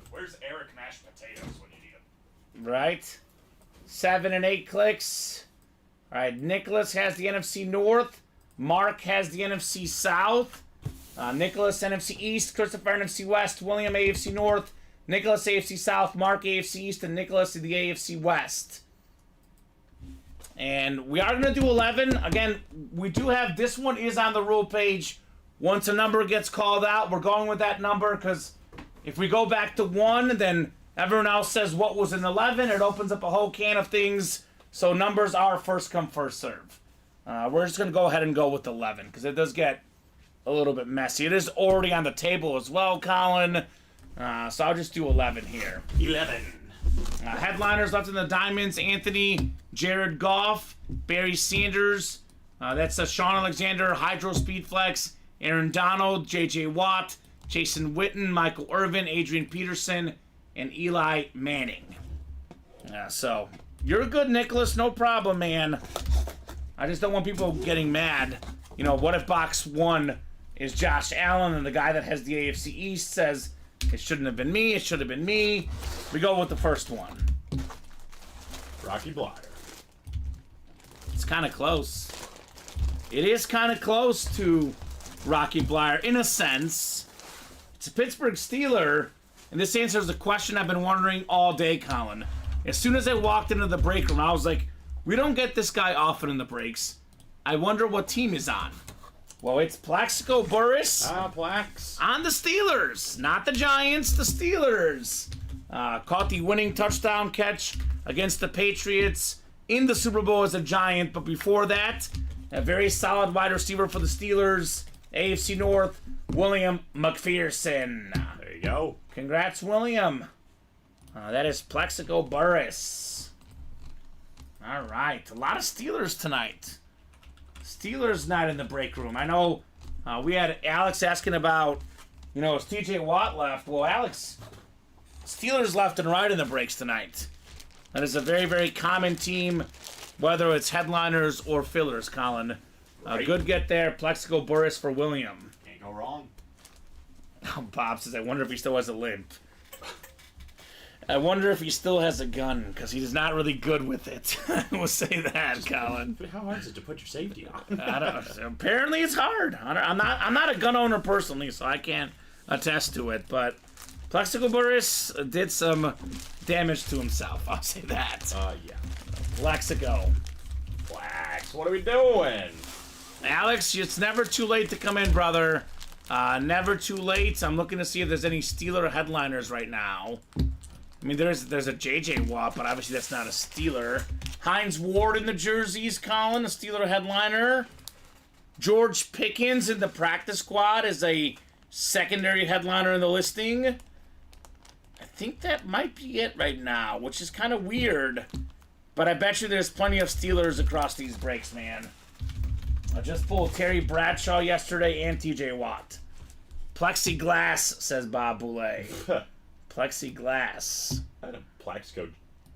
Where's Eric mashed potatoes when you need them? Right? 7 and 8 clicks. All right, Nicholas has the NFC North. Mark has the NFC South. Nicholas, NFC East. Christopher, NFC West. William, AFC North. Nicholas, AFC South. Mark, AFC East. And Nicholas, the AFC West. And we are going to do 11. Again, we do have, this one is on the rule page. Once a number gets called out, we're going with that number because if we go back to 1, then everyone else says what was in 11. It opens up a whole can of things. So numbers are first come, first serve. We're just going to go ahead and go with 11 because it does get a little bit messy. It is already on the table as well, Colin. So I'll just do 11 here. 11. Headliners left in the diamonds: Anthony, Jared Goff, Barry Sanders. That's Sean Alexander, Hydro Speedflex, Aaron Donald, J.J. Watt, Jason Witten, Michael Irvin, Adrian Peterson, and Eli Manning. So you're good, Nicholas. No problem, man. I just don't want people getting mad. You know, what if box 1 is Josh Allen and the guy that has the AFC East says, it shouldn't have been me, it should have been me. We go with the first one. Rocky Blyer. It's kind of close. It is kind of close to Rocky Blyer in a sense. It's a Pittsburgh Steeler, and this answers a question I've been wondering all day, Colin. As soon as I walked into the break room, I was like, we don't get this guy often in the breaks. I wonder what team he's on. Well, it's Plaxico Burress Plax. on the Steelers. Not the Giants, the Steelers. Caught the winning touchdown catch against the Patriots in the Super Bowl as a Giant, but before that, a very solid wide receiver for the Steelers, AFC North, William McPherson. There you go. Congrats, William. That is Plaxico Burress. All right, a lot of Steelers tonight. Steelers not in the break room. I know we had Alex asking about, you know, is TJ Watt left? Well, Alex, Steelers left and right in the breaks tonight. That is a very, very common team, whether it's headliners or fillers, Colin. Good get there. Plaxico Burress for William. Can't go wrong. Bob says, I wonder if he still has a limp. I wonder if he still has a gun, because he's not really good with it. We'll say that, Colin. How hard is it to put your safety on? I don't, apparently it's hard. I'm not a gun owner personally, so I can't attest to it, but Plaxico Burress did some damage to himself. I'll say that. Yeah. Plaxico. Plax, what are we doing? Alex, it's never too late to come in, brother. Never too late. I'm looking to see if there's any Steeler headliners right now. I mean, there's a JJ Watt, but obviously that's not a Steeler. Hines Ward in the jerseys, Colin, a Steeler headliner. George Pickens in the practice squad is a secondary headliner in the listing. I think that might be it right now, which is kind of weird. But I bet you there's plenty of Steelers across these breaks, man. I just pulled Terry Bradshaw yesterday and TJ Watt. Plexiglass, says Bob Boulay. Plexiglass. I had a Plaxico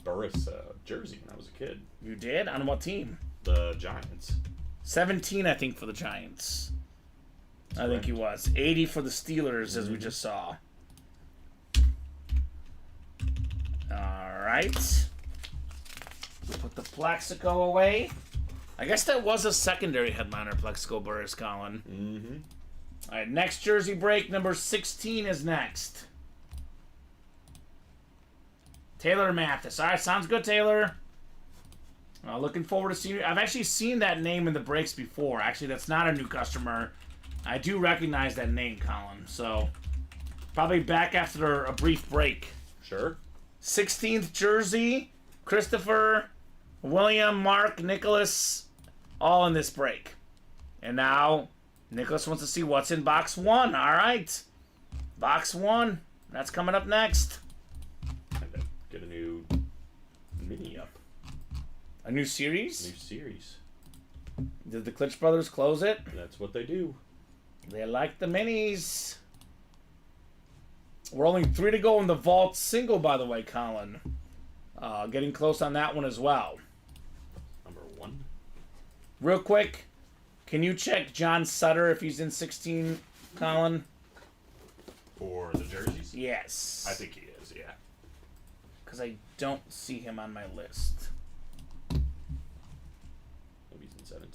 Burris jersey when I was a kid. You did? On what team? The Giants. 17, I think, for the Giants. I think he was. 80 for the Steelers, as we just saw. All right. We'll put the Plexico away. I guess that was a secondary headliner, Plexico Burris, Colin. Mm-hmm. All right, next jersey break, number 16 is next. Taylor Mathis. All right, sounds good, Taylor. Looking forward to seeing you. I've actually seen that name in the breaks before. Actually, that's not a new customer. I do recognize that name, Colin. So, probably back after a brief break. Sure. 16th jersey, Christopher, William, Mark, Nicholas, all in this break. And now, Nicholas wants to see what's in box 1. All right. Box 1. That's coming up next. And then get a new mini up. A new series? New series. Did the Klitsch brothers close it? That's what they do. They like the minis. We're only 3 to go in the vault single, by the way, Colin. Getting close on that one as well. Number 1. Real quick, can you check John Sutter if he's in 16, Colin? For the jerseys? Yes. I think he is, yeah. Because I don't see him on my list. Maybe he's in 17.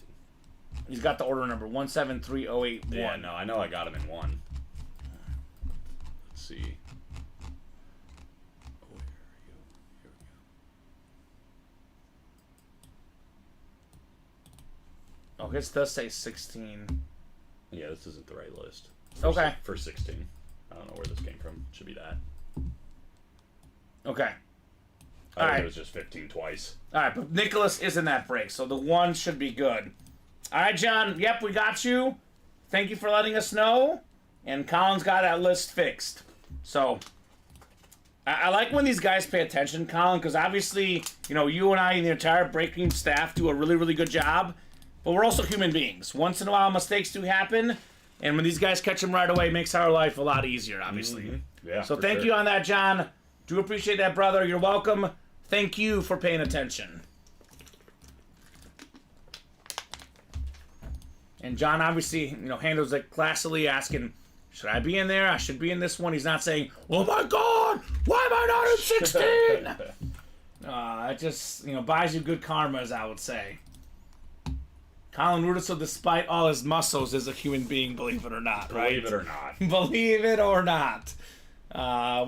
He's got the order number 173081. Yeah, no, I know I got him in 1. Let's see. Where are you? Here we go. Oh, his does say 16. Yeah, this isn't the right list. Okay. For 16. I don't know where this came from. Should be that. Okay. I think Alright. it was just 15 twice. All right, but Nicholas is in that break, so the 1 should be good. All right, John. Yep, we got you. Thank you for letting us know. And Colin's got that list fixed. So, I like when these guys pay attention, Colin, because obviously, you know, you and I and the entire break room staff do a really, really good job. But we're also human beings. Once in a while, mistakes do happen. And when these guys catch them right away, it makes our life a lot easier, obviously. Mm-hmm. Yeah. So for thank sure. you on that, John. Do appreciate that, brother. You're welcome. Thank you for paying attention. And John obviously, you know, handles it classily, asking, should I be in there? I should be in this one. He's not saying, oh my God, why am I not in 16? It just, you know, buys you good karma, as I would say. Colin Rudisil, despite all his muscles, is a human being, believe it or not, right? Believe it or not. Believe it or not.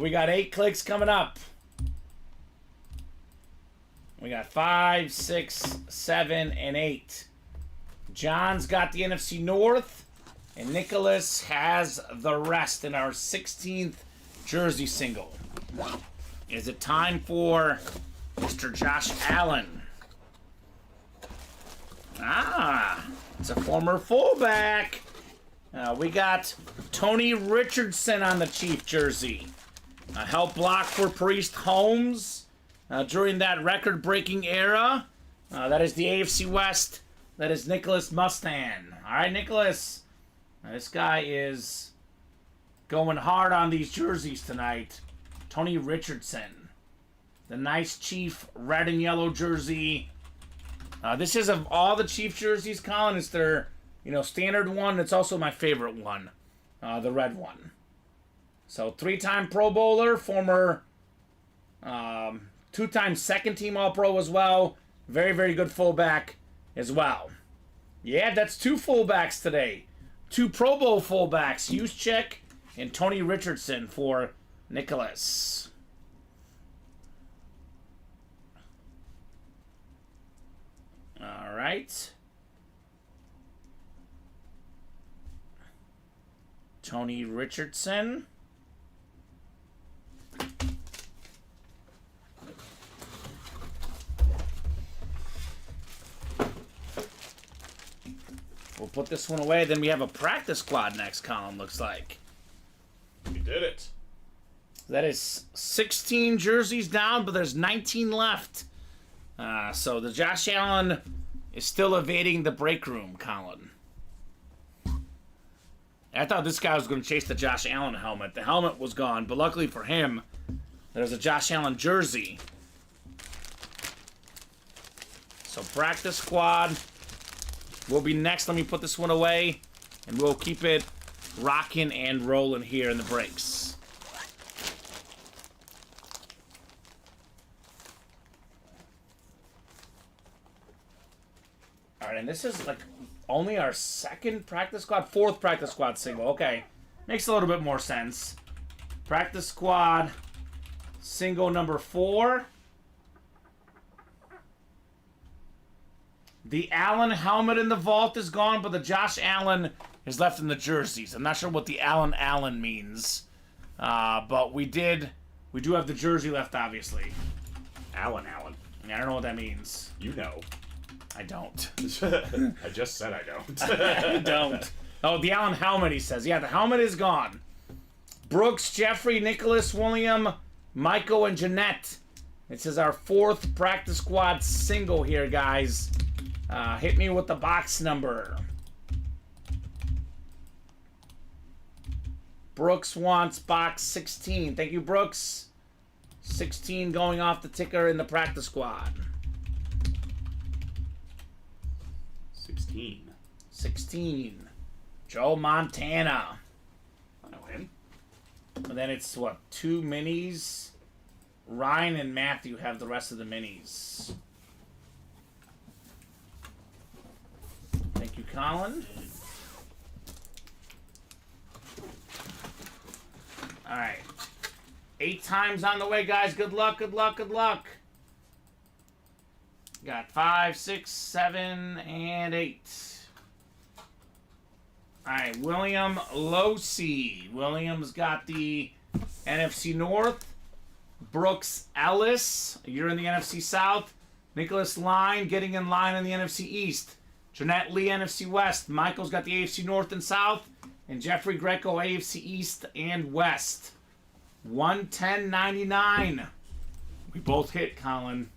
We got 8 clicks coming up. We got 5, 6, 7, and 8. John's got the NFC North, and Nicholas has the rest in our 16th jersey single. Is it time for Mr. Josh Allen? It's a former fullback. We got Tony Richardson on the Chief jersey. Help block for Priest Holmes during that record-breaking era. That is the AFC West. That is Nicholas Mustan. All right, Nicholas. This guy is going hard on these jerseys tonight. Tony Richardson. The nice Chief red and yellow jersey. This is, of all the Chief jerseys, Colin, it's their, you know, standard one. It's also my favorite one, the red one. So 3-time Pro Bowler, former 2-time second-team All-Pro as well. Very, very good fullback as well. Yeah, that's 2 fullbacks today. 2 Pro Bowl fullbacks, Juszczyk and Tony Richardson for Nicholas. All right. Tony Richardson. We'll put this one away. Then we have a practice squad next, Colin, looks like. We did it. That is 16 jerseys down, but there's 19 left. So the Josh Allen is still evading the break room, Colin. I thought this guy was going to chase the Josh Allen helmet. The helmet was gone, but luckily for him, there's a Josh Allen jersey. So practice squad will be next. Let me put this one away, and we'll keep it rocking and rolling here in the breaks. All right, and this is like only our second practice squad, fourth practice squad single. Okay, makes a little bit more sense. Practice squad single number 4. The Allen helmet in the vault is gone, but the Josh Allen is left in the jerseys. I'm not sure what the Allen means, but we do have the jersey left, obviously. Allen. I don't know what that means. You know. I don't. I just said I don't. I don't. Oh, the Allen helmet, he says. Yeah, the helmet is gone. Brooks, Jeffrey, Nicholas, William, Michael, and Jeanette. This is our 4th practice squad single here, guys. Hit me with the box number. Brooks wants box 16. Thank you, Brooks. 16 going off the ticker in the practice squad. 16. 16. Joe Montana. I know him. And then it's, what, 2 minis? Ryan and Matthew have the rest of the minis. Thank you, Colin. All right. 8 times on the way, guys. Good luck, good luck, good luck. Got 5, 6, 7, and 8. All right, William Losey. William's got the NFC North. Brooks Ellis, you're in the NFC South. Nicholas Line getting in line in the NFC East. Jeanette Lee, NFC West. Michael's got the AFC North and South. And Jeffrey Greco, AFC East and West. 110.99. We both hit, Colin.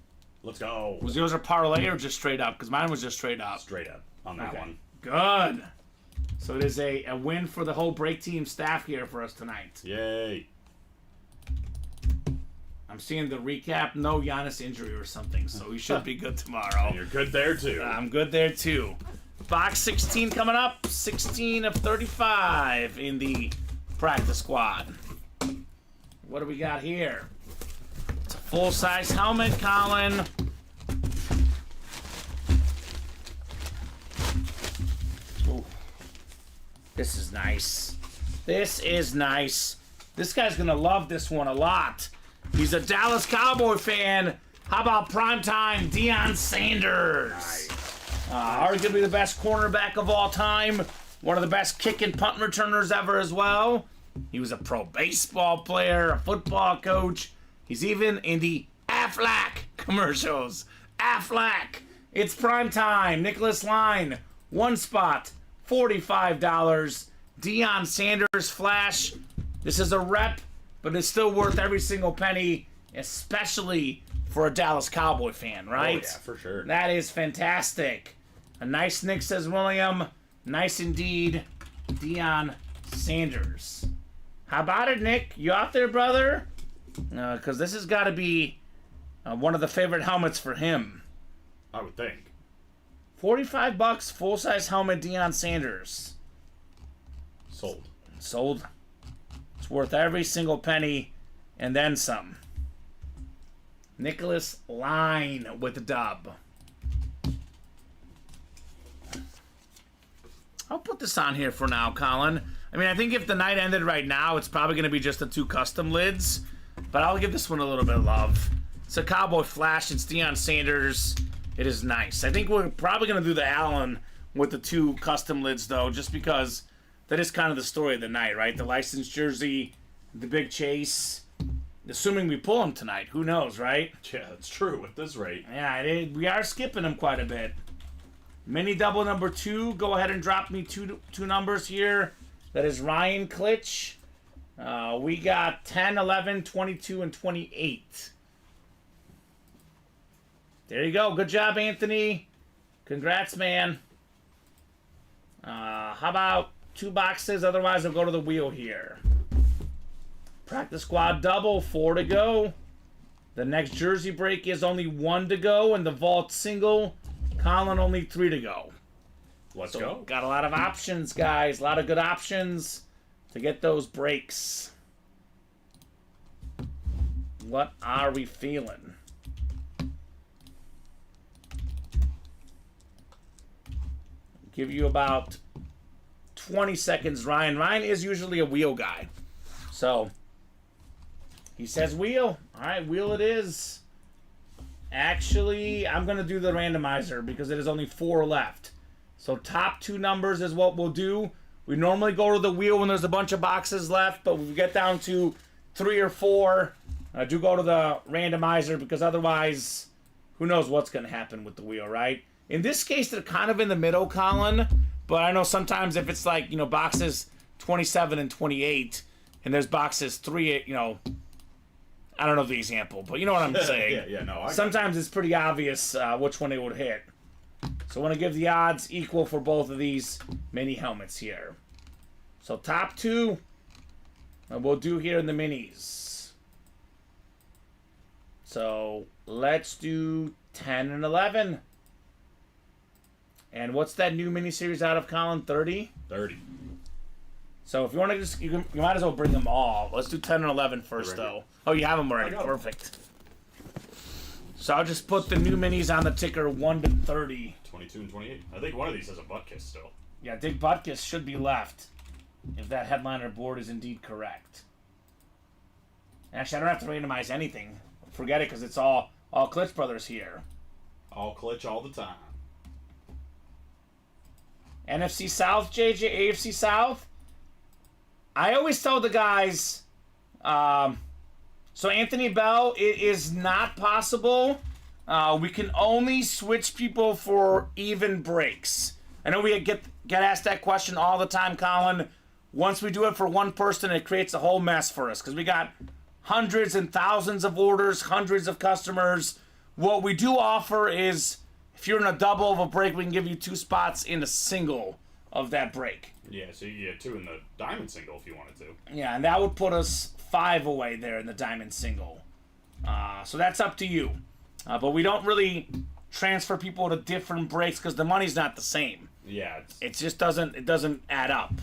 Let's go. Was yours a parlay or just straight up? Because mine was just straight up. Straight up on that one. Good. So it is a win for the whole break team staff here for us tonight. Yay. I'm seeing the recap. No Giannis injury or something, so we should be good tomorrow. And you're good there, too. I'm good there, too. Box 16 coming up. 16 of 35 in the practice squad. What do we got here? It's a full-size helmet, Colin. Ooh. This is nice. This is nice. This guy's going to love this one a lot. He's a Dallas Cowboy fan. How about primetime Deion Sanders? Nice. Arguably the best cornerback of all time. One of the best kick and punt returners ever as well. He was a pro baseball player, a football coach. He's even in the Aflac commercials. Aflac. It's primetime. Nicholas Line. 1 spot. $45. Deion Sanders Flash. This is a rep, but it's still worth every single penny, especially for a Dallas Cowboy fan, right? Oh, yeah, for sure. That is fantastic. A nice nick, says William. Nice indeed. Deion Sanders. How about it, Nick? You out there, brother? Because this has got to be one of the favorite helmets for him. I would think. $45, full-size helmet, Deion Sanders. Sold. Sold. It's worth every single penny and then some. Nicholas Line with the dub. I'll put this on here for now, Colin. I mean, I think if the night ended right now, it's probably going to be just the 2 custom lids. But I'll give this one a little bit of love. It's a Cowboy Flash. It's Deion Sanders. It is nice. I think we're probably going to do the Allen with the 2 custom lids, though, just because that is kind of the story of the night, right? The licensed jersey, the big chase. Assuming we pull him tonight. Who knows, right? Yeah, that's true at this rate. Yeah, we are skipping him quite a bit. Mini double number 2. Go ahead and drop me two numbers here. That is Ryan Klitsch. We got 10, 11, 22, and 28. There you go. Good job, Anthony. Congrats, man. How about 2 boxes? Otherwise, I'll go to the wheel here. Practice squad double. 4 to go. The next jersey break is only 1 to go. And the vault single Colin, only 3 to go. Let's So go. got a lot of options, guys. A lot of good options to get those breaks. What are we feeling? Give you about 20 seconds, Ryan. Ryan is usually a wheel guy. So, he says wheel. All right, wheel it is. Actually, I'm going to do the randomizer because it is only 4 left. So, top 2 numbers is what we'll do. We normally go to the wheel when there's a bunch of boxes left, but when we get down to 3 or 4, I do go to the randomizer because otherwise, who knows what's going to happen with the wheel, right? In this case, they're kind of in the middle, Colin. But I know sometimes if it's like, boxes 27 and 28, and there's boxes 3, I don't know the example, but you know what I'm saying. No. Sometimes it's pretty obvious which one it would hit. So I want to give the odds equal for both of these mini helmets here. So top 2, we'll do here in the minis. So let's do 10 and 11. And what's that new miniseries out of, Colin? 30? 30. So if you want to just, you might as well bring them all. Let's do 10 and 11 first, Ready? though. Oh, you have them already. I got 'em. Perfect. So I'll just put the new minis on the ticker 1 to 30. 22 and 28. I think one of these has a butt kiss still. Yeah, Dick Butkus should be left if that headliner board is indeed correct. Actually, I don't have to randomize anything. Forget it, because it's all Klitsch Brothers here. All clutch all the time. NFC South, JJ, AFC South. I always tell the guys, so Anthony Bell, it is not possible. We can only switch people for even breaks. I know we get asked that question all the time, Colin. Once we do it for one person, it creates a whole mess for us because we got hundreds and thousands of orders, hundreds of customers. What we do offer is, if you're in a double of a break, we can give you 2 spots in a single of that break. Yeah, so you get 2 in the diamond single if you wanted to. Yeah, and that would put us 5 away there in the diamond single. So that's up to you. But we don't really transfer people to different breaks because the money's not the same. Yeah, It just doesn't add up,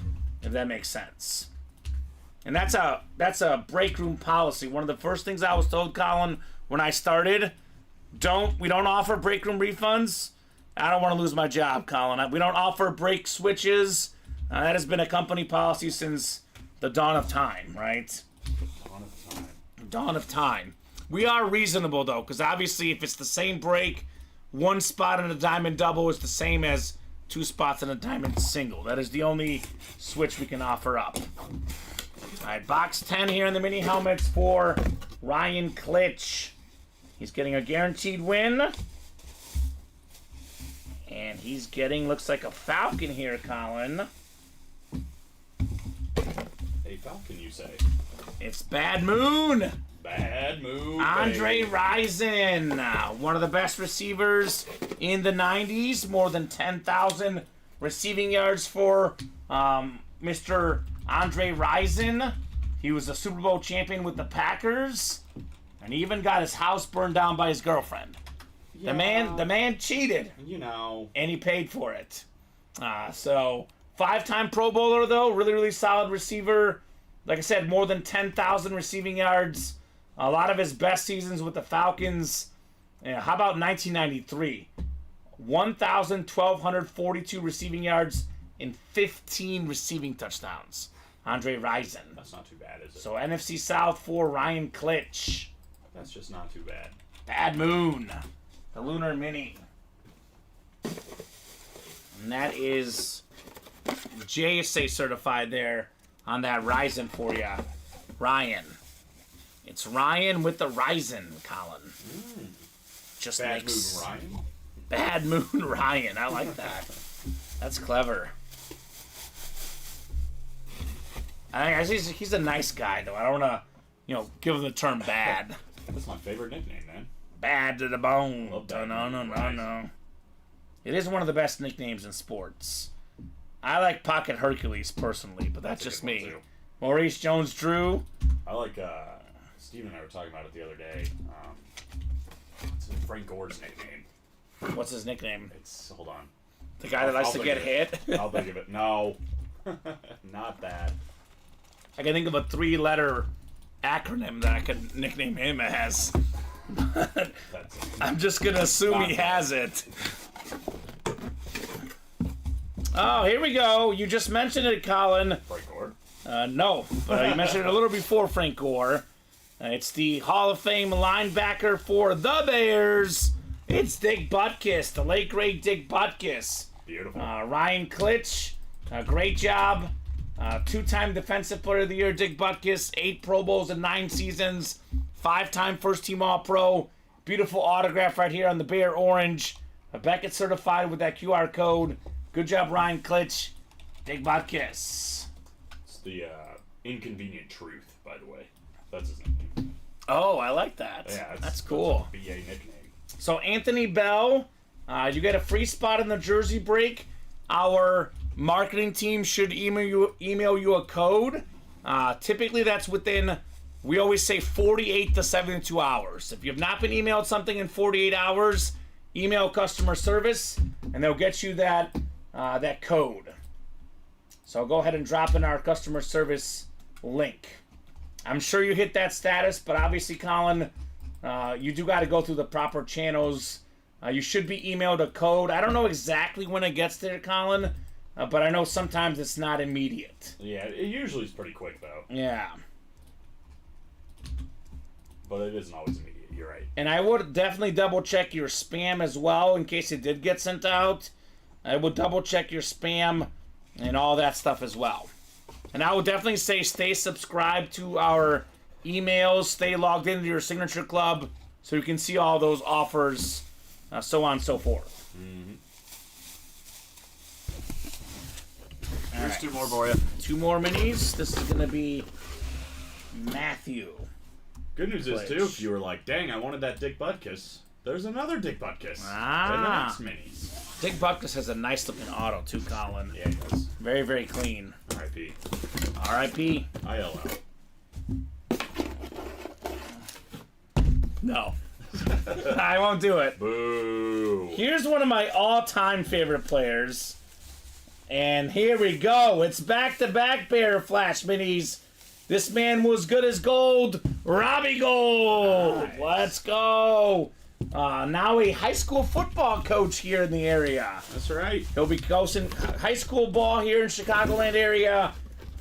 if that makes sense. And that's a break room policy. One of the first things I was told, Colin, when I started, we don't offer break room refunds. I don't want to lose my job, Colin. We don't offer break switches. That has been a company policy since the dawn of time, right? dawn of time. Dawn of time. We are reasonable, though, because obviously if it's the same break, 1 spot in a diamond double is the same as 2 spots in a diamond single. That is the only switch we can offer up. All right, box 10 here in the mini helmets for Ryan Klitsch. He's getting a guaranteed win. And he's getting, looks like a Falcon here, Colin. A Falcon, you say? It's Bad Moon. Bad move. Andre baby. Rison, one of the best receivers in the 90s. More than 10,000 receiving yards for Mr. Andre Rison. He was a Super Bowl champion with the Packers. And he even got his house burned down by his girlfriend. The man cheated. You know. And he paid for it. So 5-time Pro Bowler, though. Really, really solid receiver. Like I said, more than 10,000 receiving yards. A lot of his best seasons with the Falcons. How about 1993? 1,242 receiving yards and 15 receiving touchdowns. Andre Rison. That's not too bad, is it? So NFC South for Ryan Klitsch. That's just not too bad. Bad Moon. The Lunar Mini. And that is JSA certified there on that Rison for you. Ryan. It's Ryan with the Rison, Colin. Just Bad makes move, Ryan. Bad Moon Ryan. I like that. That's clever. He's a nice guy, though. I don't want to, give him the term bad. That's my favorite nickname, man. Bad to the bone. Love Bad No. Moon It is one of the best nicknames in sports. I like Pocket Hercules personally, but that's a just good one, me. too. Maurice Jones-Drew. I like, Steven and I were talking about it the other day. It's Frank Gore's nickname. What's his nickname? It's hold on. The guy that likes I'll to think get of hit? it. I'll think of it. No, not that. I can think of a 3-letter acronym that I could nickname him as. That's it. I'm just gonna assume he has it. Oh, here we go. You just mentioned it, Colin. Frank Gore. No, but you mentioned it a little before Frank Gore. It's the Hall of Fame linebacker for the Bears. It's Dick Butkus, the late great Dick Butkus. Beautiful. Ryan Klitsch, great job. 2-time Defensive Player of the Year, Dick Butkus. 8 Pro Bowls in 9 seasons. 5-time First Team All-Pro. Beautiful autograph right here on the Bear Orange. Beckett certified with that QR code. Good job, Ryan Klitsch. Dick Butkus. It's the inconvenient truth, by the way. That's his nickname. Oh, I like that. Yeah, that's cool. That's a BA nickname. So Anthony Bell, you get a free spot in the jersey break. Our marketing team should email you a code. Typically, that's within, we always say 48 to 72 hours. If you have not been emailed something in 48 hours, email customer service, and they'll get you that code. So go ahead and drop in our customer service link. I'm sure you hit that status, but obviously, Colin, you do got to go through the proper channels. You should be emailed a code. I don't know exactly when it gets there, Colin, but I know sometimes it's not immediate. Yeah, it usually is pretty quick, though. Yeah. But it isn't always immediate. You're right. And I would definitely double check your spam as well in case it did get sent out. I would double check your spam and all that stuff as well. And I would definitely say stay subscribed to our emails, stay logged into your signature club so you can see all those offers, so on and so forth. Mm-hmm. All Here's right. 2 more for you. 2 more minis. This is going to be Matthew. Good news is, too, Glitch. if you were like, dang, I wanted that Dick Butkus, there's another Dick Butkus. Ah. The next minis. Dick Butkus has a nice looking auto too, Colin. Yeah, he does. Very, very clean. R.I.P. R.I.P. ILL. No. I won't do it. Boo. Here's one of my all-time favorite players. And here we go. It's back-to-back Bear Flash minis. This man was good as gold. Robbie Gold. Nice. Let's go. Now a high school football coach here in the area. That's right. He'll be coaching high school ball here in Chicagoland area.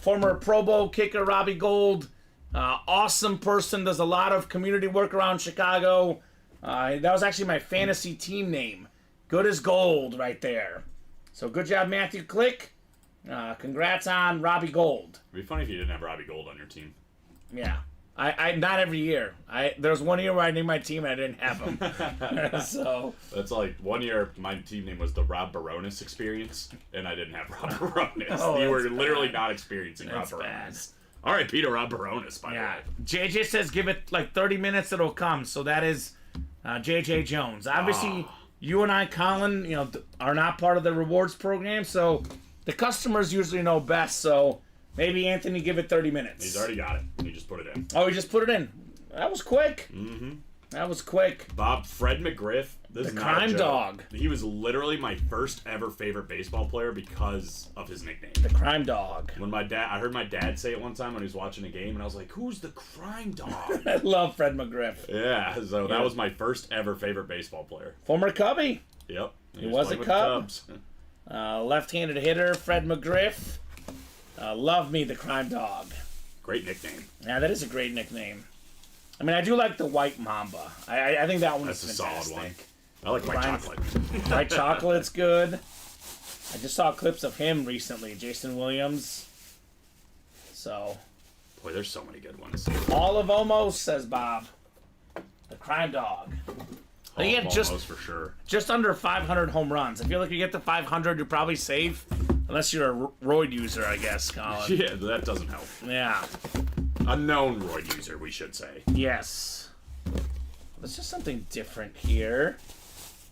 Former Pro Bowl kicker Robbie Gold. Awesome person. Does a lot of community work around Chicago. That was actually my fantasy team name. Good as gold right there. So good job, Matthew Click. Congrats on Robbie Gold. It'd be funny if you didn't have Robbie Gold on your team. Yeah. I not every year. There was one year where I named my team and I didn't have him. So That's like 1 year my team name was the Rob Baronis Experience, and I didn't have Rob Baronis. Oh, you were that's literally bad. not experiencing That's Rob bad. Baronis. R.I.P. to Rob Baronis, by yeah, the way. JJ says give it like 30 minutes, it'll come. So that is JJ Jones. Obviously, you and I, Colin, are not part of the rewards program, so the customers usually know best. So maybe Anthony give it 30 minutes. He's already got it. He just put it in. Oh, he just put it in. That was quick. Mm-hmm. That was quick. Bob Fred McGriff. This The is not crime a joke. dog. He was literally my first ever favorite baseball player because of his nickname. The crime dog. When I heard my dad say it one time when he was watching a game, and I was like, "Who's the crime dog?" I love Fred McGriff. Yeah, so Yeah. that was my first ever favorite baseball player. Former Cubby. Yep. He was playing a with Cub. the Cubs. Left-handed hitter, Fred McGriff. Love me, the crime dog. Great nickname. Yeah, that is a great nickname. I mean, I do like the White Mamba. I think that one That's is a solid fantastic. one. I like white Brian- chocolate. White chocolate's good. I just saw clips of him recently, Jason Williams. So, Boy, there's so many good ones. all of almost, says Bob. The crime dog. I think he had Almost for sure. just under 500 home runs. I feel like if you get to 500, you're probably safe. Unless you're a roid user, I guess, Colin. Yeah, that doesn't help. Yeah. A known roid user, we should say. Yes. There's just something different here.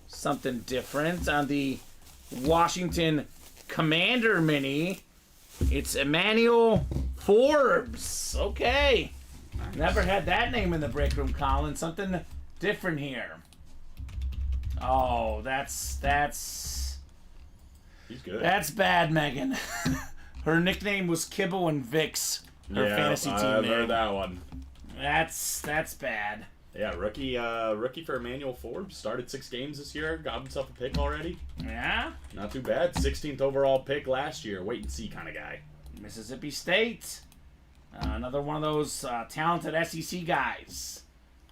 Something different on the Washington Commander mini. It's Emmanuel Forbes. Okay. Never had that name in the break room, Colin. Something different here. Oh, that's He's good. bad, Megan. Her nickname was Kibble and Vix. Her fantasy team I've name. heard that one. That's bad. Yeah, rookie for Emmanuel Forbes. Started 6 games this year. Got himself a pick already. Yeah. Not too bad. 16th overall pick last year. Wait and see kind of guy. Mississippi State. Another one of those talented SEC guys.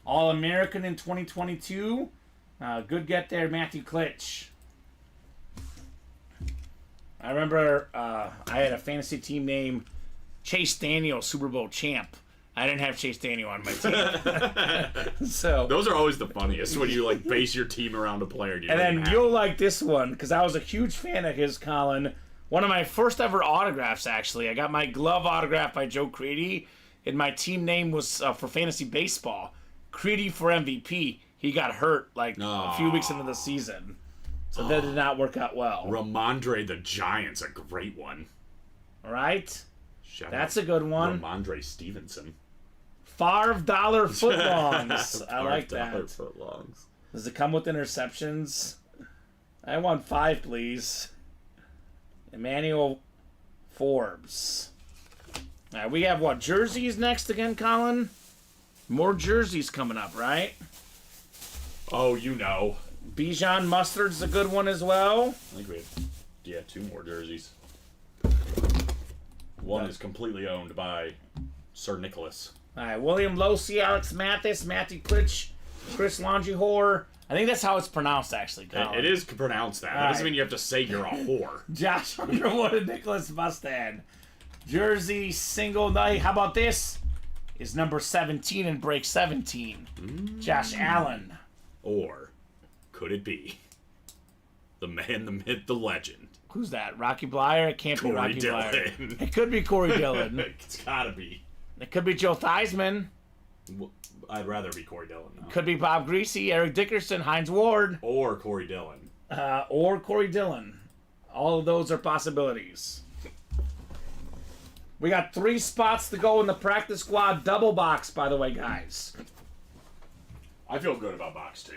All-American in 2022. Good get there, Matthew Klitsch. I remember I had a fantasy team named Chase Daniel, Super Bowl champ. I didn't have Chase Daniel on my team. So Those are always the funniest when you like base your team around a player. and then you'll like this one because I was a huge fan of his, Colin. One of my first ever autographs, actually. I got my glove autographed by Joe Creedy, and my team name was for fantasy baseball, Creedy for MVP. He got hurt like a few weeks into the season, so that did not work out well. Ramondre the Giant's a great one. All right, Shout that's out a good one. Ramondre Stevenson. Favre dollar footlongs. I like that. Footlongs. Does it come with interceptions? I want 5, please. Emmanuel Forbes. All right, we have what, jerseys next again, Colin? More jerseys coming up, right? Oh, you know. Bijan Mustard's a good one as well. I think we have 2 more jerseys. One is completely owned by Sir Nicholas. All right, William Losi, Alex Mathis, Matthew Klitsch, Chris Longihor. I think that's how it's pronounced, actually, Colin. It is pronounced that. That doesn't mean you have to say you're a whore. Josh Underwood and Nicholas Mustad. Jersey single night. How about this? Is number 17 in break 17. Josh Allen. Or could it be the man, the myth, the legend? Who's that? Rocky Blyer? It can't be Corey Rocky Blyer. Dillon. It could be Corey Dillon. It's gotta be. It could be Joe Theismann. I'd rather be Corey Dillon, though. Could be Bob Greasy, Eric Dickerson, Heinz Ward, Or Corey Dillon. or Corey Dillon. All of those are possibilities. We got 3 spots to go in the practice squad double box, by the way, guys. I feel good about box 2.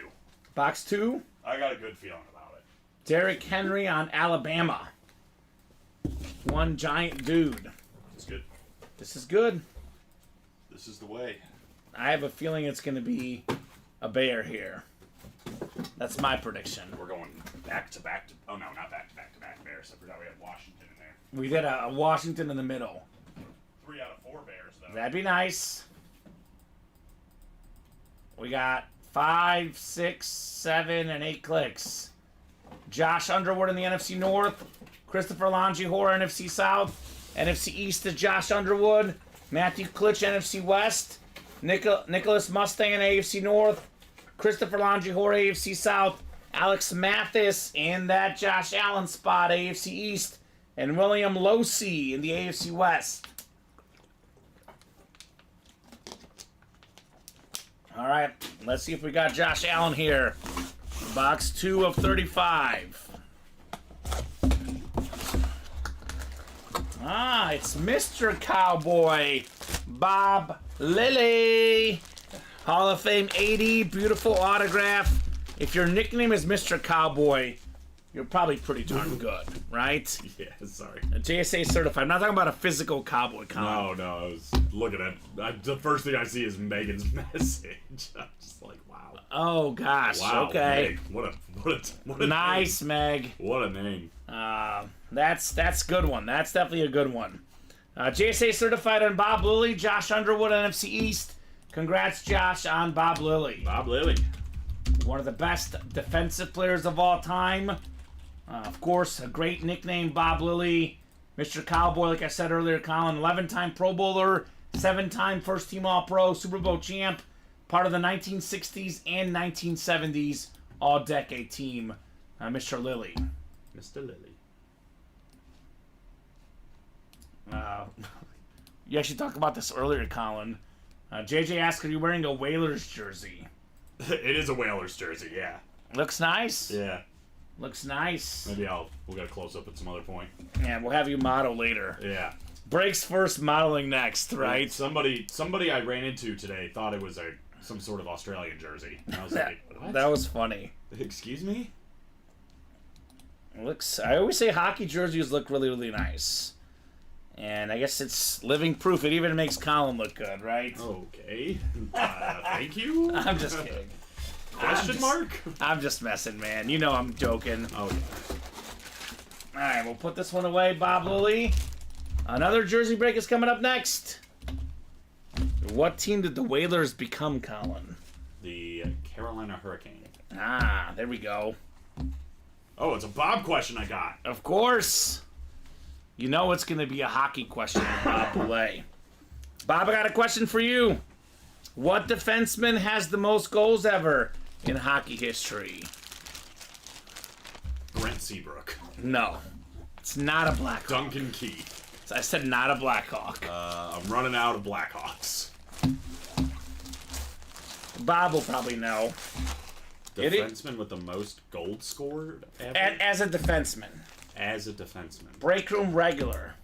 Box 2, I got a good feeling about it. Derrick Henry on Alabama. One giant dude. It's good. This is good. This is the way. I have a feeling it's going to be a bear here. That's my prediction. We're going back to back to. Oh no, not back to back to back Bears. I forgot we had Washington in there. We did a Washington in the middle. 3 out of 4 Bears though. That'd be nice. We got 5, 6, 7, and 8 clicks. Josh Underwood in the NFC North. Christopher Longihor, NFC South. NFC East is Josh Underwood. Matthew Klitsch, NFC West. Nicholas Mustang, AFC North. Christopher Longihor, AFC South. Alex Mathis in that Josh Allen spot, AFC East. And William Losi in the AFC West. All right, let's see if we got Josh Allen here. Box 2 of 35. It's Mr. Cowboy, Bob Lilly. Hall of Fame 80, beautiful autograph. If your nickname is Mr. Cowboy, you're probably pretty darn good, right? Yeah, sorry. A JSA certified. I'm not talking about a physical cowboy Colin. No, I was looking at. The first thing I see is Megan's message. I'm just like, wow. Oh gosh. Wow. Okay. Meg, what a Nice, name. Meg. What a name. That's good one. That's definitely a good one. JSA certified on Bob Lilly, Josh Underwood, NFC East. Congrats, Josh, on Bob Lilly. Bob Lilly. One of the best defensive players of all time. Of course, a great nickname, Bob Lilly. Mr. Cowboy, like I said earlier, Colin, 11-time Pro Bowler, 7-time first-team All-Pro, Super Bowl champ, part of the 1960s and 1970s All-Decade team, Mr. Lilly. Mr. Lilly. You actually talked about this earlier, Colin. JJ asked, are you wearing a Whalers jersey? It is a Whalers jersey, yeah. Looks nice. Yeah. Looks nice. Maybe we'll get a close up at some other point. Yeah, we'll have you model later. Yeah. Breaks first, modeling next, right? Somebody I ran into today thought it was some sort of Australian jersey. And I was like, what? That was funny. Excuse me? I always say hockey jerseys look really, really nice. And I guess it's living proof. It even makes Colin look good, right? Okay. Thank you. I'm just kidding. Question mark? I'm just messing, man. You know I'm joking. Okay. Alright, we'll put this one away, Bob Lilly. Another jersey break is coming up next. What team did the Whalers become, Colin? The Carolina Hurricane. Ah, there we go. Oh, it's a Bob question I got. Of course. You know it's going to be a hockey question with Bob Lilly. Bob, I got a question for you. What defenseman has the most goals ever in hockey history? Brent Seabrook. No. It's not a Blackhawk. Duncan Key. I said not a Blackhawk. I'm running out of Blackhawks. Bob will probably know. Defenseman with the most gold scored ever? As a defenseman. As a defenseman. Break room regular.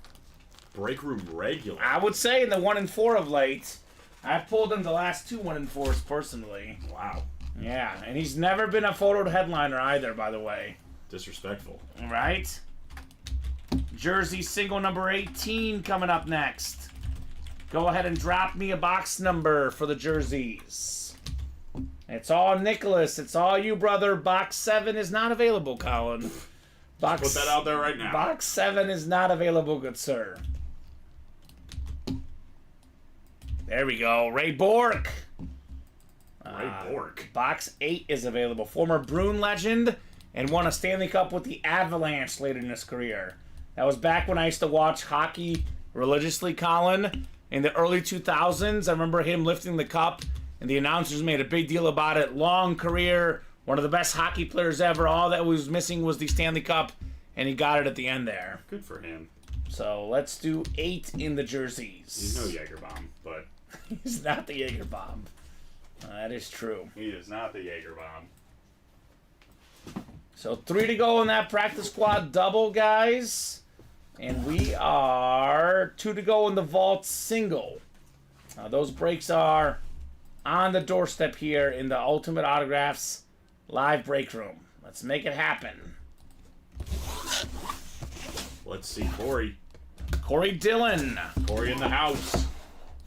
Break room regular. I would say in the 1 and 4 of late. I've pulled him the last 2 1 and 4s personally. Wow. Yeah, and he's never been a photoed headliner either, by the way. Disrespectful. Right? Jersey single number 18 coming up next. Go ahead and drop me a box number for the jerseys. It's all Nicholas. It's all you, brother. Box 7 is not available, Colin. Put that out there right now. Box 7 is not available, good sir. There we go. Ray Bork. Ray Bork. Box 8 is available. Former Bruin legend and won a Stanley Cup with the Avalanche later in his career. That was back when I used to watch hockey religiously, Colin. In the early 2000s, I remember him lifting the cup, and the announcers made a big deal about it. Long career, one of the best hockey players ever. All that was missing was the Stanley Cup, and he got it at the end there. Good for him. So let's do 8 in the jerseys. He's no Jagerbomb, but... He's not the Jaeger bomb. That is true. He is not the Jagerbomb. So 3 to go in that practice squad double, guys. And we are 2 to go in the vault single. Those breaks are on the doorstep here in the Ultimate Autographs live break room. Let's make it happen. Let's see Corey. Corey Dillon. Corey in the house.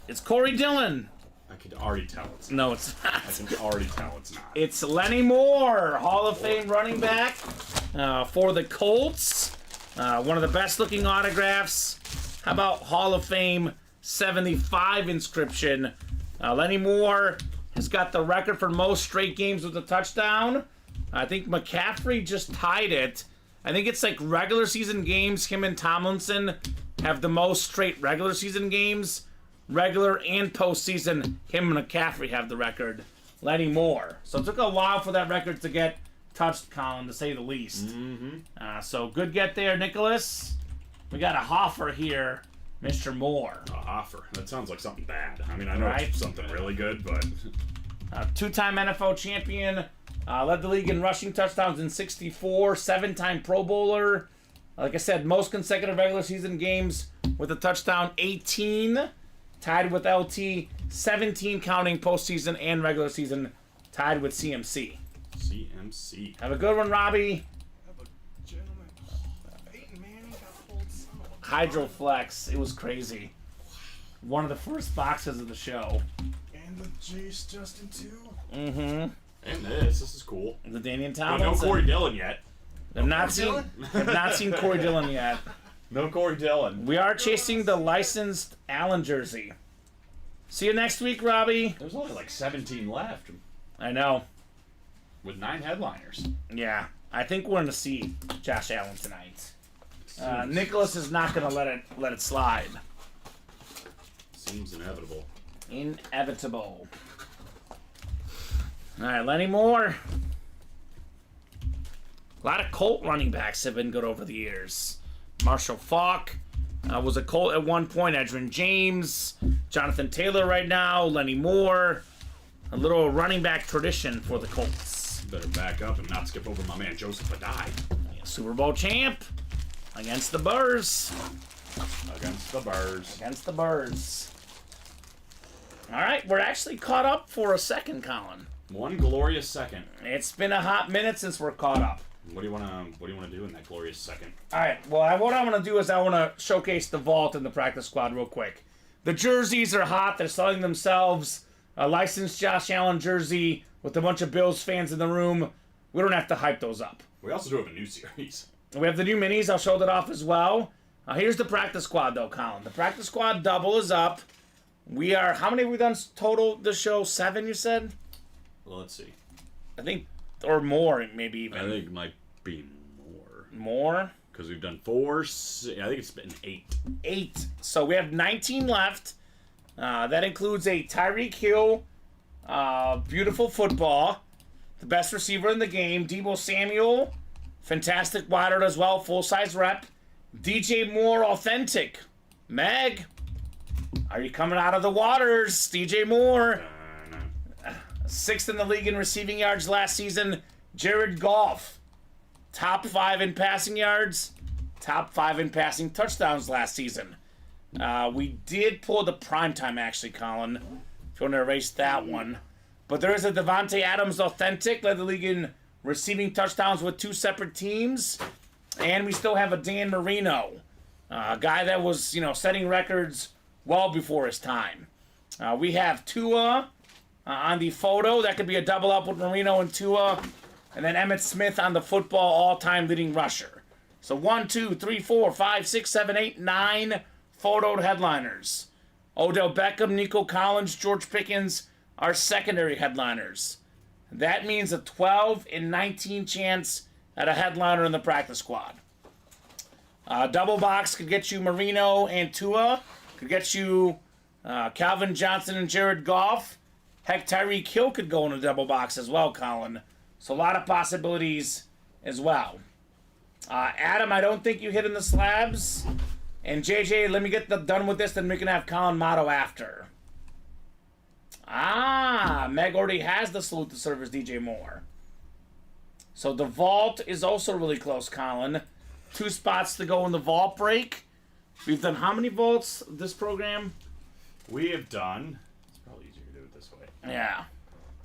It's Corey Dillon. I could already tell it's not. No, it's not. I can already tell it's not. It's Lenny Moore, Hall of Fame running back for the Colts. One of the best looking autographs. How about Hall of Fame 75 inscription? Lenny Moore has got the record for most straight games with a touchdown. I think McCaffrey just tied it. I think it's like regular season games. Him and Tomlinson have the most straight regular season games. Regular and postseason, him and McCaffrey have the record. Lenny Moore. So it took a while for that record to get touched, Colin, to say the least. Mm-hmm. So good get there, Nicholas. We got a Hoffer here, Mr. Moore. A Hoffer. That sounds like something bad. I mean, I know Right. it's something really good, but... Two-time NFL champion. Led the league in rushing touchdowns in 64. 7-time Pro Bowler. Like I said, most consecutive regular season games with a touchdown, 18. Tied with LT, 17 counting postseason and regular season, tied with CMC. CMC. Have a good one, Robbie. Have a gentleman. Peyton Manning got pulled son of a- Hydroflex. It was crazy. One of the first boxes of the show. And the Jace Justin too. Mm-hmm. And this is cool. The Damian But Tomlinson. no Corey Dillon yet. Have not seen Corey Dillon yet. No Corey Dillon. We are chasing the licensed Allen jersey. See you next week, Robbie. There's only like 17 left I know. with 9 headliners. Yeah. I think we're going to see Josh Allen tonight. Nicholas is not going to let it slide. Seems inevitable. Inevitable. All right, Lenny Moore. A lot of Colt running backs have been good over the years. Marshall Faulk was a Colt at one point. Edgerrin James, Jonathan Taylor right now, Lenny Moore. A little running back tradition for the Colts. Better back up and not skip over my man Joseph Adai. Super Bowl champ against the Burrs. Against the Bears. Against the Birds. All right, we're actually caught up for a second, Colin. One glorious second. It's been a hot minute since we're caught up. What do you wanna do in that glorious second? All right. Well, what I want to do is I want to showcase the vault and the practice squad real quick. The jerseys are hot. They're selling themselves. A licensed Josh Allen jersey with a bunch of Bills fans in the room. We don't have to hype those up. We also do have a new series. We have the new minis. I'll show that off as well. Here's the practice squad, though, Colin. The practice squad double is up. We are... How many have we done total this show? 7, you said? Well, let's see. I think... Or more, maybe even. I think it might be more. More? Because we've done 4. I think it's been 8. 8. So we have 19 left. That includes a Tyreek Hill, beautiful football, the best receiver in the game, Deebo Samuel, fantastic wider as well, full-size rep, DJ Moore, authentic. Meg, are you coming out of the waters? DJ Moore. 6th in the league in receiving yards last season. Jared Goff, top 5 in passing yards, top 5 in passing touchdowns last season. We did pull the primetime, actually, Colin, if you want to erase that one. But there is a Devontae Adams authentic, led the league in receiving touchdowns with 2 separate teams. And we still have a Dan Marino, a guy that was, setting records well before his time. We have Tua on the photo. That could be a double up with Marino and Tua. And then Emmitt Smith on the football all-time leading rusher. So 1, 2, 3, 4, 5, 6, 7, 8, 9 photoed headliners. Odell Beckham, Nico Collins, George Pickens are secondary headliners. That means a 12 in 19 chance at a headliner in the practice squad. Double box could get you Marino and Tua. Could get you Calvin Johnson and Jared Goff. Heck, Tyreek Hill could go in a double box as well, Colin. So a lot of possibilities as well. Adam, I don't think you hit in the slabs. And JJ, let me get done with this, then we can have Colin Motto after. Meg already has the salute to service DJ Moore. So the vault is also really close, Colin. 2 spots to go in the vault break. We've done how many vaults this program? We have done... It's probably easier to do it this way. Yeah.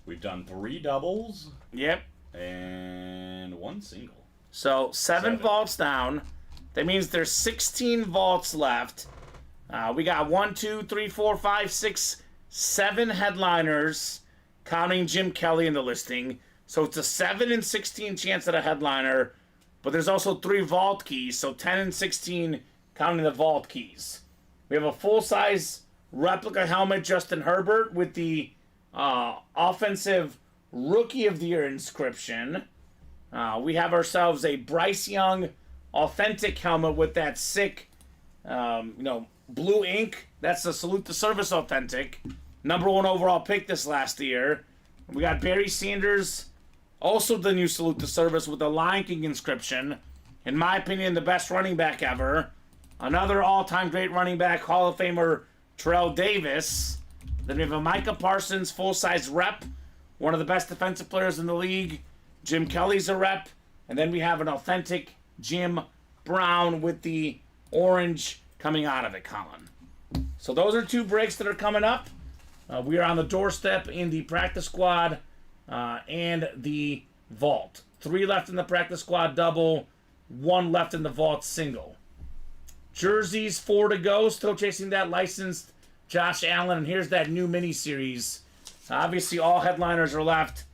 We've done 3 doubles. Yep. And 1 single. So 7 vaults down. That means there's 16 vaults left. We got 1, 2, 3, 4, 5, 6, 7 headliners, counting Jim Kelly in the listing. So it's a 7 in 16 chance at a headliner, but there's also 3 vault keys, so 10 in 16 counting the vault keys. We have a full-size replica helmet, Justin Herbert, with the offensive Rookie of the Year inscription. We have ourselves a Bryce Young authentic helmet with that sick, blue ink. That's the Salute to Service authentic. Number 1 overall pick this last year. We got Barry Sanders, also the new Salute to Service with the Lion King inscription. In my opinion, the best running back ever. Another all-time great running back, Hall of Famer Terrell Davis. Then we have a Micah Parsons full-size rep, one of the best defensive players in the league. Jim Kelly's a rep. And then we have an authentic Jim Brown with the orange coming out of it, Colin. So those are 2 breaks that are coming up. We are on the doorstep in the practice squad and the vault. 3 left in the practice squad double, 1 left in the vault single. Jerseys 4 to go. Still chasing that licensed Josh Allen. And here's that new mini-series. Obviously, all headliners are left.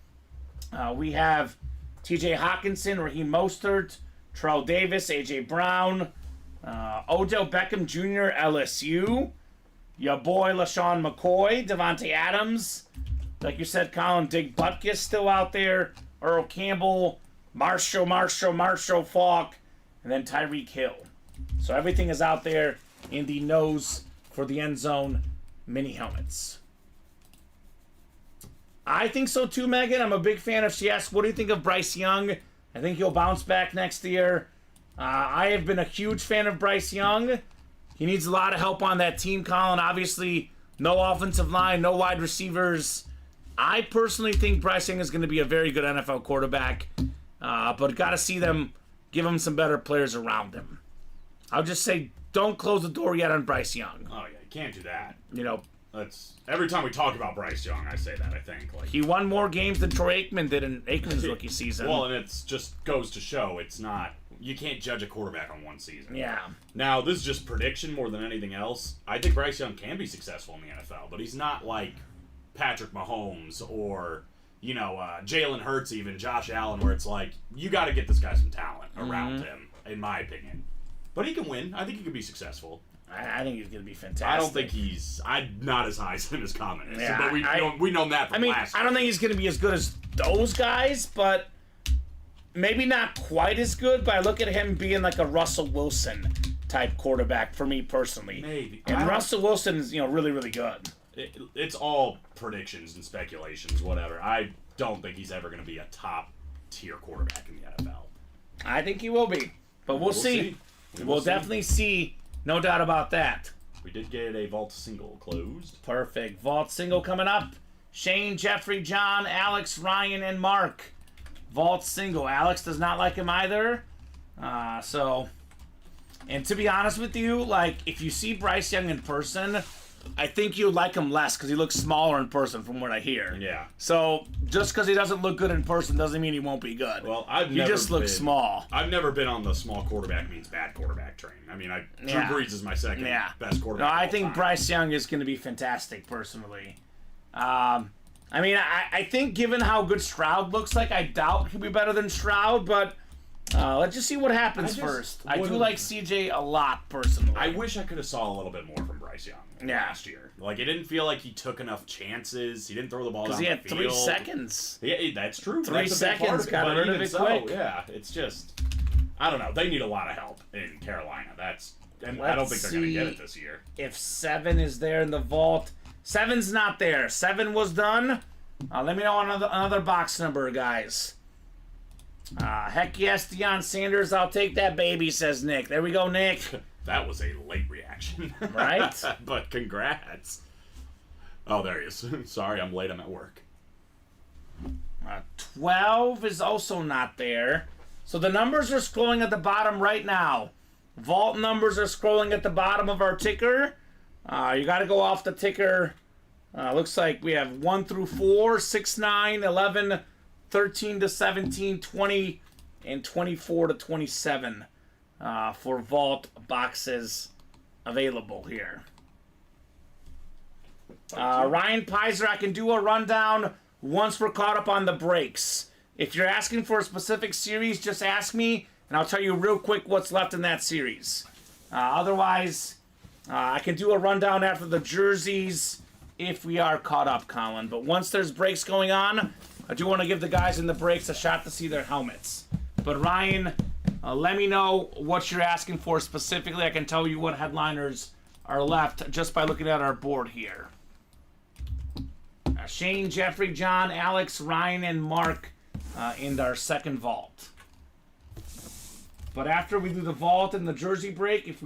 We have TJ Hawkinson, Raheem Mostert, Terrell Davis, A.J. Brown, Odell Beckham Jr., LSU, your boy LaShawn McCoy, Devontae Adams, like you said, Colin, Dick Butkus still out there, Earl Campbell, Marshall Faulk, and then Tyreek Hill. So everything is out there in the nose for the end zone mini helmets. I think so too, Megan. I'm a big fan of, she asked, what do you think of Bryce Young? I think he'll bounce back next year. I have been a huge fan of Bryce Young. He needs a lot of help on that team, Colin. Obviously, no offensive line, no wide receivers. I personally think Bryce Young is going to be a very good NFL quarterback. But got to see them give him some better players around him. I'll just say, don't close the door yet on Bryce Young. Oh, yeah, you can't do that. That's every time we talk about Bryce Young, I say that. I think like He won more games than Troy Aikman did in Aikman's rookie season. well, and it's just goes to show it's not. You can't judge a quarterback on one season. yeah. Now, this is just prediction more than anything else. I think Bryce Young can be successful in the NFL, but he's not like Patrick Mahomes or, Jalen Hurts, even Josh Allen, where it's like, you got to get this guy some talent around him, in my opinion. But he can win. I think he can be successful. I think he's going to be fantastic. I don't think I'm not as high as him as Kamen is. Yeah, But we know that from last I don't think he's going to be as good as those guys, but maybe not quite as good, but I look at him being like a Russell Wilson type quarterback for me personally. Maybe. And Russell Wilson is, really, really good. It's all predictions and speculations, whatever. I don't think he's ever going to be a top-tier quarterback in the NFL. I think he will be, but we'll see. We'll definitely see. No doubt about that. We did get a vault single closed. Perfect. Vault single coming up. Shane, Jeffrey, John, Alex, Ryan, and Mark. Vault single. Alex does not like him either. And to be honest with you, like, if you see Bryce Young in person, I think you like him less because he looks smaller in person from what I hear. Yeah. So just because he doesn't look good in person doesn't mean he won't be good. Well, he just looks small. I've never been on the small quarterback means bad quarterback train. I mean, Drew Brees is my second best quarterback. No, I of all think time. Bryce Young is going to be fantastic personally. I think given how good Stroud looks like, I doubt he'll be better than Stroud, but let's just see what happens first. I do like CJ a lot personally. I wish I could have saw a little bit more from Bryce Young last year. Like, it didn't feel like he took enough chances. He didn't throw the ball down because he had the field. 3 seconds. Yeah, that's true. 3 That's a big part seconds, of it, got but rid of even it so, quick. Yeah, it's just, I don't know. They need a lot of help in Carolina. And I don't think they're going to get it this year. If 7 is there in the vault. 7's not there. 7 was done. Let me know another box number, guys. Heck yes, Deion Sanders. I'll take that baby, says Nick. There we go, Nick. That was a late reaction. Right? But congrats. Oh, there he is. Sorry, I'm late. I'm at work. 12 is also not there. So the numbers are scrolling at the bottom right now. Vault numbers are scrolling at the bottom of our ticker. You got to go off the ticker. Looks like we have 1 through 4, 6, 9, 11, 13 to 17, 20, and 24 to 27 for vault boxes available here. Ryan Pizer, I can do a rundown once we're caught up on the breaks. If you're asking for a specific series, just ask me, and I'll tell you real quick what's left in that series. Otherwise, I can do a rundown after the jerseys if we are caught up, Colin. But once there's breaks going on, I do want to give the guys in the breaks a shot to see their helmets. But Ryan, let me know what you're asking for specifically. I can tell you what headliners are left just by looking at our board here. Shane, Jeffrey, John, Alex, Ryan, and Mark in our second vault. But after we do the vault and the jersey break, if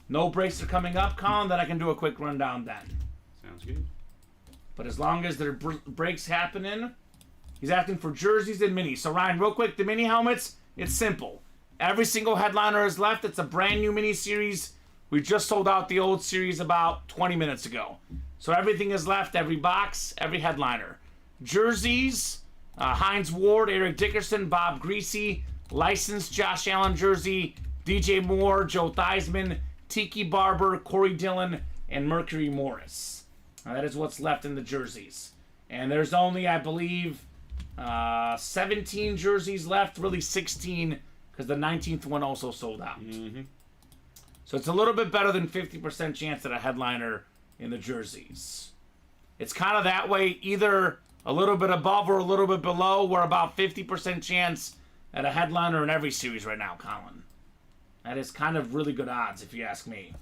no breaks are coming up, Colin, then I can do a quick rundown then. Sounds good. But as long as there are breaks happening, he's asking for jerseys and minis. So Ryan, real quick, the mini helmets, it's simple. Every single headliner is left. It's a brand new mini series. We just sold out the old series about 20 minutes ago. So everything is left, every box, every headliner. Jerseys, Hines Ward, Eric Dickerson, Bob Greasy, licensed Josh Allen jersey, DJ Moore, Joe Theismann, Tiki Barber, Corey Dillon, and Mercury Morris. That is what's left in the jerseys. And there's only, I believe, 17 jerseys left, really 16, because the 19th one also sold out. Mm-hmm. So it's a little bit better than 50% chance at a headliner in the jerseys. It's kind of that way, either a little bit above or a little bit below. We're about 50% chance at a headliner in every series right now, Colin. That is kind of really good odds, if you ask me.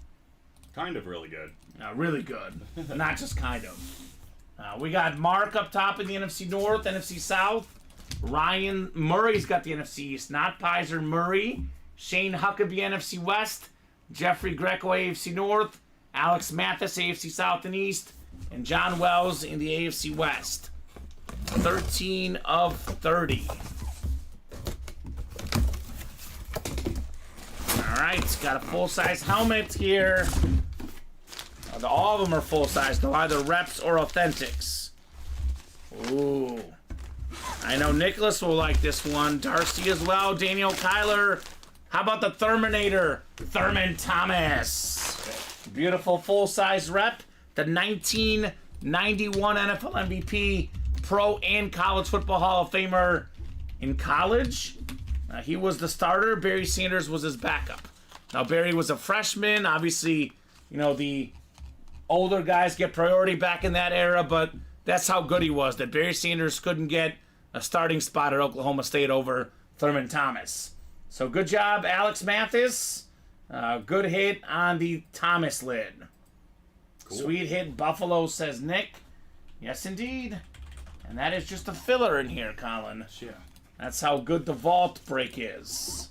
Kind of really good. Really good. Not just kind of. We got Mark up top in the NFC North, NFC South. Ryan Murray's got the NFC East, not Pizer. Murray. Shane Huckabee, NFC West. Jeffrey Greco, AFC North. Alex Mathis, AFC South and East. And John Wells in the AFC West. 13 of 30. Alright, got a full-size helmet here. All of them are full size, though, either reps or authentics. Ooh. I know Nicholas will like this one. Darcy as well. Daniel Kyler. How about the Terminator? Thurman Thomas. Beautiful full-size rep. The 1991 NFL MVP, Pro and College Football Hall of Famer in college. He was the starter. Barry Sanders was his backup. Now, Barry was a freshman. Obviously, you know, the older guys get priority back in that era, but that's how good he was, that Barry Sanders couldn't get a starting spot at Oklahoma State over Thurman Thomas. So good job, Alex Mathis. Good hit on the Thomas lid. Cool. Sweet hit, Buffalo, says Nick. Yes, indeed. And that is just a filler in here, Colin. Yeah. That's how good the vault break is.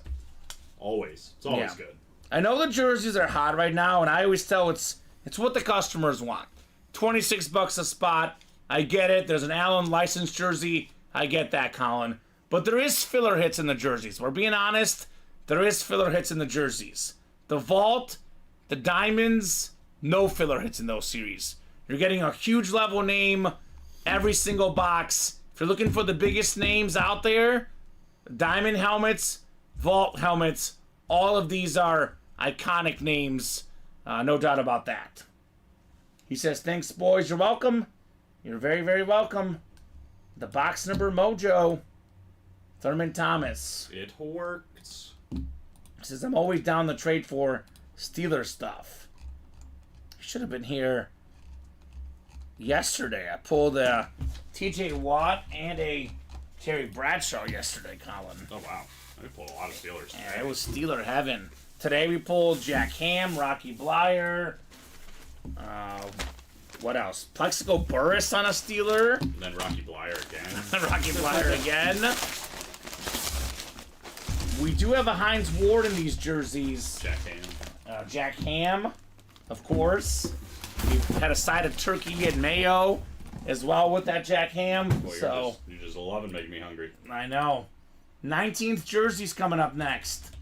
Always. It's always good. I know the jerseys are hot right now, and I always tell it's what the customers want. $26 a spot. I get it. There's an Allen licensed jersey. I get that, Colin. But there is filler hits in the jerseys. We're being honest. There is filler hits in the jerseys. The vault, the diamonds, no filler hits in those series. You're getting a huge level name every single box. If you're looking for the biggest names out there, diamond helmets, vault helmets, all of these are iconic names. No doubt about that. He says, thanks, boys. You're welcome. You're very, very welcome. The box number mojo. Thurman Thomas. It works. He says, I'm always down the trade for Steeler stuff. Should have been here yesterday. I pulled a TJ Watt and a Terry Bradshaw yesterday, Colin. Oh, wow. I pulled a lot of Steelers today. Yeah, it was Steeler heaven. Today we pulled Jack Ham, Rocky Blyer. What else? Plexico Burris on a Steeler. And then Rocky Blyer again. Rocky Blyer again. We do have a Hines Ward in these jerseys. Jack Ham. Jack Ham, of course. We had a side of turkey and mayo as well with that Jack Ham. Boy, you're just loving making me hungry. I know. 19th jersey's coming up next.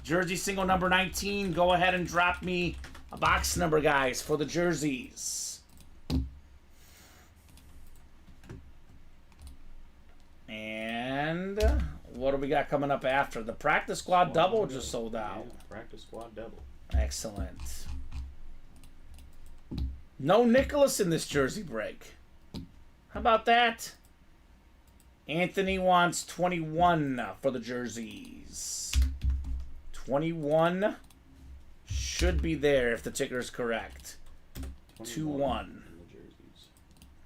Jersey single number 19. Go ahead and drop me a box number, guys, for the jerseys. And what do we got coming up after? The practice squad double just sold out. Yeah, practice squad double. Excellent. No Nicholas in this jersey break. How about that? Anthony wants 21 for the jerseys. 21 should be there if the ticker is correct. 2-1.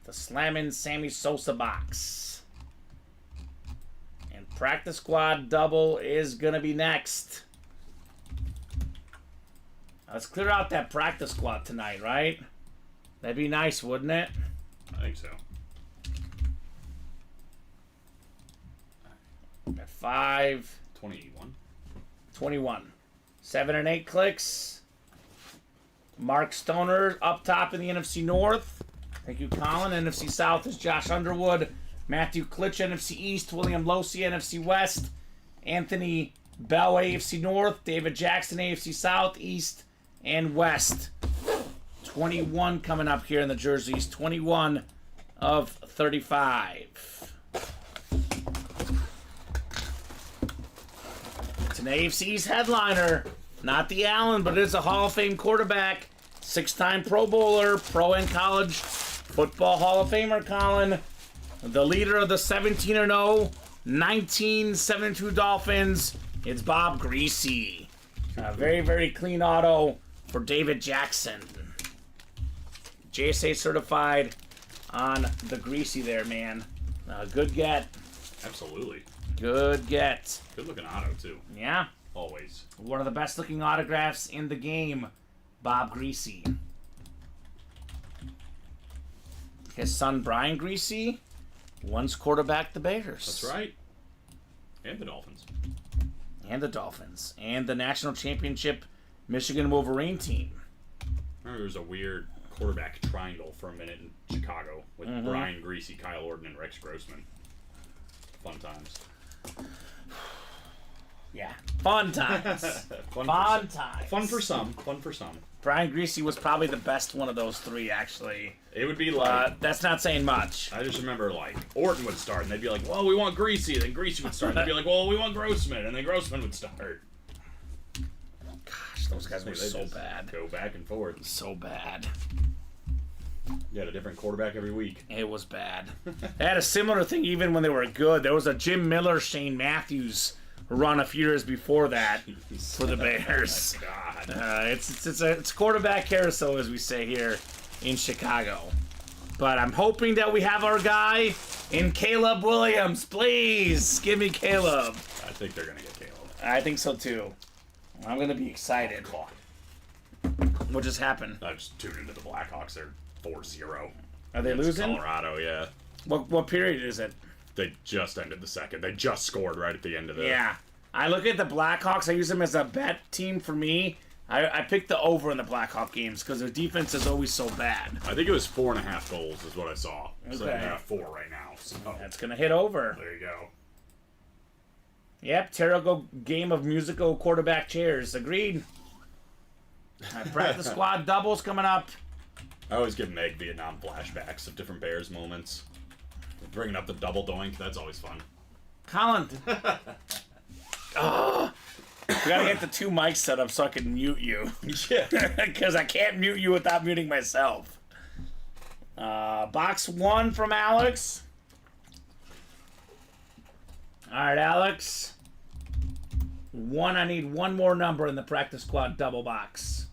The Slammin' Sammy Sosa box. And practice squad double is going to be next. Let's clear out that practice squad tonight, right? That'd be nice, wouldn't it? I think so. At 5. 21. 21. 7 and 8 clicks. Mark Stoner up top in the NFC North. Thank you, Colin. NFC South is Josh Underwood. Matthew Klitsch, NFC East. William Losi, NFC West. Anthony Bell, AFC North. David Jackson, AFC South, East, and West. 21 coming up here in the jerseys. 21 of 35. It's an AFC East headliner. Not the Allen, but it is a Hall of Fame quarterback. 6-time Pro Bowler, Pro and College Football Hall of Famer, Colin. The leader of the 17-0, 1972 Dolphins. It's Bob Greasy. Very, very clean auto for David Jackson. JSA certified on the Greasy there, man. Good get. Absolutely. Good get. Good looking auto, too. Yeah. Always. One of the best looking autographs in the game, Bob Greasy. His son, Brian Greasy, once quarterbacked the Bears. That's right. And the Dolphins. And the Dolphins. And the national championship Michigan Wolverine team. Remember, there was a weird quarterback triangle for a minute in Chicago with Brian Greasy, Kyle Orton, and Rex Grossman. Fun times. Yeah. Fun times. Fun times. Fun for some. Fun for some. Brian Greasy was probably the best one of those three, actually. It would be like... That's not saying much. I just remember, like, Orton would start, and they'd be like, well, we want Greasy. And then Greasy would start, and they'd be like, well, we want Grossman. And then Grossman would start. Gosh, those guys were They so just bad. Go back and forth. So bad. You had a different quarterback every week. It was bad. They had a similar thing even when they were good. There was a Jim Miller, Shane Matthews run a few years before that for the Bears. God. It's quarterback carousel, as we say here in Chicago. But I'm hoping that we have our guy in Caleb Williams. Please give me Caleb. I think they're going to get Caleb. I think so too. I'm going to be excited. What just happened? I just tuned into the Blackhawks. They're 4-0. Are they Against losing? Colorado, yeah. What period is it? They just ended the second. They just scored right at the end of the... Yeah. I look at the Blackhawks. I use them as a bet team for me. I picked the over in the Blackhawk games because their defense is always so bad. I think it was 4.5 goals is what I saw. So Okay. they have 4 right now. So That's going to hit over. there you go. Yep, terrible game of musical quarterback chairs. Agreed. Practice squad doubles coming up. I always give Meg Vietnam flashbacks of different Bears moments. Bringing up the double doink, that's always fun. Colin. Oh, we gotta get the 2 mics set up so I can mute you. Yeah. Because I can't mute you without muting myself. Box 1 from Alex. Alright, Alex. 1, I need 1 more number in the practice squad double box.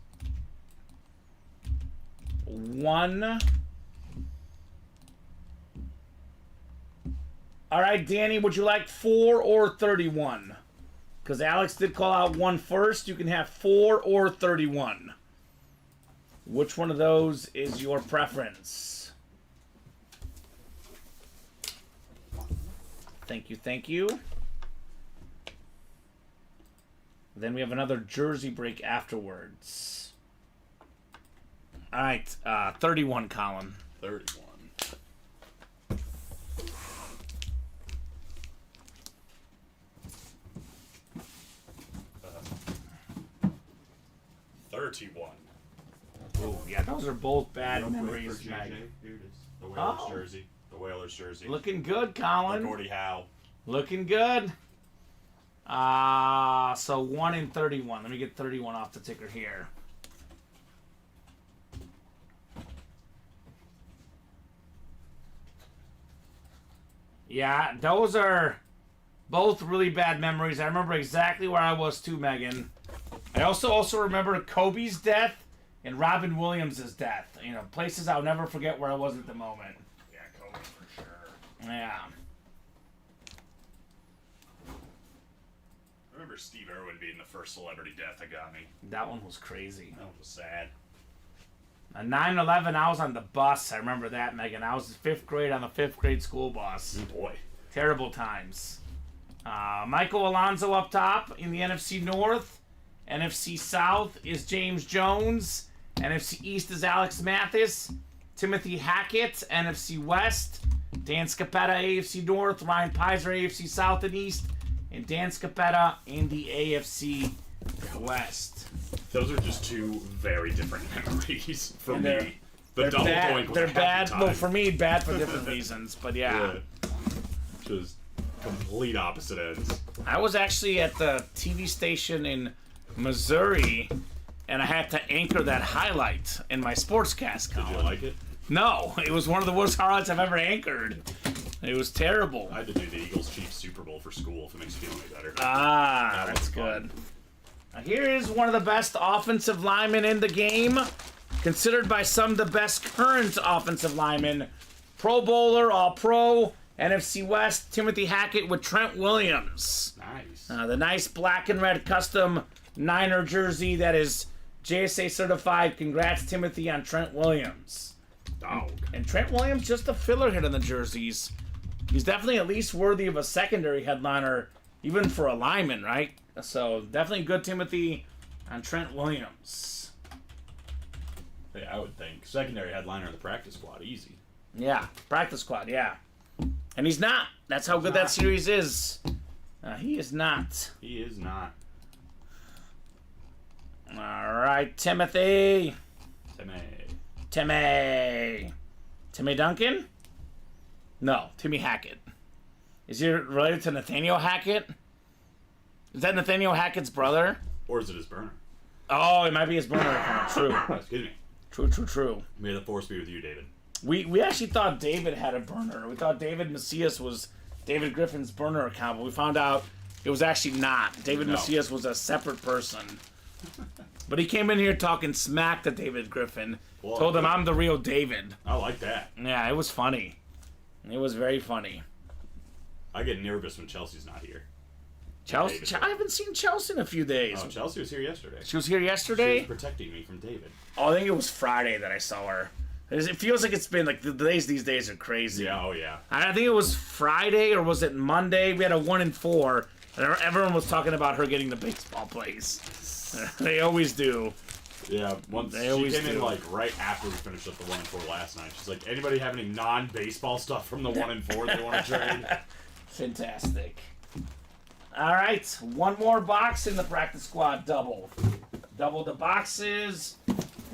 1. Alright, Danny, would you like 4 or 31? Because Alex did call out 1 first. You can have 4 or 31. Which one of those is your preference? Thank you, thank you. Then we have another jersey break afterwards. All right, 31, Colin. 31. Oh, yeah, those are both bad memories. Here it is. The Whalers jersey. The Whalers jersey. Looking good, Colin. Gordie Howe. Looking good. So 1 in 31. Let me get 31 off the ticker here. Yeah, those are both really bad memories. I remember exactly where I was too, Megan. I also remember Kobe's death and Robin Williams' death. You know, places I'll never forget where I was at the moment. Yeah, Kobe for sure. Yeah. I remember Steve Irwin being the first celebrity death that got me. That one was crazy. That was sad. On 9/11, I was on the bus. I remember that, Megan. I was in 5th grade on the 5th grade school bus. Boy. Terrible times. Michael Alonso up top in the NFC North. NFC South is James Jones. NFC East is Alex Mathis. Timothy Hackett, NFC West. Dan Scapetta, AFC North. Ryan Pizer, AFC South and East. And Dan Scapetta in the AFC West. Those are just 2 very different memories for And they're- me. The double doink was They're half bad. the time. Well, for me, bad for different reasons. But yeah. Just complete opposite ends. I was actually at the TV station in Missouri, and I had to anchor that highlight in my sportscast. Did Colin. you like it? No, it was one of the worst highlights I've ever anchored. It was terrible. I had to do the Eagles-Chiefs Super Bowl for school if it makes you feel any better. Ah, That that's was fun. good. Now, here is one of the best offensive linemen in the game, considered by some the best current offensive lineman. Pro Bowler, All-Pro, NFC West, Timothy Hackett with Trent Williams. Nice. The nice black and red custom Niner jersey that is JSA certified. Congrats, Timothy, on Trent Williams. Dog. And Trent Williams, just a filler hit on the jerseys. He's definitely at least worthy of a secondary headliner, even for a lineman, right? So definitely good, Timothy, on Trent Williams. Hey, I would think. Secondary headliner in the practice squad, easy. Yeah, practice squad, yeah. And he's not. That's how good that series is. He is not. He is not. All right, Timothy. Timmy Duncan? No, Timmy Hackett. Is he related to Nathaniel Hackett? Is that Nathaniel Hackett's brother? Or is it his burner? Oh, it might be his burner account. True. Excuse me. True. May the force be with you, David. We actually thought David had a burner. We thought David Macias was David Griffin's burner account, but we found out it was actually not. David Macias was a separate person. But he came in here talking smack to David Griffin. Well, told him I'm the real David. I like that. Yeah, it was funny. It was very funny. I get nervous when Chelsea's not here. Chelsea, David. I haven't seen Chelsea in a few days. Oh, Chelsea was here yesterday. She was here She yesterday? was protecting me from David. Oh, I think it was Friday that I saw her. It feels like it's been, like, the days these days are crazy. Yeah, oh yeah. I think it was Friday, or was it Monday? We had a 1 and 4, and everyone was talking about her getting the baseball plays. They always do. Yeah, once They she always came in do. like right after we finished up the 1 and 4 last night. She's like, anybody have any non-baseball stuff from the 1 and 4 they want to trade? Fantastic. All right, one more box in the practice squad double. Double the boxes,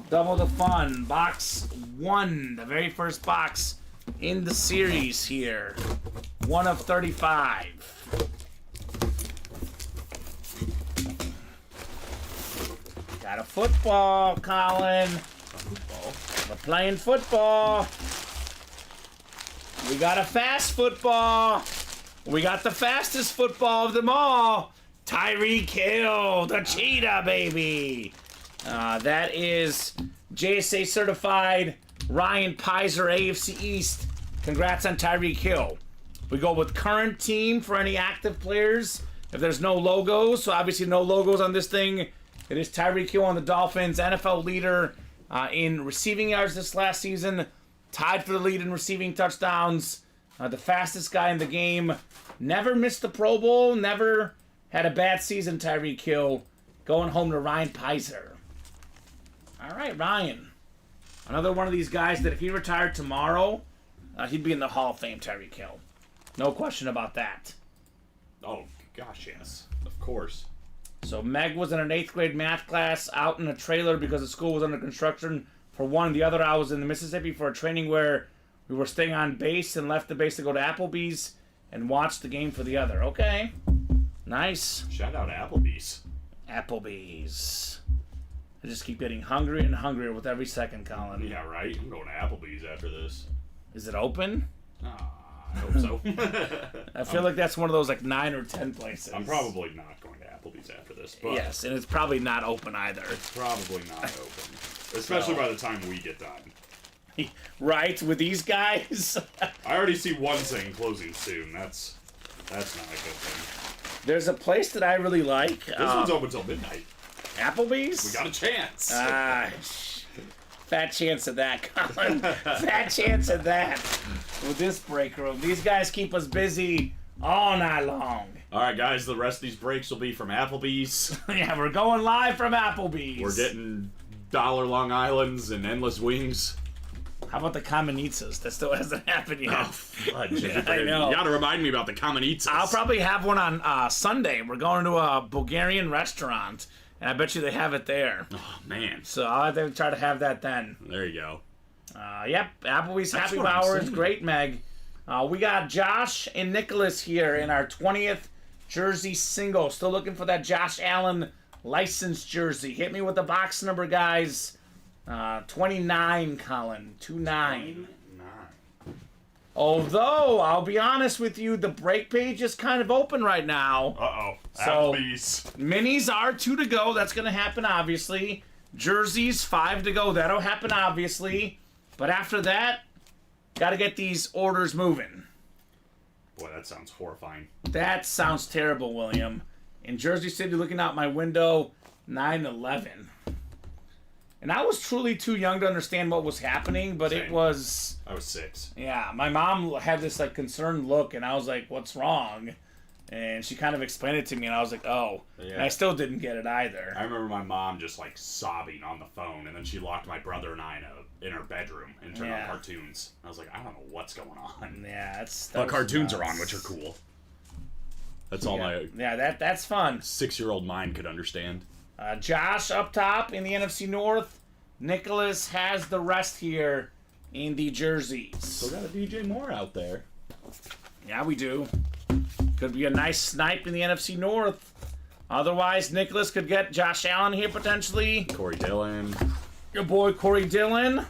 double the fun. Box 1, the very first box in the series here. 1 of 35. Got a football, Colin. We're playing football. We got a fast football. We got the fastest football of them all. Tyreek Hill, the cheetah, baby. That is JSA certified Ryan Pizer, AFC East. Congrats on Tyreek Hill. We go with current team for any active players. If there's no logos, so obviously no logos on this thing. It is Tyreek Hill on the Dolphins, NFL leader in receiving yards this last season. Tied for the lead in receiving touchdowns. The fastest guy in the game. Never missed the Pro Bowl. Never had a bad season, Tyreek Hill. Going home to Ryan Pizer. All right, Ryan. Another one of these guys that if he retired tomorrow, he'd be in the Hall of Fame, Tyreek Hill. No question about that. Oh, gosh, yes. Of course. So Meg was in an 8th grade math class out in a trailer because the school was under construction for one. The other I was in the Mississippi for a training where we were staying on base and left the base to go to Applebee's and watch the game for the other. Okay. Nice. Shout out Applebee's. Applebee's. I just keep getting hungrier and hungrier with every second, Colin. Yeah, right? I'm going to Applebee's after this. Is it open? I hope so. I feel like that's one of those like 9 or 10 places. I'm probably not going to Applebee's after this, but Yes, and it's probably not open either. probably not open. Especially by the time we get done. Right, with these guys? I already see one thing closing soon. That's not a good thing. There's a place that I really like. This one's open till midnight. Applebee's? We got a chance. Fat chance of that, Colin. Fat chance of that. With this break room. These guys keep us busy all night long. All right, guys, the rest of these breaks will be from Applebee's. Yeah, we're going live from Applebee's. We're getting $1 Long Islands and endless wings. How about the Kamen Entchev? That still hasn't happened yet. Oh, fudge. I know. You gotta remind me about the Kamen Entchev. I'll probably have one on Sunday. We're going to a Bulgarian restaurant, and I bet you they have it there. Oh, man. So I'll have to try to have that then. There you go. Yep, Applebee's That's Happy what I'm Hour is saying. great, Meg. We got Josh and Nicholas here in our 20th jersey single. Still looking for that Josh Allen licensed jersey. Hit me with the box number, guys. 29, Colin. 29. Although, I'll be honest with you, the break page is kind of open right now. Uh-oh. So- Applebee's. Minis are 2 to go. That's going to happen, obviously. Jerseys, 5 to go. That'll happen, obviously. But after that, got to get these orders moving. Boy, that sounds horrifying. That sounds terrible, William. In Jersey City, looking out my window, 9/11. And I was truly too young to understand what was happening, but it Same. was... I was 6. Yeah, my mom had this like concerned look, and I was like, what's wrong? And she kind of explained it to me, and I was like, oh. Yeah. And I still didn't get it either. I remember my mom just like sobbing on the phone, and then she locked my brother and I in her bedroom and turned Yeah. on cartoons. I was like, I don't know what's going on. Yeah, that But was cartoons nuts. are on, which are cool. That's all my Yeah, that's fun. 6-year-old mind could understand. Josh up top in the NFC North. Nicholas has the rest here in the jerseys. Still got a DJ Moore out there. Yeah, we do. Could be a nice snipe in the NFC North. Otherwise, Nicholas could get Josh Allen here potentially. Corey Dillon. Your boy Corey Dillon.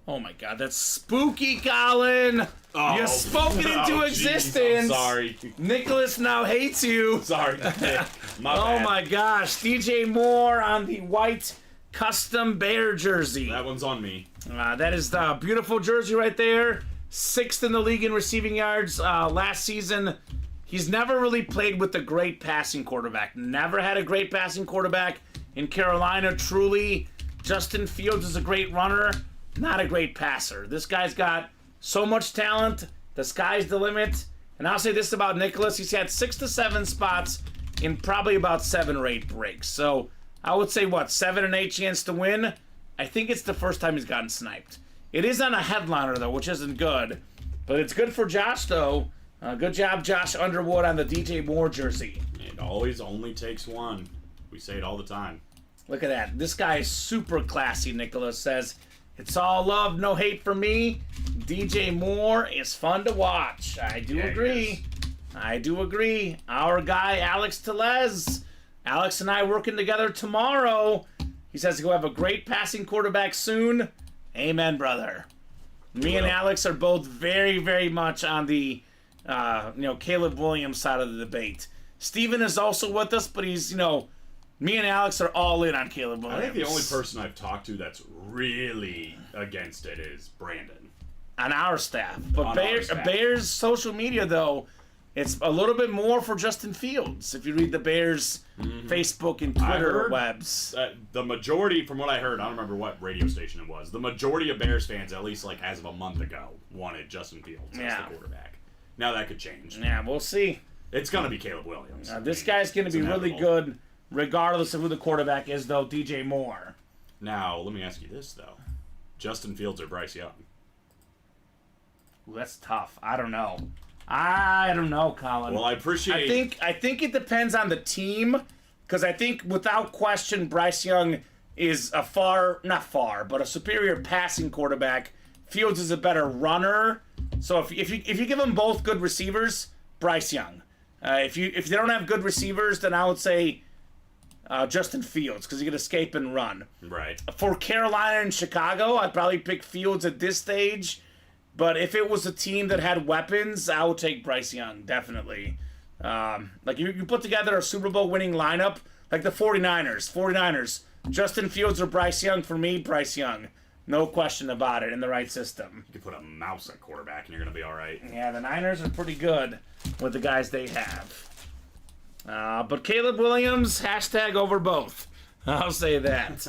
Oh my God, that's spooky, Colin. Oh, You spoke it into oh, existence. I'm sorry. Nicholas now hates you. Sorry. My Oh bad. my gosh, DJ Moore on the white custom Bear jersey. That one's on me. That is the beautiful jersey right there. 6th in the league in receiving yards last season. He's never really played with a great passing quarterback. Never had a great passing quarterback in Carolina, truly. Justin Fields is a great runner, not a great passer. This guy's got so much talent. The sky's the limit. And I'll say this about Nicholas. He's had 6 to 7 spots in probably about 7 or 8 breaks. So I would say, 7 and 8 chance to win? I think it's the first time he's gotten sniped. It is on a headliner, though, which isn't good. But it's good for Josh, though. Good job, Josh Underwood, on the DJ Moore jersey. It always only takes one. We say it all the time. Look at that. This guy is super classy, Nicholas says. It's all love, no hate for me. DJ Moore is fun to watch. I do agree. I do agree. Our guy, Alex Tellez. Alex and I working together tomorrow. He says he'll have a great passing quarterback soon. Amen, brother. Me and Alex are both very, very much on the Caleb Williams side of the debate. Steven is also with us, but he's, me and Alex are all in on Caleb Williams. I think the only person I've talked to that's really against it is Brandon. On our staff. But On our staff. Bears social media, though, it's a little bit more for Justin Fields. If you read the Bears Facebook and Twitter heard webs. The majority, from what I heard, I don't remember what radio station it was, the majority of Bears fans, at least as of a month ago, wanted Justin Fields as the quarterback. Now that could change. Yeah, we'll see. It's going to be Caleb Williams. This guy's going to be really good, regardless of who the quarterback is, though, DJ Moore. Now, let me ask you this, though. Justin Fields or Bryce Young? Ooh, that's tough. I don't know, Colin. Well, I appreciate... I think it depends on the team, because I think, without question, Bryce Young is a a superior passing quarterback. Fields is a better runner. So if you give them both good receivers, Bryce Young. If they don't have good receivers, then I would say Justin Fields, because he can escape and run. Right. For Carolina and Chicago, I'd probably pick Fields at this stage. But if it was a team that had weapons, I would take Bryce Young, definitely. You put together a Super Bowl winning lineup, like the 49ers. Justin Fields or Bryce Young, for me, Bryce Young. No question about it, in the right system. You can put a mouse at quarterback and you're going to be all right. Yeah, the Niners are pretty good with the guys they have. But Caleb Williams, hashtag over both. I'll say that.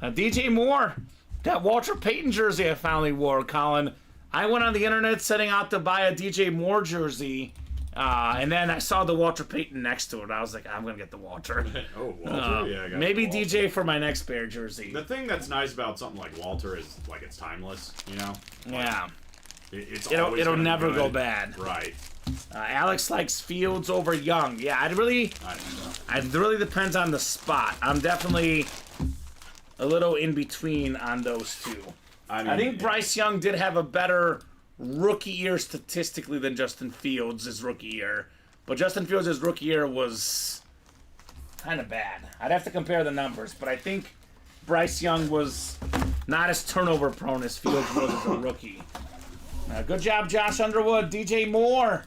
DJ Moore, that Walter Payton jersey I finally wore, Colin. I went on the internet setting out to buy a DJ Moore jersey, and then I saw the Walter Payton next to it. I was like, I'm going to get the Walter. Oh, Walter? Yeah, I got Maybe Walter. DJ for my next Bear jersey. The thing that's nice about something like Walter is, it's timeless, Yeah. It'll It'll never go bad. Right. Alex likes Fields over Young. Yeah, it really depends on the spot. I'm definitely a little in between on those two. I think Bryce Young did have a better rookie year statistically than Justin Fields' his rookie year. But Justin Fields' rookie year was kind of bad. I'd have to compare the numbers, but I think Bryce Young was not as turnover prone as Fields was as a rookie. Good job, Josh Underwood. DJ Moore.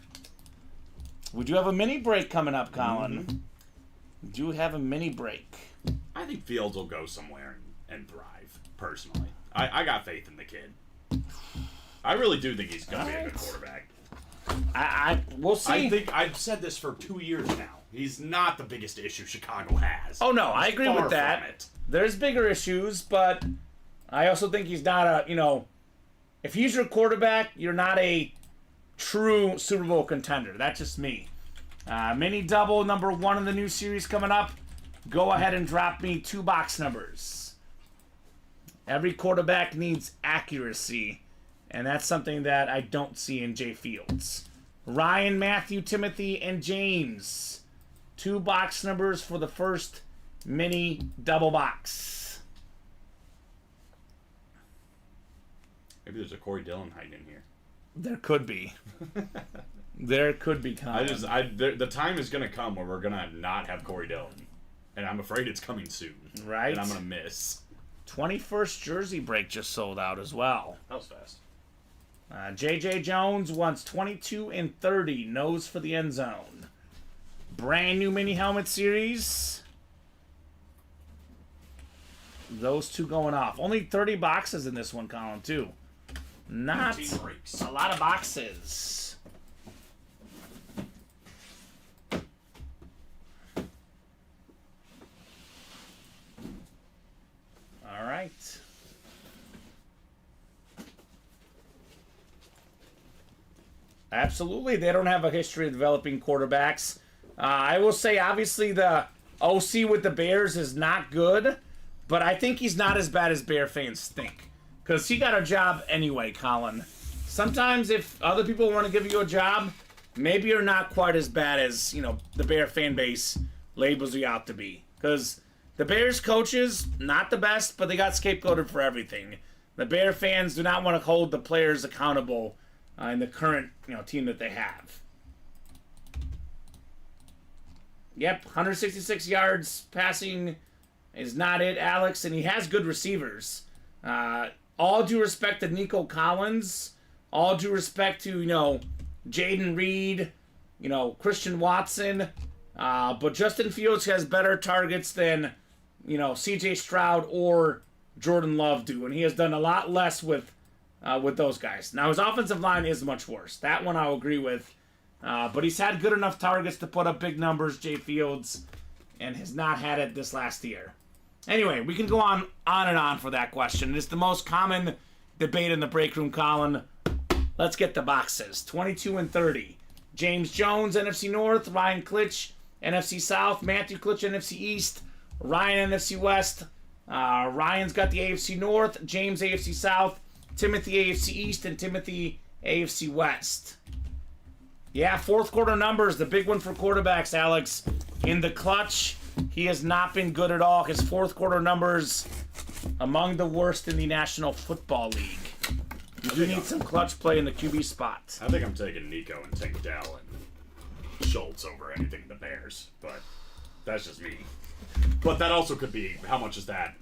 We do have a mini break coming up, Colin. We do have a mini break. I think Fields will go somewhere and thrive, personally. I got faith in the kid. I really do think he's going to be a good quarterback. We'll see. I think I've said this for 2 years now. He's not the biggest issue Chicago has. Oh, no, I agree Far with that. from it. There's bigger issues, but I also think he's not if he's your quarterback, you're not a true Super Bowl contender. That's just me. Mini double number 1 in the new series coming up. Go ahead and drop me 2 box numbers. Every quarterback needs accuracy, and that's something that I don't see in Jay Fields. Ryan, Matthew, Timothy, and James. 2 box numbers for the first mini double box. Maybe there's a Corey Dillon hiding in here. There could be. There could be. Colin. The time is gonna come where we're gonna not have Corey Dillon, and I'm afraid it's coming soon. Right. And I'm gonna miss. 21st jersey break just sold out as well. That was fast. J.J. Jones wants 22 and 30. Nose for the end zone. Brand new mini helmet series. Those two going off. Only 30 boxes in this one, Colin, too. Not 15 breaks. a lot of boxes. All right. Absolutely. They don't have a history of developing quarterbacks. I will say, obviously, the OC with the Bears is not good, but I think he's not as bad as Bear fans think. Because he got a job anyway, Colin. Sometimes if other people want to give you a job, maybe you're not quite as bad as, you know, the Bear fan base labels you out to be. Because the Bears coaches, not the best, but they got scapegoated for everything. The Bear fans do not want to hold the players accountable in the current, team that they have. Yep, 166 yards passing is not it, Alex, and he has good receivers. All due respect to Nico Collins, all due respect to, Jaden Reed, Christian Watson, but Justin Fields has better targets than, CJ Stroud or Jordan Love do, and he has done a lot less with those guys. Now, his offensive line is much worse. That one I'll agree with. But he's had good enough targets to put up big numbers, Jay Fields, and has not had it this last year. Anyway, we can go on and on for that question. It's the most common debate in the break room, Colin. Let's get the boxes. 22 and 30. James Jones, NFC North. Ryan Klitsch, NFC South. Matthew Klitsch, NFC East. Ryan, NFC West. Ryan's got the AFC North. James, AFC South. Timothy, AFC East. And Timothy, AFC West. Yeah, fourth quarter numbers, the big one for quarterbacks, Alex. In the clutch, he has not been good at all. His fourth quarter numbers among the worst in the National Football League. You do need some clutch play in the QB spot. I think I'm taking Nico and Tank Dell and Schultz over anything the Bears, but that's just me. But that also could be, how much is that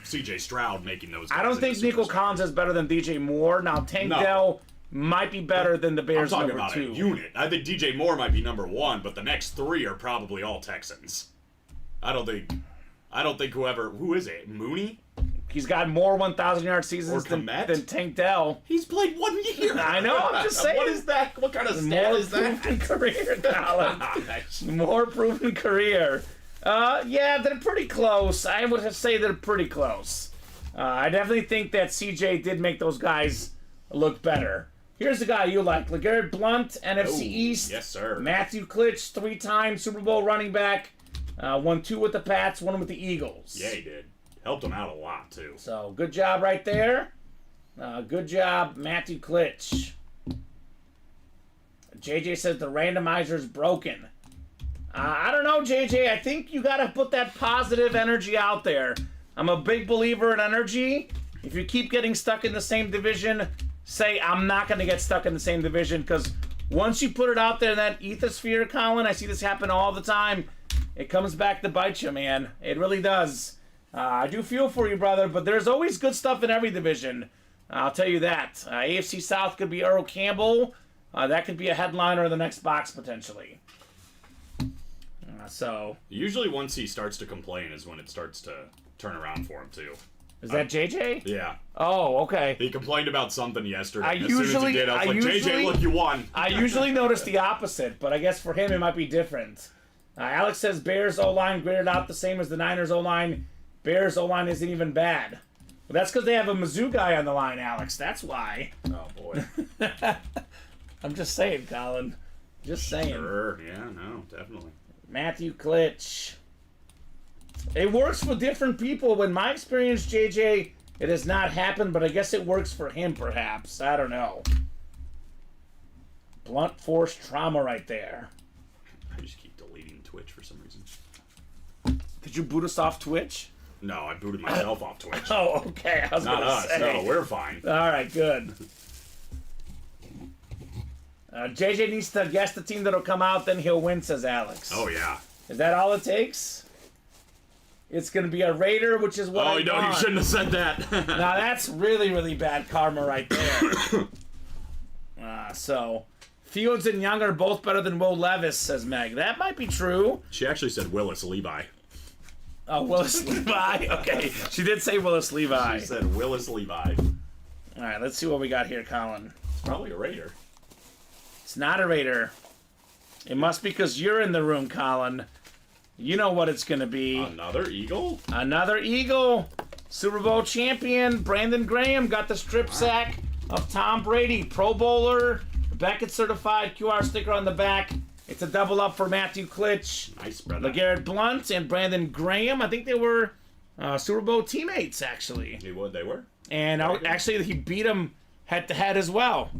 CJ Stroud making those guys? I don't think Nico Collins is better than DJ Moore. Now, Tank Dell might be better than the Bears I'm talking number about 2. a unit. I think DJ Moore might be number 1, but the next 3 are probably all Texans. I don't think who is it? Mooney? He's got more 1,000-yard seasons than Tank Dell. He's played 1 year. I know, I'm just saying. What is that? What kind of stat More is that? proven career, Colin. More proven career. Yeah, they're pretty close. I would say they're pretty close. I definitely think that CJ did make those guys look better. Here's the guy you like. LeGarrette Blount, NFC East. Yes, sir. Matthew Klitsch, 3-time Super Bowl running back. Won 2 with the Pats, 1 with the Eagles. Yeah, he did. Helped him out a lot, too. So, good job right there. Good job, Matthew Klitsch. JJ says the randomizer's broken. I don't know, JJ. I think you got to put that positive energy out there. I'm a big believer in energy. If you keep getting stuck in the same division, say, I'm not going to get stuck in the same division, because once you put it out there in that ethosphere, Colin, I see this happen all the time, it comes back to bite you, man. It really does. I do feel for you, brother, but there's always good stuff in every division. I'll tell you that. AFC South could be Earl Campbell. That could be a headliner in the next box, potentially. Usually once he starts to complain is when it starts to turn around for him, too. Is that JJ? Yeah. Oh, okay. He complained about something yesterday. I and as soon as he did, I was like, JJ, look, you won. I usually notice the opposite, but I guess for him it might be different. Alex says Bears O-line graded out the same as the Niners O-line. Bears O-line isn't even bad. Well, that's because they have a Mizzou guy on the line, Alex. That's why. Oh, boy. I'm just saying, Colin. Just saying. Sure. Yeah, no, definitely. Matthew Klitsch. It works for different people. In my experience, JJ, it has not happened, but I guess it works for him, perhaps. I don't know. Blunt force trauma right there. I just keep deleting Twitch for some reason. Did you boot us off Twitch? No, I booted myself off Twitch. Oh, okay. I was Not gonna us. say. No, we're fine. All right, good. JJ needs to guess the team that'll come out, then he'll win, says Alex. Oh, yeah. Is that all it takes? It's going to be a Raider, which is what I Oh, no, you want. shouldn't have said that. Now, that's really, really bad karma right there. So, Fields and Young are both better than Will Levis, says Meg. That might be true. She actually said Willis Levi. Oh, Willis Levi? Okay. She did say Willis Levi. She said Willis Levi. All right, let's see what we got here, Colin. It's probably a Raider. It's not a Raider. It must be because you're in the room, Colin. You know what it's going to be. Another Eagle? Another Eagle. Super Bowl champion Brandon Graham got the strip sack of Tom Brady. Pro Bowler. Beckett certified QR sticker on the back. It's a double up for Matthew Klitsch. Nice, brother. LeGarrette Blount and Brandon Graham. I think they were Super Bowl teammates, actually. They were? And actually, he beat him head-to-head as well.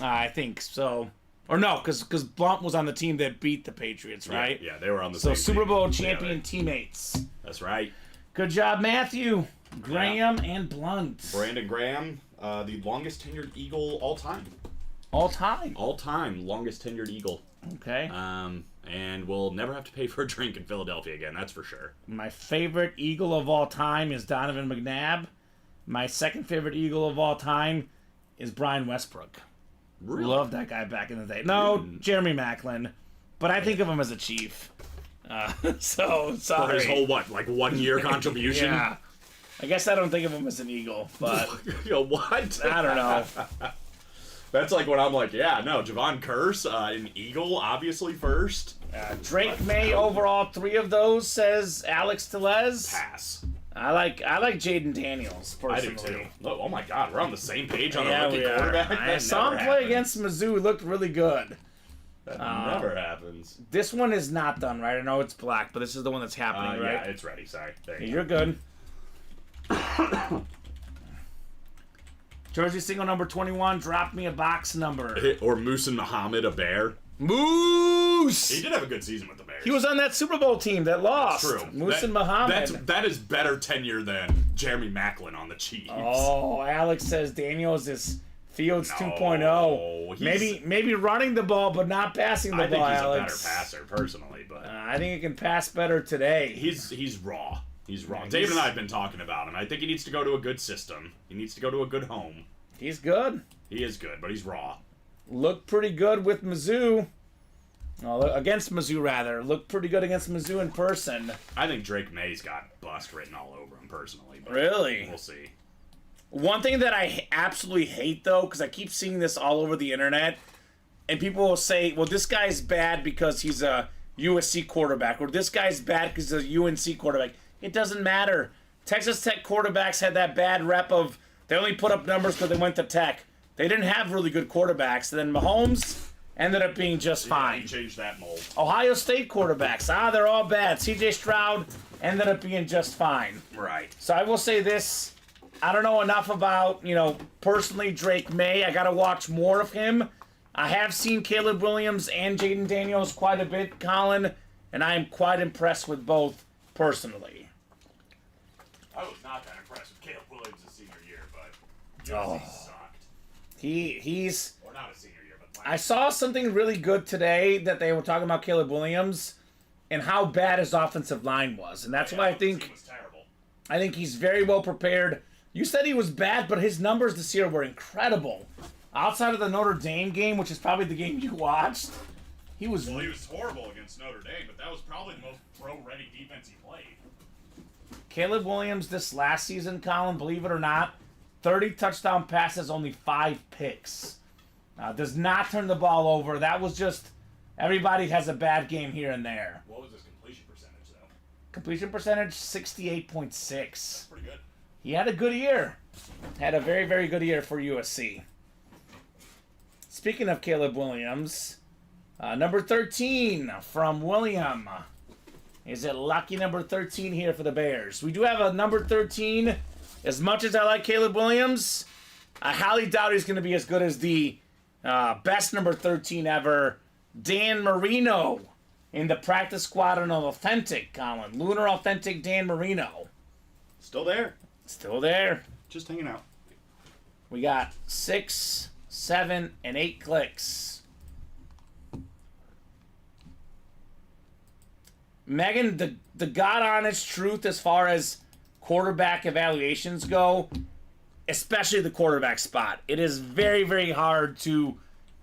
I think so. Or no, because Blount was on the team that beat the Patriots, right? Yeah, they were on the So same Super team Bowl together. champion teammates. That's right. Good job, Matthew, Graham, and Blunt. Brandon Graham, the longest tenured Eagle all time. All time. All time, longest tenured Eagle. Okay. And we'll never have to pay for a drink in Philadelphia again, that's for sure. My favorite Eagle of all time is Donovan McNabb. My second favorite Eagle of all time is Brian Westbrook. Really? Love that guy back in the day. No, Jeremy Maclin. But I think of him as a Chief. So, sorry. For his whole, 1 year contribution? Yeah. I guess I don't think of him as an Eagle, but Yo, what? I don't know. That's like when I'm like, yeah, no, Javon Curse, an Eagle, obviously first. Drake May overall, 3 of those, says Alex Tellez. Pass. I like Jaden Daniels I do personally. too. Oh my god, we're on the same page on Yeah, a rookie we are. quarterback? I That saw him never play happens. against Mizzou. He looked really good. That never happens. This one is not done, right? I know it's black, but this is the one that's happening, Yeah, right? it's ready. Sorry. There you You're good. Jersey single number 21, drop me a box number. go. Or Moose and Muhammad, a Bear. Moose! He did have a good season with the Bears. He was on that Super Bowl team that lost. True. Moose and Muhammad. That is better tenure than Jeremy Maclin on the Chiefs. Oh, Alex says Daniels is Fields No, 2.0. he's- Maybe running the ball, but not passing the I think ball, he's Alex. a better passer, personally, but I think he can pass better today. he's raw. He's raw. Yeah, David and he's- I have been talking about him. I think he needs to go to a good system. He needs to go to a good home. He's good. He is good, but he's raw. Looked pretty good with Mizzou. Against Mizzou, rather. Looked pretty good against Mizzou in person. I think Drake May's got bust written all over him, personally. But Really? We'll see. One thing that I absolutely hate, though, because I keep seeing this all over the internet, and people will say, well, this guy's bad because he's a USC quarterback, or this guy's bad because he's a UNC quarterback. It doesn't matter. Texas Tech quarterbacks had that bad rep of they only put up numbers because they went to Tech. They didn't have really good quarterbacks. And then Mahomes ended up being just fine. He changed that mold. Ohio State quarterbacks, they're all bad. CJ Stroud ended up being just fine. Right. So I will say this. I don't know enough about, personally Drake May. I got to watch more of him. I have seen Caleb Williams and Jaden Daniels quite a bit, Colin, and I am quite impressed with both personally. I was not that impressed with Caleb Williams' senior year, but Oh. USC sucked. He's... Or not a senior year, but I saw something really good today that they were talking about Caleb Williams and how bad his offensive line was. And that's why I think... was terrible. I think he's very well prepared. You said he was bad, but his numbers this year were incredible. Outside of the Notre Dame game, which is probably the game you watched, he was... Well, he was horrible against Notre Dame, but that was probably the most pro-ready defense he played. Caleb Williams this last season, Colin, believe it or not, 30 touchdown passes, only 5 picks. Does not turn the ball over. That was just... Everybody has a bad game here and there. What was his completion percentage, though? Completion percentage, 68.6. Pretty good. He had a good year. Had a very, very good year for USC. Speaking of Caleb Williams, number 13 from William. Is it lucky number 13 here for the Bears? We do have a number 13. As much as I like Caleb Williams, I highly doubt he's going to be as good as the Best number 13 ever, Dan Marino in the practice squad on an authentic, Colin. Lunar authentic Dan Marino. Still there. Still there. Just hanging out. We got 6, 7, and 8 clicks. Megan, the God honest truth as far as quarterback evaluations go, especially the quarterback spot, it is very, very hard to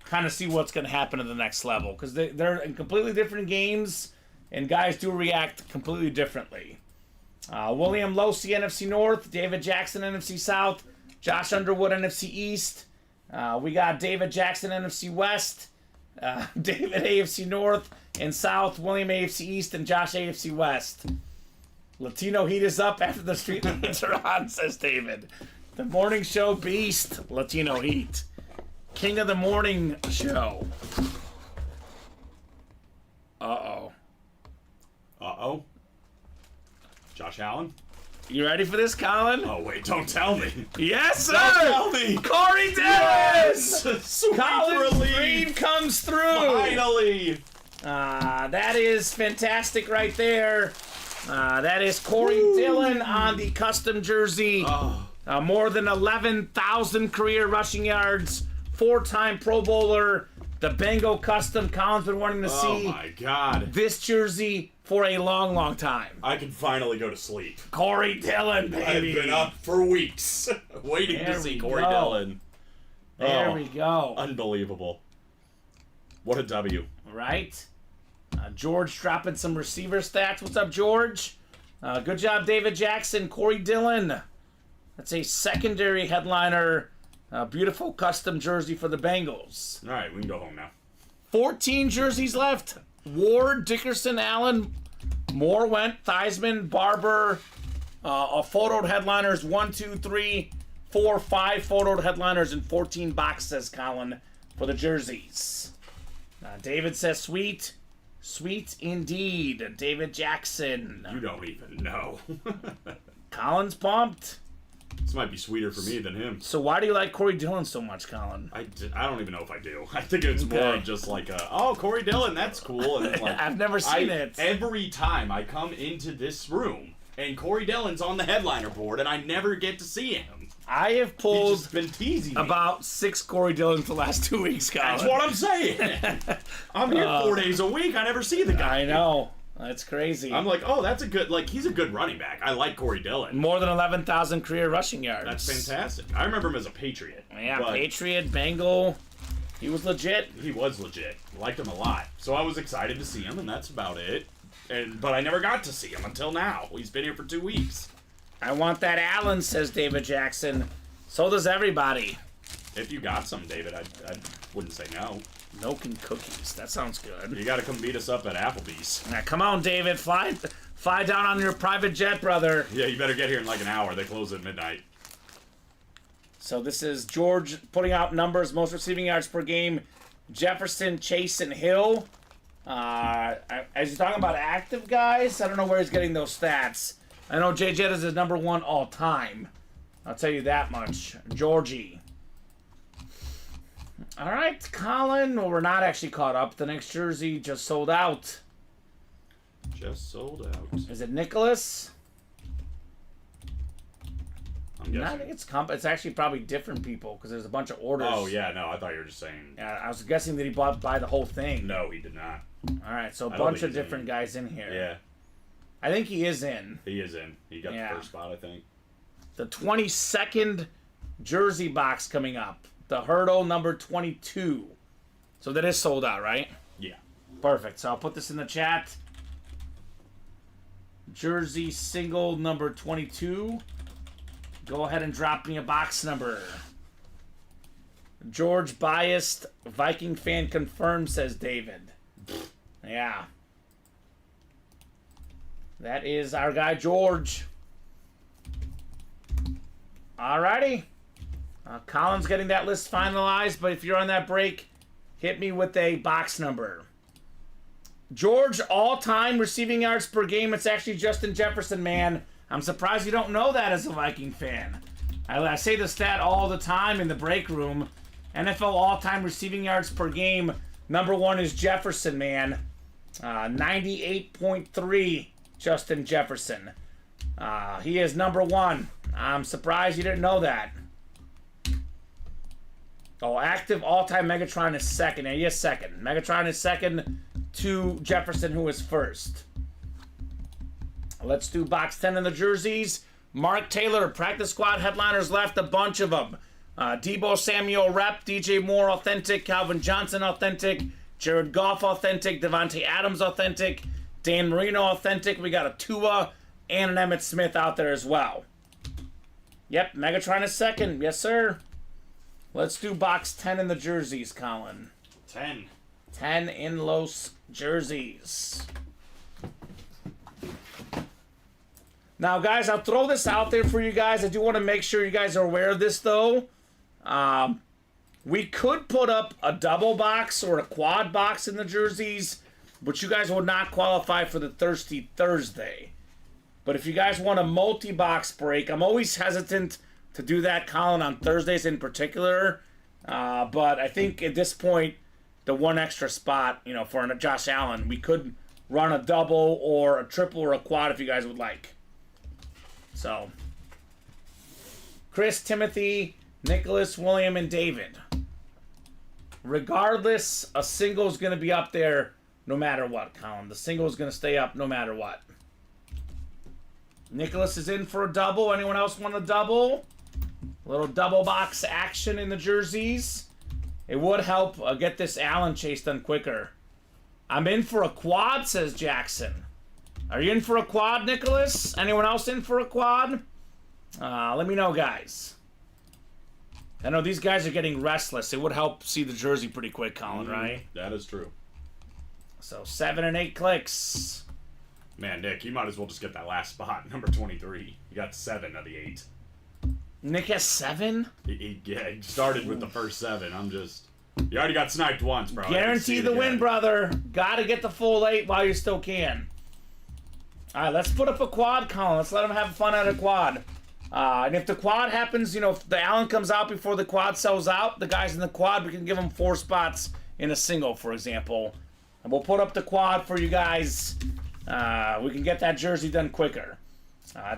kind of see what's going to happen at the next level because they're in completely different games and guys do react completely differently. William Losi, NFC North, David Jackson, NFC South, Josh Underwood, NFC East. We got David Jackson, NFC West, David AFC North and South, William AFC East, and Josh AFC West. Latino heat is up after the street lights are on, says David. The morning show beast, Latino heat. King of the morning show. Uh-oh. Uh-oh. Josh Allen? You ready for this, Colin? Oh, wait, don't tell me. Yes, sir! Don't tell me. Corey Davis! Sweet Colin's relief. dream comes through! Finally! That is fantastic right there. That is Corey Dillon on the custom jersey. Oh. More than 11,000 career rushing yards. 4-time Pro Bowler. The Bengal custom Colin's been wanting to see. Oh, my God. This jersey for a long, long time. I can finally go to sleep. Corey Dillon, baby. I've been up for weeks waiting There to see we Corey go. Dillon. There Oh, we go. Unbelievable. What a W. Right? George dropping some receiver stats. What's up, George? Good job, David Jackson. Corey Dillon. That's a secondary headliner. Beautiful custom jersey for the Bengals. All right, we can go home now. 14 jerseys left. Ward, Dickerson, Allen, Moore went, Theismann, Barber. Photoed headliners 1, 2, 3, 4, 5 photoed headliners and 14 box, says Colin, for the jerseys. David says sweet. Sweet indeed. David Jackson. You don't even know. Colin's pumped. This might be sweeter for me than him. So why do you like Corey Dillon so much, Colin? I don't even know if I do. I think it's more Okay. of just like, oh, Corey Dillon, that's cool. And then like, I've never seen it. Every time I come into this room and Corey Dillon's on the headliner board and I never get to see him. I have He's pulled just been teasing me. about 6 Corey Dillons the last 2 weeks, Colin. That's what I'm saying. I'm here 4 days a week. I never see the guy. I know. That's crazy. I'm like, oh, that's a good, like, he's a good running back. I like Corey Dillon. More than 11,000 career rushing yards. That's fantastic. I remember him as a Patriot. Yeah, but Patriot, Bengal. He was legit. He was legit. Liked him a lot. So I was excited to see him, and that's about it. But I never got to see him until now. He's been here for 2 weeks. I want that Allen, says David Jackson. So does everybody. If you got some, David, I wouldn't say no. Milk and cookies. That sounds good. You got to come beat us up at Applebee's. Now, come on, David. Fly down on your private jet, brother. Yeah, you better get here in like an hour. They close at midnight. So this is George putting out numbers, most receiving yards per game. Jefferson, Chase, and Hill. As you're talking about active guys, I don't know where he's getting those stats. I know J. Jett is his number 1 all time. I'll tell you that much. Georgie. All right, Colin. Well, we're not actually caught up. The next jersey just sold out. Just sold out. Is it Nicholas? I'm No, I guessing. think it's actually probably different people because there's a bunch of orders. Oh, yeah, no, I thought you were just saying. Yeah, I was guessing that he buy the whole thing. No, he did not. All right, so a I don't bunch think of he's different in. guys in here. Yeah, I think he is in. he is in. He got Yeah. the first spot, I think. The 22nd jersey box coming up. The Hurdle number 22. So that is sold out, right? Yeah. Perfect. So I'll put this in the chat. Jersey single number 22. Go ahead and drop me a box number. George biased Viking fan confirmed, says David. Yeah. That is our guy George. Alrighty. Colin's getting that list finalized, but if you're on that break, hit me with a box number. George, all-time receiving yards per game. It's actually Justin Jefferson, man. I'm surprised you don't know that as a Viking fan. I say the stat all the time in the break room, NFL all-time receiving yards per game. Number 1 is Jefferson, man. 98.3, Justin Jefferson. He is number 1. I'm surprised you didn't know that. Oh, active all-time Megatron is second. He is second. Megatron is second to Jefferson, who is first. Let's do box 10 in the jerseys. Mark Taylor, practice squad headliners left, a bunch of them. Debo Samuel rep, DJ Moore authentic, Calvin Johnson authentic, Jared Goff authentic, Devontae Adams authentic, Dan Marino authentic. We got a Tua and an Emmitt Smith out there as well. Yep, Megatron is second. Yes, sir. Let's do box 10 in the jerseys, Colin. 10. 10 in Los jerseys. Now, guys, I'll throw this out there for you guys. I do want to make sure you guys are aware of this, though. We could put up a double box or a quad box in the jerseys, but you guys will not qualify for the Thirsty Thursday. But if you guys want a multi-box break, I'm always hesitant to do that, Colin, on Thursdays in particular. But I think at this point, the one extra spot, you know, for Josh Allen, we could run a double or a triple or a quad if you guys would like. So, Chris, Timothy, Nicholas, William, and David. Regardless, a single is going to be up there no matter what, Colin. The single is going to stay up no matter what. Nicholas is in for a double. Anyone else want a double? A little double box action in the jerseys. It would help get this Allen chase done quicker. I'm in for a quad, says Jackson. Are you in for a quad, Nicholas? Anyone else in for a quad? Let me know, guys. I know these guys are getting restless. It would help see the jersey pretty quick, Colin, right? That is true. So 7 and 8 clicks. Man, Nick, you might as well just get that last spot, number 23. You got 7 of the 8. Nick has 7? He started with the first 7. You already got sniped once, bro. Guarantee the win, brother. Gotta get the full 8 while you still can. All right, let's put up a quad, Colin. Let's let them have fun at a quad. And if the quad happens, you know, if the Allen comes out before the quad sells out, the guys in the quad, we can give them 4 spots in a single, for example. And we'll put up the quad for you guys. We can get that jersey done quicker.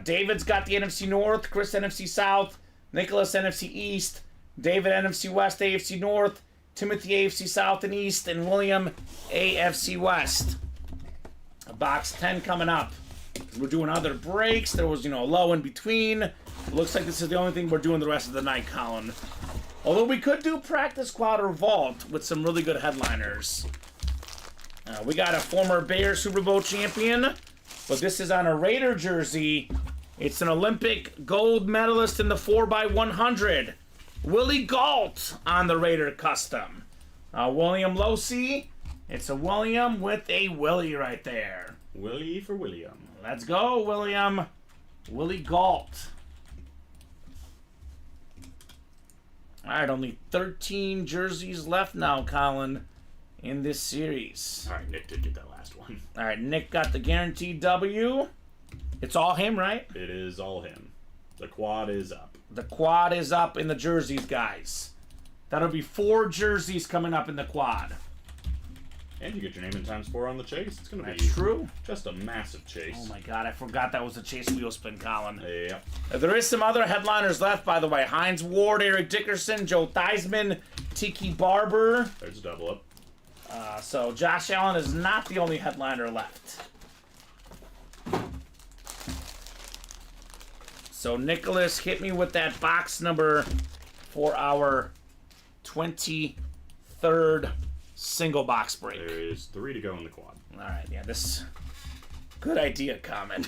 David's got the NFC North, Chris NFC South, Nicholas NFC East, David NFC West, AFC North, Timothy AFC South and East, and William AFC West. Box 10 coming up. We're doing other breaks. There was, you know, a low in between. It looks like this is the only thing we're doing the rest of the night, Colin. Although we could do practice squad or vault with some really good headliners. We got a former Bears Super Bowl champion, but this is on a Raider jersey. It's an Olympic gold medalist in the 4x100. Willie Gault on the Raider custom. William Losi. It's a William with a Willie right there. Willie for William. Let's go, William. Willie Gault. All right, only 13 jerseys left now, Colin, in this series. All right, Nick did get that last one. All right, Nick got the guaranteed W. It's all him, right? It is all him. The quad is up. The quad is up in the jerseys, guys. That'll be 4 jerseys coming up in the quad. And you get your name and times 4 on the chase. It's going to be true. Just a massive chase. Oh my God, I forgot that was a chase wheel spin, Colin. Yep. There is some other headliners left, by the way. Hines Ward, Eric Dickerson, Joe Theismann, Tiki Barber. There's a double up. So Josh Allen is not the only headliner left. So Nicholas, hit me with that box number for our 23rd single box break. There is 3 to go in the quad. All right, yeah, this good idea, Kamen.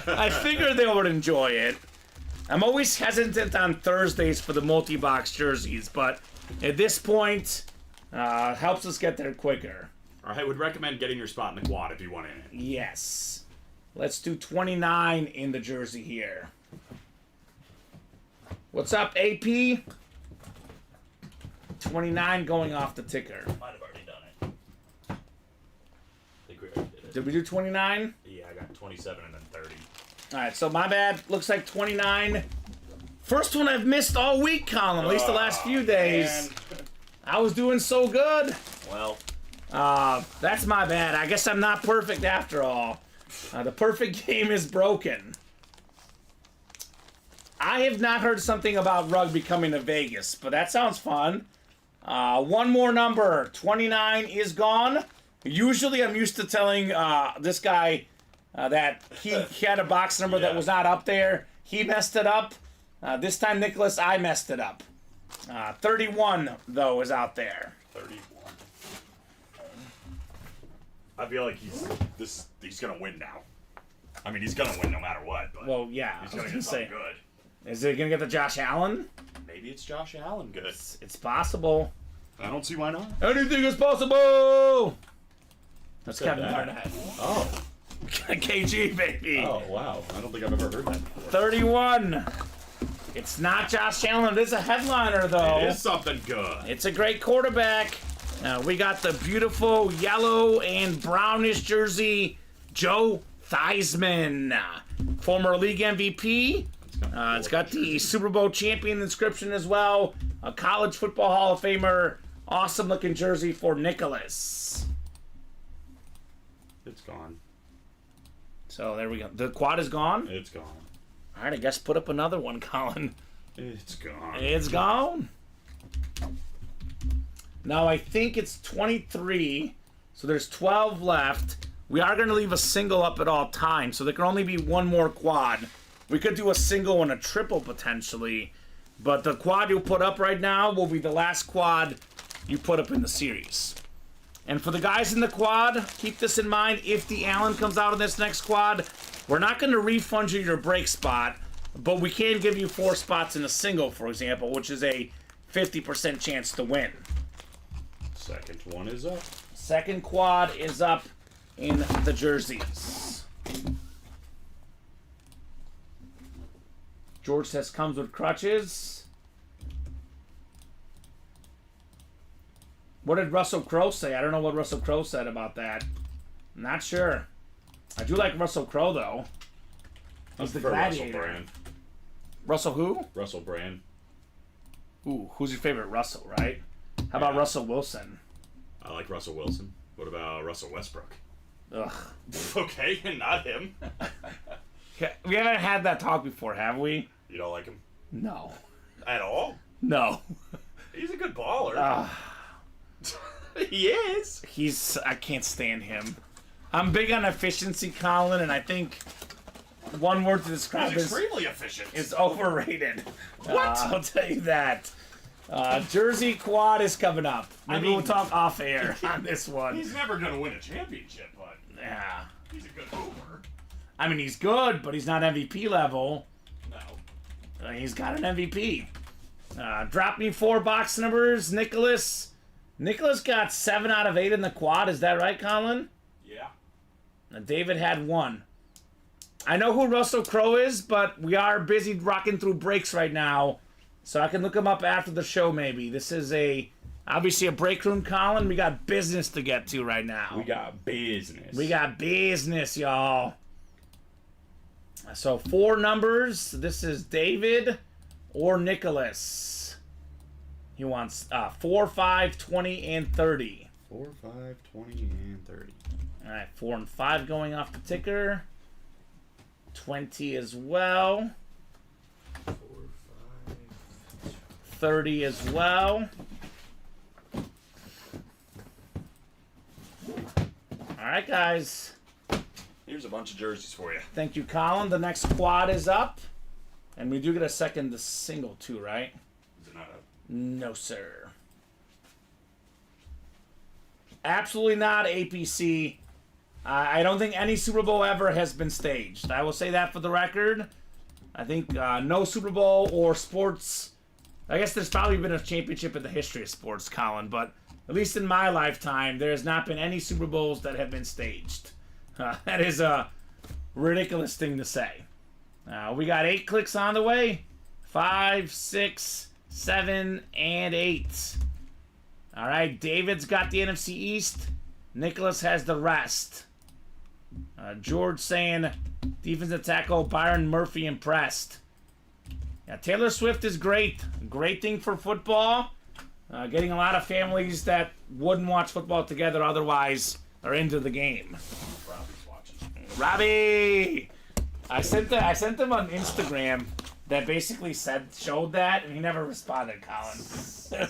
I figured they would enjoy it. I'm always hesitant on Thursdays for the multi-box jerseys, but at this point, helps us get there quicker. I would recommend getting your spot in the quad if you want in it. Yes. Let's do 29 in the jersey here. What's up, AP? 29 going off the ticker. Might have already done it. I think we already did it. Did we do 29? Yeah, I got 27 and then 30. All right, so my bad. Looks like 29 First one I've missed all week, Colin, at least the last few days. Man. I was doing so good. Well, That's my bad. I guess I'm not perfect after all. The perfect game is broken. I have not heard something about rugby coming to Vegas, but that sounds fun. One more number. 29 is gone. Usually I'm used to telling this guy that he had a box number that was not up there. He messed it up. This time, Nicholas, I messed it up. 31, though, is out there. 31. I feel like he's gonna win now. I mean, he's gonna win no matter what. But Well, yeah. he's I gonna was get gonna something say, good. is it going to get the Josh Allen? Maybe it's Josh Allen good. It's possible. I don't see why not. Anything is possible! That's Said Kevin that. Garnett. Oh. KG, baby. Oh, wow. I don't think I've ever heard that before. 31. It's not Josh Allen. It is a headliner, though. It is something good. It's a great quarterback. We got the beautiful yellow and brownish jersey, Joe Theismann, former league MVP. It's got the Super Bowl champion inscription as well. A college football Hall of Famer. Awesome looking jersey for Nicholas. It's gone. So there we go. The quad is gone. It's gone. All right, I guess put up another one, Colin. It's gone. It's gone. Now I think it's 23, so there's 12 left. We are going to leave a single up at all times, so there can only be one more quad. We could do a single and a triple potentially, but the quad you put up right now will be the last quad you put up in the series. And for the guys in the quad, keep this in mind. If the Allen comes out of this next quad, we're not going to refund you your break spot, but we can give you 4 spots in a single, for example, which is a 50% chance to win. Second one is up. Second quad is up in the jerseys. George says comes with crutches. What did Russell Crowe say? I don't know what Russell Crowe said about that. Not sure. I do like Russell Crowe, though. He's the For Russell gladiator. Brand. Russell who? Russell Brand. Ooh, who's your favorite Russell, right? How about Yeah. Russell Wilson? I like Russell Wilson. What about Russell Westbrook? Ugh. Okay, not him. We haven't had that talk before, have we? You don't like him No. at all? No. He's a good baller. He is. I can't stand him. I'm big on efficiency, Colin, and I think one word to describe He's this extremely efficient. is overrated. What? I'll tell you that. Jersey quad is coming up. Maybe we'll talk off air on this one. He's never gonna win a championship, but Yeah. he's a good hooper. I mean, he's good, but he's not MVP level. No. He's got an MVP. Drop me 4 box numbers, Nicholas. Nicholas got 7 out of 8 in the quad. Is that right, Colin? Yeah. David had 1. I know who Russell Crowe is, but we are busy rocking through breaks right now, so I can look him up after the show maybe. This is obviously a break room, Colin. We got business to get to right now. We got business. We got business, y'all. So 4 numbers. This is David or Nicholas. He wants 4, 5, 20, and 30. 4, 5, 20, and 30. All right, 4 and 5 going off the ticker. 20 as well. 4, 5. 30 as well. All right, guys. Here's a bunch of jerseys for you. Thank you, Colin. The next quad is up. And we do get a second to single, too, right? Is it not a... No, sir. Absolutely not, APC. I don't think any Super Bowl ever has been staged. I will say that for the record. I think no Super Bowl or sports. I guess there's probably been a championship in the history of sports, Colin, but at least in my lifetime, there has not been any Super Bowls that have been staged. That is a ridiculous thing to say. We got 8 clicks on the way. 5, 6, 7, and 8. All right, David's got the NFC East. Nicholas has the rest. George saying defensive tackle Byron Murphy impressed. Yeah, Taylor Swift is great. Great thing for football. Getting a lot of families that wouldn't watch football together otherwise are into the game. Robbie's watching. Robbie! I sent him on Instagram that basically showed that, and he never responded, Colin.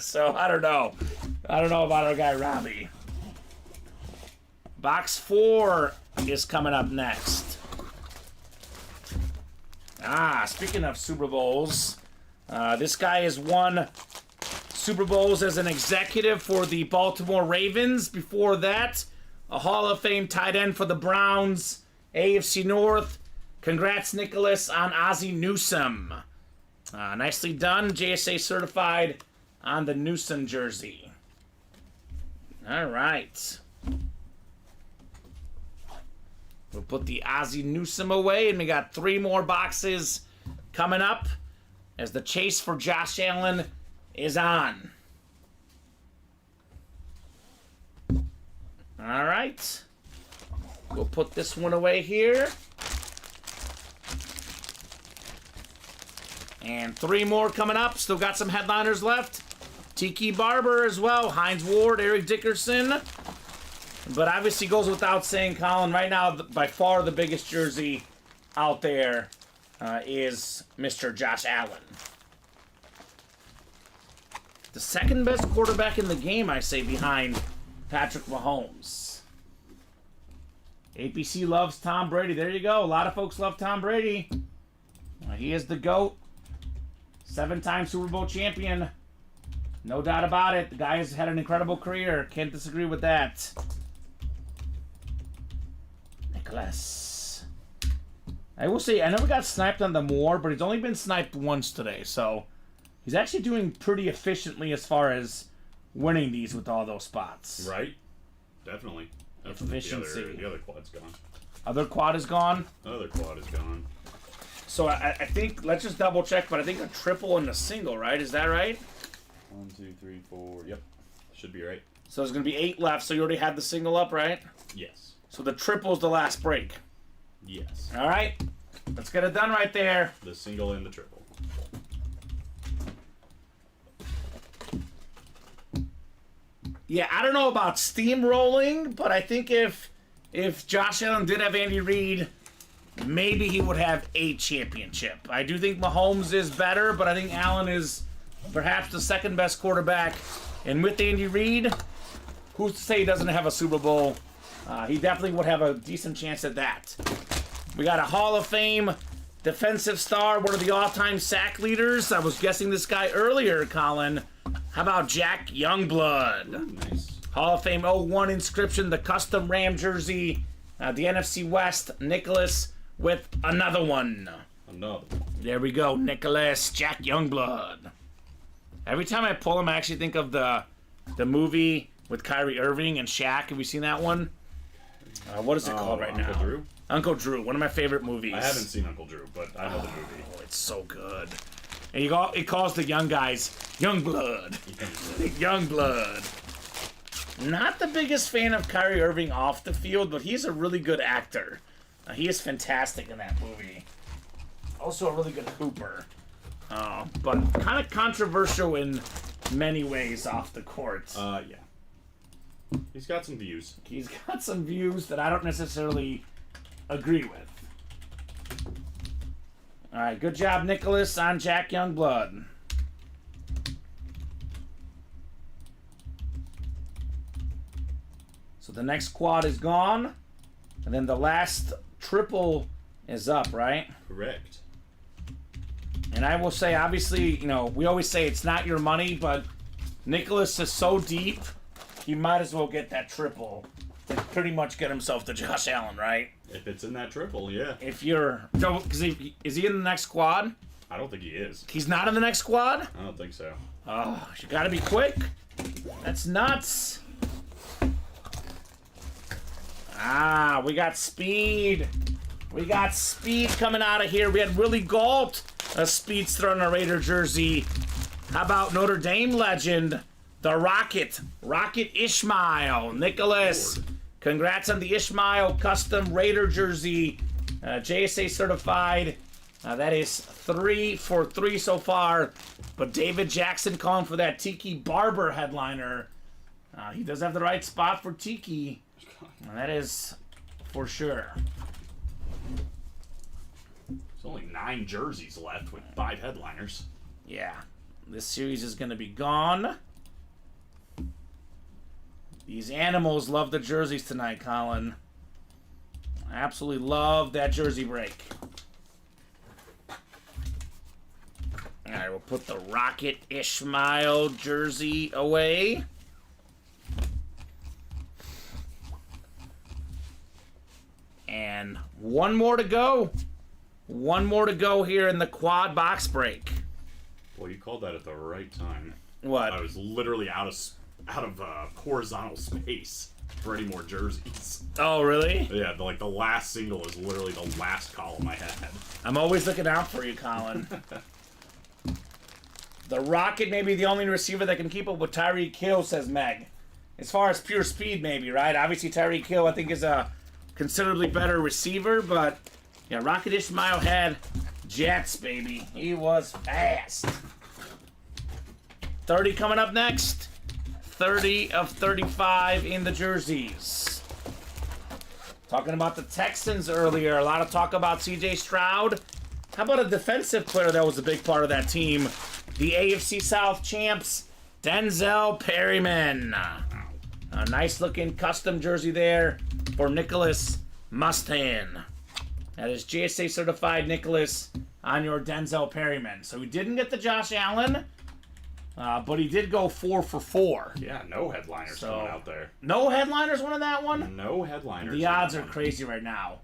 So, I don't know. I don't know about our guy, Robbie. Box 4 is coming up next. Speaking of Super Bowls, this guy has won Super Bowls as an executive for the Baltimore Ravens. Before that, a Hall of Fame tight end for the Browns, AFC North. Congrats, Nicholas, on Ozzie Newsome. Nicely done. JSA certified on the Newsome jersey. All right. We'll put the Ozzie Newsome away, and we got 3 more boxes coming up as the chase for Josh Allen is on. All right. We'll put this one away here. And 3 more coming up. Still got some headliners left. Tiki Barber as well. Hines Ward, Eric Dickerson. But obviously goes without saying, Colin, right now, by far the biggest jersey out there is Mr. Josh Allen. The second best quarterback in the game, I say, behind Patrick Mahomes. APC loves Tom Brady. There you go. A lot of folks love Tom Brady. He is the GOAT. 7-time Super Bowl champion. No doubt about it. The guy has had an incredible career. Can't disagree with that. Nicholas. I will say, I know we got sniped on the Moore, but he's only been sniped once today, so he's actually doing pretty efficiently as far as winning these with all those spots. Right? Definitely. Efficiency. The other quad's gone. Other quad is gone. Other quad is gone. So I think, let's just double check, but I think a triple and a single, right? Is that right? 1, 2, 3, 4. Yep. Should be right. So there's going to be 8 left, so you already had the single up, right? Yes. So the triple's the last break. Yes. All right. Let's get it done right there. The single and the triple. Yeah, I don't know about steamrolling, but I think if Josh Allen did have Andy Reid, maybe he would have a championship. I do think Mahomes is better, but I think Allen is perhaps the second best quarterback. And with Andy Reid, who's to say he doesn't have a Super Bowl? He definitely would have a decent chance at that. We got a Hall of Fame defensive star, one of the all-time sack leaders. I was guessing this guy earlier, Colin. How about Jack Youngblood? Ooh, nice. Hall of Fame 01 inscription, the custom Ram jersey, the NFC West, Nicholas with another one. Another. There we go, Nicholas, Jack Youngblood. Every time I pull him, I actually think of the movie with Kyrie Irving and Shaq. Have you seen that one? What is it called right Uncle now? Drew? Uncle Drew, one of my favorite movies. I haven't seen Uncle Drew, but I know the movie. Oh, it's so good. And it calls the young guys Youngblood. Youngblood. Not the biggest fan of Kyrie Irving off the field, but he's a really good actor. He is fantastic in that movie. Also a really good hooper. But kind of controversial in many ways off the court. Yeah. He's got some views. He's got some views that I don't necessarily agree with. All right, good job, Nicholas, on Jack Youngblood. So the next quad is gone, and then the last triple is up, right? Correct. And I will say, obviously, you know, we always say it's not your money, but Nicholas is so deep, he might as well get that triple to pretty much get himself to Josh Allen, right? If it's in that triple, yeah. If you're... Because is he in the next squad? I don't think he is. He's not in the next squad? I don't think so. Oh, you gotta be quick. That's nuts. We got speed. We got speed coming out of here. We had Willie Gault, a speedster on a Raider jersey. How about Notre Dame legend, the Rocket Ishmael. Nicholas, congrats on the Ishmael custom Raider jersey. JSA certified That is 3 for 3 so far. But David Jackson calling for that Tiki Barber headliner. He does have the right spot for Tiki. And that is for sure. There's only 9 jerseys left with 5 headliners. Yeah. This series is going to be gone. These animals love the jerseys tonight, Colin. I absolutely love that jersey break. All right, we'll put the Rocket Ishmael jersey away. And one more to go. One more to go here in the quad box break. Well, you called that at the right time. What? I was literally out of horizontal space for any more jerseys. Oh, really? Yeah, the last single is literally the last column I had. I'm always looking out for you, Colin. The Rocket may be the only receiver that can keep up with Tyreek Hill, says Meg. As far as pure speed, maybe, right? Obviously, Tyreek Hill, I think, is a considerably better receiver, but yeah, Rocket Ishmael had jets, baby. He was fast. 30 coming up next. 30 of 35 in the jerseys. Talking about the Texans earlier, a lot of talk about C.J. Stroud. How about a defensive player that was a big part of that team? The AFC South champs, Denzel Perryman. A nice-looking custom jersey there for Nicholas Mustan. That is GSA certified Nicholas on your Denzel Perryman. So he didn't get the Josh Allen, but he did go 4 for 4. Yeah, no headliners coming out there. No headliners winning that one? No headliners. The odds are crazy right now.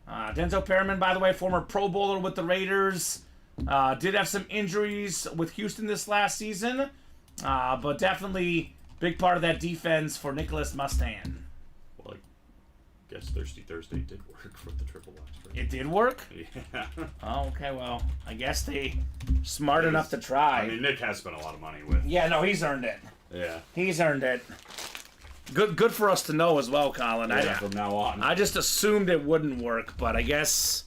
Denzel Perryman, by the way, former Pro Bowler with the Raiders. Did have some injuries with Houston this last season, but definitely big part of that defense for Nicholas Mustan. Well, I guess Thirsty Thursday did work for the triple box break. It did work? Yeah. Oh, okay, well, I guess they smart enough to try. I mean, Nick has spent a lot of money with. Yeah, no, he's earned it. Yeah. He's earned it. Good for us to know as well, Colin. Yeah, from now on. I just assumed it wouldn't work, but I guess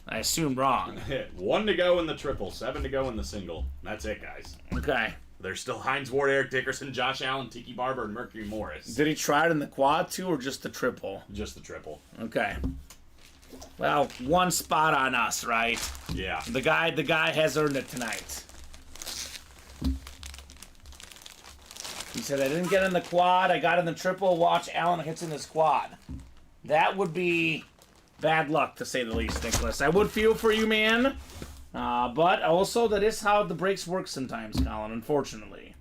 I assumed wrong. 1 to go in the triple, 7 to go in the single. That's it, guys. Okay. There's still Hines Ward, Eric Dickerson, Josh Allen, Tiki Barber, and Mercury Morris. Did he try it in the quad too, or just the triple? Just the triple. Okay. Well, one spot on us, right? Yeah. The guy has earned it tonight. He said, I didn't get in the quad, I got in the triple, watch Allen hits in his quad. That would be bad luck, to say the least, Nicholas. I would feel for you, man. But also, that is how the breaks work sometimes, Colin, unfortunately.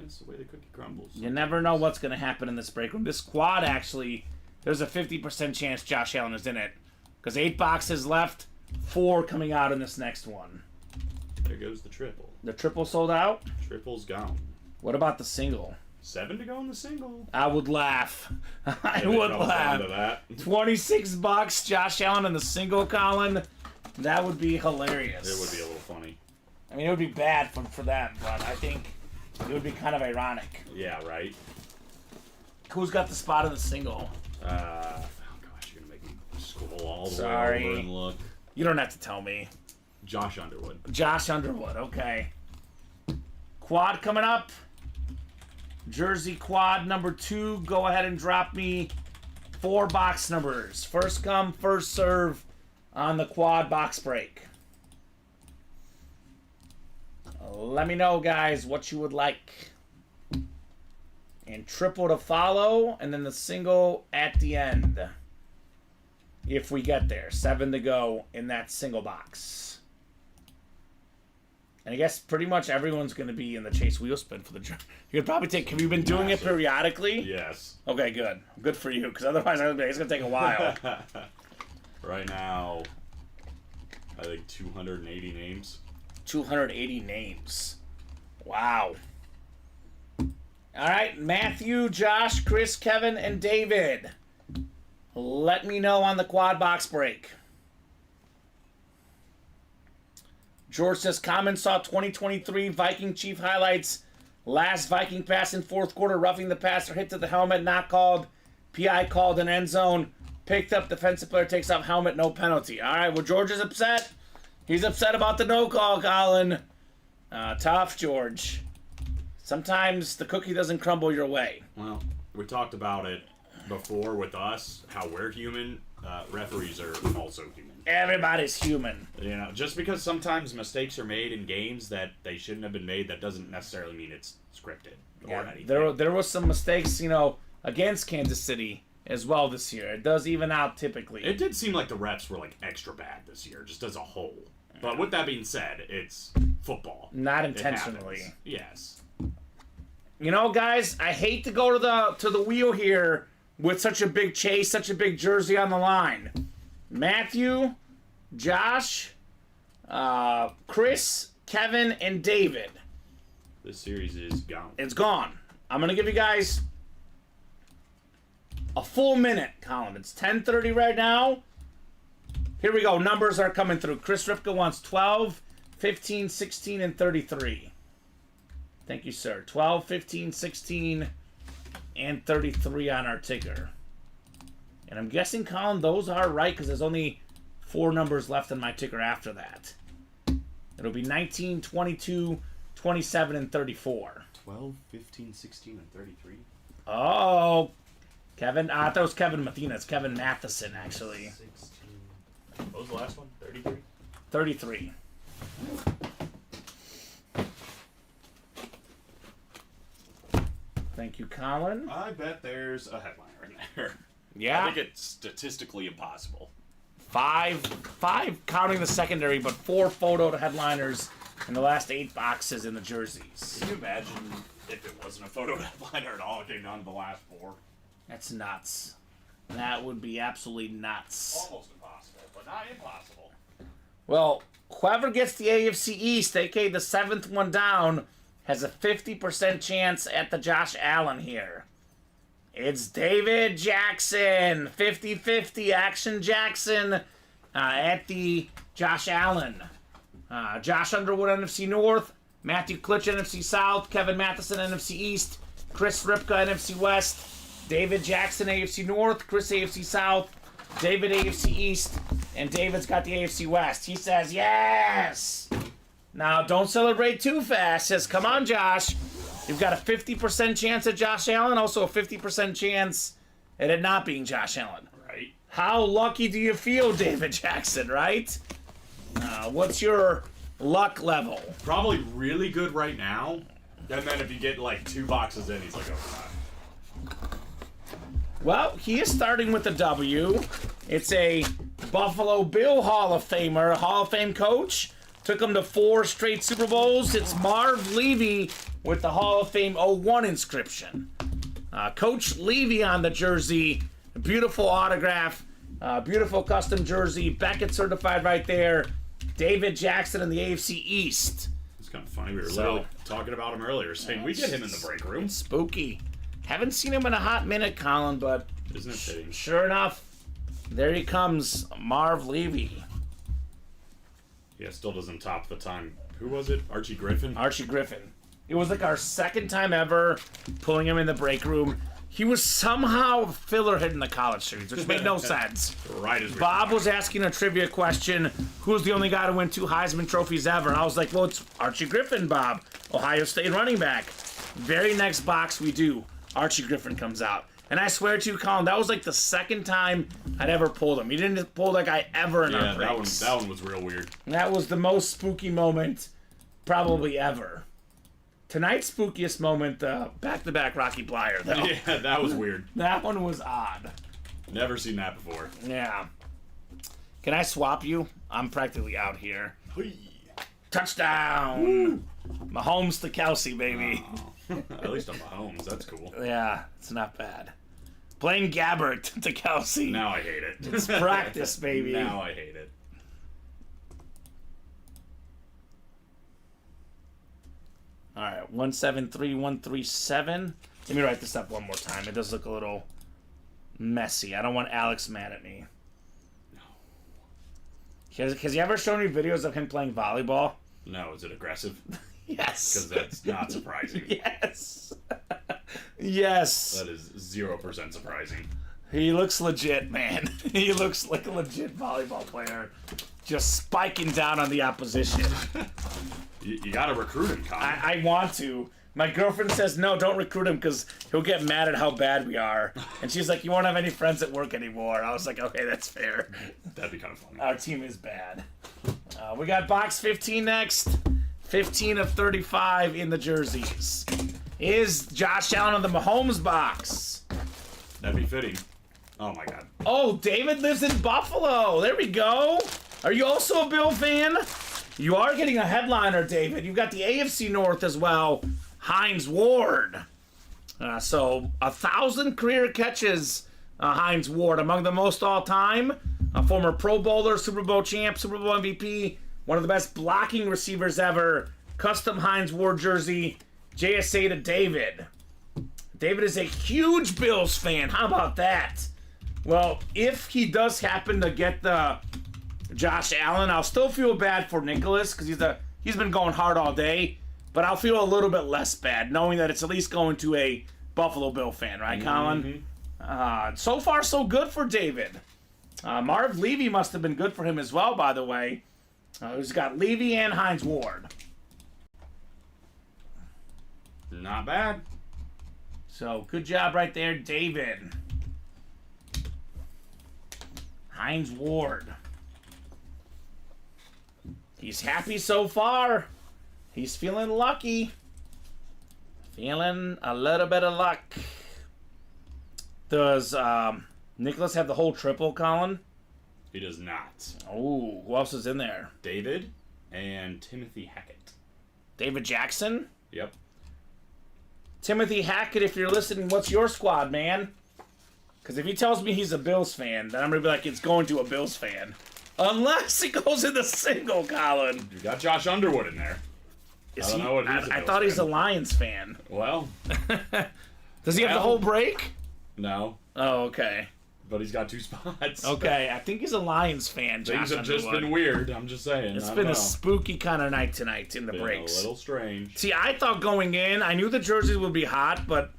It's the way the cookie crumbles. You never know what's going to happen in this break room. This quad, actually, there's a 50% chance Josh Allen is in it. Because 8 boxes left, 4 coming out in this next one. There goes the triple. The triple sold out? Triple's gone. What about the single? 7 to go in the single. I would laugh. I If it would comes down to laugh. that. $26, Josh Allen in the single, Colin. That would be hilarious. It would be a little funny. I mean, it would be bad for them, but I think it would be kind of ironic. Yeah, right? Who's got the spot in the single? Oh gosh, you're gonna make me scroll all the Sorry. way over and look. You don't have to tell me. Josh Underwood. Josh Underwood, okay. Quad coming up. Jersey quad number 2. Go ahead and drop me 4 box numbers. First come, first serve on the quad box break. Let me know, guys, what you would like. And triple to follow, and then the single at the end. If we get there. 7 to go in that single box. And I guess pretty much everyone's going to be in the Chase Wheel Spin for the... You could probably take... Have you been doing it periodically? Yes. Okay, good. Good for you, because otherwise it's going to take a while. Right now, I think 280 names. 280 names. Wow. All right, Matthew, Josh, Chris, Kevin, and David. Let me know on the quad box break. George says, Kamen saw 2023 Viking Chief highlights. Last Viking pass in fourth quarter, roughing the passer, hit to the helmet, not called. PI called in end zone. Picked up, defensive player takes off helmet, no penalty. All right, well, George is upset. He's upset about the no call, Colin. Tough, George. Sometimes the cookie doesn't crumble your way. Well, we talked about it before with us, how we're human. Referees are also human. Everybody's human. You know, just because sometimes mistakes are made in games that they shouldn't have been made, that doesn't necessarily mean it's scripted or anything. There was some mistakes, against Kansas City as well this year. It does even out typically. It did seem like the refs were extra bad this year, just as a whole. But with that being said, it's football. Not It intentionally. happens. Yes. Guys, I hate to go to the wheel here with such a big chase, such a big jersey on the line. Matthew, Josh, Chris, Kevin, and David. This series is gone. It's gone. I'm going to give you guys a full minute, Colin. It's 10:30 right now. Here we go. Numbers are coming through. Chris Ripka wants 12, 15, 16, and 33. Thank you, sir. 12, 15, 16, and 33 on our ticker. And I'm guessing, Colin, those are right because there's only 4 numbers left in my ticker after that. It'll be 19, 22, 27, and 34. 12, 15, 16, and 33. Oh, Kevin. I thought it was Kevin Mathina. It's Kevin Matheson, actually. 16. What was the last one? 33? 33. Thank you, Colin. I bet there's a headliner in there. Yeah. I think it's statistically impossible. Five counting the secondary, but 4 photo headliners in the last 8 boxes in the jerseys. Can you imagine if it wasn't a photo headliner at all, it came down to the last 4? That's nuts. That would be absolutely nuts. Almost impossible, but not impossible. Well, whoever gets the AFC East, aka the 7th one down, has a 50% chance at the Josh Allen here. It's David Jackson. 50-50 Action Jackson at the Josh Allen. Josh Underwood, NFC North. Matthew Klitsch, NFC South. Kevin Matheson, NFC East. Chris Ripka, NFC West. David Jackson, AFC North. Chris, AFC South. David, AFC East. And David's got the AFC West. He says, yes! Now, don't celebrate too fast. Says, come on, Josh. You've got a 50% chance at Josh Allen, also a 50% chance at it not being Josh Allen. Right? How lucky do you feel, David Jackson, right? What's your luck level? Probably really good right now. And then if you get 2 boxes in, he's like, oh, Well, he is starting with a W. It's a Buffalo Bill Hall of Famer, Hall of Fame coach. Took him to 4 straight Super Bowls. It's Marv Levy with the Hall of Fame 01 inscription. Coach Levy on the jersey. Beautiful autograph. Beautiful custom jersey. Beckett certified right there. David Jackson in the AFC East. It's kind of funny. We were literally talking about him earlier, saying we get him in the break room. Spooky. Haven't seen him in a hot minute, Colin, but Isn't it fitting? sure enough, there he comes, Marv Levy. Yeah, still doesn't top the time. Who was it? Archie Griffin? Archie Griffin. It was our 2nd time ever pulling him in the break room. He was somehow filler hit in the college series, which made no sense. Right as we Bob was asking a trivia question, who's the only guy to win 2 Heisman trophies ever? And I was like, well, it's Archie Griffin, Bob. Ohio State running back. Very next box we do, Archie Griffin comes out. And I swear to you, Colin, that was the 2nd time I'd ever pulled him. He didn't pull that guy ever in our breaks. that one was real weird. That was the most spooky moment probably ever. Tonight's spookiest moment, back-to-back Rocky Blyer, though. Yeah, that was weird. That one was odd. Never seen that before. Yeah. Can I swap you? I'm practically out here. Touchdown! Woo. Mahomes to Kelsey, baby. Oh. At least I'm Mahomes. That's cool. Yeah, it's not bad. Playing Gabbert to Kelsey. Now I hate it. It's practice, baby. Now I hate it. All right, 173137. Let me write this up one more time. It does look a little messy. I don't want Alex mad at me. No. Has he ever shown you videos of him playing volleyball? No, is it aggressive? Yes. Because that's not surprising. Yes. Yes. That is 0% surprising. He looks legit, man. He looks like a legit volleyball player. Just spiking down on the opposition. You gotta recruit him, Colin. I want to. My girlfriend says, no, don't recruit him because he'll get mad at how bad we are. And she's like, you won't have any friends at work anymore. I was like, okay, that's fair. That'd be kind of funny. Our team is bad. We got box 15 next. 15 of 35 in the jerseys. Is Josh Allen on the Mahomes box? That'd be fitting. Oh my god. Oh, David lives in Buffalo. There we go. Are you also a Bill fan? You are getting a headliner, David. You've got the AFC North as well. Hines Ward. So 1,000 career catches, Hines Ward, among the most all time. A former Pro Bowler, Super Bowl champ, Super Bowl MVP, one of the best blocking receivers ever. Custom Hines Ward jersey, JSA to David. David is a huge Bills fan. How about that? Well, if he does happen to get the Josh Allen, I'll still feel bad for Nicholas because he's been going hard all day. But I'll feel a little bit less bad knowing that it's at least going to a Buffalo Bill fan, right, Colin? So far, so good for David. Marv Levy must have been good for him as well, by the way. He's got Levy and Hines Ward. Not bad. So, good job right there, David. Hines Ward. He's happy so far. He's feeling lucky. Feeling a little bit of luck. Does Nicholas have the whole triple, Colin? He does not. Oh, who else is in there? David and Timothy Hackett. David Jackson? Yep. Timothy Hackett, if you're listening, what's your squad, man? Because if he tells me he's a Bills fan, then I'm going to be like, it's going to a Bills fan. Unless he goes in the single, Colin. You got Josh Underwood in there. Is I don't he? know what he's a I Bills thought he's a fan. Lions fan. Well, Does he have the Well- whole break? no. Oh, okay. But he's got 2 spots. Okay, I think he's a Lions fan, Josh Things have just Underwood. been weird. I'm just saying. It's I been don't a know. spooky kind of night tonight in the Been breaks. a little strange. See, I thought going in, I knew the jerseys would be hot, but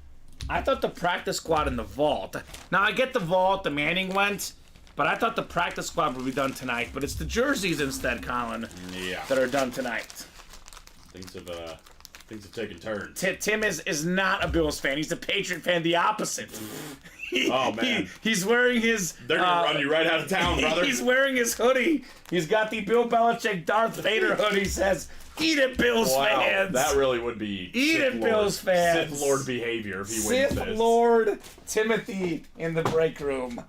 I thought the practice squad in the vault. Now, I get the vault, the Manning went, but I thought the practice squad would be done tonight. But it's the jerseys instead, Colin, Yeah. that are done tonight. Things have taken turns. Tim is not a Bills fan. He's a Patriot fan, the opposite. Oh, man. He's wearing his... They're gonna run you right out of town, brother. He's wearing his hoodie. He's got the Bill Belichick Darth Vader hoodie. Says, "Eat it, Bills Wow, fans." that really would be Eat Sith it, Lord- Bills fans. Sith Lord behavior if he wins Sith this. Lord Timothy in the break room.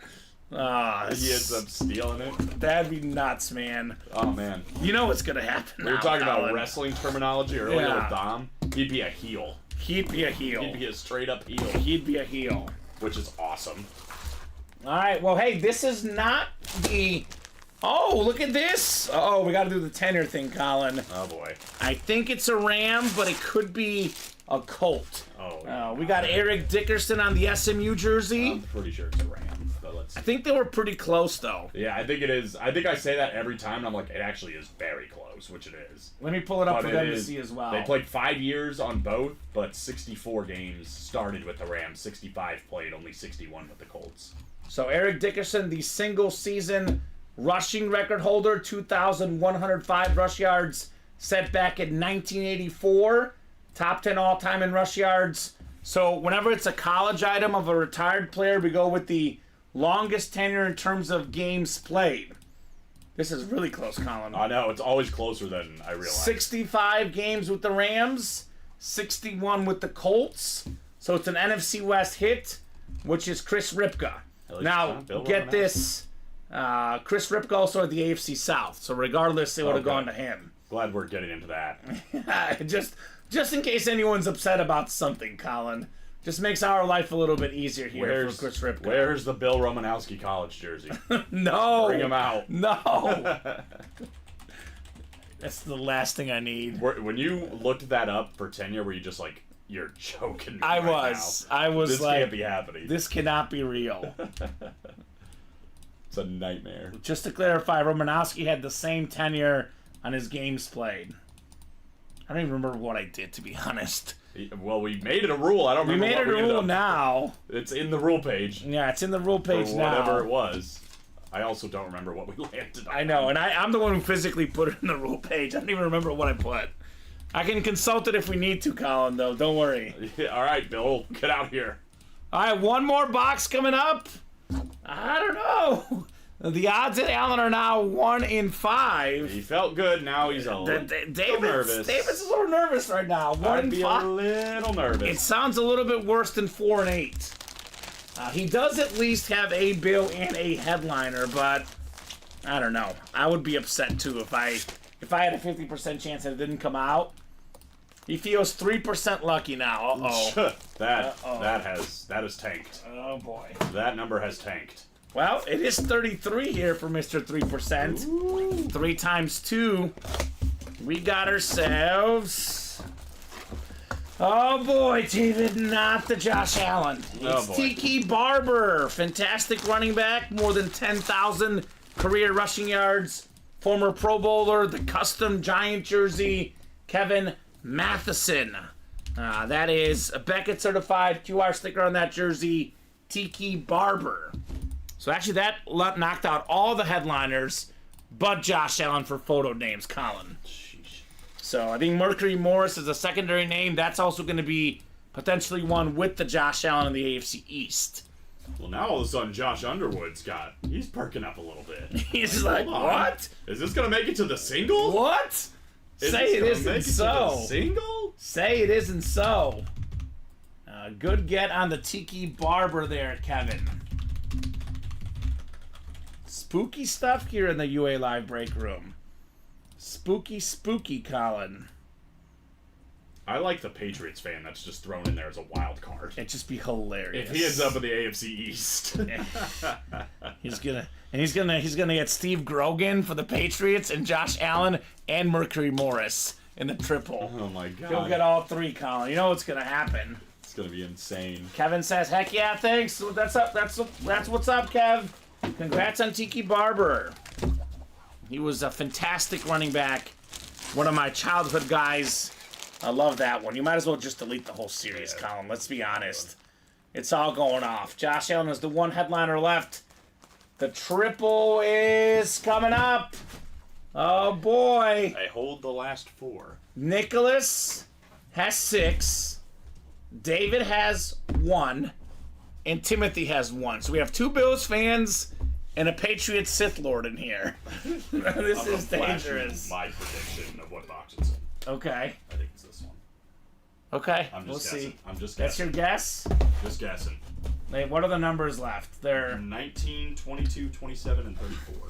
He ends up stealing it. That'd be nuts, man. Oh man, You know what's gonna happen. we were now, talking about Colin. wrestling terminology earlier Yeah. with Dom. He'd be a heel. He'd be a heel. He'd be a straight up heel, He'd be a heel. which is awesome. All right. Well, hey, this is not the. Oh, look at this. Oh, we got to do the tenure thing, Colin. Oh boy. I think it's a Ram, but it could be a Colt. Oh. We got Eric Dickerson on the SMU jersey. I'm pretty sure it's a Ram, but let's. I think they were pretty close, though. Yeah, I think it is. I think I say that every time, and I'm like, it actually is very close, which it is. Let me pull it up But for it them to is- see as well. They played 5 years on both, but 64 games started with the Rams. 65 played, only 61 with the Colts. So Eric Dickerson, the single-season rushing record holder, 2,105 rush yards set back in 1984. Top 10 all-time in rush yards. So whenever it's a college item of a retired player, we go with the longest tenure in terms of games played. This is really close, Colin. I know, it's always closer than I realized. 65 games with the Rams, 61 with the Colts. So it's an NFC West hit, which is Chris Ripka. Now, Bill get Romanowski. this. Chris Ripka also had the AFC South. So regardless, it would have Okay. gone to him. Glad we're getting into that. just in case anyone's upset about something, Colin. Just makes our life a little bit easier here for Chris Ripka. Where's the Bill Romanowski college jersey? No. Bring him out. No. That's the last thing I need. When you looked that up for tenure, were you just like, you're joking me I right was. now. I was This like, can't be happening. this cannot be real. It's a nightmare. Just to clarify, Romanowski had the same tenure on his games played. I don't even remember what I did, to be honest. Well, we made it a rule. I don't We remember made it a what we ended rule up- now. It's in the rule page. Yeah, it's in the rule page Or now. whatever it was. I also don't remember what we landed on. I know, and I'm the one who physically put it in the rule page. I don't even remember what I put. I can consult it if we need to, Colin, though. Don't worry. Yeah, all right, Bill, get out here. All right, one more box coming up. I don't know. The odds at Allen are now 1 in 5. He felt good. Now he's a little nervous. David's a little nervous right now. 1 I'd in be 5. a little nervous. It sounds a little bit worse than 4 and 8. He does at least have a bill and a headliner, but I don't know. I would be upset too if I had a 50% chance that it didn't come out. He feels 3% lucky now. Uh-oh. that has tanked. Oh boy. That number has tanked. Well, it is 33 here for Mr. 3%. Ooh. 3 times 2. We got ourselves... Oh boy, David, not the Josh Allen. Oh, It's boy. Tiki Barber. Fantastic running back. More than 10,000 career rushing yards. Former Pro Bowler. The custom Giant jersey. Kevin Matheson. That is a Beckett certified QR sticker on that jersey. Tiki Barber. So actually that knocked out all the headliners but Josh Allen for photo names, Colin. So I think Mercury Morris is a secondary name. That's also going to be potentially one with the Josh Allen in the AFC East. Well, now all of a sudden Josh Underwood's he's perking up a little bit. He's like, Hold on. what? Is this going to make it to the single? What? Is Say it this isn't gonna make it to so. the single? Say it isn't so. Good get on the Tiki Barber there, Kevin. Spooky stuff here in the UA Live break room. Spooky, Colin. I like the Patriots fan that's just thrown in there as a wild card. It'd just be hilarious. If he ends up in the AFC East. he's gonna get Steve Grogan for the Patriots and Josh Allen and Mercury Morris in the triple. Oh my god. He'll get all 3, Colin. You know what's gonna happen. It's going to be insane. Kevin says, "Heck yeah, thanks. That's up. That's what's up, Kev. Congrats on Tiki Barber. He was a fantastic running back. One of my childhood guys. I love that one. You might as well just delete the whole series, Colin. Let's be honest. It's all going off. Josh Allen is the one headliner left. The triple is coming up. Oh, boy. I hold the last 4. Nicholas has 6. David has 1. And Timothy has 1. So we have 2 Bills fans and a Patriots Sith Lord in here. This is dangerous. My prediction of what box it's in. Okay. I think it's this one. Okay. I'm We'll just guessing. see. I'm just That's guessing. your guess? Just guessing. Wait, what are the numbers left? They're... 19, 22, 27, and 34.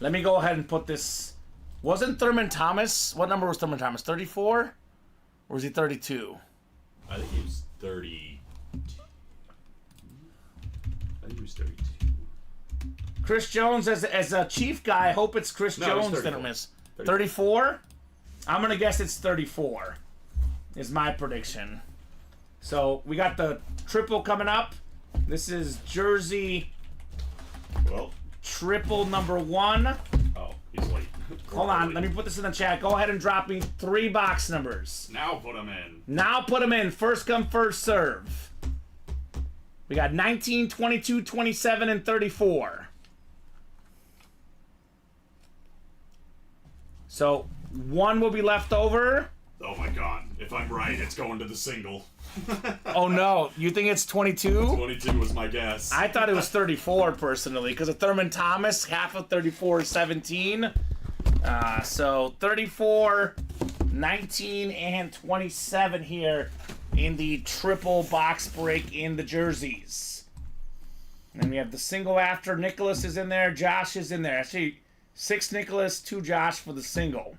Let me go ahead and put this... Wasn't Thurman Thomas... What number was Thurman Thomas? 34? Or was he 32? I think he was 30. I think he was 32. Chris Jones, as a Chief guy, I hope it's Chris No, it's Jones 34. that miss. 34? I'm going to guess it's 34, is my prediction. So, we got the triple coming up. This is jersey Well, triple number 1. oh, he's late. Hold on, let me put this in the chat. Go ahead and drop me 3 box numbers. Now put him in. Now put them in. First come, first serve. We got 19, 22, 27, and 34. So, 1 will be left over. Oh my god. If I'm right, it's going to the single. Oh no, you think it's 22? 22 was my guess. I thought it was 34 personally, because of Thurman Thomas, half of 34 is 17. So 34, 19, and 27 here in the triple box break in the jerseys. And then we have the single after. Nicholas is in there. Josh is in there. Actually, 6 Nicholas, 2 Josh for the single.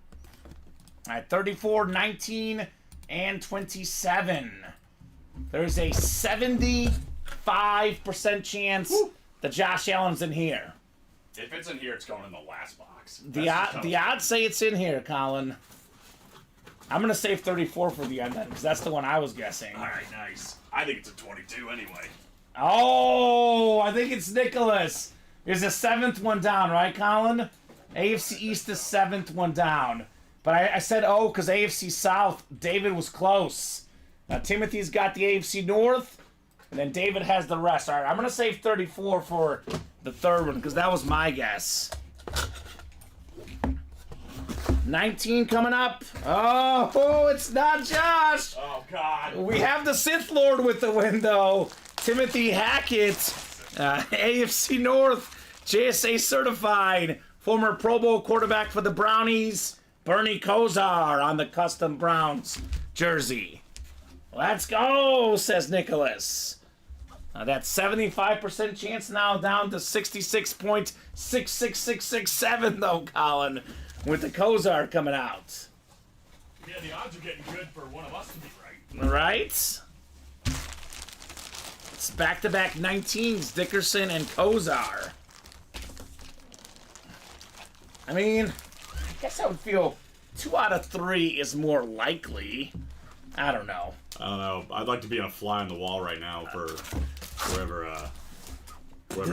All right, 34, 19, and 27. There's a 75% chance that Josh Allen's in here. If it's in here, it's going in the last box. The odds say it's in here, Colin. I'm going to save 34 for the end then, because that's the one I was guessing. Alright, nice. I think it's a 22 anyway. Oh, I think it's Nicholas. Is the 7th one down, right, Colin? AFC East is 7th one down. But I said oh because AFC South, David was close. Now Timothy's got the AFC North, and then David has the rest. All right, I'm going to save 34 for the third one because that was my guess. 19 coming up. Oh, it's not Josh. Oh, God. We have the Sith Lord with the win, though. Timothy Hackett, AFC North, JSA certified, former Pro Bowl quarterback for the Brownies, Bernie Kosar on the custom Browns jersey. Let's go, says Nicholas. That's 75% chance now down to 66.66667, though, Colin, with the Kosar coming out. Yeah, the odds are getting good for one of us to be right. All right. It's back-to-back 19s, Dickerson and Kosar. I mean, I guess I would feel 2 out of 3 is more likely. I don't know. I don't know. I'd like to be on a fly on the wall right now for whoever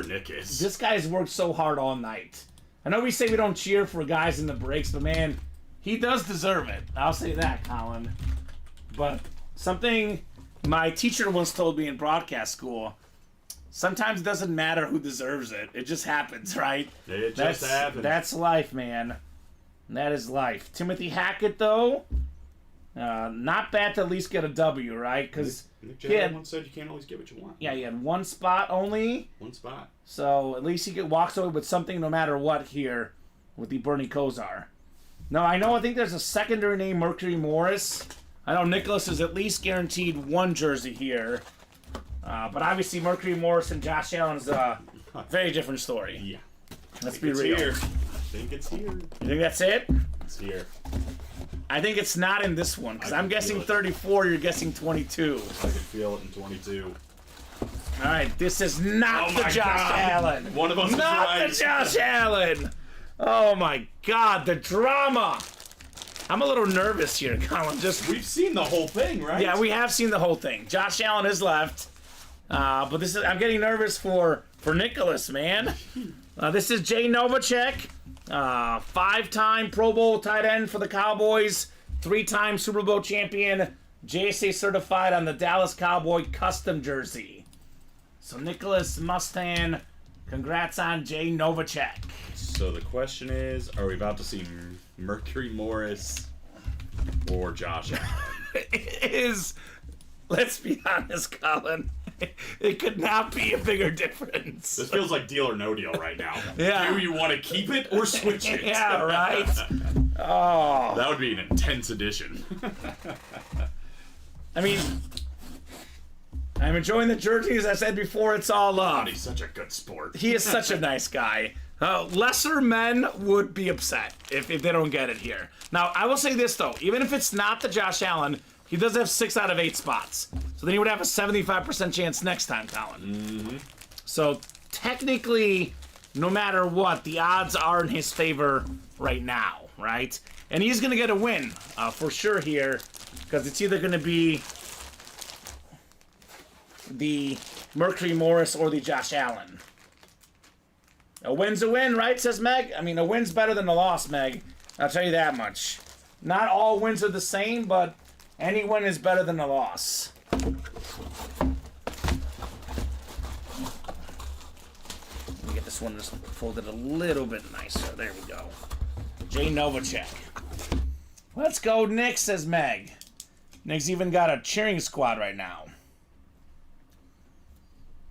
Nick is. This guy's worked so hard all night. I know we say we don't cheer for guys in the breaks, but man, he does deserve it. I'll say that, Colin. But something my teacher once told me in broadcast school, sometimes it doesn't matter who deserves it. It just happens, right? It just happens. That's life, man. That is life. Timothy Hackett, though, not bad to at least get a W, right? Because Nick Jagger once said you can't always get what you want. yeah, he had one spot only. One spot. So at least he walks away with something no matter what here with the Bernie Kosar. Now, I think there's a secondary name, Mercury Morris. I know Nicholas is at least guaranteed one jersey here. But obviously Mercury Morris and Josh Allen's a very different story. Yeah. Let's be It's real. here. I think it's here. You think that's it? It's here. I think it's not in this one, because I I'm can guessing feel it. 34, you're guessing 22. I can feel it in 22. All right, this is not Oh the my Josh God. Allen. One of us is Not right. the Josh Allen. Oh my God, the drama. I'm a little nervous here, Colin. We've seen the whole thing, right? Yeah, we have seen the whole thing. Josh Allen is left, but I'm getting nervous for Nicholas, man. This is Jay Novacek, 5-time Pro Bowl tight end for the Cowboys, 3-time Super Bowl champion, JSA certified on the Dallas Cowboy custom jersey. So Nicholas Mustang, congrats on Jay Novacek. So the question is, are we about to see Mercury Morris or Josh Allen? It is, let's be honest, Colin, it could not be a bigger difference. This feels like deal or no deal right now. Yeah. Do you want to keep it or switch it? Yeah, right? Oh. That would be an intense edition. I mean, I'm enjoying the jersey. As I said before, it's all love. He's such a good sport. He is such a nice guy. Lesser men would be upset if they don't get it here. Now, I will say this, though. Even if it's not the Josh Allen, he does have 6 out of 8 spots. So then he would have a 75% chance next time, Colin. Mm-hmm. So technically, no matter what, the odds are in his favor right now, right? And he's going to get a win for sure here, because it's either going to be the Mercury Morris or the Josh Allen. A win's a win, right, says Meg? I mean, a win's better than a loss, Meg. I'll tell you that much. Not all wins are the same, but any win is better than a loss. Let me get this one just folded a little bit nicer. There we go. Jay Novacek. Let's go, Nick, says Meg. Nick's even got a cheering squad right now.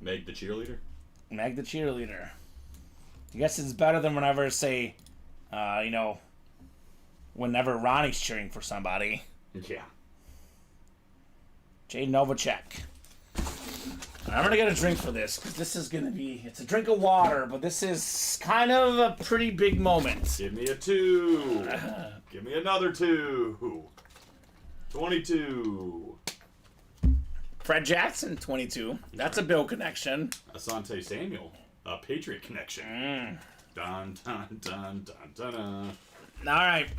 Meg the cheerleader? Meg the cheerleader. I guess it's better than whenever I say, whenever Ronnie's cheering for somebody. Yeah. Jay Novacek. I'm going to get a drink for this, because this is going to be, it's a drink of water, but this is kind of a pretty big moment. Give me a 2. Give me another 2. 22. Fred Jackson, 22. That's a Bill connection. Asante Samuel, a Patriot connection. Dun, dun, dun, dun, dun, dun. All right.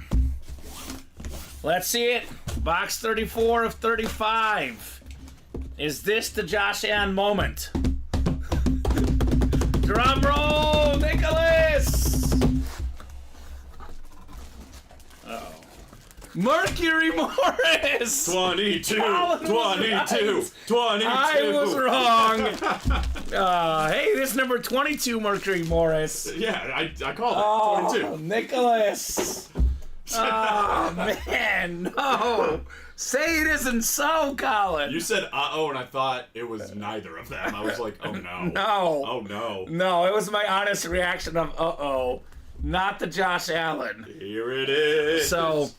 Let's see it. Box 34 of 35. Is this the Josh Allen moment? Drum roll, Nicholas! Uh-oh. Mercury Morris. 22, Colin was 22, right. 22. I was wrong. Hey, this number 22 Mercury Morris. Yeah, I called it. 22. Nicholas. Oh, man. No. Say it isn't so, Colin. You said uh-oh, and I thought it was neither of them. I was like, oh no. No. Oh no. No, it was my honest reaction of uh-oh. Not the Josh Allen. Here it is. So,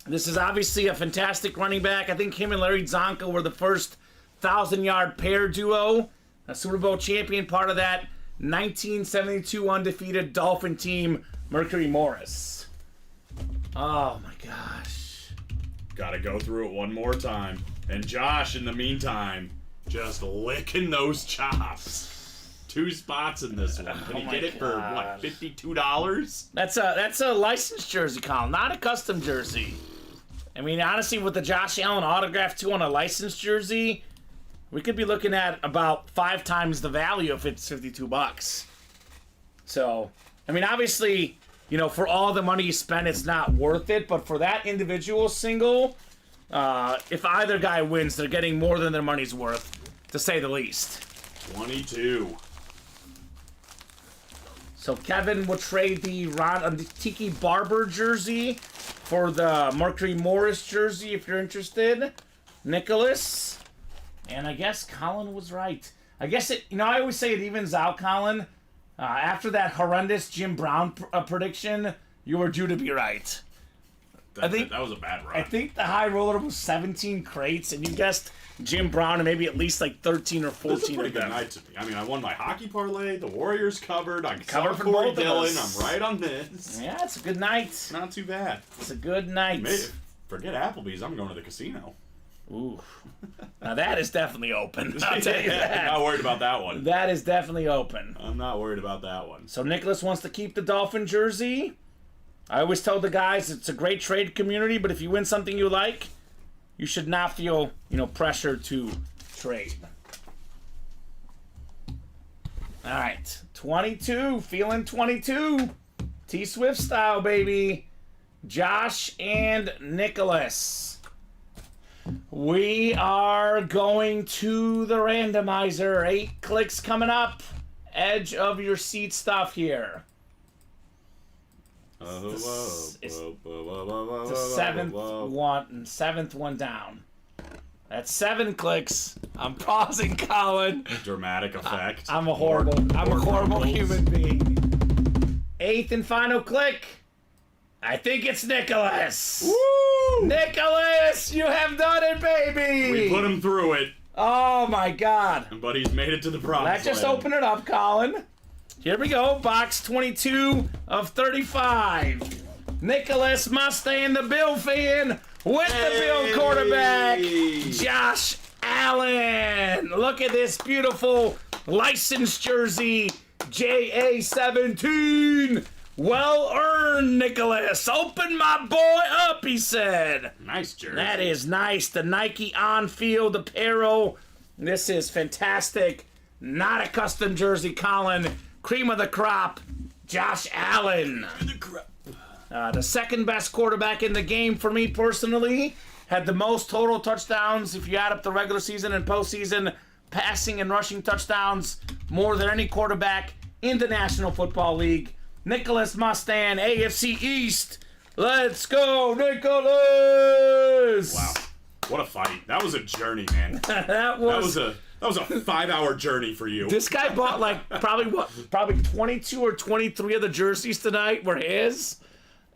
this is obviously a fantastic running back. I think him and Larry Zonka were the first 1,000-yard pair duo. A Super Bowl champion, part of that 1972 undefeated Dolphin team, Mercury Morris. Oh, my gosh. Gotta go through it one more time. And Josh, in the meantime, just licking those chops. 2 spots in this one. Can you get it for, what, $52? That's a licensed jersey, Colin, not a custom jersey. I mean, honestly, with the Josh Allen autograph, too, on a licensed jersey, we could be looking at about 5 times the value if it's $52. So, I mean, obviously, you know, for all the money you spend, it's not worth it. But for that individual single, if either guy wins, they're getting more than their money's worth, to say the least. 22. So Kevin will trade the Tiki Barber jersey for the Mercury Morris jersey if you're interested. Nicholas. And I guess Colin was right. I guess it, you know, I always say it evens out, Colin. After that horrendous Jim Brown prediction, you were due to be right. That was a bad run. I think the high roller was 17 crates, and you guessed Jim Brown and maybe at least like 13 or 14 This is a pretty of good them. night to me. I mean, I won my hockey parlay. The Warriors covered. I Covered for Corey both of Dillon. us. I'm right on this. Yeah, it's a good night. Not too bad. It's a good night. Forget Applebee's. I'm going to the casino. Ooh. Now that is definitely open. I'll tell you that. Not worried about that one. That is definitely open. I'm not worried about that one. So Nicholas wants to keep the Dolphin jersey. I always tell the guys it's a great trade community, but if you win something you like, you should not feel, you know, pressure to trade. All right, 22, feeling 22. T-Swift style, baby. Josh and Nicholas. We are going to the randomizer. 8 clicks coming up. Edge of your seat stuff here. The seventh one down. That's 7 clicks. I'm pausing, Colin. Dramatic effect. I'm a horrible human being. 8th and final click. I think it's Nicholas. Woo! Nicholas, you have done it, baby. We put him through it, Oh my God. but he's made it to the promised Let's just land. open it up, Colin. Here we go. Box 22 of 35. Nicholas Mustang, the Bill fan, with the Bill quarterback, Josh Allen. Look at this beautiful licensed jersey, JA17. Well earned, Nicholas. Open my boy up, he said. Nice jersey. That is nice. The Nike on-field apparel. This is fantastic. Not a custom jersey, Colin. Cream of the crop, Josh Allen. The second best quarterback in the game for me personally. Had the most total touchdowns if you add up the regular season and postseason. Passing and rushing touchdowns more than any quarterback in the National Football League. Nicholas Mustang, AFC East. Let's go, Nicholas! Wow. What a fight. That was a journey, man. That was a 5-hour journey for you. This guy bought like probably 22 or 23 of the jerseys tonight were his,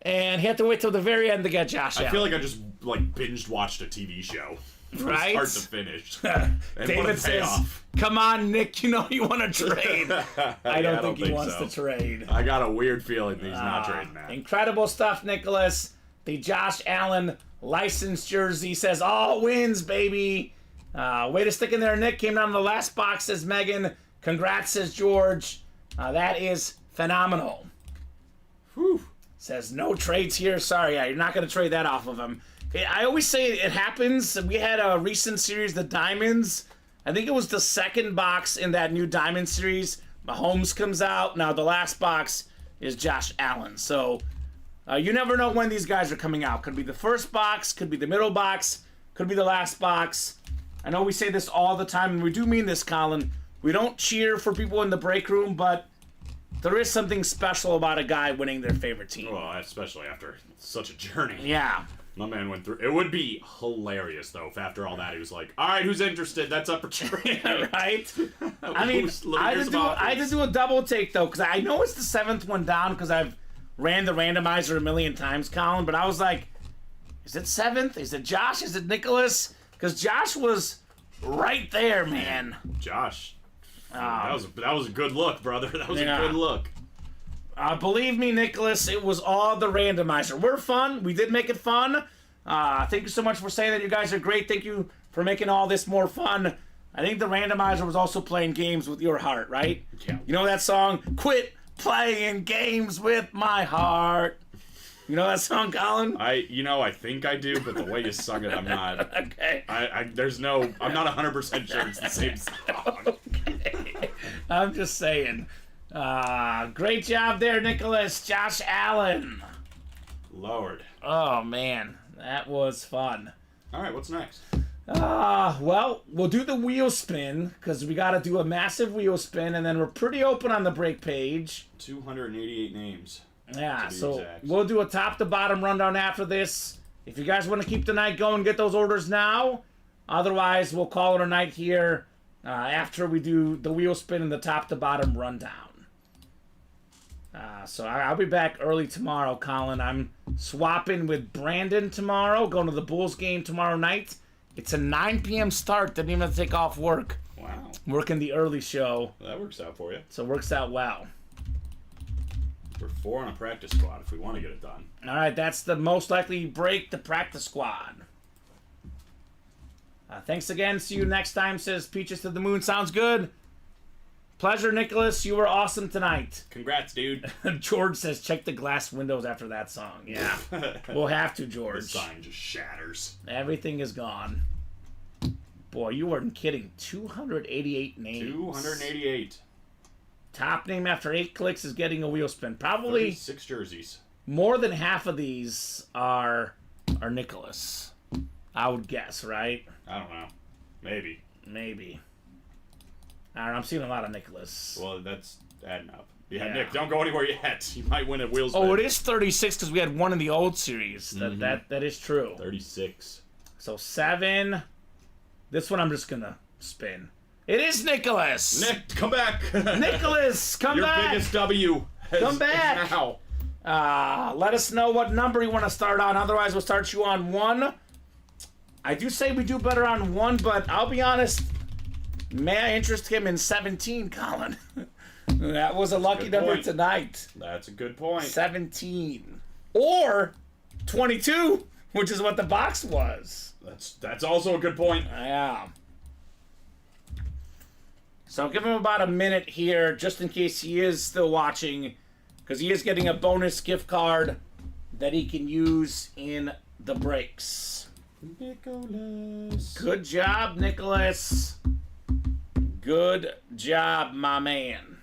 and he had to wait till the very end to get Josh Allen. I feel like I just binged watched a TV show. From Right? start to finish. And what a David says, payoff. "Come on, Nick, you know you want to trade." I don't think he wants so. to trade. I got a weird feeling that he's not trading that. Incredible stuff, Nicholas. The Josh Allen licensed jersey says all wins, baby. Way to stick in there, Nick. Came down to the last box, says Megan. Congrats, says George. That is phenomenal. Whew. Says no trades here. Sorry, you're not going to trade that off of him. I always say it happens. We had a recent series, the Diamonds. I think it was the second box in that new Diamond series. Mahomes comes out. Now the last box is Josh Allen. So You never know when these guys are coming out. Could be the first box, could be the middle box, could be the last box. I know we say this all the time, and we do mean this, Colin. We don't cheer for people in the break room, but there is something special about a guy winning their favorite team. Well, especially after such a journey. Yeah. My man went through. It would be hilarious, though, if after all that he was like, all right, who's interested? That's up for trade. Right? I mean, I had to do a double take, though, because I know it's the 7th one down because I've ran the randomizer a million times, Colin, but I was like, is it 7th? Is it Josh? Is it Nicholas? Because Josh was right there, man. Josh. That was a good look, brother. That was a good look. Believe me, Nicholas, it was all the randomizer. We're fun. We did make it fun. Thank you so much for saying that. You guys are great. Thank you for making all this more fun. I think the randomizer was also playing games with your heart, right? Yeah. You know that song? Quit playing games with my heart. You know that song, Colin? I think I do, but the way you sung it, I'm not. Okay. I'm not 100% sure it's the same song. I'm just saying. Great job there, Nicholas. Josh Allen. Lord. Oh, man. That was fun. All right, what's next? Well, we'll do the wheel spin, because we got to do a massive wheel spin, and then we're pretty open on the break page. 288 names. Yeah, so exact. we'll do a top-to-bottom rundown after this. If you guys want to keep the night going, get those orders now. Otherwise, we'll call it a night here after we do the wheel spin and the top-to-bottom rundown. So I'll be back early tomorrow, Colin. I'm swapping with Brandon tomorrow, going to the Bulls game tomorrow night. It's a 9 p.m. start. Didn't even have to take off work. Wow. Working the early show. That works out for you. So it works out well. We're 4 on a practice squad if we want to get it done. All right, that's the most likely break, the practice squad. Thanks again. See you next time, says Peaches to the Moon. Sounds good. Pleasure, Nicholas. You were awesome tonight. Congrats, dude. George says, check the glass windows after that song. Yeah, we'll have to, The George. sign just shatters. Everything is gone. Boy, you weren't kidding. 288 names. 288. Top name after 8 clicks is getting a wheel spin. Probably 36 jerseys. more than half of these are Nicholas. I would guess, right? I don't know. Maybe. Maybe. I don't know, I'm seeing a lot of Nicholas. Well, that's adding up. Yeah, Yeah. Nick, don't go anywhere yet. You might win at wheels. Oh, it is 36 because we had one in the old series. That is true. 36. So 7. This one I'm just gonna spin. It is Nicholas. Nick, come back. Nicholas, come Your back. biggest W. Come back. Is now. Let us know what number you want to start on. Otherwise, we'll start you on 1. I do say we do better on 1, but I'll be honest. May I interest him in 17, Colin? That was a lucky Good number point. tonight. That's a good point. 17. Or 22, which is what the box was. That's also a good point. Yeah. So give him about a minute here, just in case he is still watching, because he is getting a bonus gift card that he can use in the breaks. Nicholas. Good job, Nicholas. Good job, my man.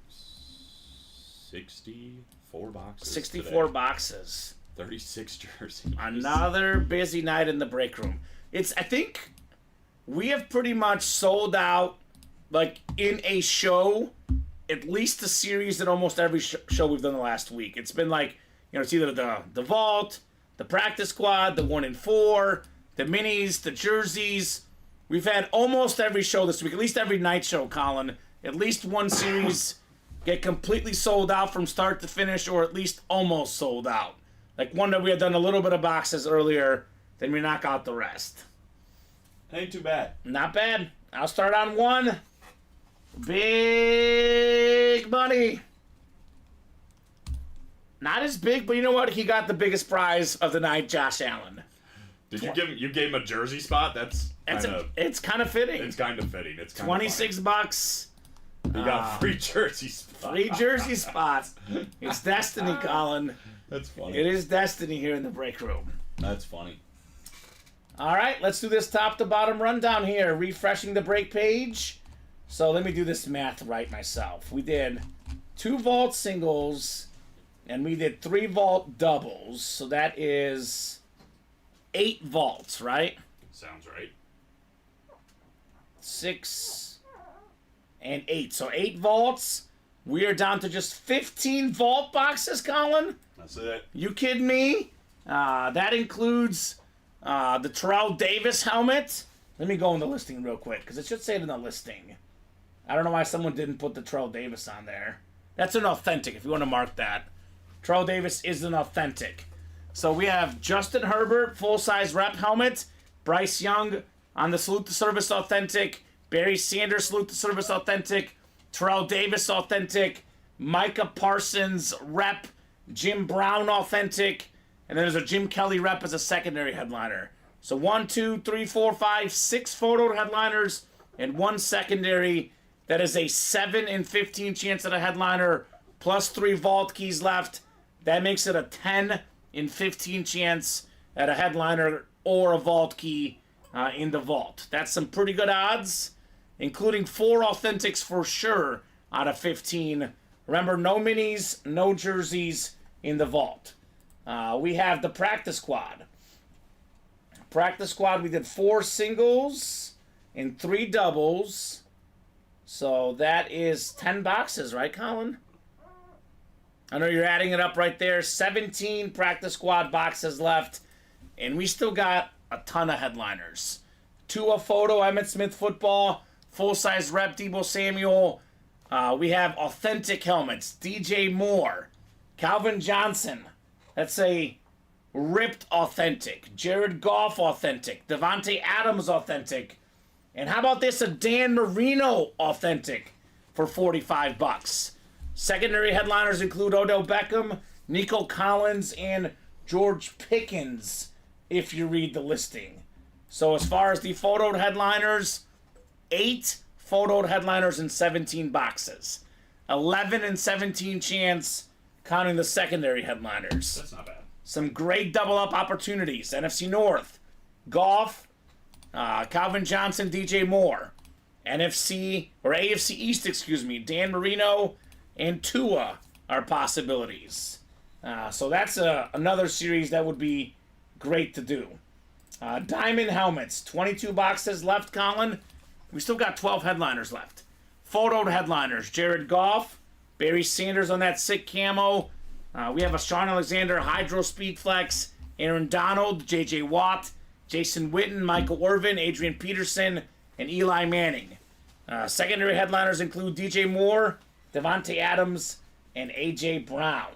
64 boxes. 64 today. boxes. 36 jerseys. Another busy night in the break room. I think we have pretty much sold out, like, in a show, at least a series in almost every show we've done the last week. It's been like, it's either the vault, the practice squad, the 1 in 4, the minis, the jerseys. We've had almost every show this week, at least every night show, Colin. At least one series get completely sold out from start to finish, or at least almost sold out. Like one that we had done a little bit of boxes earlier, then we knock out the rest. Ain't too bad. Not bad. I'll start on 1. Big money. Not as big, but you know what? He got the biggest prize of the night, Josh Allen. Did you gave him a jersey spot? It's kind of fitting. It's kind of fitting. It's kind 26 bucks. of You got free jersey spot. Free jersey spots. It's destiny, Colin. That's funny. It is destiny here in the break room. That's funny. All right, let's do this top to bottom rundown here. Refreshing the break page. So let me do this math right myself. We did 2 vault singles, And we did 3 vault doubles, so that is 8 vaults, right? Sounds right. 6 and 8. So 8 vaults. We are down to just 15 vault boxes, Colin. That's it. You kidding me? That includes the Terrell Davis helmet. Let me go in the listing real quick, because it should say it in the listing. I don't know why someone didn't put the Terrell Davis on there. That's an authentic, if you want to mark that. Terrell Davis is an authentic. So we have Justin Herbert, full-size rep helmet. Bryce Young on the Salute to Service authentic. Barry Sanders, Salute to Service authentic. Terrell Davis authentic. Micah Parsons rep. Jim Brown authentic. And then there's a Jim Kelly rep as a secondary headliner. So 1, 2, 3, 4, 5, 6 photo headliners and 1 secondary. That is a 7 in 15 chance at a headliner, plus 3 vault keys left. That makes it a 10 in 15 chance at a headliner or a vault key in the vault. That's some pretty good odds, including 4 authentics for sure out of 15. Remember, no minis, no jerseys in the vault. We have the practice squad. Practice squad, we did 4 singles and 3 doubles. So that is 10 boxes, right, Colin? I know you're adding it up right there. 17 practice squad boxes left. And we still got a ton of headliners. Tua photo, Emmitt Smith football, full-size rep, Deebo Samuel. We have authentic helmets. DJ Moore, Calvin Johnson. That's a ripped authentic. Jared Goff authentic. Devontae Adams authentic. And how about this? A Dan Marino authentic for $45. Secondary headliners include Odell Beckham, Nico Collins, and George Pickens, if you read the listing. So as far as the photoed headliners, 8 photoed headliners in 17 boxes. 11 and 17 chance, counting the secondary headliners. That's not bad. Some great double-up opportunities. NFC North, Goff, Calvin Johnson, DJ Moore. AFC East, Dan Marino and Tua are possibilities. So that's another series that would be great to do. Diamond helmets, 22 boxes left, Colin. We still got 12 headliners left. Photoed headliners, Jared Goff, Barry Sanders on that sick camo. We have a Sean Alexander Hydro Speed Flex, Aaron Donald, J.J. Watt, Jason Witten, Michael Irvin, Adrian Peterson, and Eli Manning. Secondary headliners include DJ Moore, Devontae Adams, and A.J. Brown.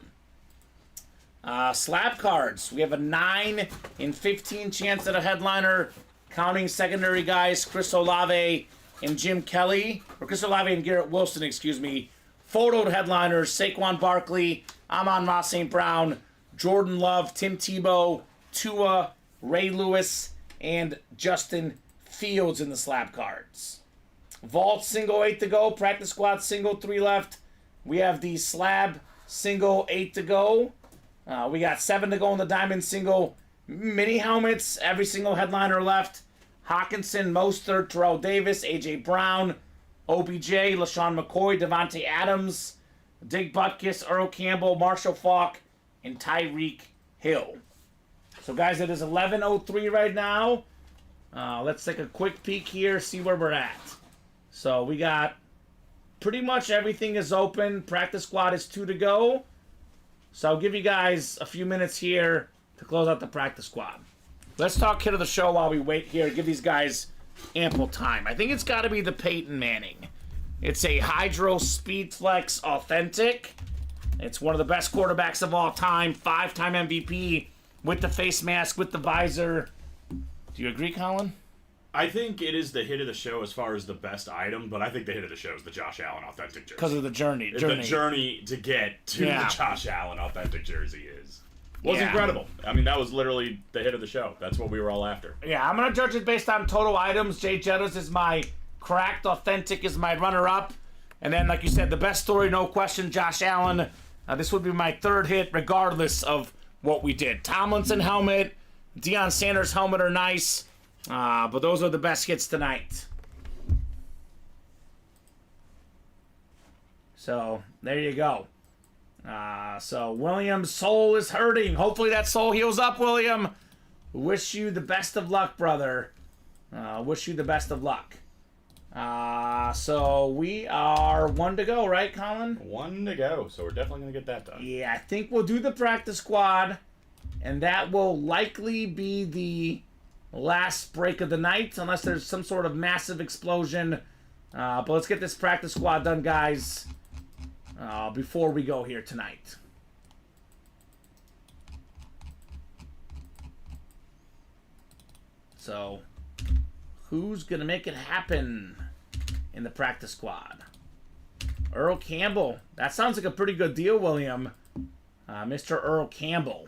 Slab cards. We have a 9 in 15 chance at a headliner, counting secondary guys Chris Olave and Jim Kelly, or Chris Olave and Garrett Wilson, Photoed headliners, Saquon Barkley, Amon-Ra St. Brown, Jordan Love, Tim Tebow, Tua, Ray Lewis, and Justin Fields in the slab cards. Vault single 8 to go. Practice squad single 3 left. We have the slab single 8 to go. We got 7 to go in the diamond single. Mini helmets, every single headliner left. Hawkinson, Mostert, Terrell Davis, A.J. Brown, OBJ, LaShawn McCoy, Devontae Adams, Dig Butkus, Earl Campbell, Marshall Faulk, and Tyreek Hill. So, guys, it is 11:03 right now. Let's take a quick peek here, see where we're at. So, we got pretty much everything is open. Practice squad is 2 to go. So, I'll give you guys a few minutes here to close out the practice squad. Let's talk hit of the show while we wait here. Give these guys ample time. I think it's got to be the Peyton Manning. It's a Hydro Speed Flex Authentic. It's one of the best quarterbacks of all time. 5-time MVP with the face mask, with the visor. Do you agree, Colin? I think it is the hit of the show as far as the best item, but I think the hit of the show is the Josh Allen authentic jersey. Because of the journey. The journey to get to the Josh Allen authentic jersey was incredible. I mean, that was literally the hit of the show. That's what we were all after. Yeah, I'm going to judge it based on total items. Jay Jettas is my cracked authentic, is my runner-up. And then, like you said, the best story, no question, Josh Allen. This would be my third hit, regardless of what we did. Tomlinson helmet, Deion Sanders helmet are nice, but those are the best hits tonight. So, there you go. So William's soul is hurting. Hopefully that soul heals up, William. Wish you the best of luck, brother. Wish you the best of luck. So we are 1 to go, right, Colin? 1 to go, so we're definitely going to get that done. Yeah, I think we'll do the practice squad, and that will likely be the last break of the night, unless there's some sort of massive explosion. But let's get this practice squad done, guys, before we go here tonight. So, who's going to make it happen in the practice squad? Earl Campbell. That sounds like a pretty good deal, William. Mr. Earl Campbell.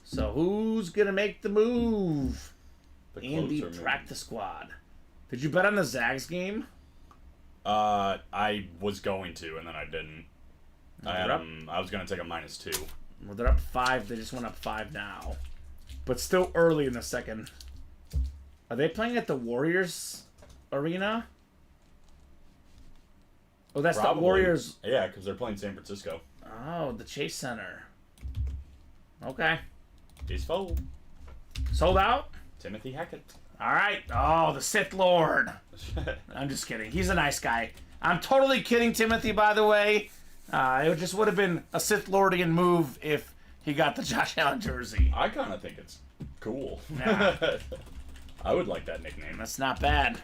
So who's going to make the move in the practice squad? Did you bet on the Zags game? I was going to, and then I didn't. I was going to take a -2. Well, they're up 5. They just went up 5 now. But still early in the second. Are they playing at the Warriors Arena? Oh, that's Probably. the Warriors. Yeah, because they're playing San Francisco. Oh, the Chase Center. Okay. He's full. Sold out? Timothy Hackett. All right. Oh, the Sith Lord. I'm just kidding. He's a nice guy. I'm totally kidding, Timothy, by the way. It just would have been a Sith Lordian move if he got the Josh Allen jersey. I kind of think it's cool. Yeah. I would like that nickname. That's not bad.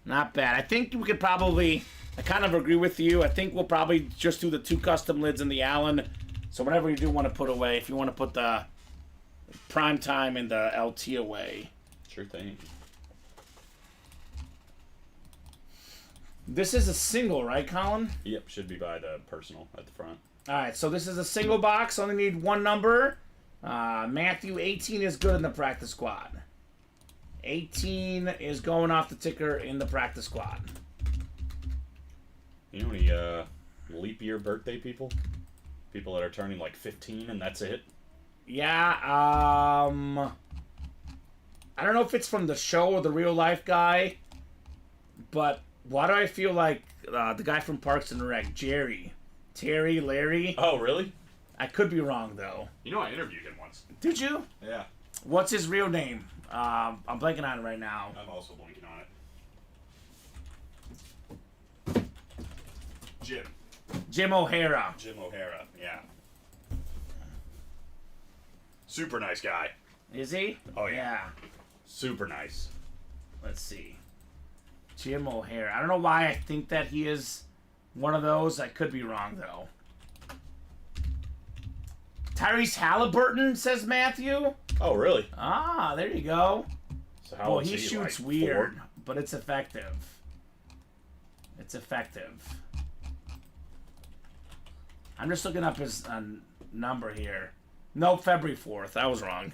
Not bad. I think we could probably... I kind of agree with you. I think we'll probably just do the 2 custom lids in the Allen. So whatever you do want to put away, if you want to put the Prime Time and the LT away. Sure thing. This is a single, right, Colin? Yep, should be by the personal at the front. All right, so this is a single box. Only need 1 number. Matthew, 18 is good in the practice squad. 18 is going off the ticker in the practice squad. You know any leap year birthday people? People that are turning like 15 and that's it? Yeah, I don't know if it's from the show or the real life guy, but why do I feel like the guy from Parks and Rec, Terry, Larry? Oh, really? I could be wrong, though. You know, I interviewed him once. Did you? Yeah. What's his real name? I'm blanking on it right now. I'm also blanking on it. Jim O'Hara. Jim O'Hara, yeah. Super nice guy. Is he? Oh, yeah. Super nice. Let's see. Jim O'Hara. I don't know why I think that he is one of those. I could be wrong, though. Tyrese Halliburton, says Matthew. Oh, really? Ah, there you go. So how Well, old is he shoots like, weird, 4? but it's effective. It's effective. I'm just looking up his number here. No, February 4th. I was wrong.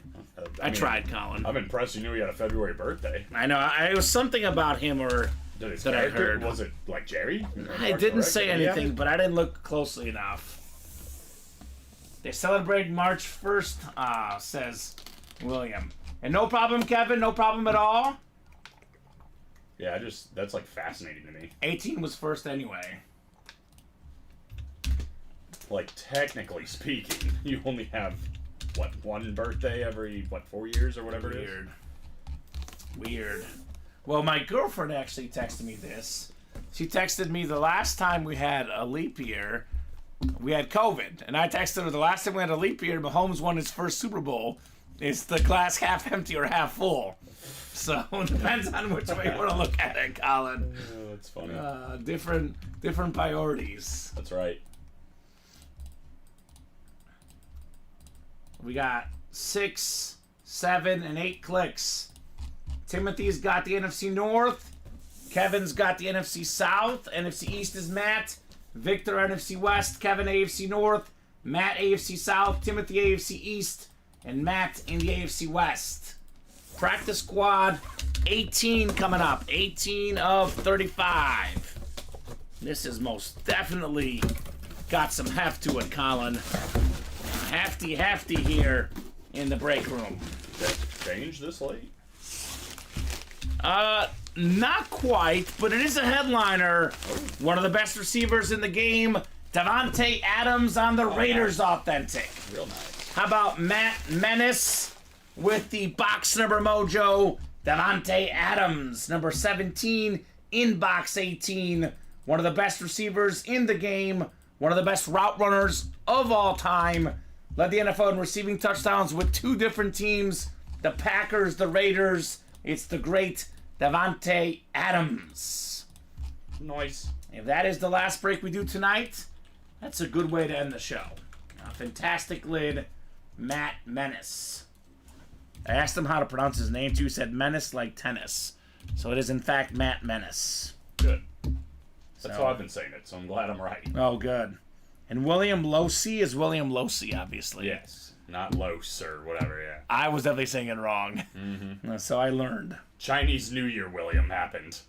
I mean, tried, Colin. I'm impressed you knew he had a February birthday. I know. It was something about him or Did his that I character, heard. was it like Jerry? I didn't say anything, but I didn't look closely enough. They celebrate March 1st, says William. And no problem, Kevin. No problem at all. Yeah, that's like fascinating to me. 18 was first anyway. Like, technically speaking, you only have, what, 1 birthday every, 4 years or whatever it is? Weird. Well, my girlfriend actually texted me this. She texted me the last time we had a leap year, we had COVID. And I texted her the last time we had a leap year, Mahomes won his first Super Bowl. Is the glass half empty or half full? So it depends on which way you want to look at it, Colin. Oh, that's funny. Different priorities. That's right. We got 6, 7, and 8 clicks. Timothy's got the NFC North. Kevin's got the NFC South. NFC East is Matt. Victor, NFC West. Kevin, AFC North. Matt, AFC South. Timothy, AFC East. And Matt in the AFC West. Practice squad 18 coming up. 18 of 35. This is most definitely got some heft to it, Colin. Hefty here in the break room. That changed this late? not quite, but it is a headliner. One of the best receivers in the game, Davante Adams on the Raiders Authentic. Real nice. How about Matt Menace with the box number mojo? Davante Adams, number 17 in box 18. One of the best receivers in the game. One of the best route runners of all time. Led the NFL in receiving touchdowns with 2 different teams. The Packers, the Raiders. It's the great Davante Adams. Nice. If that is the last break we do tonight, that's a good way to end the show. A fantastic lid, Matt Menace. I asked him how to pronounce his name too. He said Menace like tennis. So it is in fact Matt Menace. Good. That's So- how I've been saying it, so I'm glad I'm right. Oh, good. And William Losey is William Losey, obviously. Yes. Not Los or whatever, yeah. I was definitely saying it wrong. So I learned. Chinese New Year, William, happened.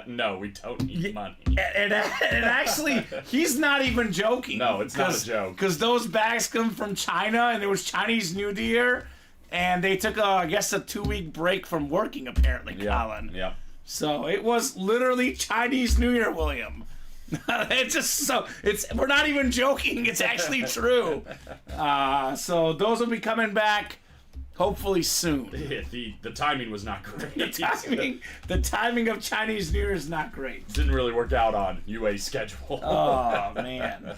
No, we don't need money. And actually, he's not even joking. No, it's not a joke. Because those bags come from China, and it was Chinese New Year, and they took, I guess, a 2-week break from working, apparently, Colin. Yeah. So it was literally Chinese New Year, William. It's just so we're not even joking. It's actually true. So those will be coming back hopefully soon. The timing was not great. The timing of Chinese New Year is not great. Didn't really work out on UA's schedule. Oh man,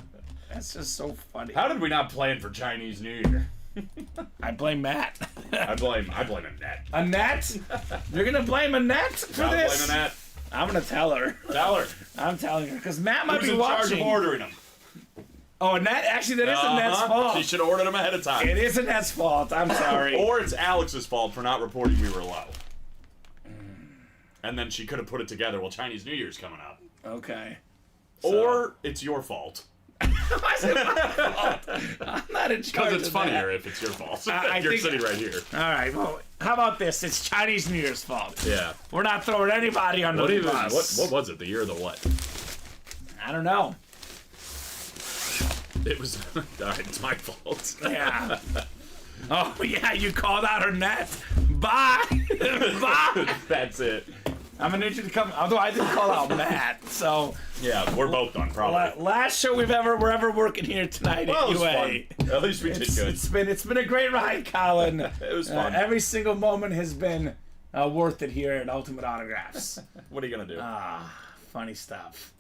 that's just so funny. How did we not plan for Chinese New Year? I blame Matt. I blame Annette. Annette? You're gonna blame Annette for Not this? blaming Annette. I'm gonna tell her. Tell her. I'm telling her because Matt might Who's be in charge watching. of ordering them? Oh, Annette? Actually, that is Annette's fault. She should have ordered them ahead of time. It is Annette's fault. I'm sorry. Or it's Alex's fault for not reporting we were low. And then she could have put it together while Chinese New Year's coming up. Okay. Or it's your fault. Why is it my fault? I'm not in charge. Because it's of funnier that. if it's your fault. I You're think- sitting right here. All right. Well, how about this? It's Chinese New Year's fault. Yeah. We're not throwing anybody under What the even? bus. What was it? The year of the what? I don't know. It was. All right, it's my fault. Yeah. Oh yeah, you called out her net. Bye. Bye. That's it. I'm gonna need you to come. Although I didn't call out Matt, so Yeah, we're both done probably. last show we're ever working here tonight Well, at it was UA. fun. At least we did good. It's been a great ride, Colin. It was fun. Every single moment has been worth it here at Ultimate Autographs. What are you gonna do? Funny stuff.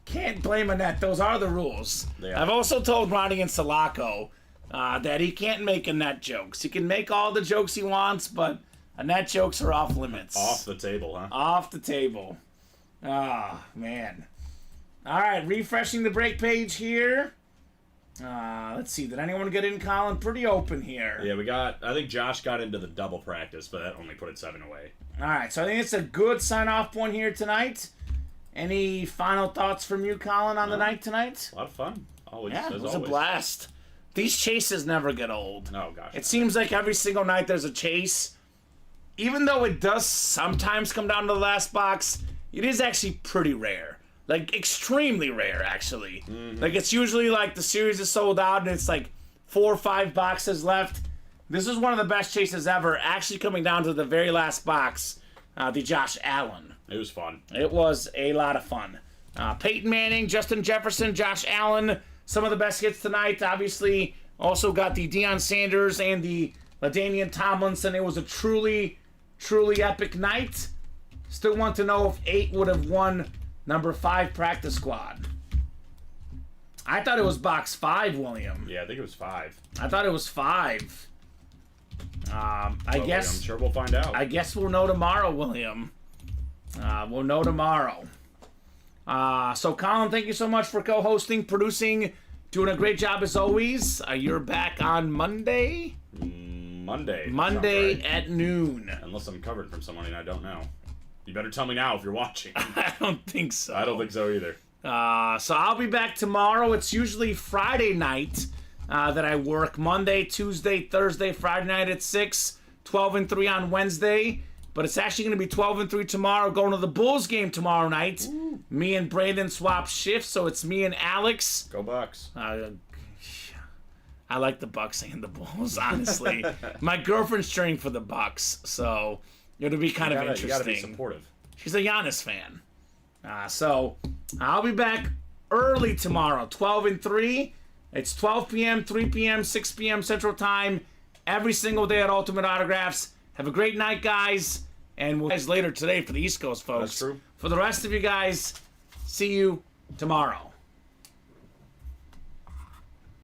Can't blame Annette. Those are the rules. They are. I've also told Ronnie and Sulaco that he can't make Annette jokes. He can make all the jokes he wants, but Annette jokes are off limits. Off the table, huh? Off the table. Ah, man. All right, refreshing the break page here. Let's see. Did anyone get in, Colin? Pretty open here. Yeah, we got. I think Josh got into the double practice, but that only put it 7 away. All right, so I think it's a good sign-off one here tonight. Any final thoughts from you, Colin, on the night tonight? A lot of fun. Always. Yeah, as it was always. a blast. These chases never get old. Oh gosh. It seems like every single night there's a chase. Even though it does sometimes come down to the last box, it is actually pretty rare. Like, extremely rare, actually. Like, it's usually like the series is sold out and it's like 4 or 5 boxes left. This is one of the best chases ever, actually coming down to the very last box, the Josh Allen. It was fun. It was a lot of fun. Peyton Manning, Justin Jefferson, Josh Allen, some of the best hits tonight. Obviously, also got the Deion Sanders and the LaDainian Tomlinson. It was a truly, truly epic night. Still want to know if 8 would have won number 5 practice squad. I thought it was box 5, William. Yeah, I think it was 5. I thought it was 5. I guess I'm sure we'll find out. I guess we'll know tomorrow, William. We'll know tomorrow. So, Colin, thank you so much for co-hosting, producing, doing a great job as always. You're back on Monday? Monday. Monday sounds right. at noon. Unless I'm covered from someone and I don't know. You better tell me now if you're watching. I don't think so. I don't think so either. So I'll be back tomorrow. It's usually Friday night that I work. Monday, Tuesday, Thursday, Friday night at 6, 12 and 3 on Wednesday. But it's actually going to be 12 and 3 tomorrow, going to the Bulls game tomorrow night. Ooh. Me and Brandon swap shifts, so it's me and Alex. Go Bucks. I like the Bucks and the Bulls, honestly. My girlfriend's cheering for the Bucks, so It'll be kind of You interesting. gotta be supportive. She's a Giannis fan. So I'll be back early tomorrow, 12 and 3. It's 12 p.m., 3 p.m., 6 p.m. Central Time, every single day at Ultimate Autographs. Have a great night, guys. And we'll see you guys later today for the East Coast folks. That's true. For the rest of you guys, see you tomorrow.